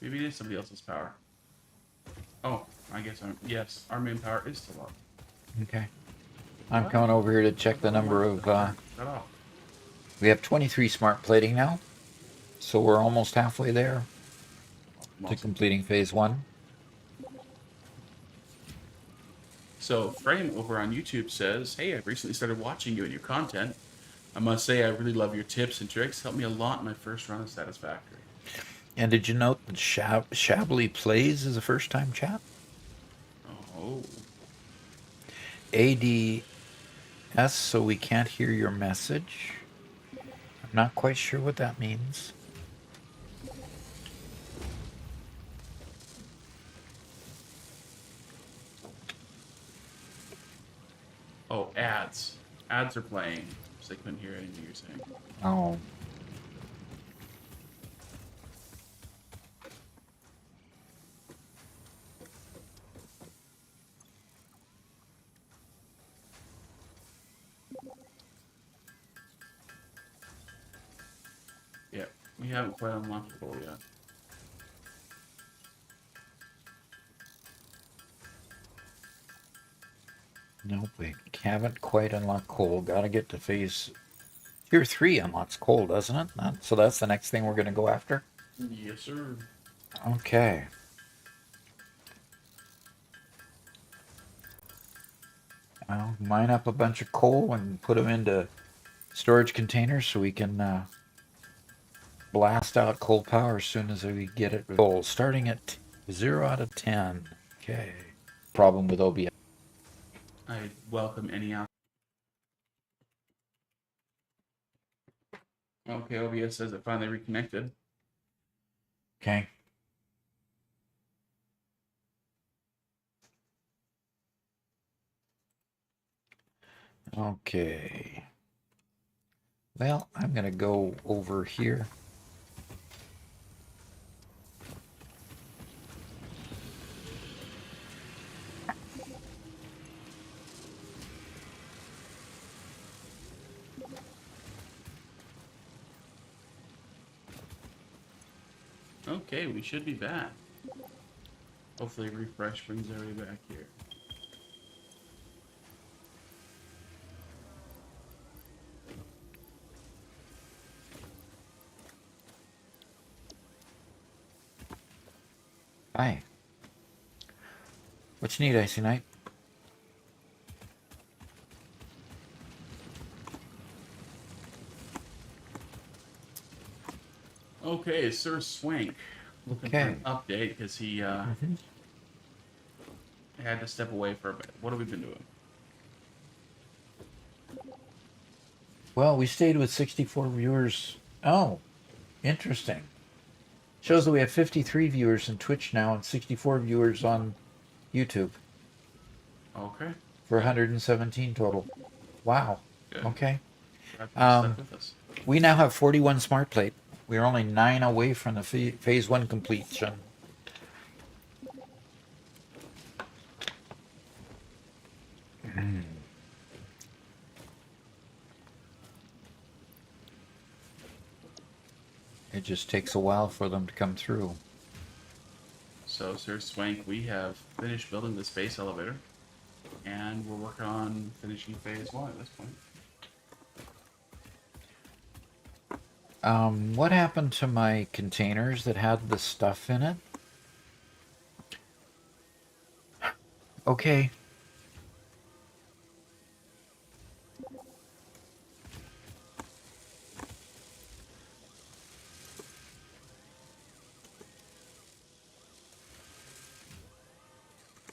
[SPEAKER 2] Maybe it is somebody else's power. Oh, I guess yes, our main power is still up.
[SPEAKER 1] Okay. I'm
[SPEAKER 2] What?
[SPEAKER 1] coming over here to check the number of.
[SPEAKER 2] Shut off.
[SPEAKER 1] We have 23 smart plating now, so we're almost halfway there to
[SPEAKER 2] Awesome.
[SPEAKER 1] completing phase 1.
[SPEAKER 2] So Frame over on YouTube says, "Hey, I've recently started watching you and your content. I must say I really love your tips and tricks. Helped me a lot in my first run of Satisfactory."
[SPEAKER 1] And did you note that Shabbly Plays is a first-time chat?
[SPEAKER 2] Oh,
[SPEAKER 1] ADS, so we can't hear your message. I'm not quite sure what that means.
[SPEAKER 2] oh, ads. Ads are playing, so I couldn't hear anything you're saying.
[SPEAKER 1] Oh.
[SPEAKER 2] Yeah, we haven't quite unlocked the goal yet.
[SPEAKER 1] Nope, we haven't quite unlocked coal. Gotta get to phase... Tier 3 unlocks coal, doesn't it? So that's the next thing we're going to go after?
[SPEAKER 2] Yes, sir.
[SPEAKER 1] Okay. I'll mine up a bunch of coal and put them into storage containers so we can blast out coal power as soon as we get it full. Starting at 0 out of 10. Okay. Problem with OBS.
[SPEAKER 2] I welcome any out. Okay, OBS says it finally reconnected.
[SPEAKER 1] Okay. Okay. Well, I'm going to go over here.
[SPEAKER 2] Okay, we should be back. Hopefully refresh brings everybody back here.
[SPEAKER 1] Hi. What you need, Icy Knight?
[SPEAKER 2] Okay, Sir Swank looking for an update because he had to step away for a bit. What have we been doing?
[SPEAKER 1] Well, we stayed with 64 viewers. Oh, interesting. Shows that we have 53 viewers on Twitch now and 64 viewers on YouTube
[SPEAKER 2] Okay.
[SPEAKER 1] for 117 total. Wow.
[SPEAKER 2] Good.
[SPEAKER 1] Okay.
[SPEAKER 2] Glad you stuck with us.
[SPEAKER 1] We now have 41 smart plate. We're only 9 away from the phase 1 completion. It just takes a while for them to come through.
[SPEAKER 2] So, Sir Swank, we have finished building the space elevator, and we're working on finishing phase 1 at this point.
[SPEAKER 1] What happened to my containers that had the stuff in it? Okay.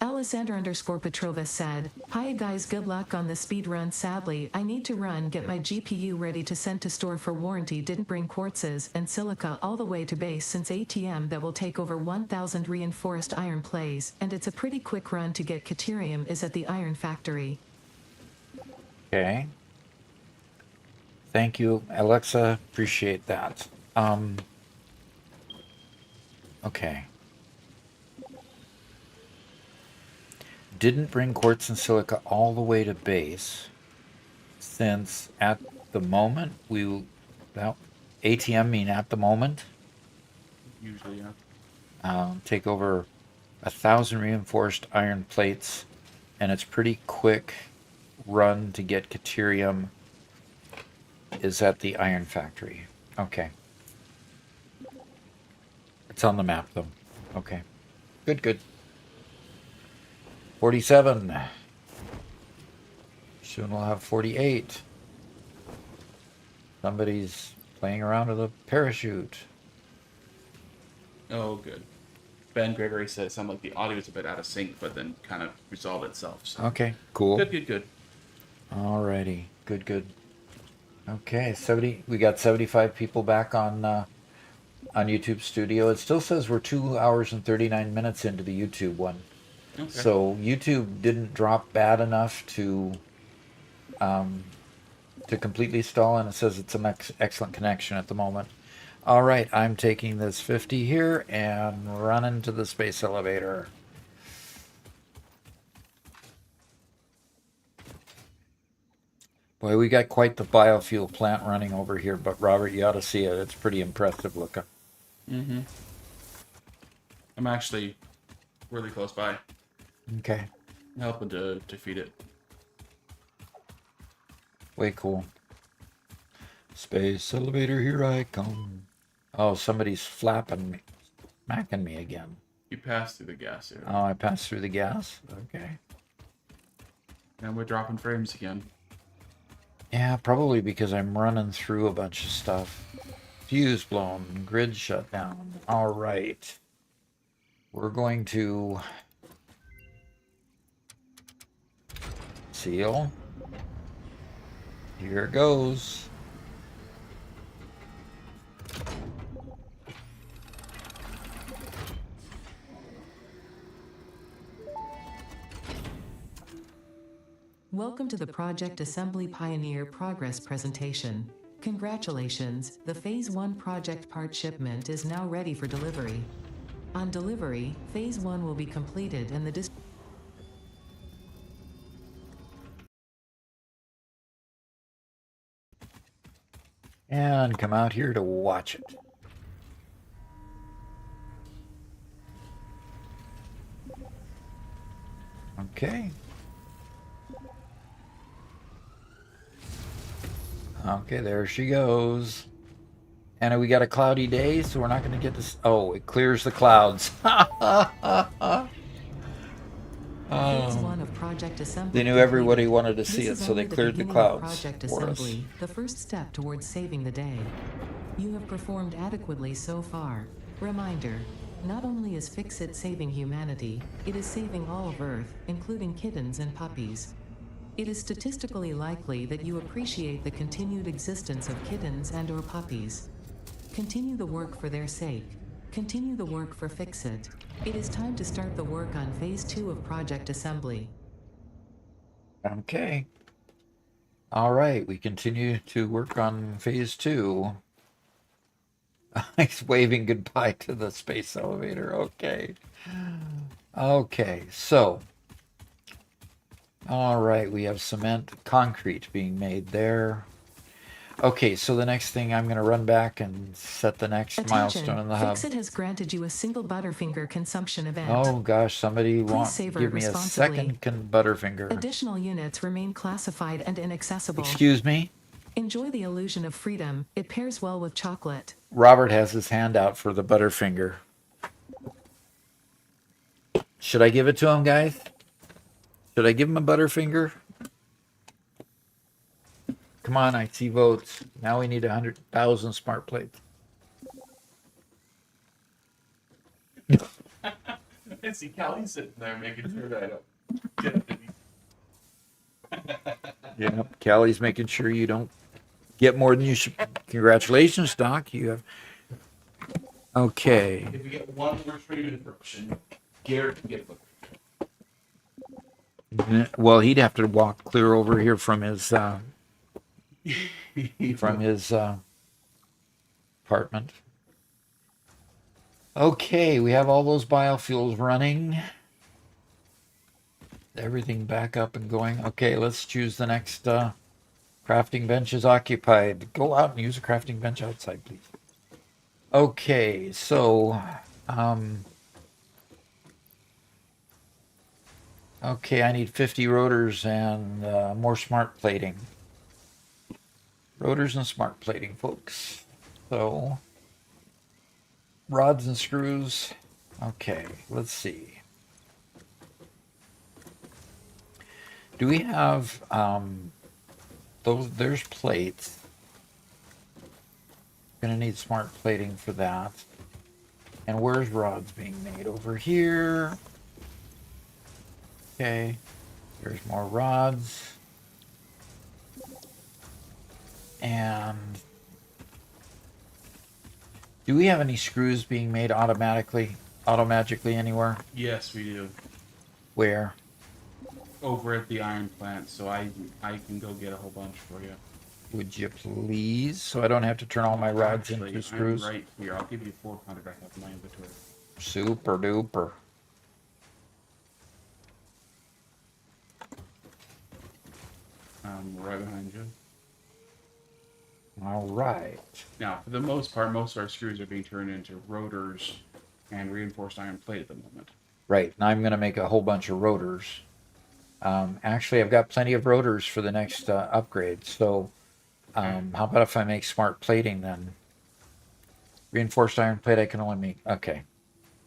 [SPEAKER 4] Alessander_Petrova said, "Hi guys, good luck on the speed run. Sadly, I need to run, get my GPU ready to send to store for warranty. Didn't bring quartzes and silica all the way to base since ATM that will take over 1,000 reinforced iron plays, and it's a pretty quick run to get Caterium is at the iron factory."
[SPEAKER 1] Okay. Thank you, Alexa. Appreciate that. Okay. Didn't bring quartz and silica all the way to base, since at the moment well, ATM mean at the moment.
[SPEAKER 2] Usually, yeah.
[SPEAKER 1] Take over 1,000 reinforced iron plates, and it's pretty quick run to get Caterium is at the iron factory. Okay. It's on the map, though. Okay. Good, good. 47. Soon we'll have 48. Somebody's playing around with a parachute.
[SPEAKER 2] Oh, good. Ben Gregory said it sounded like the audio was a bit out of sync, but then kind of resolved itself. So.
[SPEAKER 1] Okay, cool.
[SPEAKER 2] Good, good, good.
[SPEAKER 1] Alrighty, good, good. Okay, 70. We got 75 people back on YouTube Studio. It still says we're 2 hours and 39 minutes into the YouTube one.
[SPEAKER 2] Okay.
[SPEAKER 1] So YouTube didn't drop bad enough to completely stall, and it says it's an excellent connection at the moment. All right, I'm taking this 50 here and running to the space elevator. Boy, we got quite the biofuel plant running over here, but Robert, you ought to see it. It's pretty impressive looking.
[SPEAKER 2] Mm-hmm. I'm actually really close by.
[SPEAKER 1] Okay.
[SPEAKER 2] I'm helping to feed it.
[SPEAKER 1] Way cool. Space elevator, here I come. Oh, somebody's flapping me, smacking me again.
[SPEAKER 2] You passed through the gas area.
[SPEAKER 1] Oh, I passed through the gas? Okay.
[SPEAKER 2] And we're dropping frames again.
[SPEAKER 1] Yeah, probably because I'm running through a bunch of stuff. Fuse blown, grid shut down. All right. We're going to seal. Here it goes.
[SPEAKER 4] Welcome to the Project Assembly Pioneer Progress presentation. Congratulations, the Phase 1 project part shipment is now ready for delivery. On delivery, Phase 1 will be completed and the
[SPEAKER 1] And come out here to watch it. Okay. Okay, there she goes. And we got a cloudy day, so we're not going to get this. Oh, it clears the clouds.
[SPEAKER 4] Phase 1 of Project Assembly.
[SPEAKER 1] They knew everybody wanted to see
[SPEAKER 4] This
[SPEAKER 1] it,
[SPEAKER 4] is
[SPEAKER 1] so they
[SPEAKER 4] only
[SPEAKER 1] cleared the
[SPEAKER 4] beginning of
[SPEAKER 1] clouds
[SPEAKER 4] Project
[SPEAKER 1] for us.
[SPEAKER 4] Assembly, the first step towards saving the day. You have performed adequately so far. Reminder, not only is Fix-It saving humanity, it is saving all of Earth, including kittens and puppies. It is statistically likely that you appreciate the continued existence of kittens and or puppies. Continue the work for their sake. Continue the work for Fix-It. It is time to start the work on Phase 2 of Project Assembly.
[SPEAKER 1] Okay. All right, we continue to work on Phase 2. He's waving goodbye to the space elevator. Okay. Okay, so. All right, we have cement, concrete being made there. Okay, so the next thing, I'm going to run back and set the next milestone in the hub.
[SPEAKER 4] Fix-It has granted you a single Butterfinger consumption event.
[SPEAKER 1] Oh gosh, somebody wants to
[SPEAKER 4] savor
[SPEAKER 1] give me a
[SPEAKER 4] responsibly.
[SPEAKER 1] second Butterfinger.
[SPEAKER 4] Additional units remain classified and inaccessible.
[SPEAKER 1] Excuse me?
[SPEAKER 4] Enjoy the illusion of freedom. It pairs well with chocolate.
[SPEAKER 1] Robert has his hand out for the Butterfinger. Should I give it to him, guys? Should I give him a Butterfinger? Come on, I see votes. Now we need 100,000 smart plates.
[SPEAKER 2] I see Callie sitting there making sure that I don't get any.
[SPEAKER 1] Yep, Callie's making sure you don't get more than you should. Congratulations, Doc. You have. Okay.
[SPEAKER 2] If you get one more stream interruption, Garrett can get a book.
[SPEAKER 1] Well, he'd have to walk clear over here from his apartment. Okay, we have all those biofuels running. Everything back up and going. Okay, let's choose the next crafting bench is occupied. Go out and use a crafting bench outside, please. Okay, so Okay, I need 50 rotors and more smart plating. Rotors and smart plating, folks. So, rods and screws. Okay, let's see. Do we have those? There's plates. Gonna need smart plating for that. And where's rods being made? Over here. Okay, there's more rods. And do we have any screws being made automagically anywhere?
[SPEAKER 2] Yes, we do.
[SPEAKER 1] Where?
[SPEAKER 2] Over at the iron plant, so I can go get a whole bunch for you.
[SPEAKER 1] Would you please? So I don't have to turn all my rods
[SPEAKER 2] Actually,
[SPEAKER 1] into screws?
[SPEAKER 2] I'm right here. I'll give you 400 I have in my inventory.
[SPEAKER 1] Super duper.
[SPEAKER 2] I'm right behind you.
[SPEAKER 1] All right.
[SPEAKER 2] Now, for the most part, most of our screws are being turned into rotors and reinforced iron plate at the moment.
[SPEAKER 1] Right. Now I'm going to make a whole bunch of rotors. Actually, I've got plenty of rotors for the next upgrade. So how about if I make smart plating then? Reinforced iron plate I can only make. Okay.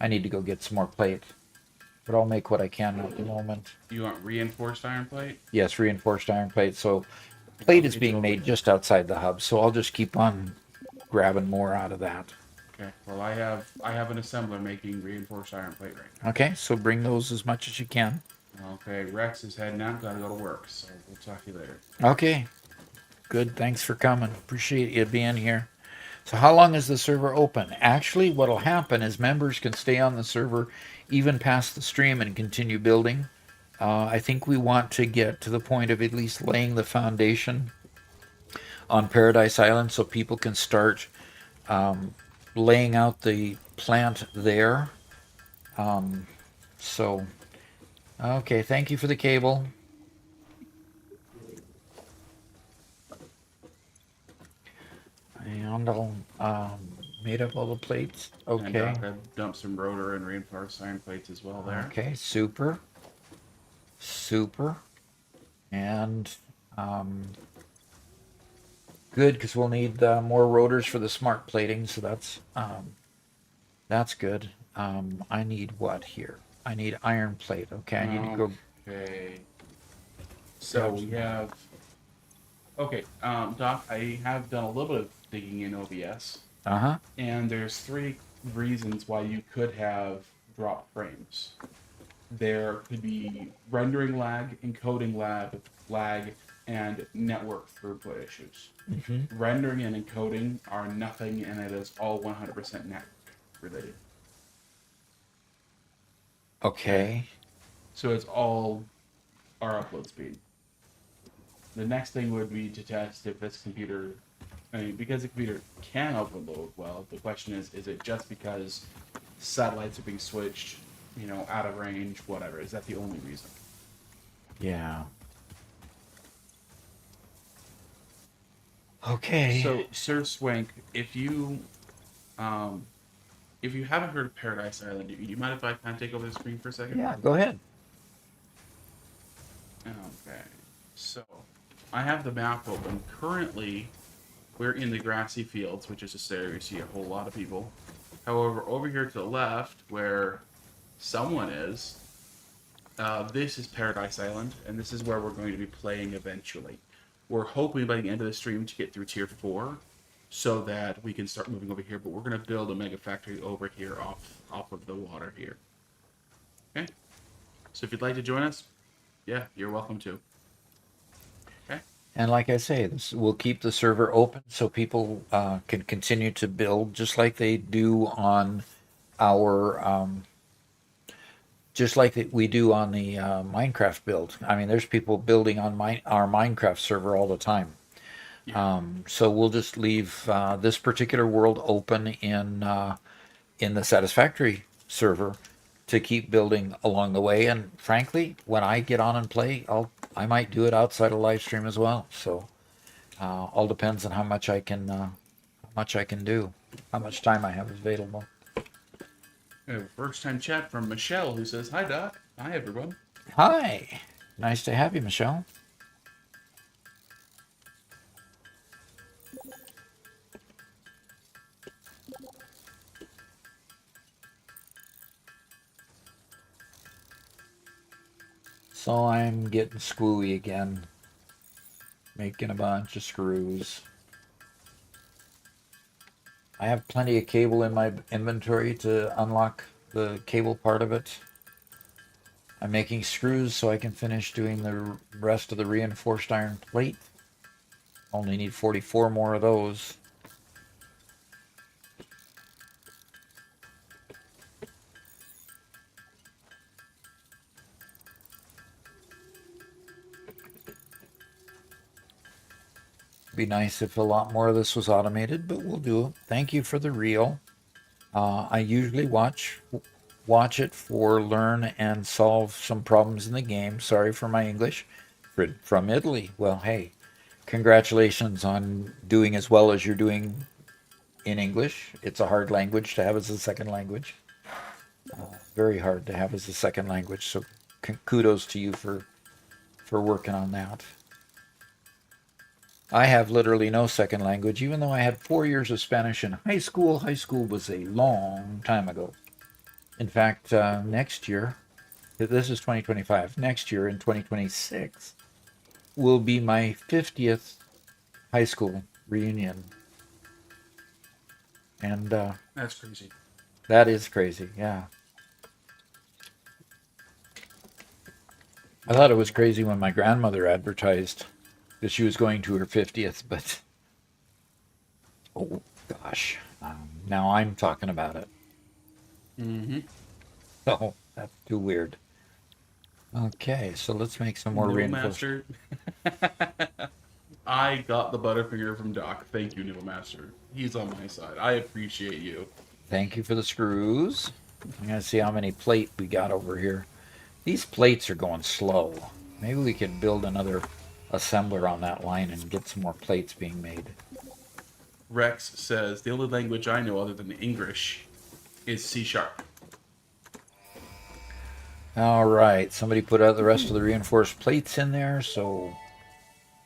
[SPEAKER 1] I need to go get some more plate. But I'll make what I can at the moment.
[SPEAKER 2] You want reinforced iron plate?
[SPEAKER 1] Yes, reinforced iron plate. So plate is being made just outside the hub. So I'll just keep on grabbing more out of that.
[SPEAKER 2] Okay. Well, I have an assembler making reinforced iron plate right now.
[SPEAKER 1] Okay, so bring those as much as you can.
[SPEAKER 2] Okay, Rex is heading out. Gotta go to work, so we'll talk to you later.
[SPEAKER 1] Okay. Good. Thanks for coming. Appreciate you being here. So how long is the server open? Actually, what'll happen is members can stay on the server even past the stream and continue building. I think we want to get to the point of at least laying the foundation on Paradise Island so people can start laying out the plant there. So, okay, thank you for the cable. And I'll made up all the plates.
[SPEAKER 2] And
[SPEAKER 1] Okay.
[SPEAKER 2] I've dumped some rotor and reinforced iron plates as well there.
[SPEAKER 1] Okay, super. Super. And good, because we'll need more rotors for the smart plating, so that's good. I need what here? I need iron plate. Okay, I need to go.
[SPEAKER 2] Okay. So we have. Okay, Doc, I have done a little bit of digging in OBS,
[SPEAKER 1] Uh-huh.
[SPEAKER 2] and there's 3 reasons why you could have dropped frames. There could be rendering lag, encoding lag, and network throughput issues.
[SPEAKER 1] Mm-hmm.
[SPEAKER 2] Rendering and encoding are nothing, and it is all 100% network related.
[SPEAKER 1] Okay.
[SPEAKER 2] So it's all our upload speed. The next thing would be to test if this computer, because the computer can upload well, the question is it just because satellites are being switched, out of range, whatever? Is that the only reason?
[SPEAKER 1] Yeah. Okay.
[SPEAKER 2] So, Sir Swank, if you haven't heard of Paradise Island, do you mind if I kind of take over the screen for a second?
[SPEAKER 1] Yeah, go ahead.
[SPEAKER 2] Okay. So, I have the map open. Currently, we're in the grassy fields, which is just area you see a whole lot of people. However, over here to the left, where someone is, this is Paradise Island, and this is where we're going to be playing eventually. We're hoping by the end of the stream to get through Tier 4, so that we can start moving over here, but we're going to build a Megafactory over here off of the water here. Okay? So if you'd like to join us, yeah, you're welcome to. Okay?
[SPEAKER 1] And like I say, we'll keep the server open so people can continue to build just like they do on our, just like we do on the Minecraft build. I mean, there's people building on our Minecraft server all the time.
[SPEAKER 2] Yeah.
[SPEAKER 1] So we'll just leave this particular world open in the Satisfactory server to keep building along the way. And frankly, when I get on and play, I might do it outside of live stream as well. So all depends on how much I can do, how much time I have available.
[SPEAKER 2] First time chat from Michelle, who says, "Hi, Doc. Hi, everyone."
[SPEAKER 1] Hi. Nice to have you, Michelle. So I'm getting screwy again. Making a bunch of screws. I have plenty of cable in my inventory to unlock the cable part of it. I'm making screws so I can finish doing the rest of the reinforced iron plate. Only need 44 more of those. Be nice if a lot more of this was automated, but we'll do it. Thank you for the reel. I usually watch it for learn and solve some problems in the game. Sorry for my English. From Italy. Well, hey, congratulations on doing as well as you're doing in English. It's a hard language to have as a second language. Very hard to have as a second language. So kudos to you for working on that. I have literally no second language, even though I had 4 years of Spanish in high school. High school was a long time ago. In fact, next year, this is 2025, next year in 2026, will be my 50th high school reunion. And
[SPEAKER 2] That's crazy.
[SPEAKER 1] that is crazy, yeah. I thought it was crazy when my grandmother advertised that she was going to her 50th, but oh gosh, now I'm talking about it.
[SPEAKER 2] Mm-hmm.
[SPEAKER 1] Oh, that's too weird. Okay, so let's make some more reinforced.
[SPEAKER 2] Master. I got the Butterfinger from Doc. Thank you, Nibble Master. He's on my side. I appreciate you.
[SPEAKER 1] Thank you for the screws. I'm gonna see how many plate we got over here. These plates are going slow. Maybe we could build another assembler on that line and get some more plates being made.
[SPEAKER 2] Rex says, the only language I know other than English is C#.
[SPEAKER 1] All right, somebody put out the rest of the reinforced plates in there, so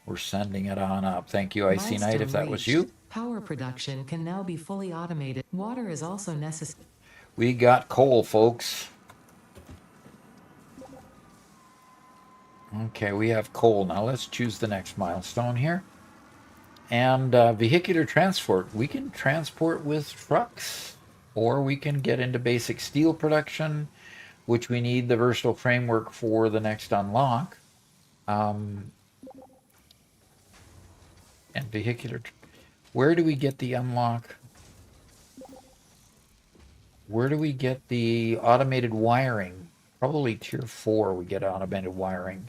[SPEAKER 1] we're sending it on up. Thank you, Icy Knight, if that was you.
[SPEAKER 4] Power production can now be fully automated. Water is also necessary.
[SPEAKER 1] We got coal, folks. Okay, we have coal. Now let's choose the next milestone here. And vehicular transport. We can transport with trucks, or we can get into basic steel production, which we need the versatile framework for the next unlock. And vehicular. Where do we get the unlock? Where do we get the automated wiring? Probably tier 4 we get automated wiring.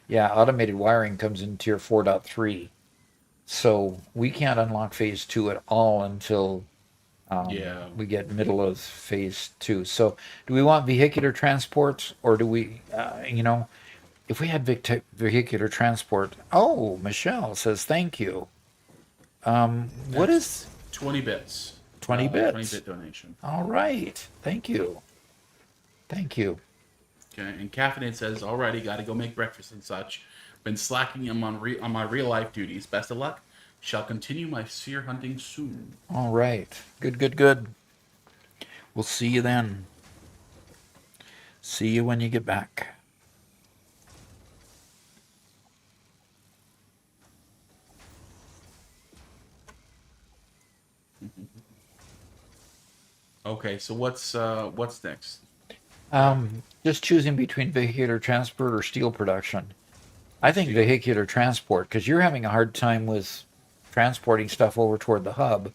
[SPEAKER 1] Yeah, automated wiring comes in tier 4.3. So we can't unlock phase 2 at all until we get middle of phase 2. So do we want vehicular transport, or do we, if we had vehicular transport? Oh, Michelle says thank you. What is
[SPEAKER 2] 20 bits?
[SPEAKER 1] 20 bits?
[SPEAKER 2] 20-bit donation.
[SPEAKER 1] All right. Thank you. Thank you.
[SPEAKER 2] Okay, and Caffeinated says, alrighty, gotta go make breakfast and such. Been slacking on my real life duties. Best of luck. Shall continue my seer hunting soon.
[SPEAKER 1] All right. Good, good, good. We'll see you then. See you when you get back.
[SPEAKER 2] Okay, so what's next?
[SPEAKER 1] Just choosing between vehicular transport or steel production. I think vehicular transport, because you're having a hard time with transporting stuff over toward the hub.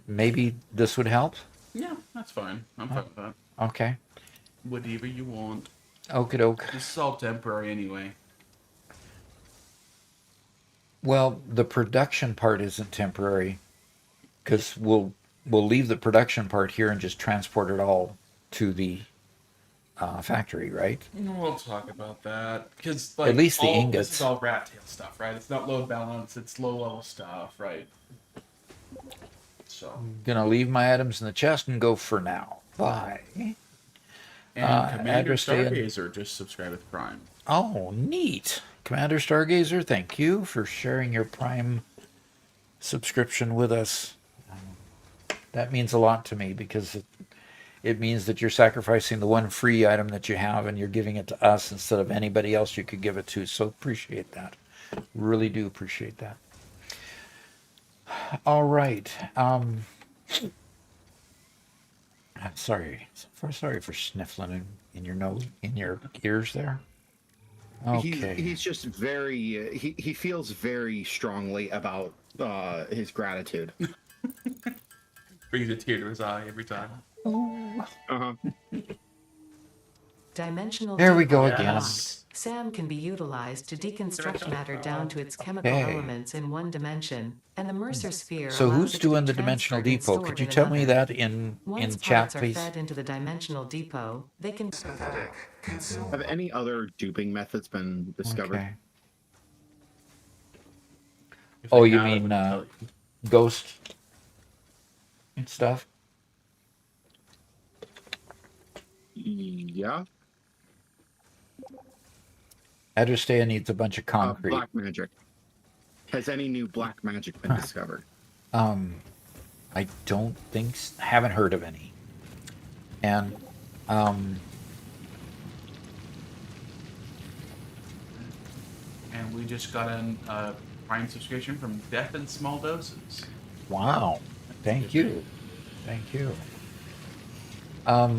[SPEAKER 1] Maybe this would help?
[SPEAKER 2] Yeah, that's fine. I'm fine with that.
[SPEAKER 1] Okay.
[SPEAKER 2] Whatever you want.
[SPEAKER 1] Okie doke.
[SPEAKER 2] This is all temporary anyway.
[SPEAKER 1] Well, the production part isn't temporary, because we'll leave the production part here and just transport it all to the factory, right?
[SPEAKER 2] We'll talk about that, because
[SPEAKER 1] at least the ingots.
[SPEAKER 2] This is all rat tail stuff, right? It's not load balance; it's low level stuff, right? So,
[SPEAKER 1] Gonna leave my items in the chest and go for now. Bye.
[SPEAKER 2] and Commander
[SPEAKER 1] address stay in-
[SPEAKER 2] Stargazer just subscribed with Prime.
[SPEAKER 1] Oh, neat. Commander Stargazer, thank you for sharing your Prime subscription with us. That means a lot to me because it means that you're sacrificing the one free item that you have and you're giving it to us instead of anybody else you could give it to. So appreciate that. Really do appreciate that. All right. Sorry for sniffling in your nose, in your ears there. Okay.
[SPEAKER 3] He's just very he feels very strongly about his gratitude.
[SPEAKER 2] Brings a tear to his eye every time.
[SPEAKER 3] Uh-huh.
[SPEAKER 4] Dimensional
[SPEAKER 1] There we
[SPEAKER 4] depot
[SPEAKER 1] go
[SPEAKER 2] Yes.
[SPEAKER 1] again.
[SPEAKER 4] unlocked. SAM can be utilized to deconstruct matter down to its chemical
[SPEAKER 1] Okay.
[SPEAKER 4] elements in one dimension, and the Mercer sphere
[SPEAKER 1] So
[SPEAKER 4] allows
[SPEAKER 1] who's
[SPEAKER 4] it to be
[SPEAKER 1] doing the dimensional
[SPEAKER 4] transferred and
[SPEAKER 1] depot?
[SPEAKER 4] stored
[SPEAKER 1] Could you
[SPEAKER 4] in
[SPEAKER 1] tell me
[SPEAKER 4] another.
[SPEAKER 1] that in
[SPEAKER 4] Once
[SPEAKER 1] chat,
[SPEAKER 4] parts are
[SPEAKER 1] please?
[SPEAKER 4] fed into the dimensional depot, they can
[SPEAKER 5] Synthetic. Consume.
[SPEAKER 3] Have any other duping methods been discovered?
[SPEAKER 1] Okay.
[SPEAKER 2] If
[SPEAKER 1] Oh,
[SPEAKER 2] they
[SPEAKER 1] you
[SPEAKER 2] had, I
[SPEAKER 1] mean,
[SPEAKER 2] would tell you.
[SPEAKER 1] Ghost stuff?
[SPEAKER 3] Yeah.
[SPEAKER 1] Adrestea needs a bunch of concrete.
[SPEAKER 3] Black magic. Has any new black magic been discovered?
[SPEAKER 1] I don't think haven't heard of any. And
[SPEAKER 2] And we just got a Prime subscription from Death in Small Doses.
[SPEAKER 1] wow. Thank you. Thank you.
[SPEAKER 2] Uh,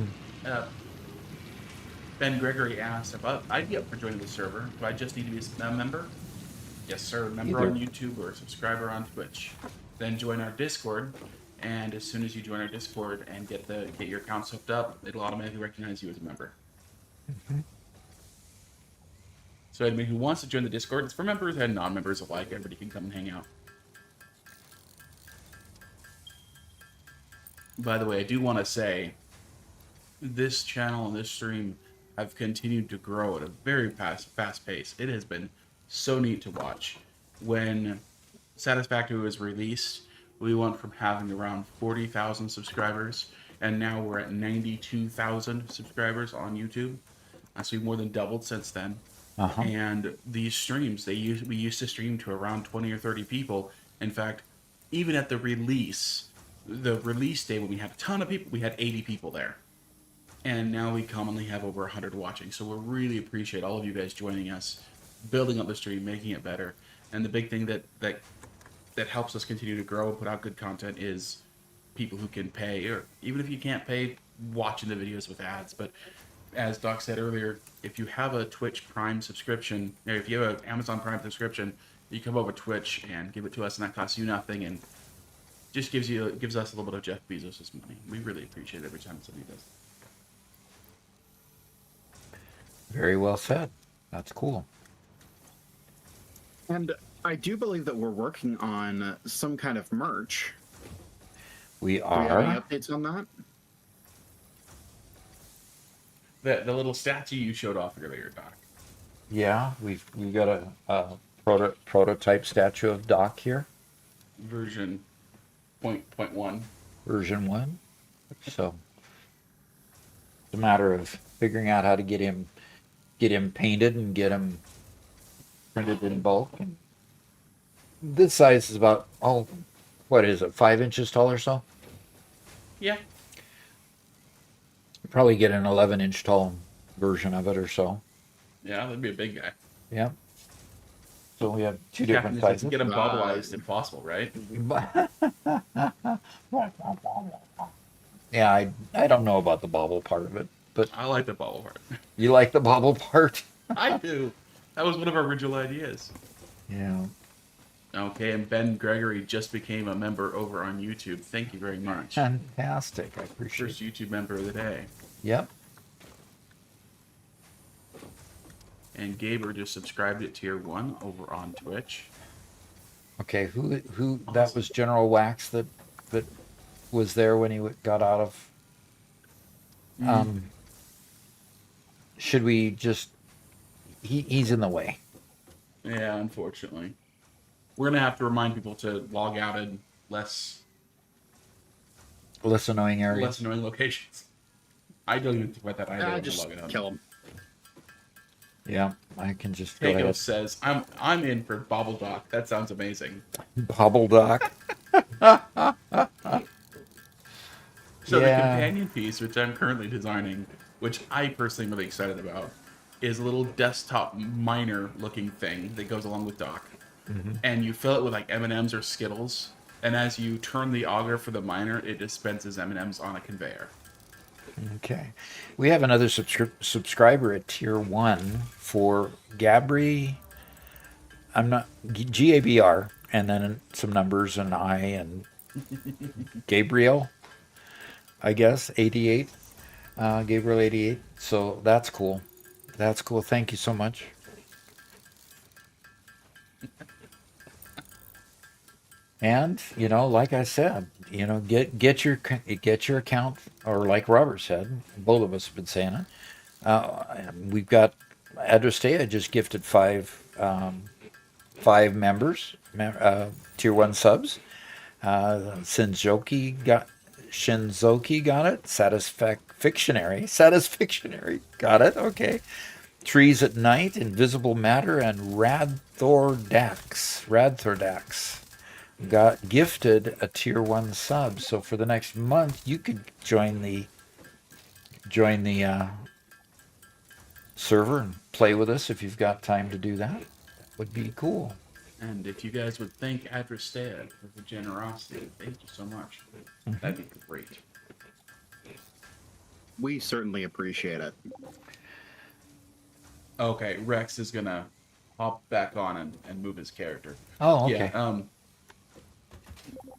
[SPEAKER 2] Ben Gregory asked if I'd be up for joining the server. Do I just need to be a member? Yes, sir. Member
[SPEAKER 1] Either.
[SPEAKER 2] on YouTube or a subscriber on Twitch. Then join our Discord, and as soon as you join our Discord and get your accounts hooked up, it'll automatically recognize you as a member.
[SPEAKER 1] Mm-hmm.
[SPEAKER 2] So anybody who wants to join the Discord, it's for members and non-members alike. Everybody can come and hang out. By the way, I do want to say, this channel and this stream have continued to grow at a very fast pace. It has been so neat to watch. When Satisfactory was released, we went from having around 40,000 subscribers, and now we're at 92,000 subscribers on YouTube. So we've more than doubled since then.
[SPEAKER 1] Uh-huh.
[SPEAKER 2] And these streams, we used to stream to around 20 or 30 people. In fact, even at the release day when we had a ton of people, we had 80 people there. And now we commonly have over 100 watching. So we really appreciate all of you guys joining us, building up the stream, making it better. And the big thing that helps us continue to grow and put out good content is people who can pay, or even if you can't pay, watching the videos with ads. But as Doc said earlier, if you have a Twitch Prime subscription, or if you have an Amazon Prime subscription, you come over Twitch and give it to us, and that costs you nothing, and just gives us a little bit of Jeff Bezos' money. We really appreciate it every time somebody does.
[SPEAKER 1] Very well said. That's cool.
[SPEAKER 3] And I do believe that we're working on some kind of merch.
[SPEAKER 1] We
[SPEAKER 3] Do we have any
[SPEAKER 1] are.
[SPEAKER 3] updates on that?
[SPEAKER 2] The little statue you showed off earlier, Doc.
[SPEAKER 1] Yeah, we've got a prototype statue of Doc here,
[SPEAKER 2] Version point one.
[SPEAKER 1] version 1. So it's a matter of figuring out how to get him painted and get him printed in bulk. And this size is about, what is it, 5 inches tall or so?
[SPEAKER 2] Yeah.
[SPEAKER 1] Probably get an 11-inch tall version of it or so.
[SPEAKER 2] Yeah, that'd be a big guy.
[SPEAKER 1] Yeah. So we have two
[SPEAKER 2] Captain
[SPEAKER 1] different
[SPEAKER 2] says
[SPEAKER 1] sizes.
[SPEAKER 2] get them bobbleized if possible, right?
[SPEAKER 1] Yeah, I don't know about the bobble part of it, but
[SPEAKER 2] I like the bobble part.
[SPEAKER 1] you like the bobble part?
[SPEAKER 2] I do. That was one of our original ideas.
[SPEAKER 1] Yeah.
[SPEAKER 2] Okay, and Ben Gregory just became a member over on YouTube. Thank you very much.
[SPEAKER 1] Fantastic. I appreciate
[SPEAKER 2] First
[SPEAKER 1] it.
[SPEAKER 2] YouTube member of the day.
[SPEAKER 1] Yep.
[SPEAKER 2] And Gaber just subscribed at tier 1 over on Twitch.
[SPEAKER 1] Okay, who that was General Wax that was there when he got out of should we just he's in the way.
[SPEAKER 2] Yeah, unfortunately. We're going to have to remind people to log out in less
[SPEAKER 1] less annoying areas.
[SPEAKER 2] less annoying locations. I don't even think about that either. When I
[SPEAKER 3] Just
[SPEAKER 2] log it on.
[SPEAKER 3] kill them.
[SPEAKER 1] Yeah, I can just go
[SPEAKER 2] Tago
[SPEAKER 1] ahead.
[SPEAKER 2] says, I'm in for Bobble Dock. That sounds amazing.
[SPEAKER 1] Bobble Dock.
[SPEAKER 2] So the
[SPEAKER 1] Yeah.
[SPEAKER 2] companion piece, which I'm currently designing, which I personally am really excited about, is a little desktop miner looking thing that goes along with Dock. And you fill it with like M&Ms or Skittles. And as you turn the auger for the miner, it dispenses M&Ms on a conveyor.
[SPEAKER 1] Okay. We have another subscriber at tier 1 for Gabri. I'm not GABR, and then some numbers and I and Gabriel, I guess 88. Gabriel 88. So that's cool. That's cool. Thank you so much. And like I said, get your account, or like Robert said, both of us have been saying it. We've got Adrastea just gifted five members, tier 1 subs. Shinzoki got it. Satisfactory got it. Okay. Trees at Night, Invisible Matter, and Radthordax got gifted a tier 1 sub. So for the next month, you could join the server and play with us if you've got time to do that. That would be cool.
[SPEAKER 2] And if you guys would thank Adrastea for the generosity, thank you so much. That'd be great.
[SPEAKER 3] We certainly appreciate it.
[SPEAKER 2] Okay, Rex is gonna hop back on and move his character.
[SPEAKER 1] Oh, okay.
[SPEAKER 2] Yeah,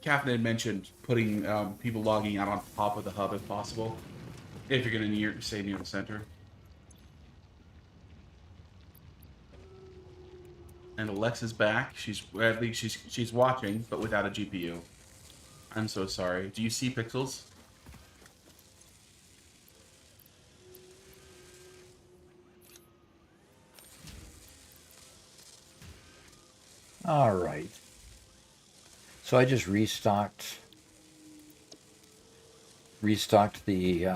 [SPEAKER 2] Captain had mentioned putting people logging out on top of the hub if possible, if you're gonna stay near the center. And Alexa's back. At least she's watching, but without a GPU. I'm so sorry. Do you see pixels?
[SPEAKER 1] All right. So I just restocked the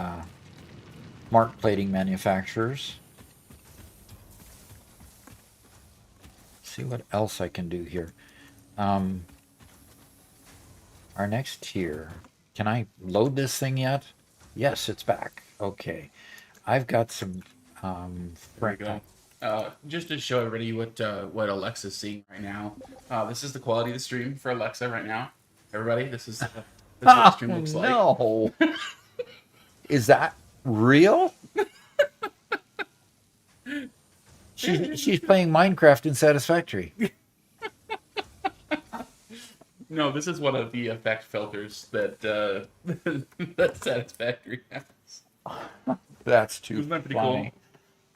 [SPEAKER 1] mark plating manufacturers. See what else I can do here. Our next tier. Can I load this thing yet? Yes, it's back. Okay. I've got some
[SPEAKER 2] There we go. Just to show everybody what Alexa's seeing right now. This is the quality of the stream for Alexa right now. Everybody, this is what the stream looks like.
[SPEAKER 1] No. Is that real? She's playing Minecraft in Satisfactory.
[SPEAKER 2] No, this is one of the effect filters that that Satisfactory has.
[SPEAKER 1] That's too
[SPEAKER 2] Isn't that pretty
[SPEAKER 1] funny.
[SPEAKER 2] cool?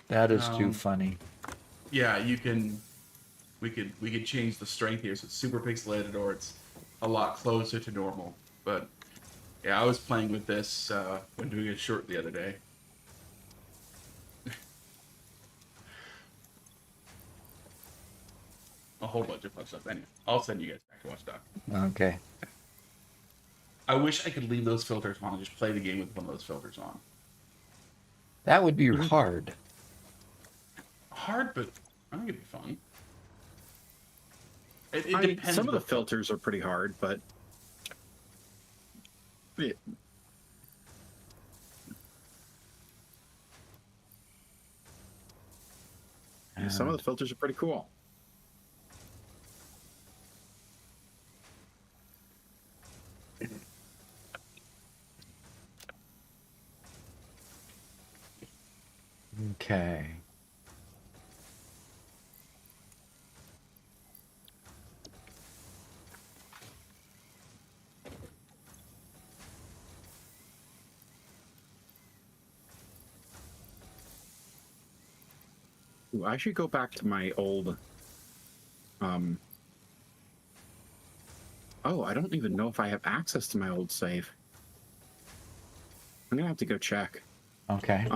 [SPEAKER 1] That is too funny.
[SPEAKER 2] Yeah, you can. We could change the strength here, so it's super pixelated or it's a lot closer to normal. But yeah, I was playing with this when doing a short the other day. A whole bunch of fun stuff. Anyway, I'll send you guys back to watch Doc.
[SPEAKER 1] Okay.
[SPEAKER 2] I wish I could leave those filters on and just play the game with one of those filters on.
[SPEAKER 1] That would be hard.
[SPEAKER 2] Hard, but I think it'd be fun. It
[SPEAKER 3] I mean,
[SPEAKER 2] depends.
[SPEAKER 3] some of the
[SPEAKER 2] what
[SPEAKER 3] filters are pretty hard, but yeah. Some of the filters are pretty cool.
[SPEAKER 1] Okay.
[SPEAKER 3] Ooh, I should go back to my old. Oh, I don't even know if I have access to my old save. I'm gonna have to go check.
[SPEAKER 1] Okay.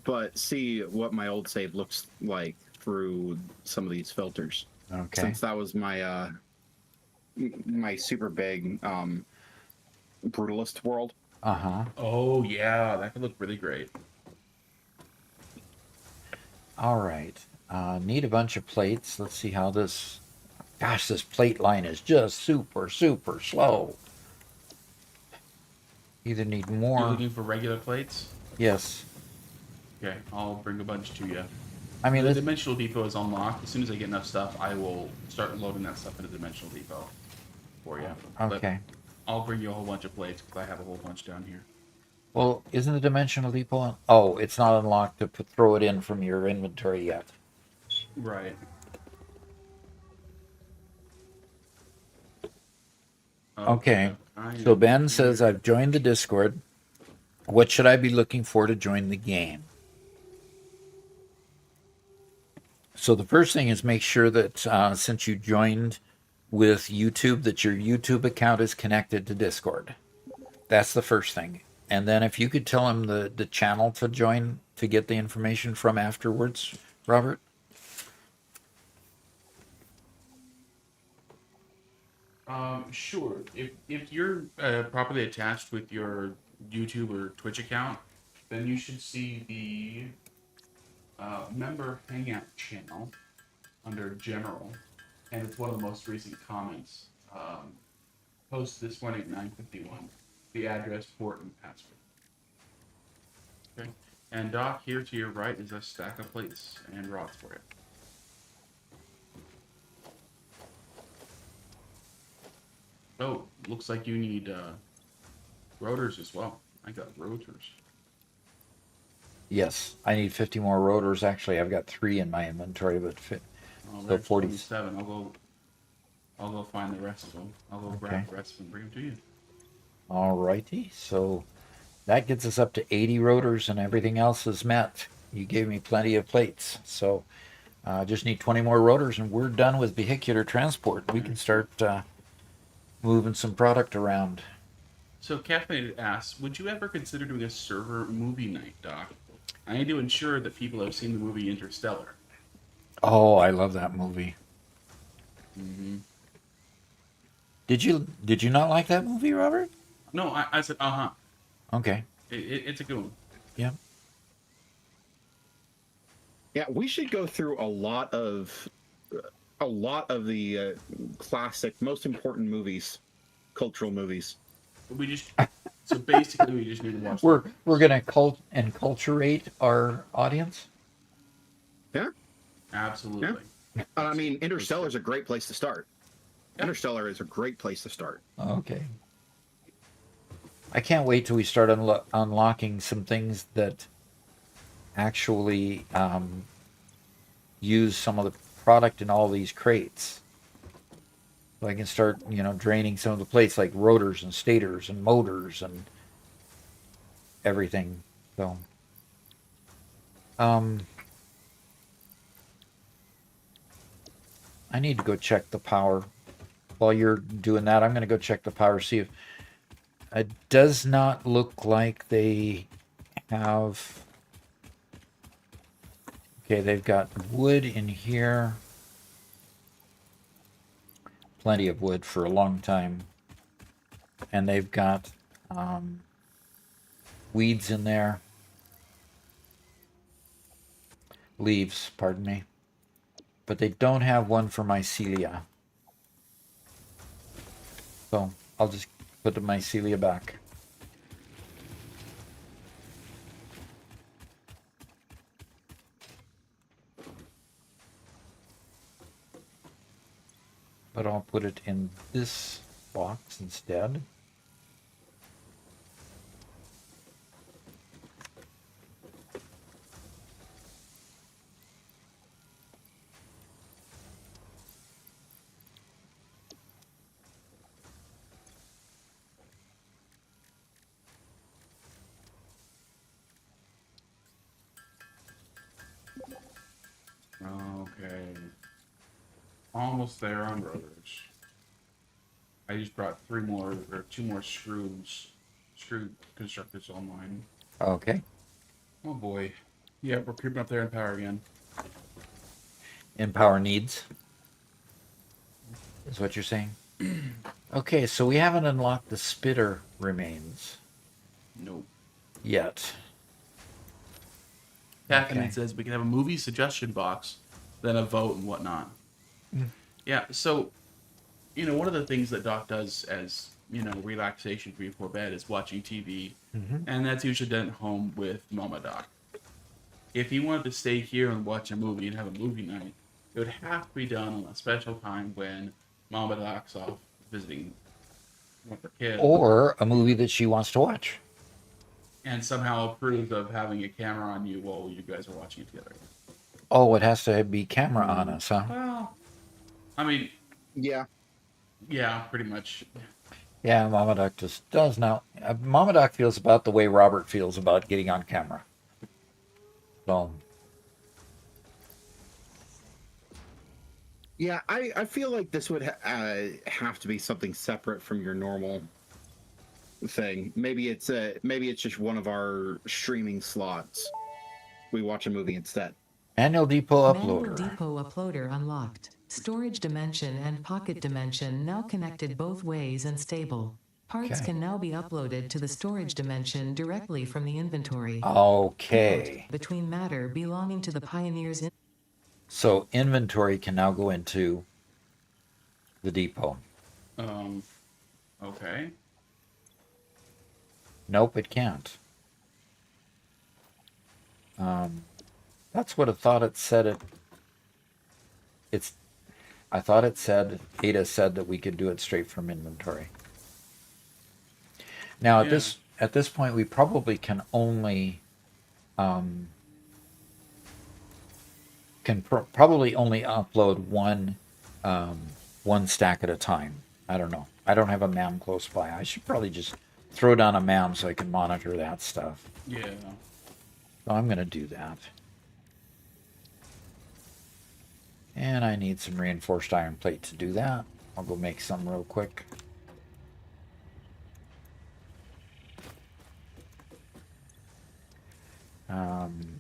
[SPEAKER 3] But see what my old save looks like through some of these filters.
[SPEAKER 1] Okay.
[SPEAKER 3] Since that was my my super big Brutalist world.
[SPEAKER 1] Uh-huh.
[SPEAKER 2] Oh yeah, that could look really great.
[SPEAKER 1] All right. Need a bunch of plates. Let's see how this... Gosh, this plate line is just super, super slow. Either need
[SPEAKER 2] You're
[SPEAKER 1] more...
[SPEAKER 2] looking for regular plates?
[SPEAKER 1] Yes.
[SPEAKER 2] Okay, I'll bring a bunch to you.
[SPEAKER 1] I mean,
[SPEAKER 2] The
[SPEAKER 1] this...
[SPEAKER 2] Dimensional Depot is unlocked. As soon as I get enough stuff, I will start loading that stuff into Dimensional Depot for you.
[SPEAKER 1] Okay.
[SPEAKER 2] But I'll bring you a whole bunch of plates because I have a whole bunch down here.
[SPEAKER 1] Well, isn't the dimensional depot... Oh, it's not unlocked to throw it in from your inventory yet.
[SPEAKER 2] Right.
[SPEAKER 1] Okay.
[SPEAKER 2] I
[SPEAKER 1] So
[SPEAKER 2] am
[SPEAKER 1] Ben says,
[SPEAKER 2] here.
[SPEAKER 1] I've joined the Discord. What should I be looking for to join the game? So the first thing is make sure that since you joined with YouTube, that your YouTube account is connected to Discord. That's the first thing. And then if you could tell him the channel to join to get the information from afterwards, Robert.
[SPEAKER 2] Sure. If you're properly attached with your YouTube or Twitch account, then you should see the member Hangout channel under General, and it's one of the most recent comments. Post this morning at 9:51. The address, port, and password. Okay. And Doc, here to your right is a stack of plates and rods for it. Oh, looks like you need rotors as well. I got rotors.
[SPEAKER 1] Yes, I need 50 more rotors. Actually, I've got 3 in my inventory, but
[SPEAKER 2] Oh,
[SPEAKER 1] so
[SPEAKER 2] there's
[SPEAKER 1] 40.
[SPEAKER 2] 27. I'll go find the rest of them. I'll go grab the rest of them and bring them to you.
[SPEAKER 1] All righty. So that gets us up to 80 rotors, and everything else is met. You gave me plenty of plates. So just need 20 more rotors, and we're done with vehicular transport. We can start moving some product around.
[SPEAKER 2] So Caffeinated asks, would you ever consider doing a server movie night, Doc? I need to ensure that people have seen the movie Interstellar.
[SPEAKER 1] Oh, I love that movie.
[SPEAKER 2] Mm-hmm.
[SPEAKER 1] Did you not like that movie, Robert?
[SPEAKER 2] No, I said, uh-huh.
[SPEAKER 1] Okay.
[SPEAKER 2] It's a good one.
[SPEAKER 1] Yeah.
[SPEAKER 3] Yeah, we should go through a lot of the classic, most important movies, cultural movies.
[SPEAKER 2] We just so basically we just need to watch.
[SPEAKER 1] We're gonna enculturate our audience.
[SPEAKER 3] Yeah,
[SPEAKER 2] Absolutely.
[SPEAKER 3] I mean, Interstellar is a great place to start.
[SPEAKER 2] Yeah.
[SPEAKER 3] Interstellar is a great place to start.
[SPEAKER 1] Okay. I can't wait till we start unlocking some things that actually use some of the product in all these crates. So I can start, draining some of the plates like rotors and stators and motors and everything. So, I need to go check the power. While you're doing that, I'm going to go check the power, see if it does not look like they have. Okay, they've got wood in here. Plenty of wood for a long time. And they've got weeds in there. Leaves, pardon me. But they don't have one for mycelia. So I'll just put the mycelia back. But I'll put it in this box instead.
[SPEAKER 2] Okay. Almost there on rotors. I just brought 2 more screw constructors online.
[SPEAKER 1] Okay.
[SPEAKER 2] Oh boy. Yeah, we're creeping up there in power again.
[SPEAKER 1] In power needs. Is what you're saying? Okay, so we haven't unlocked the spitter remains
[SPEAKER 2] Nope.
[SPEAKER 1] yet.
[SPEAKER 2] Caffeine
[SPEAKER 1] Okay.
[SPEAKER 2] says we can have a movie suggestion box, then a vote and whatnot. Yeah, so, one of the things that Doc does as, relaxation before bed is watching TV. And that's usually done at home with Mama Doc. If he wanted to stay here and watch a movie and have a movie night, it would have to be done on a special time when Mama Doc's off visiting with her kid.
[SPEAKER 1] Or a movie that she wants to watch.
[SPEAKER 2] And somehow approved of having a camera on you while you guys are watching it together.
[SPEAKER 1] Oh, it has to be camera on us, huh?
[SPEAKER 2] Well, I mean,
[SPEAKER 3] Yeah.
[SPEAKER 2] yeah, pretty much.
[SPEAKER 1] Yeah, Mama Doc just does now. Mama Doc feels about the way Robert feels about getting on camera. So,
[SPEAKER 3] Yeah, I feel like this would have to be something separate from your normal thing. Maybe it's just one of our streaming slots. We watch a movie instead.
[SPEAKER 1] Manual Depot
[SPEAKER 4] Manual
[SPEAKER 1] Uploader.
[SPEAKER 4] Depot Uploader unlocked. Storage dimension and pocket dimension now connected both ways and stable. Parts
[SPEAKER 1] Okay.
[SPEAKER 4] can now be uploaded to the storage dimension directly from the inventory.
[SPEAKER 1] Okay.
[SPEAKER 4] Between matter belonging to the Pioneer's
[SPEAKER 1] So inventory can now go into the depot.
[SPEAKER 2] Okay.
[SPEAKER 1] Nope, it can't. That's what I thought it said. I thought it said, Ada said that we could do it straight from inventory. Now
[SPEAKER 2] Yeah.
[SPEAKER 1] at this point, we probably can only probably only upload one stack at a time. I don't know. I don't have a MAM close by. I should probably just throw down a MAM so I can monitor that stuff.
[SPEAKER 2] Yeah.
[SPEAKER 1] So I'm going to do that. And I need some reinforced iron plate to do that. I'll go make some real quick.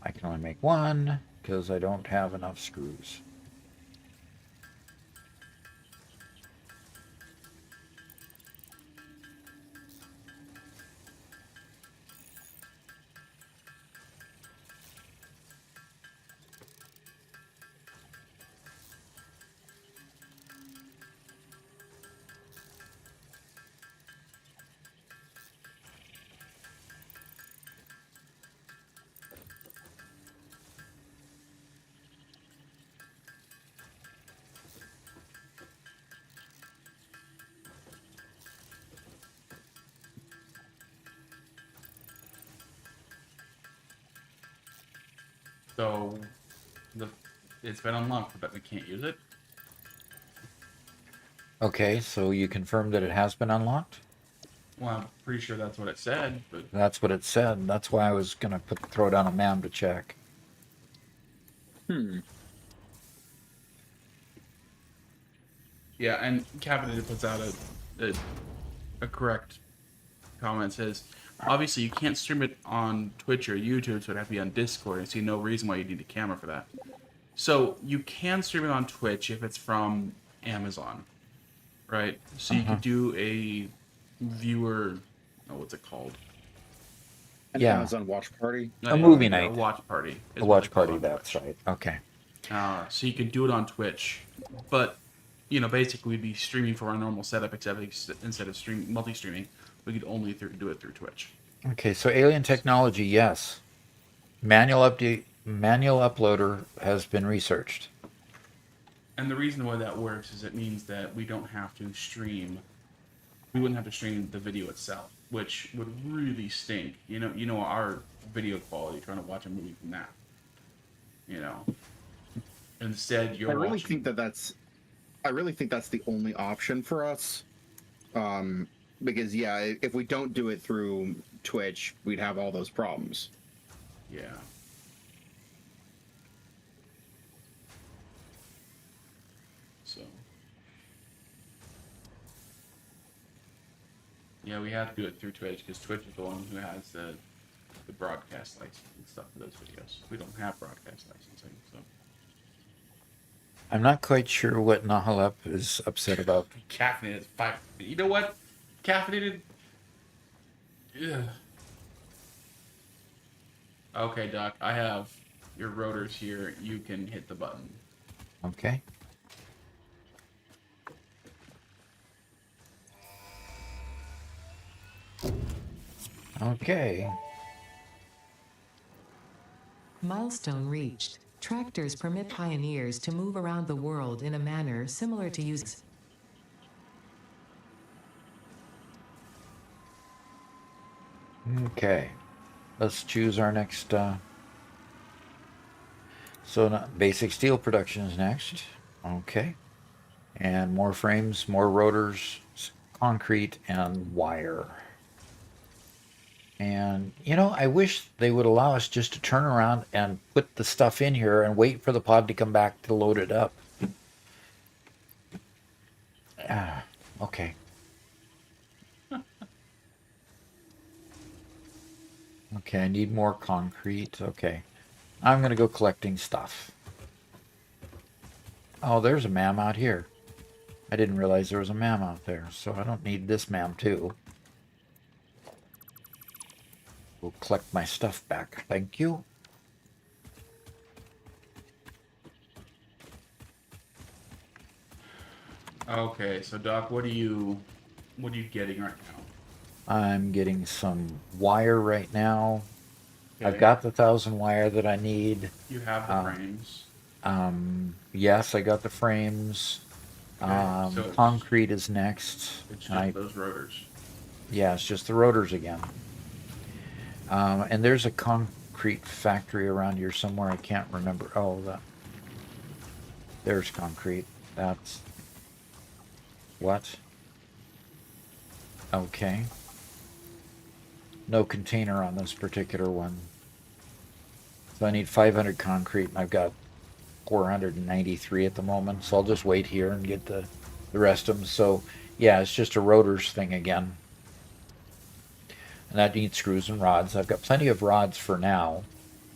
[SPEAKER 1] I can only make one because I don't have enough screws.
[SPEAKER 2] So, it's been unlocked, but we can't use it.
[SPEAKER 1] Okay, so you confirmed that it has been unlocked?
[SPEAKER 2] Well, I'm pretty sure that's what it said, but
[SPEAKER 1] That's what it said. That's why I was going to throw down a MAM to check.
[SPEAKER 2] yeah. And Cabinet puts out a correct comment. Says, obviously you can't stream it on Twitch or YouTube, so it'd have to be on Discord. I see no reason why you need a camera for that. So you can stream it on Twitch if it's from Amazon, right? So you could do a viewer. Oh, what's it called?
[SPEAKER 3] An
[SPEAKER 1] Yeah.
[SPEAKER 3] Amazon watch party.
[SPEAKER 1] A movie night.
[SPEAKER 2] A watch party. is
[SPEAKER 1] A
[SPEAKER 2] what
[SPEAKER 1] watch
[SPEAKER 2] they call it
[SPEAKER 1] party,
[SPEAKER 2] on
[SPEAKER 1] that's
[SPEAKER 2] Twitch.
[SPEAKER 1] right. Okay.
[SPEAKER 2] So you can do it on Twitch, but basically we'd be streaming from our normal setup, except instead of multi-streaming, we could only do it through Twitch.
[SPEAKER 1] Okay, so alien technology, yes. Manual uploader has been researched.
[SPEAKER 2] And the reason why that works is it means that we don't have to stream. We wouldn't have to stream the video itself, which would really stink. Our video quality trying to watch a movie from that. Instead you're
[SPEAKER 3] I really
[SPEAKER 2] watching.
[SPEAKER 3] I really think that's the only option for us. Because if we don't do it through Twitch, we'd have all those problems.
[SPEAKER 2] Yeah. So. Yeah, we have to do it through Twitch because Twitch is the one who has the broadcast license and stuff for those videos. We don't have broadcast licensing, so.
[SPEAKER 1] I'm not quite sure what Nahalep is upset about.
[SPEAKER 2] Caffeinated 5. You know what? Caffeinated. Ugh. Okay, Doc. I have your rotors here. You can hit the button.
[SPEAKER 1] Okay. Okay.
[SPEAKER 4] Milestone reached. Tractors permit pioneers to move around the world in a manner similar to using.
[SPEAKER 1] Okay. Let's choose our next. So basic steel production is next. Okay. And more frames, more rotors, concrete, and wire. And, I wish they would allow us just to turn around and put the stuff in here and wait for the pod to come back to load it up. Okay. Okay, I need more concrete. Okay. I'm going to go collecting stuff. Oh, there's a mam out here. I didn't realize there was a mam out there, so I don't need this mam too. We'll collect my stuff back. Thank you.
[SPEAKER 2] Okay, so Doc, what are you getting right now?
[SPEAKER 1] I'm getting some wire right now.
[SPEAKER 2] Okay.
[SPEAKER 1] I've got the 1,000 wire that I need.
[SPEAKER 2] You have the frames.
[SPEAKER 1] Yes, I got the frames.
[SPEAKER 2] Okay, so it's-
[SPEAKER 1] Concrete is next.
[SPEAKER 2] It's
[SPEAKER 1] And
[SPEAKER 2] just those rotors.
[SPEAKER 1] yeah, it's just the rotors again. And there's a concrete factory around here somewhere. I can't remember. Oh, there's concrete. That's what? Okay. No container on this particular one. So I need 500 concrete, and I've got 493 at the moment. So I'll just wait here and get the rest of them. So yeah, it's just a rotors thing again. And that needs screws and rods. I've got plenty of rods for now,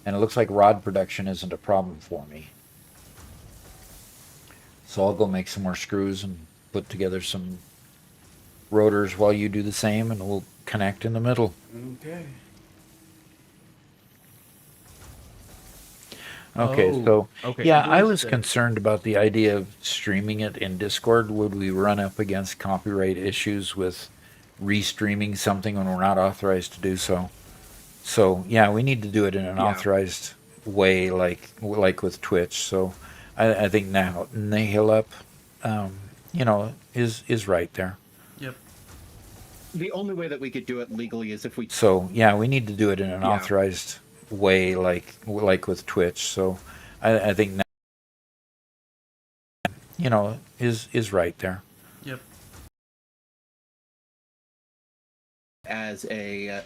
[SPEAKER 1] and it looks like rod production isn't a problem for me. So I'll go make some more screws and put together some rotors while you do the same, and we'll connect in the middle.
[SPEAKER 2] Okay.
[SPEAKER 1] Okay,
[SPEAKER 2] Oh,
[SPEAKER 1] so
[SPEAKER 2] okay,
[SPEAKER 1] yeah, I
[SPEAKER 2] Liz
[SPEAKER 1] was
[SPEAKER 2] said-
[SPEAKER 1] concerned about the idea of streaming it in Discord. Would we run up against copyright issues with restreaming something when we're not authorized to do so? So yeah, we need to do it in an
[SPEAKER 3] Yeah.
[SPEAKER 1] authorized way, like with Twitch. So I think now Nahilep, is right there.
[SPEAKER 2] Yep.
[SPEAKER 3] The only way that we could do it legally is if we.
[SPEAKER 1] So yeah, we need to do it in an
[SPEAKER 3] Yeah.
[SPEAKER 1] authorized way, like with Twitch. So I think now, is right there.
[SPEAKER 2] Yep.
[SPEAKER 3] As a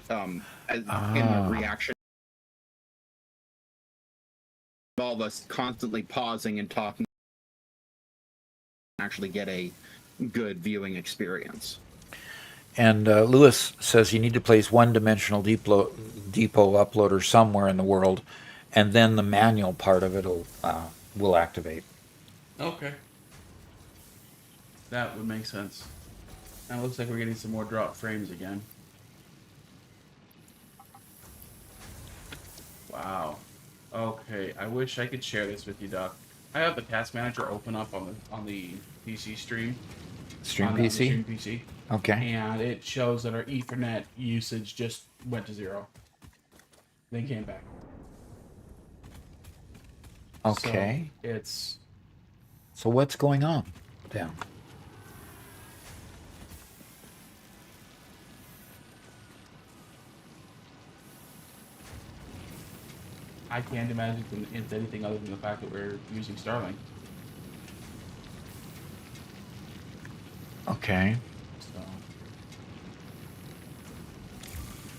[SPEAKER 3] in a reaction, all of us constantly pausing and talking, actually get a good viewing experience.
[SPEAKER 1] And Lewis says you need to place one-dimensional depot uploader somewhere in the world, and then the manual part of it will activate.
[SPEAKER 2] Okay. That would make sense. Now it looks like we're getting some more drop frames again. Wow. Okay, I wish I could share this with you, Doc. I have the task manager open up on the PC stream.
[SPEAKER 1] Stream
[SPEAKER 2] on the
[SPEAKER 1] PC?
[SPEAKER 2] Stream PC.
[SPEAKER 1] Okay.
[SPEAKER 2] And it shows that our Ethernet usage just went to 0. Then came back.
[SPEAKER 1] Okay.
[SPEAKER 2] So it's
[SPEAKER 1] So what's going on then?
[SPEAKER 2] I can't imagine it's anything other than the fact that we're using Starlink.
[SPEAKER 1] Okay.
[SPEAKER 2] So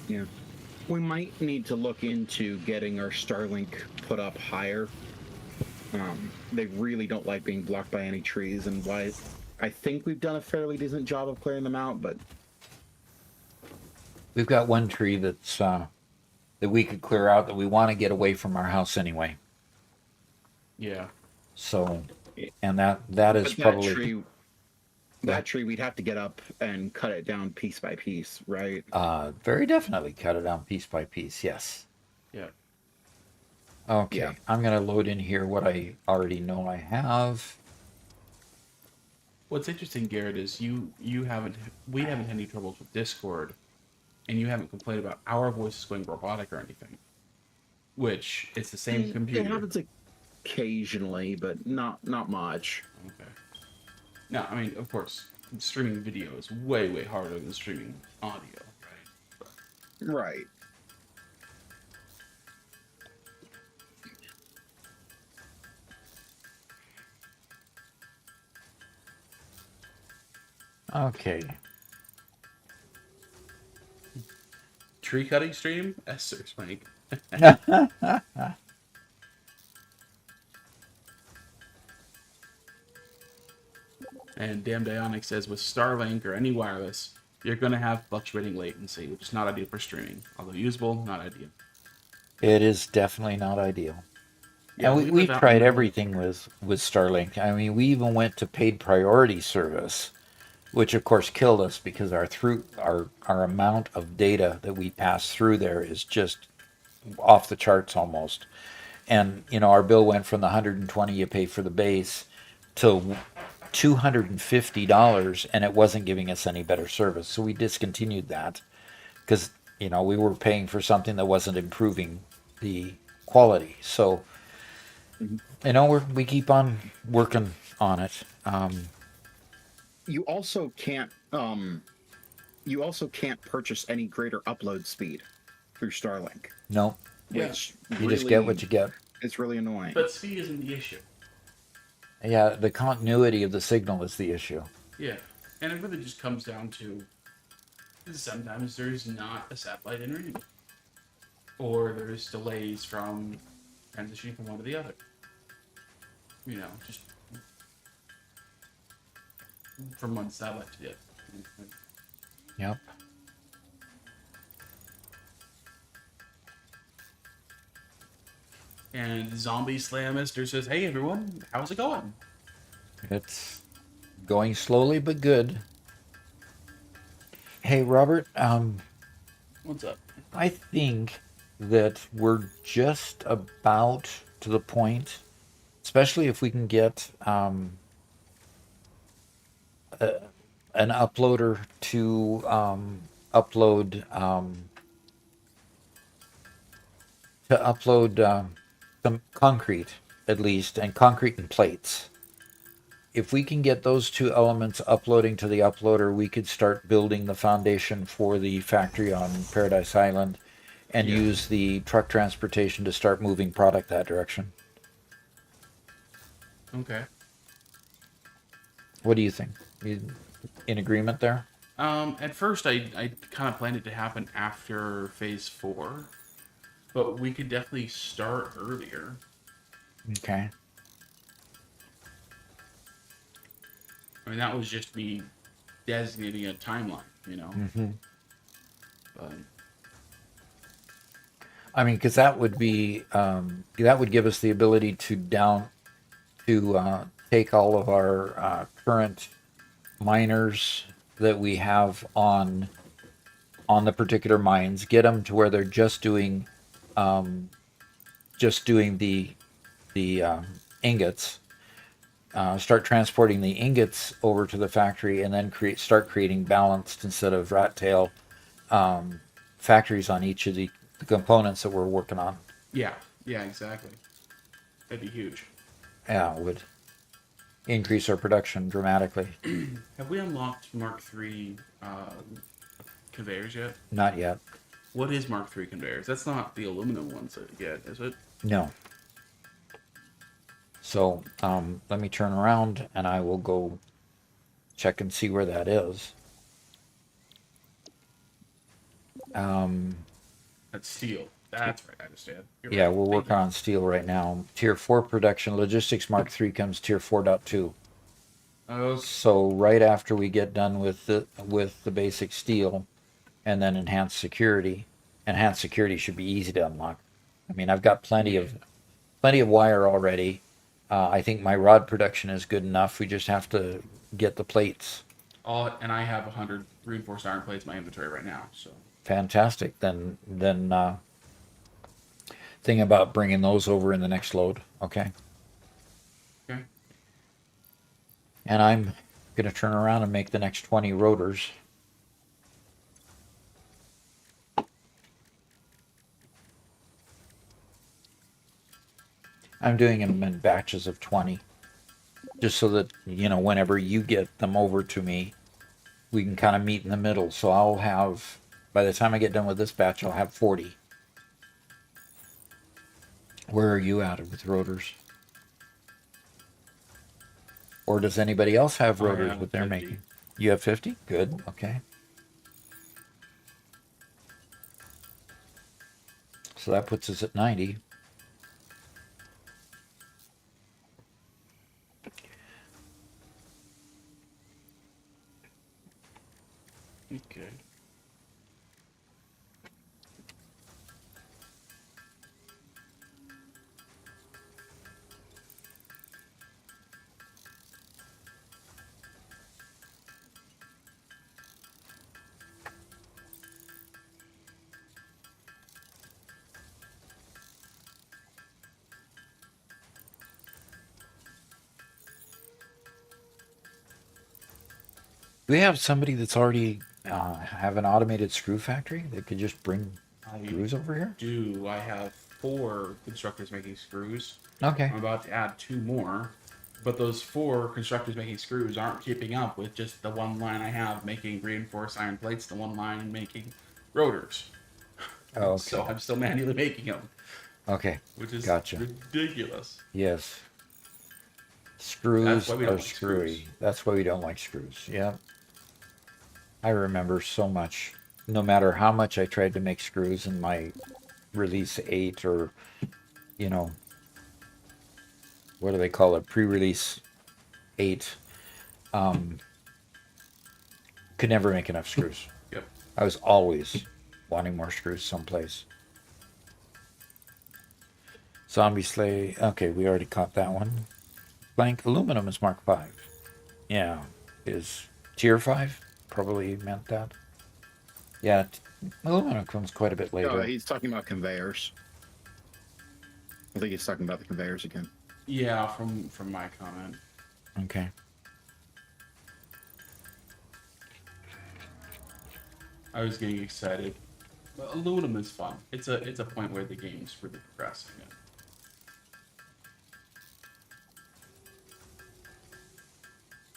[SPEAKER 3] Yeah. We might need to look into getting our Starlink put up higher. They really don't like being blocked by any trees, and why I think we've done a fairly decent job of clearing them out, but
[SPEAKER 1] We've got one tree that's that we could clear out that we want to get away from our house anyway.
[SPEAKER 2] yeah.
[SPEAKER 1] So And that is
[SPEAKER 3] But that
[SPEAKER 1] probably
[SPEAKER 3] tree, we'd have to get up and cut it down piece by piece, right?
[SPEAKER 1] very definitely cut it down piece by piece. Yes.
[SPEAKER 2] Yeah.
[SPEAKER 1] Okay.
[SPEAKER 3] Yeah.
[SPEAKER 1] I'm gonna load in here what I already know I have.
[SPEAKER 2] What's interesting, Garrett, is we haven't had any troubles with Discord, and you haven't complained about our voices going robotic or anything. Which it's the same
[SPEAKER 3] It
[SPEAKER 2] computer.
[SPEAKER 3] happens occasionally, but not much.
[SPEAKER 2] Okay. Now, I mean, of course, streaming video is way harder than streaming audio, right?
[SPEAKER 3] Right.
[SPEAKER 1] Okay.
[SPEAKER 2] Tree cutting stream? Esther Swank. And Damn Dionic says with Starlink or any wireless, you're going to have fluctuating latency, which is not ideal for streaming. Although usable, not ideal.
[SPEAKER 1] It is definitely not ideal.
[SPEAKER 2] Yeah,
[SPEAKER 1] And we've tried everything with Starlink. I mean, we even went to paid priority service, which of course killed us because our amount of data that we pass through there is just off the charts almost. And our bill went from the 120 you pay for the base to $250, and it wasn't giving us any better service. So we discontinued that because we were paying for something that wasn't improving the quality. So we keep on working on it.
[SPEAKER 3] You also can't purchase any greater upload speed through Starlink.
[SPEAKER 1] No,
[SPEAKER 3] Which
[SPEAKER 1] you just get what you get.
[SPEAKER 3] It's really annoying.
[SPEAKER 2] But speed isn't the issue.
[SPEAKER 1] Yeah, the continuity of the signal is the issue.
[SPEAKER 2] Yeah, and it really just comes down to sometimes there's not a satellite in range, or there's delays from transitioning from one to the other. Just from one satellite to the other.
[SPEAKER 1] Yep.
[SPEAKER 2] And Zombie Slamister says, "Hey everyone, how's it going?"
[SPEAKER 1] It's going slowly but good. Hey Robert,
[SPEAKER 2] What's up?
[SPEAKER 1] I think that we're just about to the point, especially if we can get an uploader to upload some concrete at least, and concrete and plates. If we can get those two elements uploading to the uploader, we could start building the foundation for the factory on Paradise Island and use the truck transportation to start moving product that direction.
[SPEAKER 2] Okay.
[SPEAKER 1] What do you think? You in agreement there?
[SPEAKER 2] At first, I kind of planned it to happen after Phase 4, but we could definitely start earlier.
[SPEAKER 1] Okay.
[SPEAKER 2] I mean, that was just me designating a timeline,
[SPEAKER 1] Mm-hmm.
[SPEAKER 2] But
[SPEAKER 1] I mean, because that would be that would give us the ability to take all of our current miners that we have on the particular mines, get them to where they're just doing the ingots. Start transporting the ingots over to the factory, and then start creating balanced instead of rat tail factories on each of the components that we're working on.
[SPEAKER 2] yeah, exactly. That'd be huge.
[SPEAKER 1] Yeah, it would increase our production dramatically.
[SPEAKER 2] Have we unlocked Mark III conveyors yet?
[SPEAKER 1] Not yet.
[SPEAKER 2] What is Mark III conveyors? That's not the aluminum ones yet, is it?
[SPEAKER 1] No. So let me turn around and I will go check and see where that is.
[SPEAKER 2] That's steel. That's right, I understand. You're
[SPEAKER 1] Yeah,
[SPEAKER 2] right.
[SPEAKER 1] we're
[SPEAKER 2] Thank
[SPEAKER 1] working
[SPEAKER 2] you.
[SPEAKER 1] on steel right now. Tier 4 production. Logistics Mark 3 comes Tier 4.2.
[SPEAKER 2] Okay.
[SPEAKER 1] So right after we get done with the basic steel and then enhanced security should be easy to unlock. I mean, I've got plenty of wire already. I think my rod production is good enough. We just have to get the plates.
[SPEAKER 2] And I have 100 reinforced iron plates in my inventory right now. So
[SPEAKER 1] Fantastic. Then think about bringing those over in the next load. Okay.
[SPEAKER 2] okay.
[SPEAKER 1] And I'm going to turn around and make the next 20 rotors. I'm doing them in batches of 20. Just so that, whenever you get them over to me, we can kind of meet in the middle. So I'll have, by the time I get done with this batch, I'll have 40. Where are you at with rotors? Or does anybody else have
[SPEAKER 2] I
[SPEAKER 1] rotors
[SPEAKER 2] have
[SPEAKER 1] that they're
[SPEAKER 2] 50.
[SPEAKER 1] making? You have 50? Good. Okay. So that puts us at 90.
[SPEAKER 2] Okay.
[SPEAKER 1] Do we have somebody that's already have an automated screw factory that could just bring
[SPEAKER 2] I
[SPEAKER 1] screws over here?
[SPEAKER 2] do. I have 4 constructors making screws.
[SPEAKER 1] Okay.
[SPEAKER 2] I'm about to add 2 more. But those 4 constructors making screws aren't keeping up with just the one line I have making reinforced iron plates, the one line making rotors.
[SPEAKER 1] Oh, okay.
[SPEAKER 2] So I'm still manually making them,
[SPEAKER 1] Okay.
[SPEAKER 2] which is
[SPEAKER 1] Gotcha.
[SPEAKER 2] ridiculous.
[SPEAKER 1] Yes.
[SPEAKER 2] That's
[SPEAKER 1] Screws
[SPEAKER 2] why we don't
[SPEAKER 1] are
[SPEAKER 2] like
[SPEAKER 1] screwy.
[SPEAKER 2] screws.
[SPEAKER 1] That's why we don't like screws. Yeah. I remember so much. No matter how much I tried to make screws in my release 8 or, you know, what do they call it? Pre-release 8. Could never make enough screws.
[SPEAKER 2] Yep.
[SPEAKER 1] I was always wanting more screws someplace. Zombie Slay. Okay, we already caught that one. Blank aluminum is Mark 5. Yeah. Is tier 5? Probably meant that. Yeah, aluminum comes quite a bit later.
[SPEAKER 3] Oh, he's talking about conveyors. I think he's talking about the conveyors again.
[SPEAKER 2] Yeah, from my comment.
[SPEAKER 1] Okay.
[SPEAKER 2] I was getting excited. But aluminum is fun. It's a point where the game's really progressing.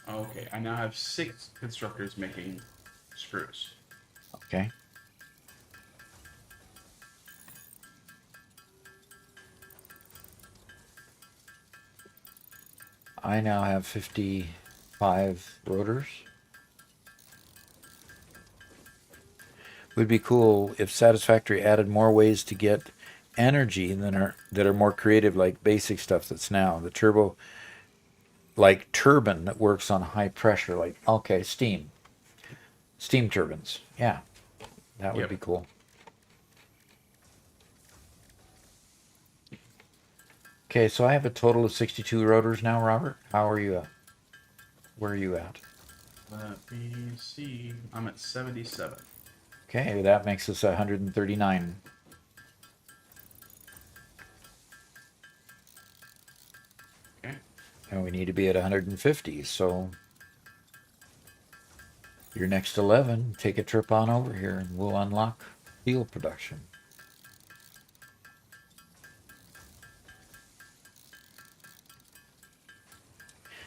[SPEAKER 2] Okay, I now have 6 constructors making screws.
[SPEAKER 1] Okay. I now have 55 rotors. Would be cool if Satisfactory added more ways to get energy that are more creative, like basic stuff that's now the turbo, like turbine that works on high pressure, like steam turbines. Yeah, that would
[SPEAKER 2] Yep.
[SPEAKER 1] be cool. Okay, so I have a total of 62 rotors now, Robert. How are you at? Where are you at?
[SPEAKER 2] Let me see. I'm at 77.
[SPEAKER 1] Okay, that makes us 139.
[SPEAKER 2] Okay.
[SPEAKER 1] And we need to be at 150, so your next 11, take a trip on over here and we'll unlock steel production.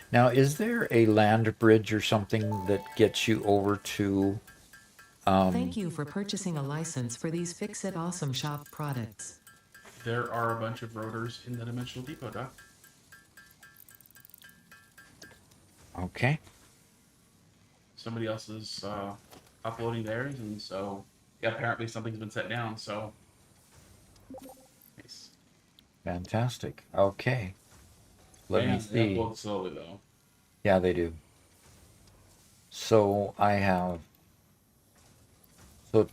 [SPEAKER 1] Now, is there a land bridge or something that gets you over to...
[SPEAKER 4] Thank you for purchasing a license for these Fix-It Awesome Shop products.
[SPEAKER 2] There are a bunch of rotors in the Dimensional Depot, Doc.
[SPEAKER 1] Okay.
[SPEAKER 2] Somebody else is uploading theirs, and so yeah, apparently something's been set down. So nice.
[SPEAKER 1] Fantastic. Okay. Let me
[SPEAKER 2] They
[SPEAKER 1] see.
[SPEAKER 2] upload slowly though.
[SPEAKER 1] Yeah, they do. So I have... So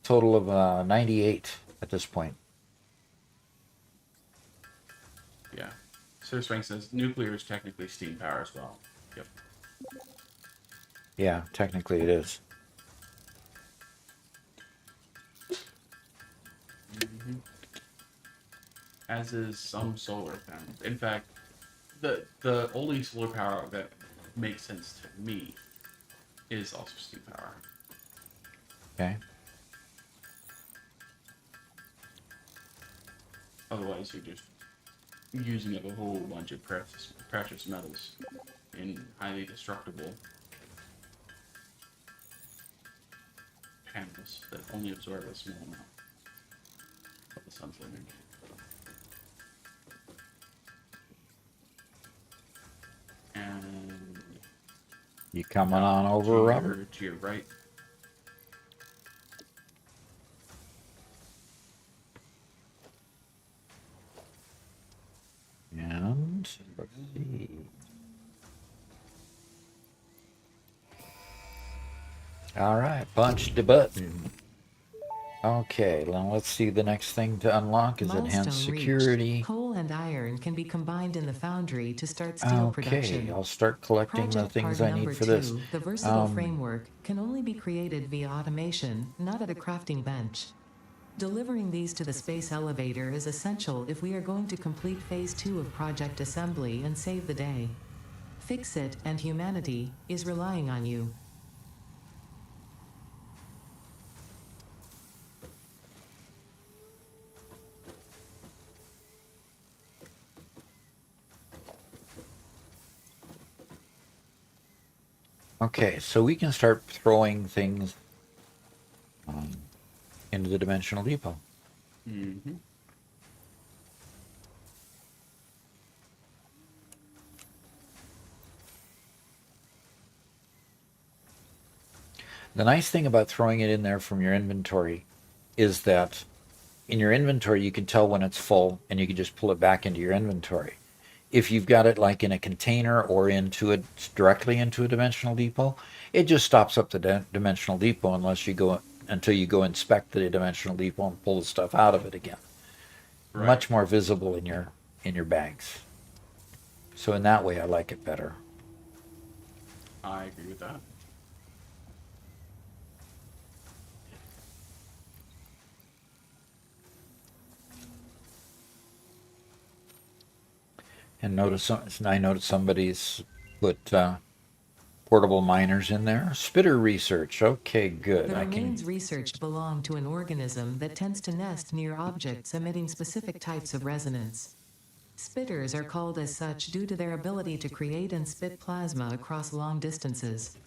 [SPEAKER 1] total of 98 at this point.
[SPEAKER 2] Sir Swank says nuclear is technically steam power as well. Yep.
[SPEAKER 1] Yeah, technically it is.
[SPEAKER 2] Hmm. As is some solar panels. In fact, the only solar power that makes sense to me is also steam power.
[SPEAKER 1] Okay.
[SPEAKER 2] Otherwise, you're just using up a whole bunch of precious metals in highly destructible panels that only absorb a small amount of the sun's energy. And
[SPEAKER 1] You coming on over, Robert?
[SPEAKER 2] to your right.
[SPEAKER 1] And let's see. All right, punch the button. Okay, now let's see. The next thing to unlock is enhanced
[SPEAKER 4] Milestone
[SPEAKER 1] security.
[SPEAKER 4] reached. Coal and iron can be combined in the foundry to start steel
[SPEAKER 1] Okay,
[SPEAKER 4] production.
[SPEAKER 1] I'll start collecting the
[SPEAKER 4] Project
[SPEAKER 1] things
[SPEAKER 4] part
[SPEAKER 1] I need
[SPEAKER 4] number
[SPEAKER 1] for this.
[SPEAKER 4] 2, the versatile framework, can only be created via automation, not at a crafting bench. Delivering these to the space elevator is essential if we are going to complete Phase 2 of Project Assembly and save the day. Fix It and humanity is relying on you.
[SPEAKER 1] Okay, so we can start throwing things into the dimensional depot.
[SPEAKER 2] Mm-hmm.
[SPEAKER 1] The nice thing about throwing it in there from your inventory is that in your inventory you can tell when it's full and you can just pull it back into your inventory. If you've got it like in a container or directly into a dimensional depot, it just stops up the dimensional depot until you go inspect the dimensional depot and pull the stuff out of it again.
[SPEAKER 2] Right.
[SPEAKER 1] Much more visible in your bags. So in that way I like it better.
[SPEAKER 2] I agree with that.
[SPEAKER 1] And I noticed somebody's put portable miners in there. Spitter research. Okay, good.
[SPEAKER 4] The remains researched belong to an organism that tends to nest near objects emitting specific types of resonance. Spitters are called as such due to their ability to create and spit plasma across long distances.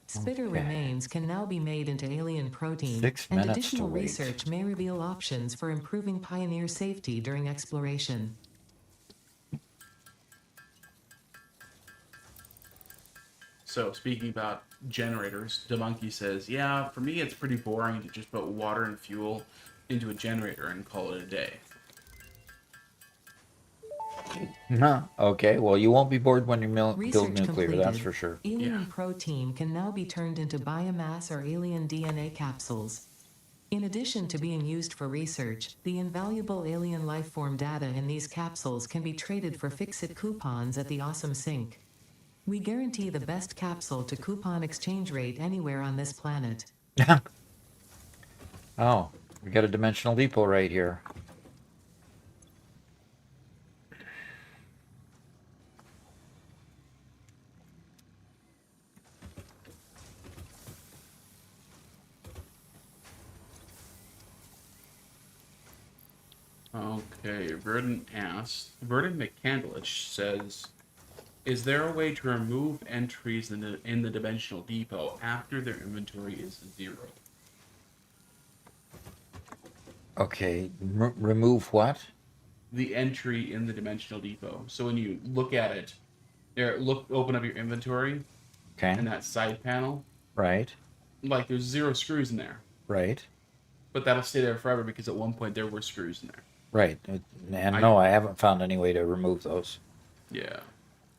[SPEAKER 4] Spitter remains can now be made into alien protein,
[SPEAKER 1] 6
[SPEAKER 4] and
[SPEAKER 1] minutes
[SPEAKER 4] additional
[SPEAKER 1] to wait.
[SPEAKER 4] research may reveal options for improving Pioneer safety during exploration.
[SPEAKER 2] So speaking about generators, DeMonkey says, yeah, for me it's pretty boring to just put water and fuel into a generator and call it a day.
[SPEAKER 1] Huh. Okay, well, you won't be bored when you build
[SPEAKER 4] Research
[SPEAKER 1] nuclear,
[SPEAKER 4] completed.
[SPEAKER 1] that's for sure.
[SPEAKER 4] Alien protein can now be turned into biomass or alien DNA capsules. In addition to being used for research, the invaluable alien lifeform data in these capsules can be traded for Fix-It coupons at the Awesome Sink. We guarantee the best capsule to coupon exchange rate anywhere on this planet.
[SPEAKER 1] Oh, we got a dimensional depot right here.
[SPEAKER 2] Okay, Verdant McCandlish says, is there a way to remove entries in the dimensional depot after their inventory is 0?
[SPEAKER 1] Okay, remove what?
[SPEAKER 2] The entry in the dimensional depot. So when you look at it, open up your inventory,
[SPEAKER 1] Okay,
[SPEAKER 2] and that side panel,
[SPEAKER 1] right,
[SPEAKER 2] like there's 0 screws in there.
[SPEAKER 1] right,
[SPEAKER 2] But that'll stay there forever because at one point there were screws in there.
[SPEAKER 1] right. And no, I haven't found any way to remove those.
[SPEAKER 2] Yeah.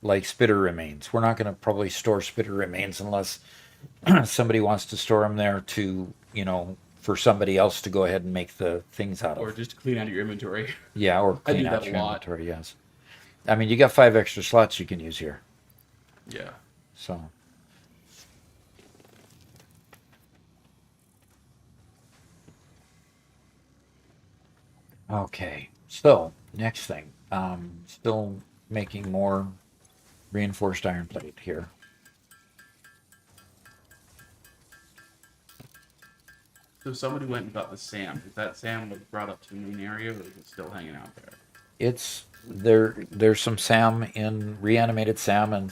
[SPEAKER 1] Like spitter remains. We're not going to probably store spitter remains unless somebody wants to store them there to, for somebody else to go ahead and make the things out of.
[SPEAKER 2] Or just to clean out your inventory.
[SPEAKER 1] Yeah, or
[SPEAKER 2] I do
[SPEAKER 1] clean out
[SPEAKER 2] that a
[SPEAKER 1] your
[SPEAKER 2] lot.
[SPEAKER 1] inventory, yes. I mean, you got 5 extra slots you can use here.
[SPEAKER 2] Yeah.
[SPEAKER 1] So. Okay. So, next thing. Still making more reinforced iron plate here.
[SPEAKER 2] So somebody went and got the SAM. Is that SAM was brought up to the main area, or is it still hanging out there?
[SPEAKER 1] It's there. There's some SAM in reanimated SAM and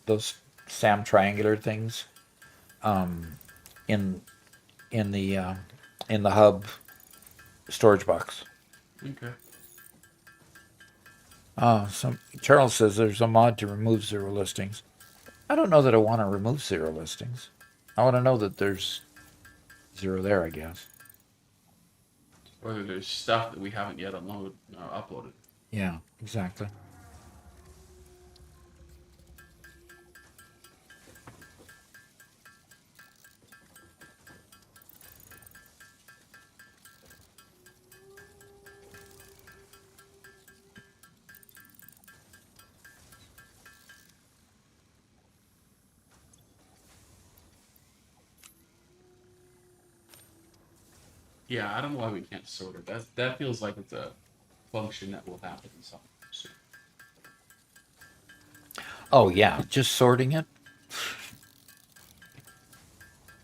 [SPEAKER 1] those SAM triangular things. In in the uh, in the hub storage box.
[SPEAKER 2] Okay.
[SPEAKER 1] Some Charles says there's a mod to remove 0 listings. I don't know that I want to remove 0 listings. I want to know that there's 0 there, I guess.
[SPEAKER 2] Or there's stuff that we haven't yet uploaded.
[SPEAKER 1] Yeah, exactly.
[SPEAKER 2] Yeah, I don't know why we can't sort it. That feels like it's a function that will happen soon.
[SPEAKER 1] Oh, yeah, just sorting it.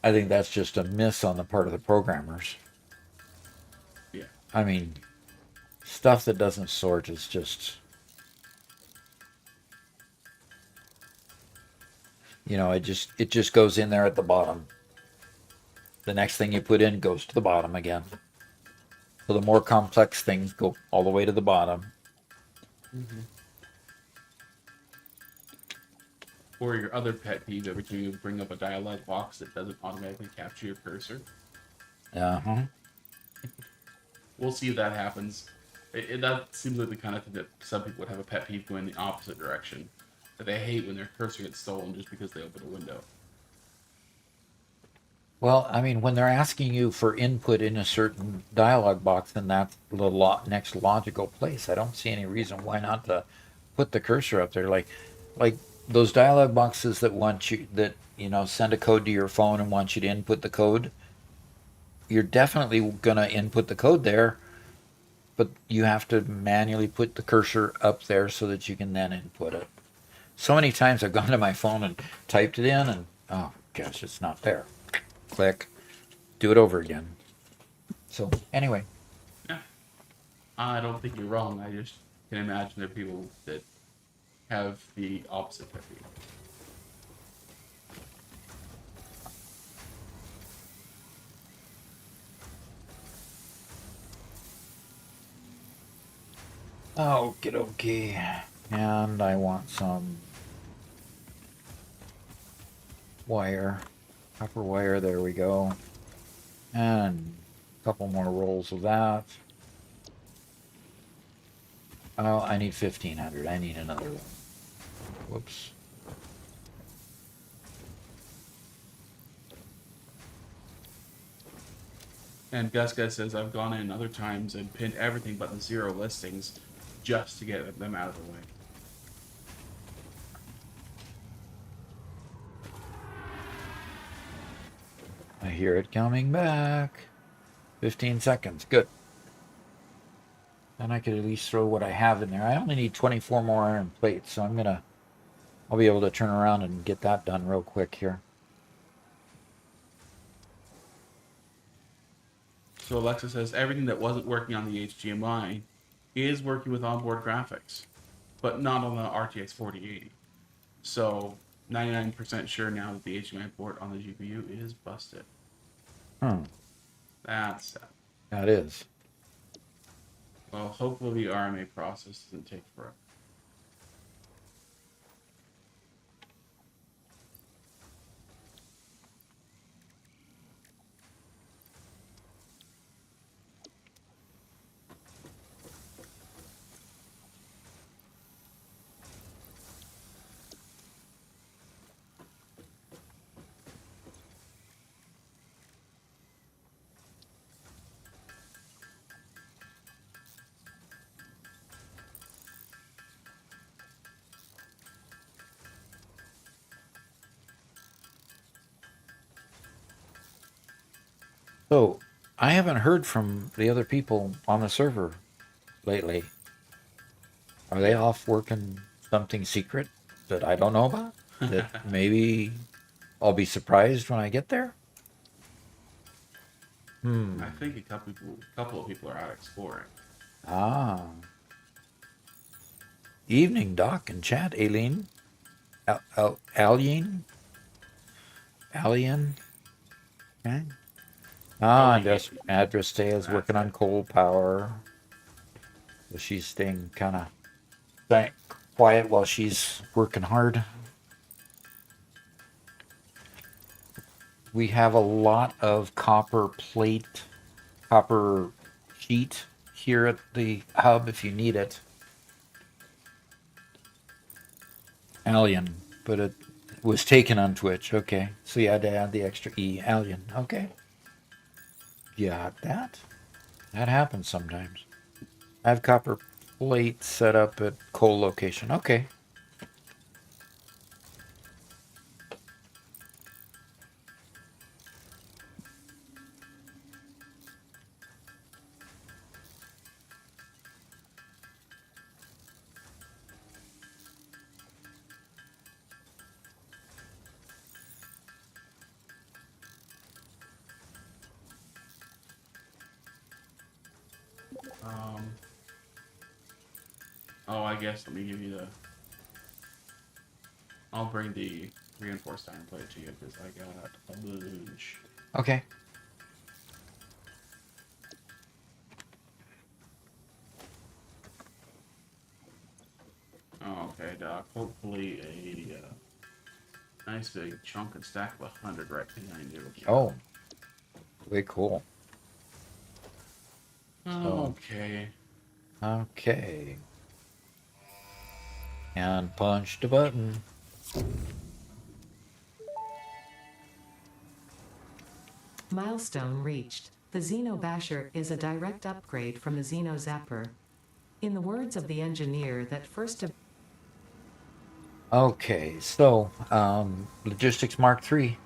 [SPEAKER 1] I think that's just a miss on the part of the programmers.
[SPEAKER 2] Yeah.
[SPEAKER 1] I mean, stuff that doesn't sort is just, it just goes in there at the bottom. The next thing you put in goes to the bottom again. So the more complex things go all the way to the bottom.
[SPEAKER 2] Mm-hmm. Or your other pet peeve, every time you bring up a dialog box that doesn't automatically capture your cursor.
[SPEAKER 1] Uh-huh.
[SPEAKER 2] We'll see if that happens. That seems like the kind of thing that some people would have a pet peeve going the opposite direction. That they hate when their cursor gets stolen just because they open a window.
[SPEAKER 1] Well, I mean, when they're asking you for input in a certain dialog box, then that's the next logical place. I don't see any reason why not to put the cursor up there. Like those dialog boxes that send a code to your phone and want you to input the code. You're definitely gonna input the code there, but you have to manually put the cursor up there so that you can then input it. So many times I've gone to my phone and typed it in, and oh gosh, it's not there. Click, do it over again. So anyway,
[SPEAKER 2] Yeah. I don't think you're wrong. I just can imagine there are people that have the opposite pet peeve.
[SPEAKER 1] okie dokie. And I want some wire, copper wire, there we go. And a couple more rolls of that. Oh, I need 1500. I need another one. Whoops.
[SPEAKER 2] And Gus says, I've gone in other times and pinned everything but the 0 listings just to get them out of the way.
[SPEAKER 1] I hear it coming back. 15 seconds. Good. Then I could at least throw what I have in there. I only need 24 more iron plates, so I'll be able to turn around and get that done real quick here.
[SPEAKER 2] So Alexa says everything that wasn't working on the HDMI is working with onboard graphics, but not on the RTX 4080. So 99% sure now that the HDMI port on the GPU is busted. That's sad.
[SPEAKER 1] That is.
[SPEAKER 2] Well, hopefully the RMA process doesn't take forever.
[SPEAKER 1] So, I haven't heard from the other people on the server lately. Are they off working something secret that I don't know about? That maybe I'll be surprised when I get there?
[SPEAKER 2] I think couple of people are out exploring.
[SPEAKER 1] Ah. Evening, Doc and chat, Aileen. Alien? Alien? Okay. Ah, address stay is working on coal power. So she's staying kind of quiet while she's working hard. We have a lot of copper plate, copper sheet here at the hub if you need it. Alien, but it was taken on Twitch. Okay, so you had to add the extra E. Alien. Okay. Got that. That happens sometimes. I have copper plate set up at coal location. Okay.
[SPEAKER 2] Oh, I guess let me give you the. I'll bring the reinforced iron plate to you because I got a bunch.
[SPEAKER 1] Okay.
[SPEAKER 2] Oh, okay, Doc. Hopefully a nice big chunk and stack of 100 right behind you.
[SPEAKER 1] Oh. Way cool.
[SPEAKER 2] Okay.
[SPEAKER 1] Okay. And punch the button.
[SPEAKER 4] Milestone reached. The Xeno Basher is a direct upgrade from the Xeno Zapper. In the words of the engineer that first...
[SPEAKER 1] Okay, so Logistics Mark III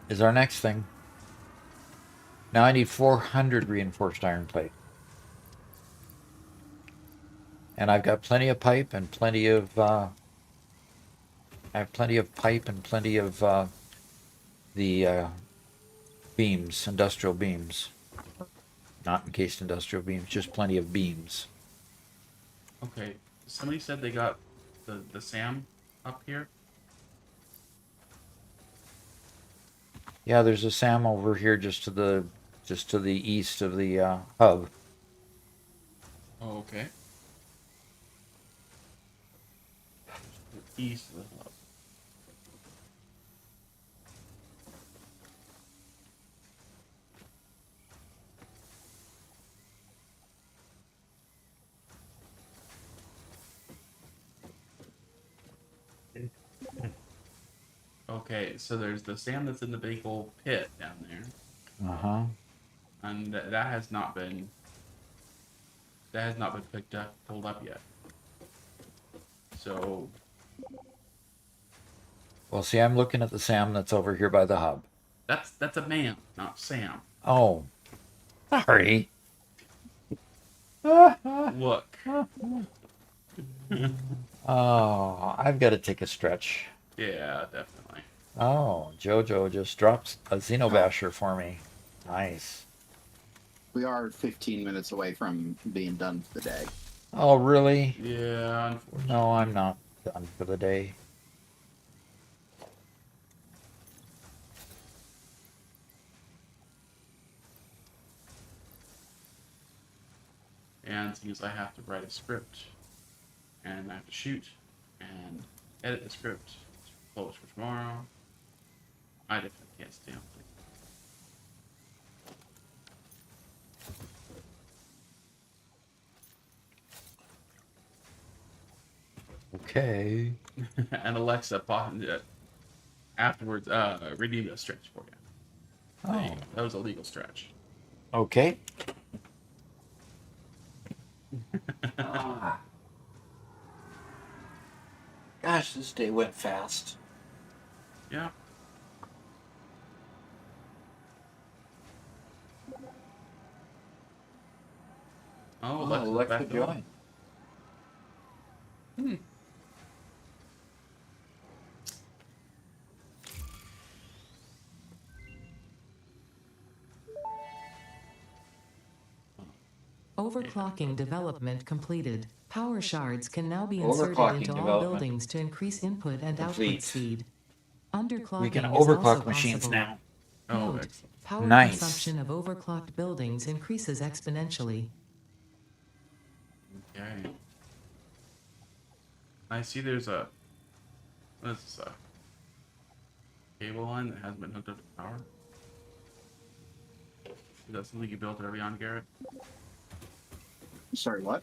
[SPEAKER 1] is our next thing. Now I need 400 reinforced iron plate. And I've got plenty of pipe and plenty of I have plenty of pipe and plenty of the beams, industrial beams. Not encased industrial beams, just plenty of beams.
[SPEAKER 2] Okay. Somebody said they got the SAM up here.
[SPEAKER 1] Yeah, there's a SAM over here just to the east of the hub.
[SPEAKER 2] Oh, okay. East of the hub. Okay, so there's the SAM that's in the big old pit down there,
[SPEAKER 1] Uh-huh.
[SPEAKER 2] and that has not been pulled up yet. So
[SPEAKER 1] Well, see, I'm looking at the SAM that's over here by the hub.
[SPEAKER 2] that's a man, not Sam.
[SPEAKER 1] Oh, sorry.
[SPEAKER 2] Look.
[SPEAKER 1] Oh, I've got to take a stretch.
[SPEAKER 2] Yeah, definitely.
[SPEAKER 1] Oh, Jojo just drops a Xenobasher for me. Nice.
[SPEAKER 3] We are 15 minutes away from being done for the day.
[SPEAKER 1] Oh, really?
[SPEAKER 2] Yeah, unfortunately.
[SPEAKER 1] No, I'm not done for the day.
[SPEAKER 2] And since I have to write a script, and I have to shoot, and edit the script to publish for tomorrow, I definitely can't stay on
[SPEAKER 1] Okay.
[SPEAKER 2] things. And Alexa afterwards redeemed a stretch for you.
[SPEAKER 1] Oh,
[SPEAKER 2] That was a legal stretch.
[SPEAKER 1] okay. Ah. Gosh, this day went fast.
[SPEAKER 2] Yeah. Oh,
[SPEAKER 1] Oh,
[SPEAKER 2] Alexa's
[SPEAKER 1] Alexa
[SPEAKER 2] back
[SPEAKER 1] join.
[SPEAKER 2] on.
[SPEAKER 4] Overclocking development completed. Power shards can now be inserted
[SPEAKER 1] Overclocking
[SPEAKER 4] into all
[SPEAKER 1] development
[SPEAKER 4] buildings to increase input and output
[SPEAKER 1] complete.
[SPEAKER 4] speed. Underclocking
[SPEAKER 1] We can
[SPEAKER 4] is also
[SPEAKER 1] overclock machines
[SPEAKER 4] possible.
[SPEAKER 1] now.
[SPEAKER 2] Oh,
[SPEAKER 4] Note,
[SPEAKER 2] excellent.
[SPEAKER 4] power
[SPEAKER 1] Nice.
[SPEAKER 4] consumption of overclocked buildings increases exponentially.
[SPEAKER 2] Okay. I see there's a, what is this, a cable line that hasn't been hooked up to power. Is that something you built early on, Garrett?
[SPEAKER 3] Sorry, what?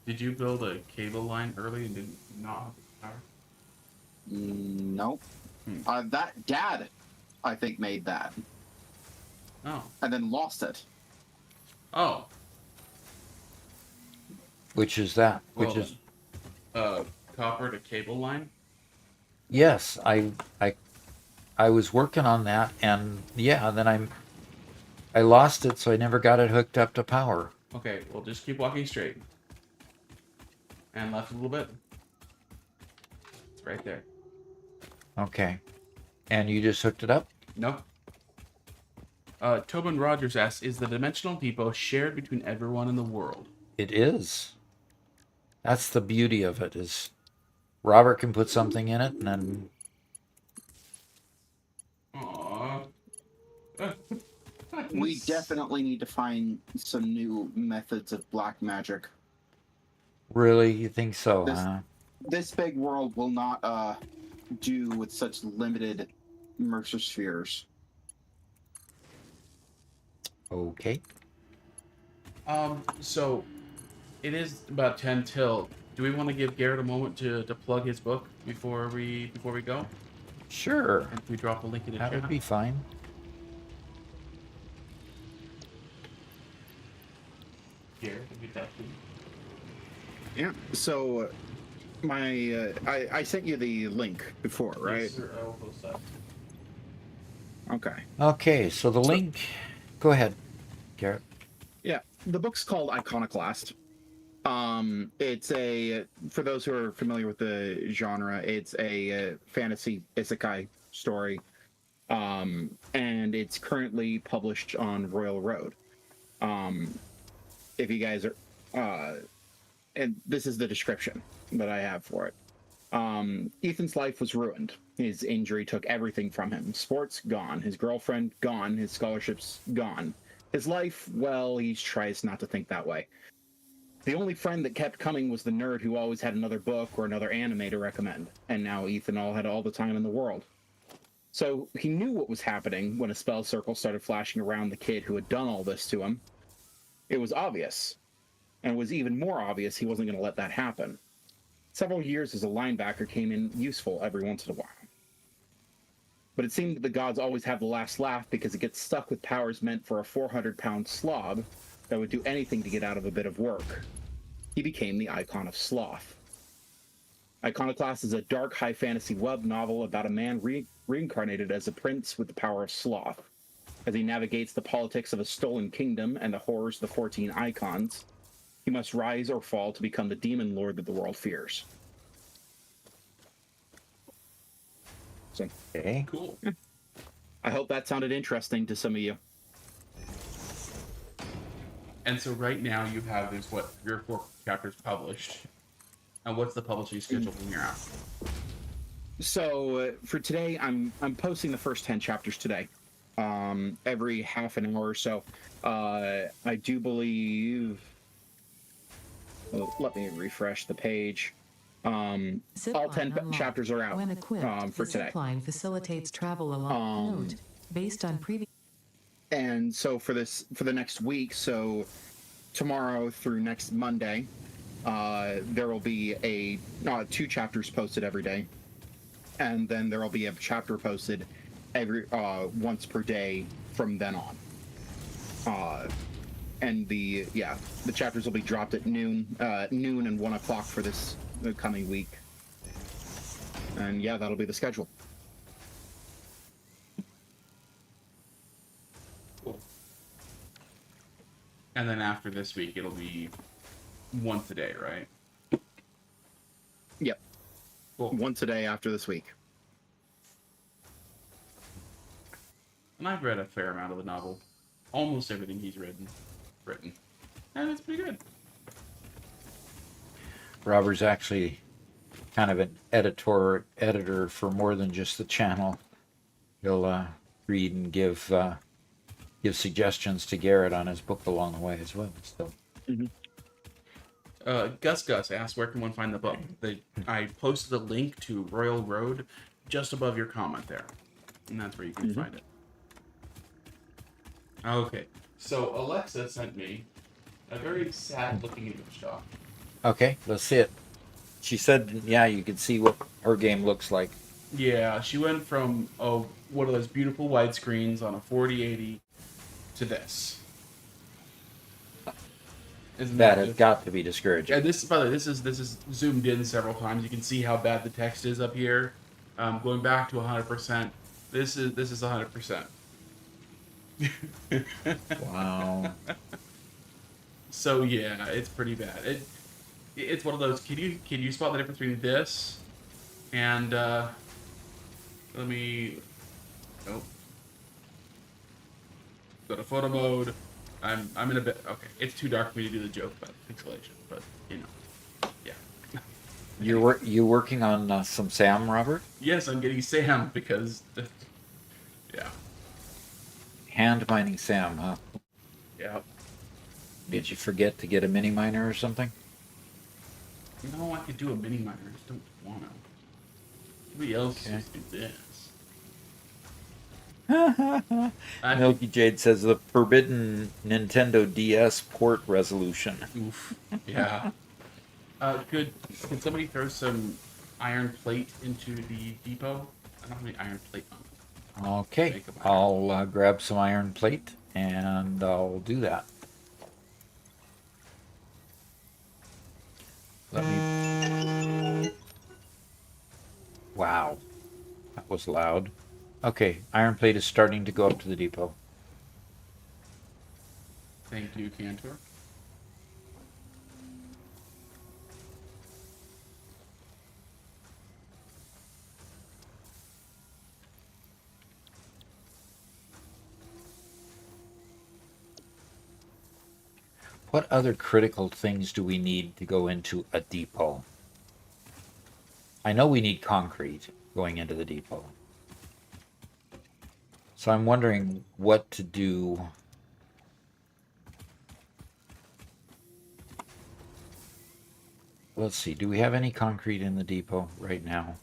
[SPEAKER 2] Did you build a cable line early and didn't not hook up to power?
[SPEAKER 3] Nope.
[SPEAKER 2] Hmm.
[SPEAKER 3] That dad, I think, made that
[SPEAKER 2] Oh.
[SPEAKER 3] and then lost it.
[SPEAKER 2] Oh.
[SPEAKER 1] Which is that? Which
[SPEAKER 2] Well,
[SPEAKER 1] is
[SPEAKER 2] copper to cable line?
[SPEAKER 1] yes. I was working on that, and yeah, then I lost it, so I never got it hooked up to power.
[SPEAKER 2] Okay, well, just keep walking straight. And left a little bit. It's right there.
[SPEAKER 1] Okay. And you just hooked it up?
[SPEAKER 2] Nope. Tobin Rogers asks, is the dimensional depot shared between everyone in the world?
[SPEAKER 1] It is. That's the beauty of it, is Robert can put something in it, and then
[SPEAKER 2] Aww.
[SPEAKER 3] We definitely need to find some new methods of black magic.
[SPEAKER 1] really, you think so,
[SPEAKER 3] This-
[SPEAKER 1] huh?
[SPEAKER 3] This big world will not do with such limited Mercer spheres.
[SPEAKER 1] Okay.
[SPEAKER 2] So it is about 10 till. Do we want to give Garrett a moment to plug his book before we go?
[SPEAKER 1] Sure.
[SPEAKER 2] And if we drop a link in the
[SPEAKER 1] That
[SPEAKER 2] chat.
[SPEAKER 1] would be fine.
[SPEAKER 2] Garrett, if you that please.
[SPEAKER 3] Yeah. So, I sent you the link before, right?
[SPEAKER 2] Yes, sir, I will post that.
[SPEAKER 3] Okay.
[SPEAKER 1] Okay, so the link. Go ahead, Garrett.
[SPEAKER 3] Yeah, the book's called Iconoclast. It's a, for those who are familiar with the genre, it's a fantasy isekai story. And it's currently published on Royal Road. If you guys are, and this is the description that I have for it. Ethan's life was ruined. His injury took everything from him. Sports, gone. His girlfriend, gone. His scholarships, gone. His life, well, he tries not to think that way. The only friend that kept coming was the nerd who always had another book or another anime to recommend. And now Ethan had all the time in the world. So he knew what was happening when a spell circle started flashing around the kid who had done all this to him. It was obvious. And it was even more obvious he wasn't going to let that happen. Several years as a linebacker came in useful every once in a while. But it seemed that the gods always have the last laugh because it gets stuck with powers meant for a 400-pound slob that would do anything to get out of a bit of work. He became the icon of sloth. Iconoclast is a dark high fantasy web novel about a man reincarnated as a prince with the power of sloth. As he navigates the politics of a stolen kingdom and the horrors of the 14 icons, he must rise or fall to become the demon lord that the world fears. So,
[SPEAKER 1] Okay.
[SPEAKER 2] Cool.
[SPEAKER 3] I hope that sounded interesting to some of you.
[SPEAKER 2] And so right now you have there's what 3 or 4 chapters published. And what's the publishing schedule from here out?
[SPEAKER 3] So for today, I'm posting the first 10 chapters today, every half an hour or so. I do believe. Well, let me refresh the page. All 10
[SPEAKER 4] Zipline
[SPEAKER 3] chapters are out
[SPEAKER 4] When equipped,
[SPEAKER 3] for
[SPEAKER 4] the
[SPEAKER 3] today.
[SPEAKER 4] zipline facilitates travel along. Note, based on previous.
[SPEAKER 3] And so for the next week, so tomorrow through next Monday, there will be 2 chapters posted every day, and then there will be a chapter posted every once per day from then on. And the chapters will be dropped at noon and 1 o'clock for this coming week. And yeah, that'll be the schedule.
[SPEAKER 2] And then after this week, it'll be once a day, right?
[SPEAKER 3] Yep.
[SPEAKER 2] Cool.
[SPEAKER 3] Once a day after this week.
[SPEAKER 2] And I've read a fair amount of the novel. Almost everything he's written. And it's pretty good.
[SPEAKER 1] Robert's actually kind of an editor for more than just the channel. He'll read and give suggestions to Garrett on his book along the way as well. So.
[SPEAKER 2] Gus asked, where can one find the book? I posted a link to Royal Road just above your comment there. And that's where you can find it. Okay. So Alexa sent me a very sad looking image doc.
[SPEAKER 1] Okay, let's see it. She said, yeah, you can see what her game looks like.
[SPEAKER 2] Yeah, she went from one of those beautiful widescreens on a 4080 to this. Isn't
[SPEAKER 1] That
[SPEAKER 2] that
[SPEAKER 1] has got to be discouraging.
[SPEAKER 2] Yeah, this, by the way, this is zoomed in several times. You can see how bad the text is up here. Going back to 100%. This is 100%.
[SPEAKER 1] Wow.
[SPEAKER 2] So yeah, it's pretty bad. It's one of those. Can you spot the difference between this and let me go to photo mode. I'm in a bit okay. It's too dark for me to do the joke about pixelation, but yeah.
[SPEAKER 1] You working on some Sam, Robert?
[SPEAKER 2] Yes, I'm getting Sam because yeah.
[SPEAKER 1] Hand mining Sam, huh?
[SPEAKER 2] Yeah.
[SPEAKER 1] Did you forget to get a mini miner or something?
[SPEAKER 2] No, I could do a mini miner. I just don't want to. Somebody else just do this.
[SPEAKER 1] Milky Jade says the forbidden Nintendo DS port resolution.
[SPEAKER 2] Oof. Yeah. Could somebody throw some iron plate into the depot? I don't have any iron plate on it.
[SPEAKER 1] Okay, I'll grab some iron plate and I'll do that. Let me. Wow, that was loud. Okay, iron plate is starting to go up to the depot.
[SPEAKER 2] Thank you, Cantor.
[SPEAKER 1] What other critical things do we need to go into a depot? I know we need concrete going into the depot. So I'm wondering what to do. Let's see, do we have any concrete in the depot right now?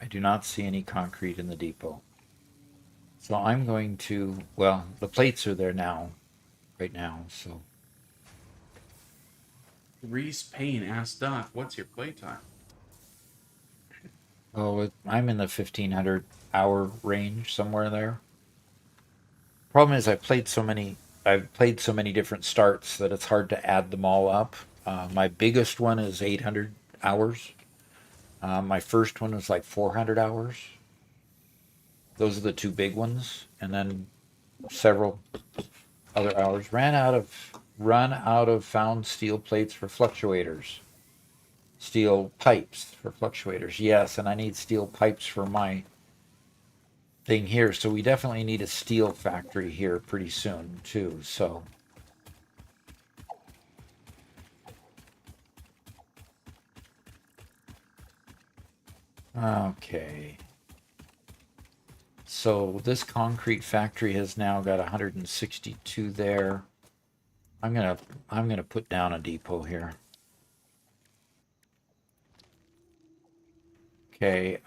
[SPEAKER 1] I do not see any concrete in the depot. So I'm going to, well, the plates are there now, right now, so.
[SPEAKER 2] Reese Payne asked Doc, what's your playtime?
[SPEAKER 1] Oh, I'm in the 1,500 hour range, somewhere there. Problem is I've played so many different starts that it's hard to add them all up. My biggest one is 800 hours. My first one was like 400 hours. Those are the two big ones, and then several other hours. Run out of found steel plates for fluctuators. Steel pipes for fluctuators. Yes, and I need steel pipes for my thing here. So we definitely need a steel factory here pretty soon too. So okay. So this concrete factory has now got 162 there. I'm gonna put down a depot here. Okay,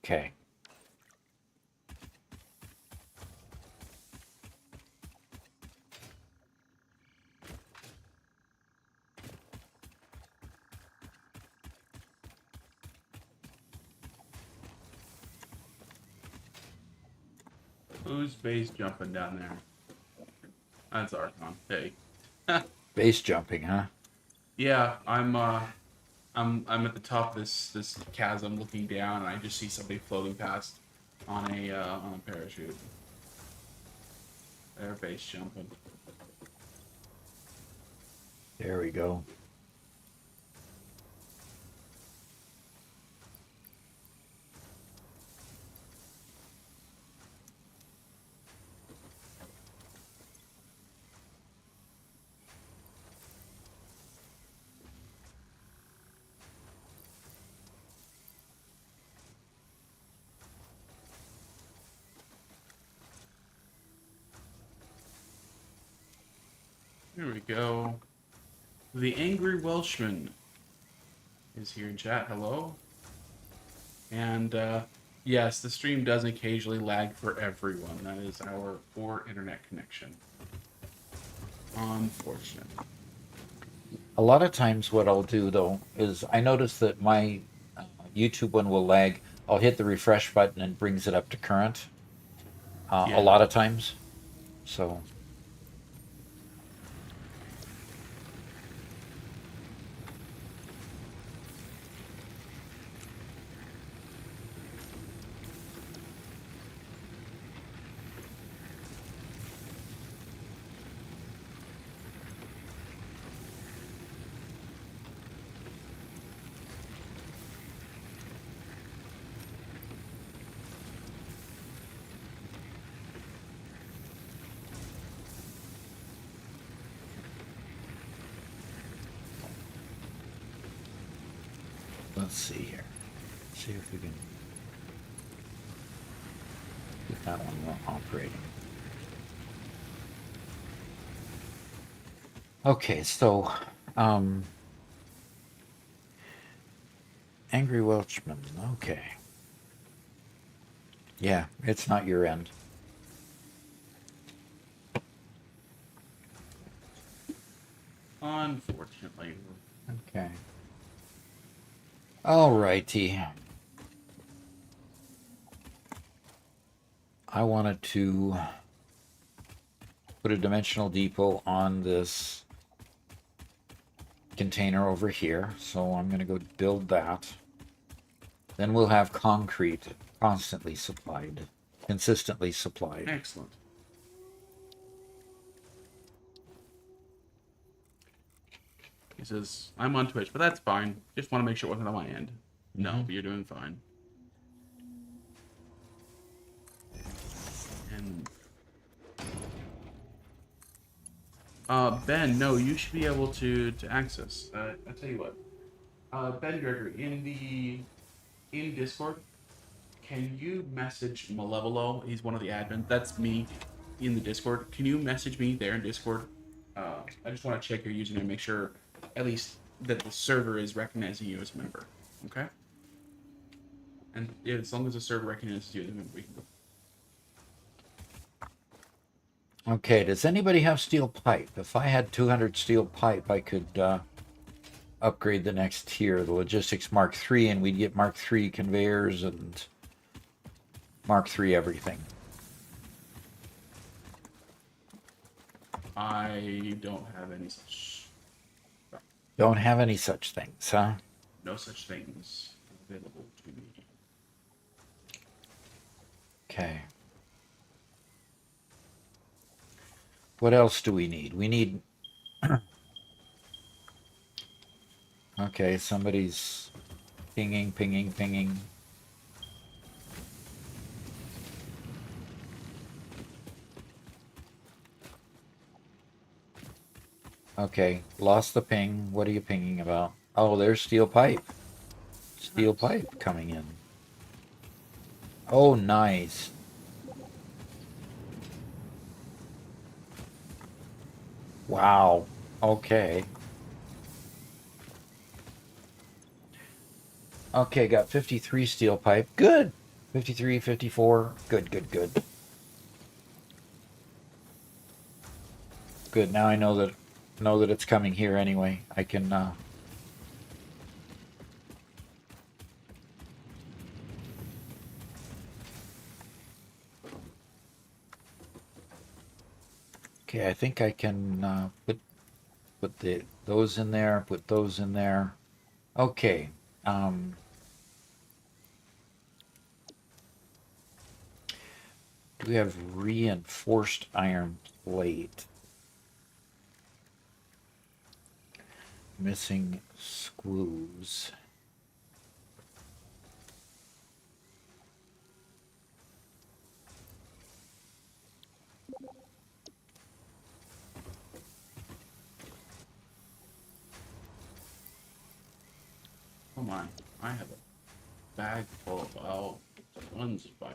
[SPEAKER 1] okay.
[SPEAKER 2] Who's base jumping down there? That's Archon. Hey.
[SPEAKER 1] Base jumping, huh?
[SPEAKER 2] Yeah, I'm at the top of this chasm looking down and I just see somebody floating past. on a parachute. They're base jumping.
[SPEAKER 1] There we go.
[SPEAKER 2] Here we go. The Angry Welshman is here in chat. Hello. And yes, the stream does occasionally lag for everyone. That is our poor internet connection. Unfortunate.
[SPEAKER 1] A lot of times what I'll do though is I notice that my YouTube one will lag. I'll hit the refresh button and brings it up to current.
[SPEAKER 2] Yeah.
[SPEAKER 1] A lot of times. So let's see here. See if we can get that one operating. Okay, so Angry Welchman. Okay. Yeah, it's not your end.
[SPEAKER 2] Unfortunately.
[SPEAKER 1] Okay. Alrighty. I wanted to put a dimensional depot on this container over here, so I'm going to go build that. Then we'll have concrete constantly supplied, consistently supplied.
[SPEAKER 2] Excellent. He says, I'm on Twitch, but that's fine. Just want to make sure it wasn't on my end. No, but you're doing fine. And Ben, no, you should be able to access. I'll tell you what. Ben Gregory, in Discord, can you message Malevolo? He's one of the admins. That's me in the Discord. Can you message me there in Discord? I just want to check your username, make sure at least that the server is recognizing you as a member. Okay? And yeah, as long as the server recognizes you as a member, we can go.
[SPEAKER 1] Okay, does anybody have steel pipe? If I had 200 steel pipe, I could upgrade the next tier, the Logistics Mark III, and we'd get Mark III conveyors and Mark III everything.
[SPEAKER 2] I don't have any such.
[SPEAKER 1] Don't have any such things, huh?
[SPEAKER 2] No such things available to me.
[SPEAKER 1] Okay. What else do we need? We need... Okay, somebody's pinging, pinging, pinging. Okay, lost the ping. What are you pinging about? Oh, there's steel pipe. Steel pipe coming in. Oh, nice. Wow. Okay. Okay, got 53 steel pipe. Good. 53, 54. Good, good, good. Good. Now I know that it's coming here anyway. I can Okay, I think I can put those in there, put those in there. Okay. We have reinforced iron plate. Missing screws.
[SPEAKER 2] Come on. I have a bag full of tons of bio.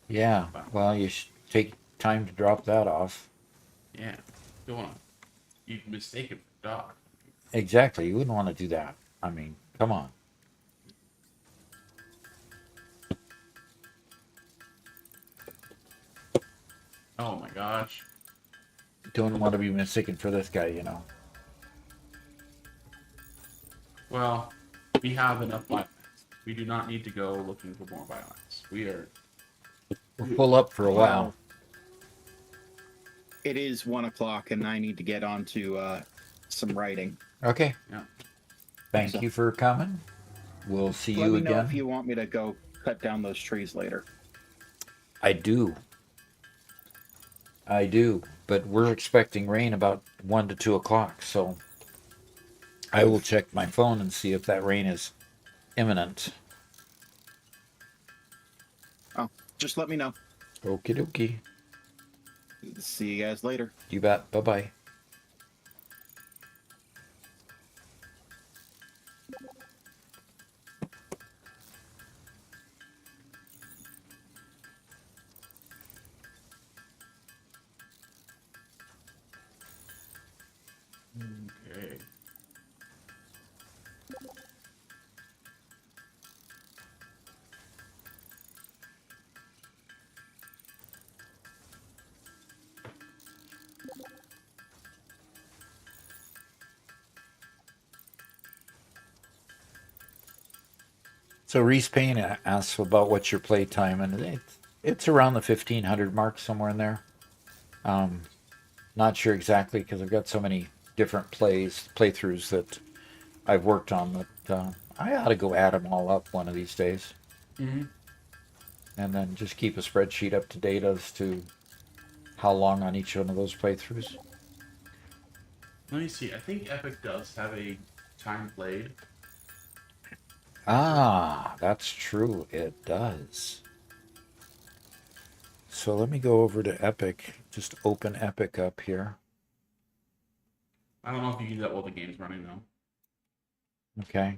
[SPEAKER 1] Yeah, well, you should take time to drop that off.
[SPEAKER 2] Yeah. Don't want to. You'd mistake it for Doc.
[SPEAKER 1] Exactly, you wouldn't want to do that. I mean, come on.
[SPEAKER 2] Oh my gosh.
[SPEAKER 1] Don't want to be mistaken for this guy, you know.
[SPEAKER 2] Well, we have enough biomass. We do not need to go looking for more biomass. We are.
[SPEAKER 1] We'll pull up for a while.
[SPEAKER 3] It is 1 o'clock, and I need to get on to some writing.
[SPEAKER 1] Okay.
[SPEAKER 2] Yeah.
[SPEAKER 1] Thank you for coming. We'll see
[SPEAKER 3] Let
[SPEAKER 1] you
[SPEAKER 3] me know
[SPEAKER 1] again.
[SPEAKER 3] if you want me to go cut down those trees later.
[SPEAKER 1] I do. But we're expecting rain about 1 to 2 o'clock, so I will check my phone and see if that rain is imminent.
[SPEAKER 3] Oh, just let me know.
[SPEAKER 1] Okie dokie.
[SPEAKER 3] See you guys later.
[SPEAKER 1] You bet. Bye-bye.
[SPEAKER 2] Okay.
[SPEAKER 1] So Reese Payne asks about what's your play time, and it's around the 1500 mark, somewhere in there. Not sure exactly because I've got so many different playthroughs that I've worked on that I ought to go add them all up one of these days.
[SPEAKER 2] Mm-hmm.
[SPEAKER 1] And then just keep a spreadsheet up to date as to how long on each one of those playthroughs.
[SPEAKER 2] Let me see. I think Epic does have a time played.
[SPEAKER 1] Ah, that's true. It does. So let me go over to Epic. Just open Epic up here.
[SPEAKER 2] I don't know if you can do that while the game's running though.
[SPEAKER 1] Okay.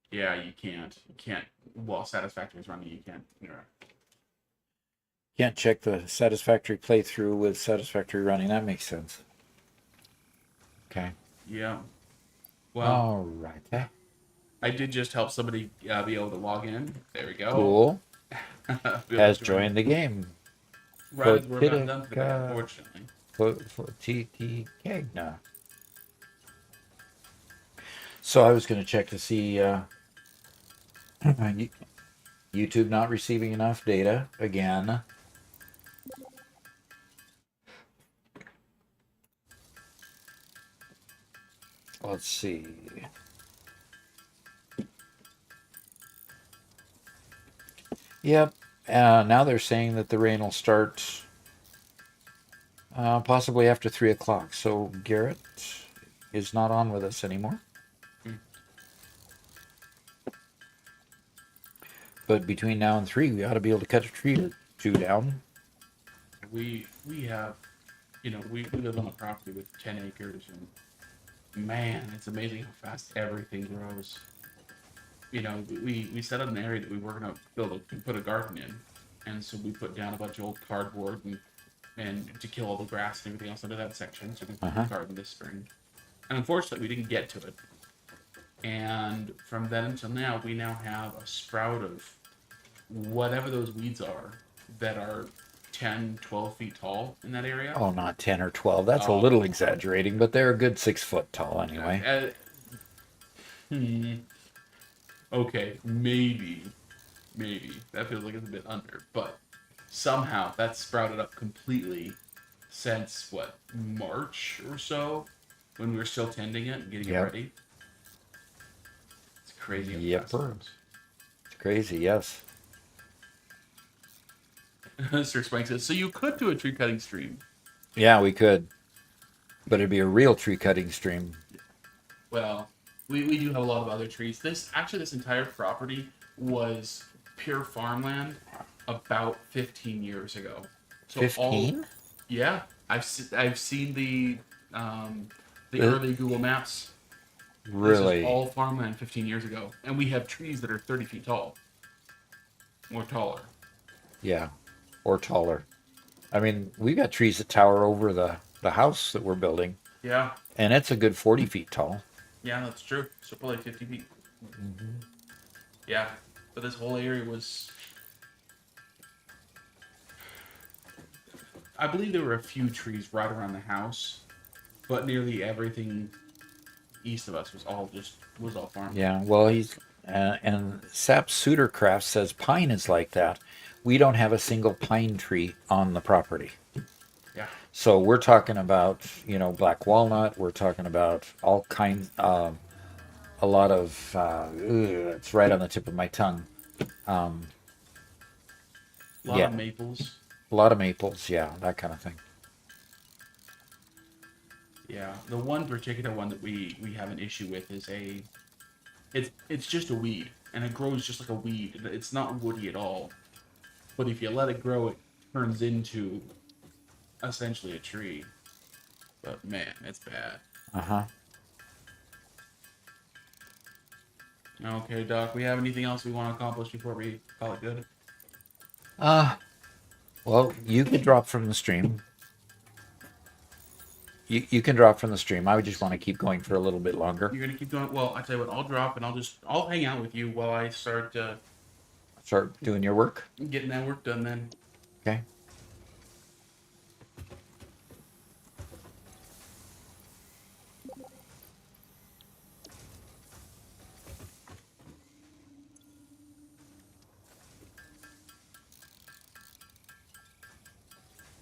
[SPEAKER 2] Yeah, you can't. You can't. While Satisfactory is running, you can't.
[SPEAKER 1] Can't check the Satisfactory playthrough with Satisfactory running. That makes sense. Okay.
[SPEAKER 2] Yeah. Well,
[SPEAKER 1] All right.
[SPEAKER 2] I did just help somebody be able to log in. There we go.
[SPEAKER 1] Cool.
[SPEAKER 2] Be able
[SPEAKER 1] Has
[SPEAKER 2] to
[SPEAKER 1] joined the game.
[SPEAKER 2] Right as we're about done for the day, unfortunately.
[SPEAKER 1] For TT Kegna. So I was going to check to see YouTube not receiving enough data again. Let's see. Yep. Now they're saying that the rain will start possibly after 3 o'clock. So Garrett is not on with us anymore. But between now and 3, we ought to be able to cut a tree or two down.
[SPEAKER 2] We have, we live on a property with 10 acres, and man, it's amazing how fast everything grows. We set up an area that we were going to put a garden in, and so we put down a bunch of old cardboard and to kill all the grass and everything else under that section, so we can put the garden this spring. And unfortunately, we didn't get to it. And from then until now, we now have a sprout of whatever those weeds are that are 10, 12 feet tall in that area.
[SPEAKER 1] Oh, not 10 or 12. That's a little exaggerating, but they're a good 6 foot tall anyway.
[SPEAKER 2] Okay, maybe. That feels like it's a bit under. But somehow that's sprouted up completely since, March or so? When we were still tending it and getting it ready. It's crazy how fast it grows.
[SPEAKER 1] It's Crazy, yes.
[SPEAKER 2] Sir Spank says, so you could do a tree cutting stream.
[SPEAKER 1] Yeah, we could. But it'd be a real tree cutting stream.
[SPEAKER 2] Well, we do have a lot of other trees. This entire property was pure farmland about 15 years ago. So
[SPEAKER 1] 15?
[SPEAKER 2] Yeah, I've seen the early Google Maps.
[SPEAKER 1] Really?
[SPEAKER 2] This is all farmland 15 years ago, and we have trees that are 30 feet tall or taller.
[SPEAKER 1] Yeah, or taller. I mean, we got trees that tower over the house that we're building,
[SPEAKER 2] Yeah,
[SPEAKER 1] and it's a good 40 feet tall.
[SPEAKER 2] yeah, that's true. So probably 50 feet. Yeah, but this whole area was. I believe there were a few trees right around the house, but nearly everything east of us was all farm.
[SPEAKER 1] Yeah, well, and Sap Suitorcraft says pine is like that. We don't have a single pine tree on the property.
[SPEAKER 2] Yeah.
[SPEAKER 1] So we're talking about, black walnut. We're talking about all kinds, a lot of, it's right on the tip of my tongue.
[SPEAKER 2] A lot
[SPEAKER 1] Yeah.
[SPEAKER 2] of maples.
[SPEAKER 1] A lot of maples, yeah, that kind of thing.
[SPEAKER 2] Yeah, the one particular one that we have an issue with is it's just a weed, and it grows just like a weed. It's not woody at all. But if you let it grow, it turns into essentially a tree. But man, it's bad.
[SPEAKER 1] Uh-huh.
[SPEAKER 2] Okay, Doc, we have anything else we want to accomplish before we call it good?
[SPEAKER 1] Well, you can drop from the stream. You can drop from the stream. I would just want to keep going for a little bit longer.
[SPEAKER 2] You're gonna keep going. Well, I tell you what, I'll drop and I'll hang out with you while I start
[SPEAKER 1] Start doing your work.
[SPEAKER 2] getting that work done. Then.
[SPEAKER 1] Okay.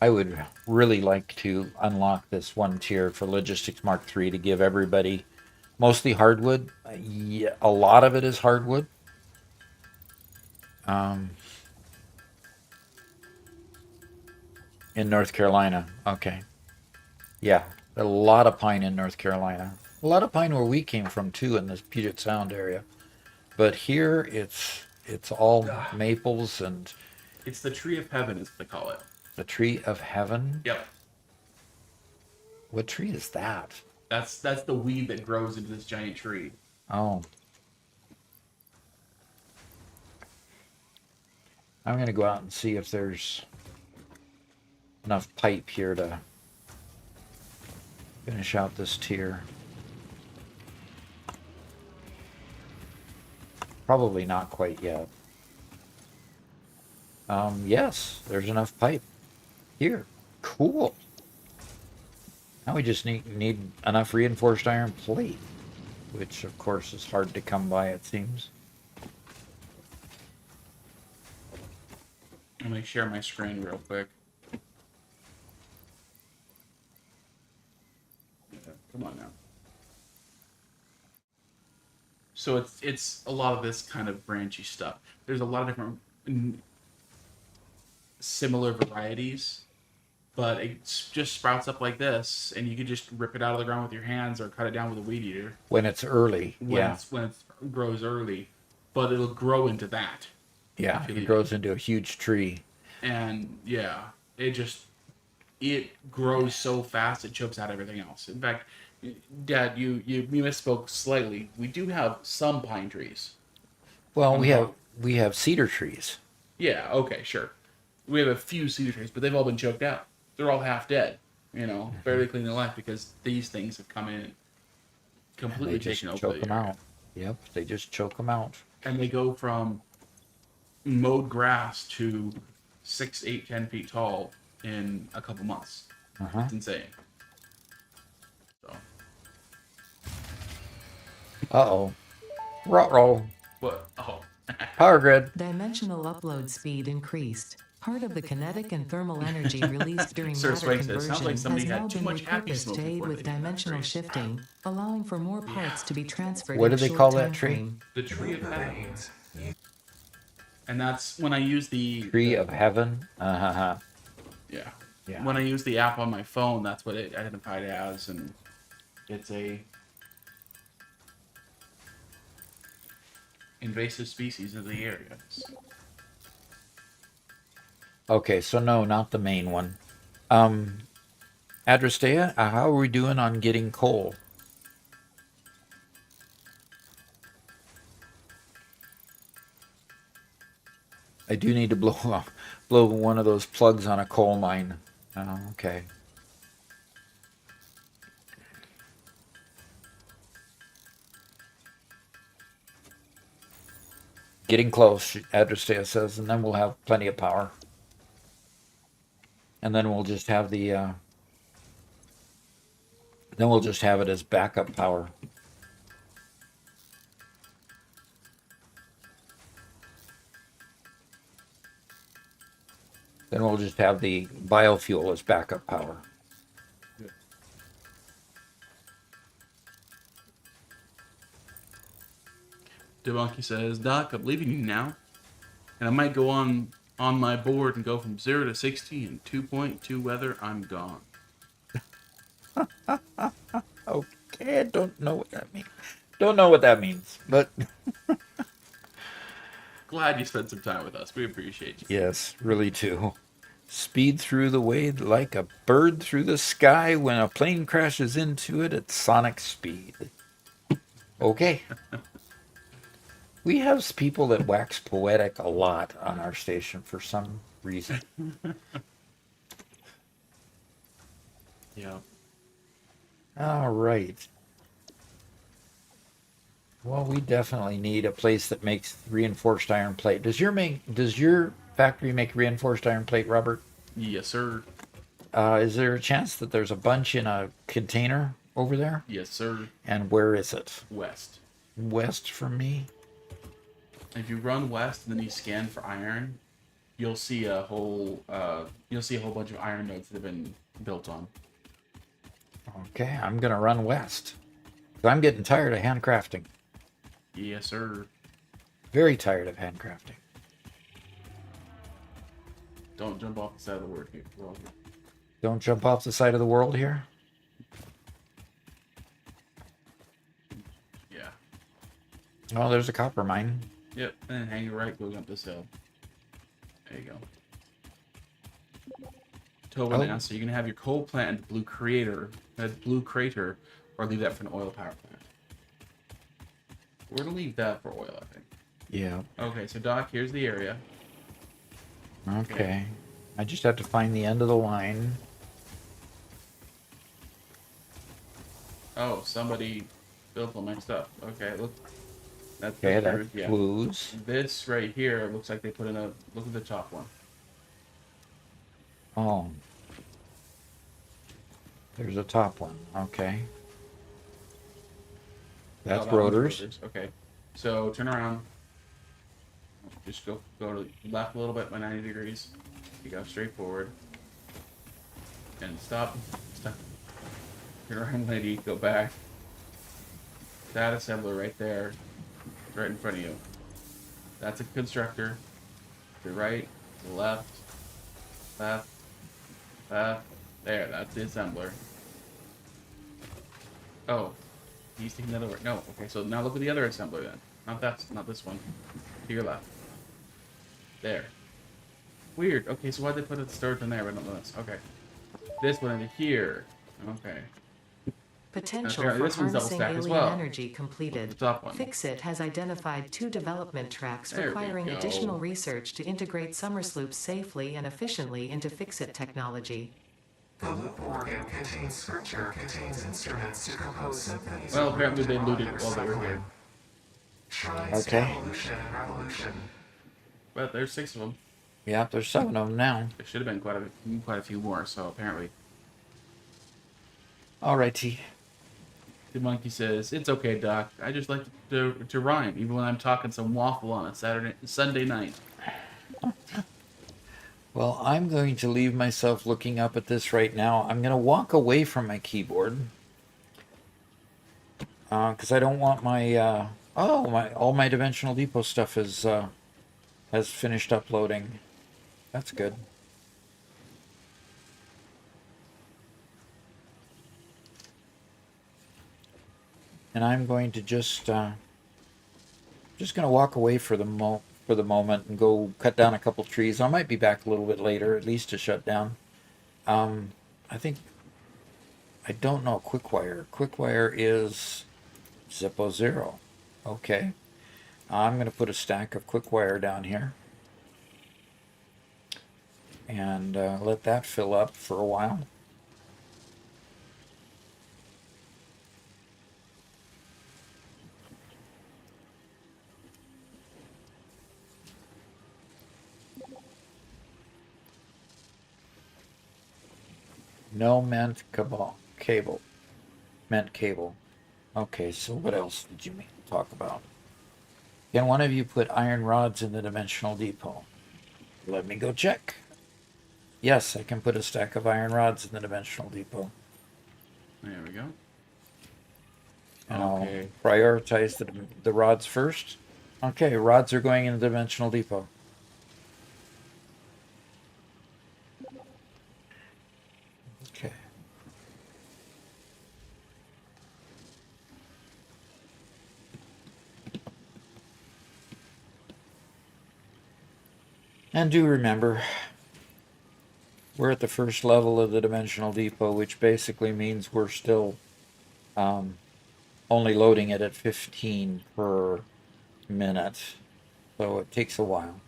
[SPEAKER 1] I would really like to unlock this one tier for Logistics Mark III to give everybody mostly hardwood. Yeah, a lot of it is hardwood. In North Carolina. Okay. Yeah, a lot of pine in North Carolina. A lot of pine where we came from too, in this Puget Sound area. But here it's all maples and
[SPEAKER 2] It's the tree of heaven, is what they call it.
[SPEAKER 1] the tree of heaven.
[SPEAKER 2] Yep.
[SPEAKER 1] What tree is that?
[SPEAKER 2] That's the weed that grows into this giant tree.
[SPEAKER 1] Oh. I'm going to go out and see if there's enough pipe here to finish out this tier. Probably not quite yet. Yes, there's enough pipe here. Cool. Now we just need enough reinforced iron plate, which of course is hard to come by, it seems.
[SPEAKER 2] Let me share my screen real quick. Yeah, come on now. So it's a lot of this kind of branchy stuff. There's a lot of different similar varieties, but it just sprouts up like this, and you can just rip it out of the ground with your hands or cut it down with a weed eater.
[SPEAKER 1] When it's early, yeah.
[SPEAKER 2] When it grows early, but it'll grow into that.
[SPEAKER 1] Yeah, it grows into a huge tree.
[SPEAKER 2] And yeah, it grows so fast it chokes out everything else. In fact, Dad, you misspoke slightly. We do have some pine trees.
[SPEAKER 1] Well, we have cedar trees.
[SPEAKER 2] Yeah, okay, sure. We have a few cedar trees, but they've all been choked out. They're all half dead, barely clean their life because these things have come in and completely taken over.
[SPEAKER 1] Choke them out. Yep, they just choke them out.
[SPEAKER 2] And they go from mowed grass to 6, 8, 10 feet tall in a couple months. It's insane. So.
[SPEAKER 1] Uh-oh. Ruh-roh.
[SPEAKER 2] What? Oh.
[SPEAKER 1] Power grid.
[SPEAKER 4] Dimensional upload speed increased. Part of the kinetic and thermal energy released during
[SPEAKER 2] Sir
[SPEAKER 4] matter
[SPEAKER 2] Spike says,
[SPEAKER 4] conversion
[SPEAKER 2] "Sounds like
[SPEAKER 4] has
[SPEAKER 2] somebody
[SPEAKER 4] now
[SPEAKER 2] had too
[SPEAKER 4] been
[SPEAKER 2] much happy
[SPEAKER 4] repurposed
[SPEAKER 2] smoke
[SPEAKER 4] to aid
[SPEAKER 2] before
[SPEAKER 4] with
[SPEAKER 2] they did that
[SPEAKER 4] dimensional
[SPEAKER 2] tree."
[SPEAKER 4] shifting, allowing for more parts to be transferred
[SPEAKER 1] What
[SPEAKER 4] in
[SPEAKER 1] do
[SPEAKER 4] a
[SPEAKER 1] they
[SPEAKER 4] short
[SPEAKER 1] call that
[SPEAKER 4] time
[SPEAKER 1] tree?
[SPEAKER 4] frame.
[SPEAKER 2] The tree of heaven.
[SPEAKER 5] Veins.
[SPEAKER 2] And that's when I use
[SPEAKER 1] Tree of Heaven. Uh-huh.
[SPEAKER 2] yeah.
[SPEAKER 1] Yeah.
[SPEAKER 2] When I use the app on my phone, that's what it identified as, and it's a invasive species of the area.
[SPEAKER 1] Okay, so no, not the main one. Adrastea, how are we doing on getting coal? I do need to blow one of those plugs on a coal mine. Oh, okay. Getting close, Adrastea says, and then we'll have plenty of power. And then we'll just have then we'll just have it as backup power. Then we'll just have the biofuel as backup power.
[SPEAKER 2] Debunky says, Doc, I'm leaving you now, and I might go on my board and go from 0 to 60 in 2.2 weather. I'm gone.
[SPEAKER 1] Okay, I don't know what that means. Don't know what that means, but
[SPEAKER 2] Glad you spent some time with us. We appreciate you.
[SPEAKER 1] yes, really too. Speed through the way like a bird through the sky when a plane crashes into it at sonic speed. Okay. We have people that wax poetic a lot on our station for some reason.
[SPEAKER 2] Yeah.
[SPEAKER 1] All right. Well, we definitely need a place that makes reinforced iron plate. Does your factory make reinforced iron plate, Robert?
[SPEAKER 2] Yes, sir.
[SPEAKER 1] Is there a chance that there's a bunch in a container over there?
[SPEAKER 2] Yes, sir.
[SPEAKER 1] And where is it?
[SPEAKER 2] West.
[SPEAKER 1] West from me?
[SPEAKER 2] If you run west and then you scan for iron, you'll see a whole bunch of iron nodes that have been built on.
[SPEAKER 1] Okay, I'm gonna run west. 'Cause I'm getting tired of handcrafting.
[SPEAKER 2] Yes, sir.
[SPEAKER 1] Very tired of handcrafting.
[SPEAKER 2] Don't jump off the side of the word here. We're all here.
[SPEAKER 1] Don't jump off the side of the world here.
[SPEAKER 2] Yeah.
[SPEAKER 1] Oh, there's a copper mine.
[SPEAKER 2] Yep. And then hang your right, going up this hill. There you go. Tobin asks, so you can have your coal plant at Blue Crater, or leave that for an oil power plant. We're gonna leave that for oil, I think.
[SPEAKER 1] Yeah.
[SPEAKER 2] Okay, so Doc, here's the area.
[SPEAKER 1] Okay. I just have to find the end of the line.
[SPEAKER 2] Oh, somebody built all my stuff. Okay, look. That's
[SPEAKER 1] Okay,
[SPEAKER 2] the
[SPEAKER 1] that's
[SPEAKER 2] truth, yeah.
[SPEAKER 1] clues.
[SPEAKER 2] This right here looks like they put in a. Look at the top one.
[SPEAKER 1] Oh. There's a top one. Okay. That's
[SPEAKER 2] Oh, that one's
[SPEAKER 1] rotors.
[SPEAKER 2] Okay, so turn around. Just go to the left a little bit by 90 degrees. You go straight forward. And stop. Stop. Turn around 90. Go back. That assembler right there. Right in front of you. That's a constructor. To the right. To the left. Left. Left. There. That's the assembler. Oh. He's taking that over. No. Okay, so now look at the other assembler then. Not this one. To your left. There. Weird. Okay, so why'd they put a storage in there but not this? Okay. This one into here. Okay.
[SPEAKER 4] Potential
[SPEAKER 2] Apparently
[SPEAKER 4] for
[SPEAKER 2] this one's double
[SPEAKER 4] harnessing
[SPEAKER 2] stack as
[SPEAKER 4] alien
[SPEAKER 2] well.
[SPEAKER 4] energy completed.
[SPEAKER 2] The top one.
[SPEAKER 4] Fixit has identified 2 development tracks
[SPEAKER 2] There we
[SPEAKER 4] requiring
[SPEAKER 2] go.
[SPEAKER 4] additional research to integrate summer sloops safely and efficiently into Fixit technology.
[SPEAKER 5] The loop organ contains scripture, contains instruments to compose symphonies.
[SPEAKER 2] Well,
[SPEAKER 5] of
[SPEAKER 2] apparently they
[SPEAKER 5] rhythm
[SPEAKER 2] looted
[SPEAKER 5] and
[SPEAKER 2] while they were here.
[SPEAKER 5] recycling. Shrines to
[SPEAKER 1] Okay.
[SPEAKER 5] evolution and revolution.
[SPEAKER 2] But there's 6 of them.
[SPEAKER 1] Yeah, there's 7 of them now.
[SPEAKER 2] There should have been quite a few more, so apparently.
[SPEAKER 1] Alrighty.
[SPEAKER 2] The monkey says, "It's okay, Doc. I just like to rhyme, even when I'm talking some waffle on a Sunday night."
[SPEAKER 1] Well, I'm going to leave myself looking up at this right now. I'm going to walk away from my keyboard. Because I don't want my... all my Dimensional Depot stuff is has finished uploading. That's good. And I'm going to just going to walk away for the moment and go cut down a couple trees. I might be back a little bit later, at least to shut down. I think I don't know Quickwire. Quickwire is Zippo 0. Okay. I'm going to put a stack of Quickwire down here and let that fill up for a while. No meant cable. Meant cable. Okay, so what else did you talk about? Can one of you put iron rods in the dimensional depot? Let me go check. Yes, I can put a stack of iron rods in the dimensional depot.
[SPEAKER 2] There we go.
[SPEAKER 1] And
[SPEAKER 2] Okay.
[SPEAKER 1] I'll prioritize the rods first. Okay, rods are going in the dimensional depot. Okay. And do remember, we're at the first level of the dimensional depot, which basically means we're still only loading it at 15 per minute. So it takes a while.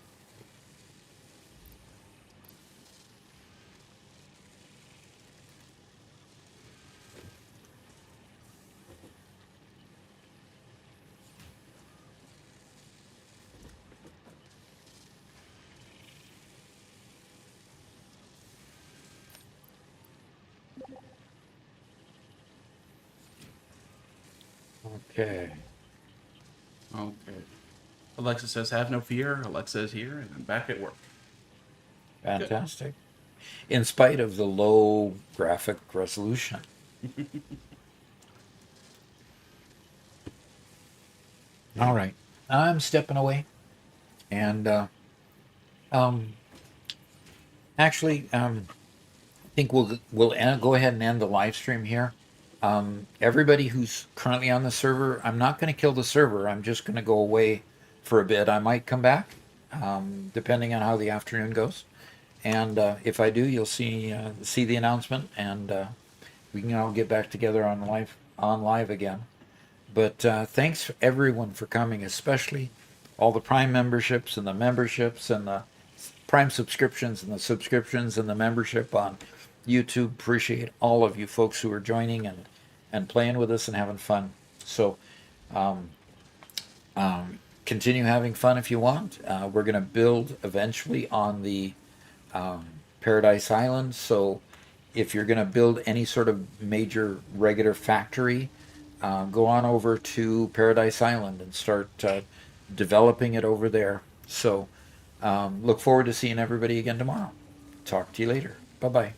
[SPEAKER 1] Okay.
[SPEAKER 2] Okay. Alexa says, "Have no fear." Alexa is here, and I'm back at work.
[SPEAKER 1] Fantastic. In spite of the low graphic resolution. All right. I'm stepping away. And actually, I think we'll go ahead and end the live stream here. Everybody who's currently on the server, I'm not going to kill the server. I'm just going to go away for a bit. I might come back, depending on how the afternoon goes. And if I do, you'll see the announcement, and we can all get back together on live again. But thanks everyone for coming, especially all the Prime memberships and the memberships and the Prime subscriptions and the subscriptions and the membership on YouTube. Appreciate all of you folks who are joining and playing with us and having fun. So continue having fun if you want. We're going to build eventually on the Paradise Island. So if you're going to build any sort of major regular factory, go on over to Paradise Island and start developing it over there. So look forward to seeing everybody again tomorrow. Talk to you later. Bye-bye.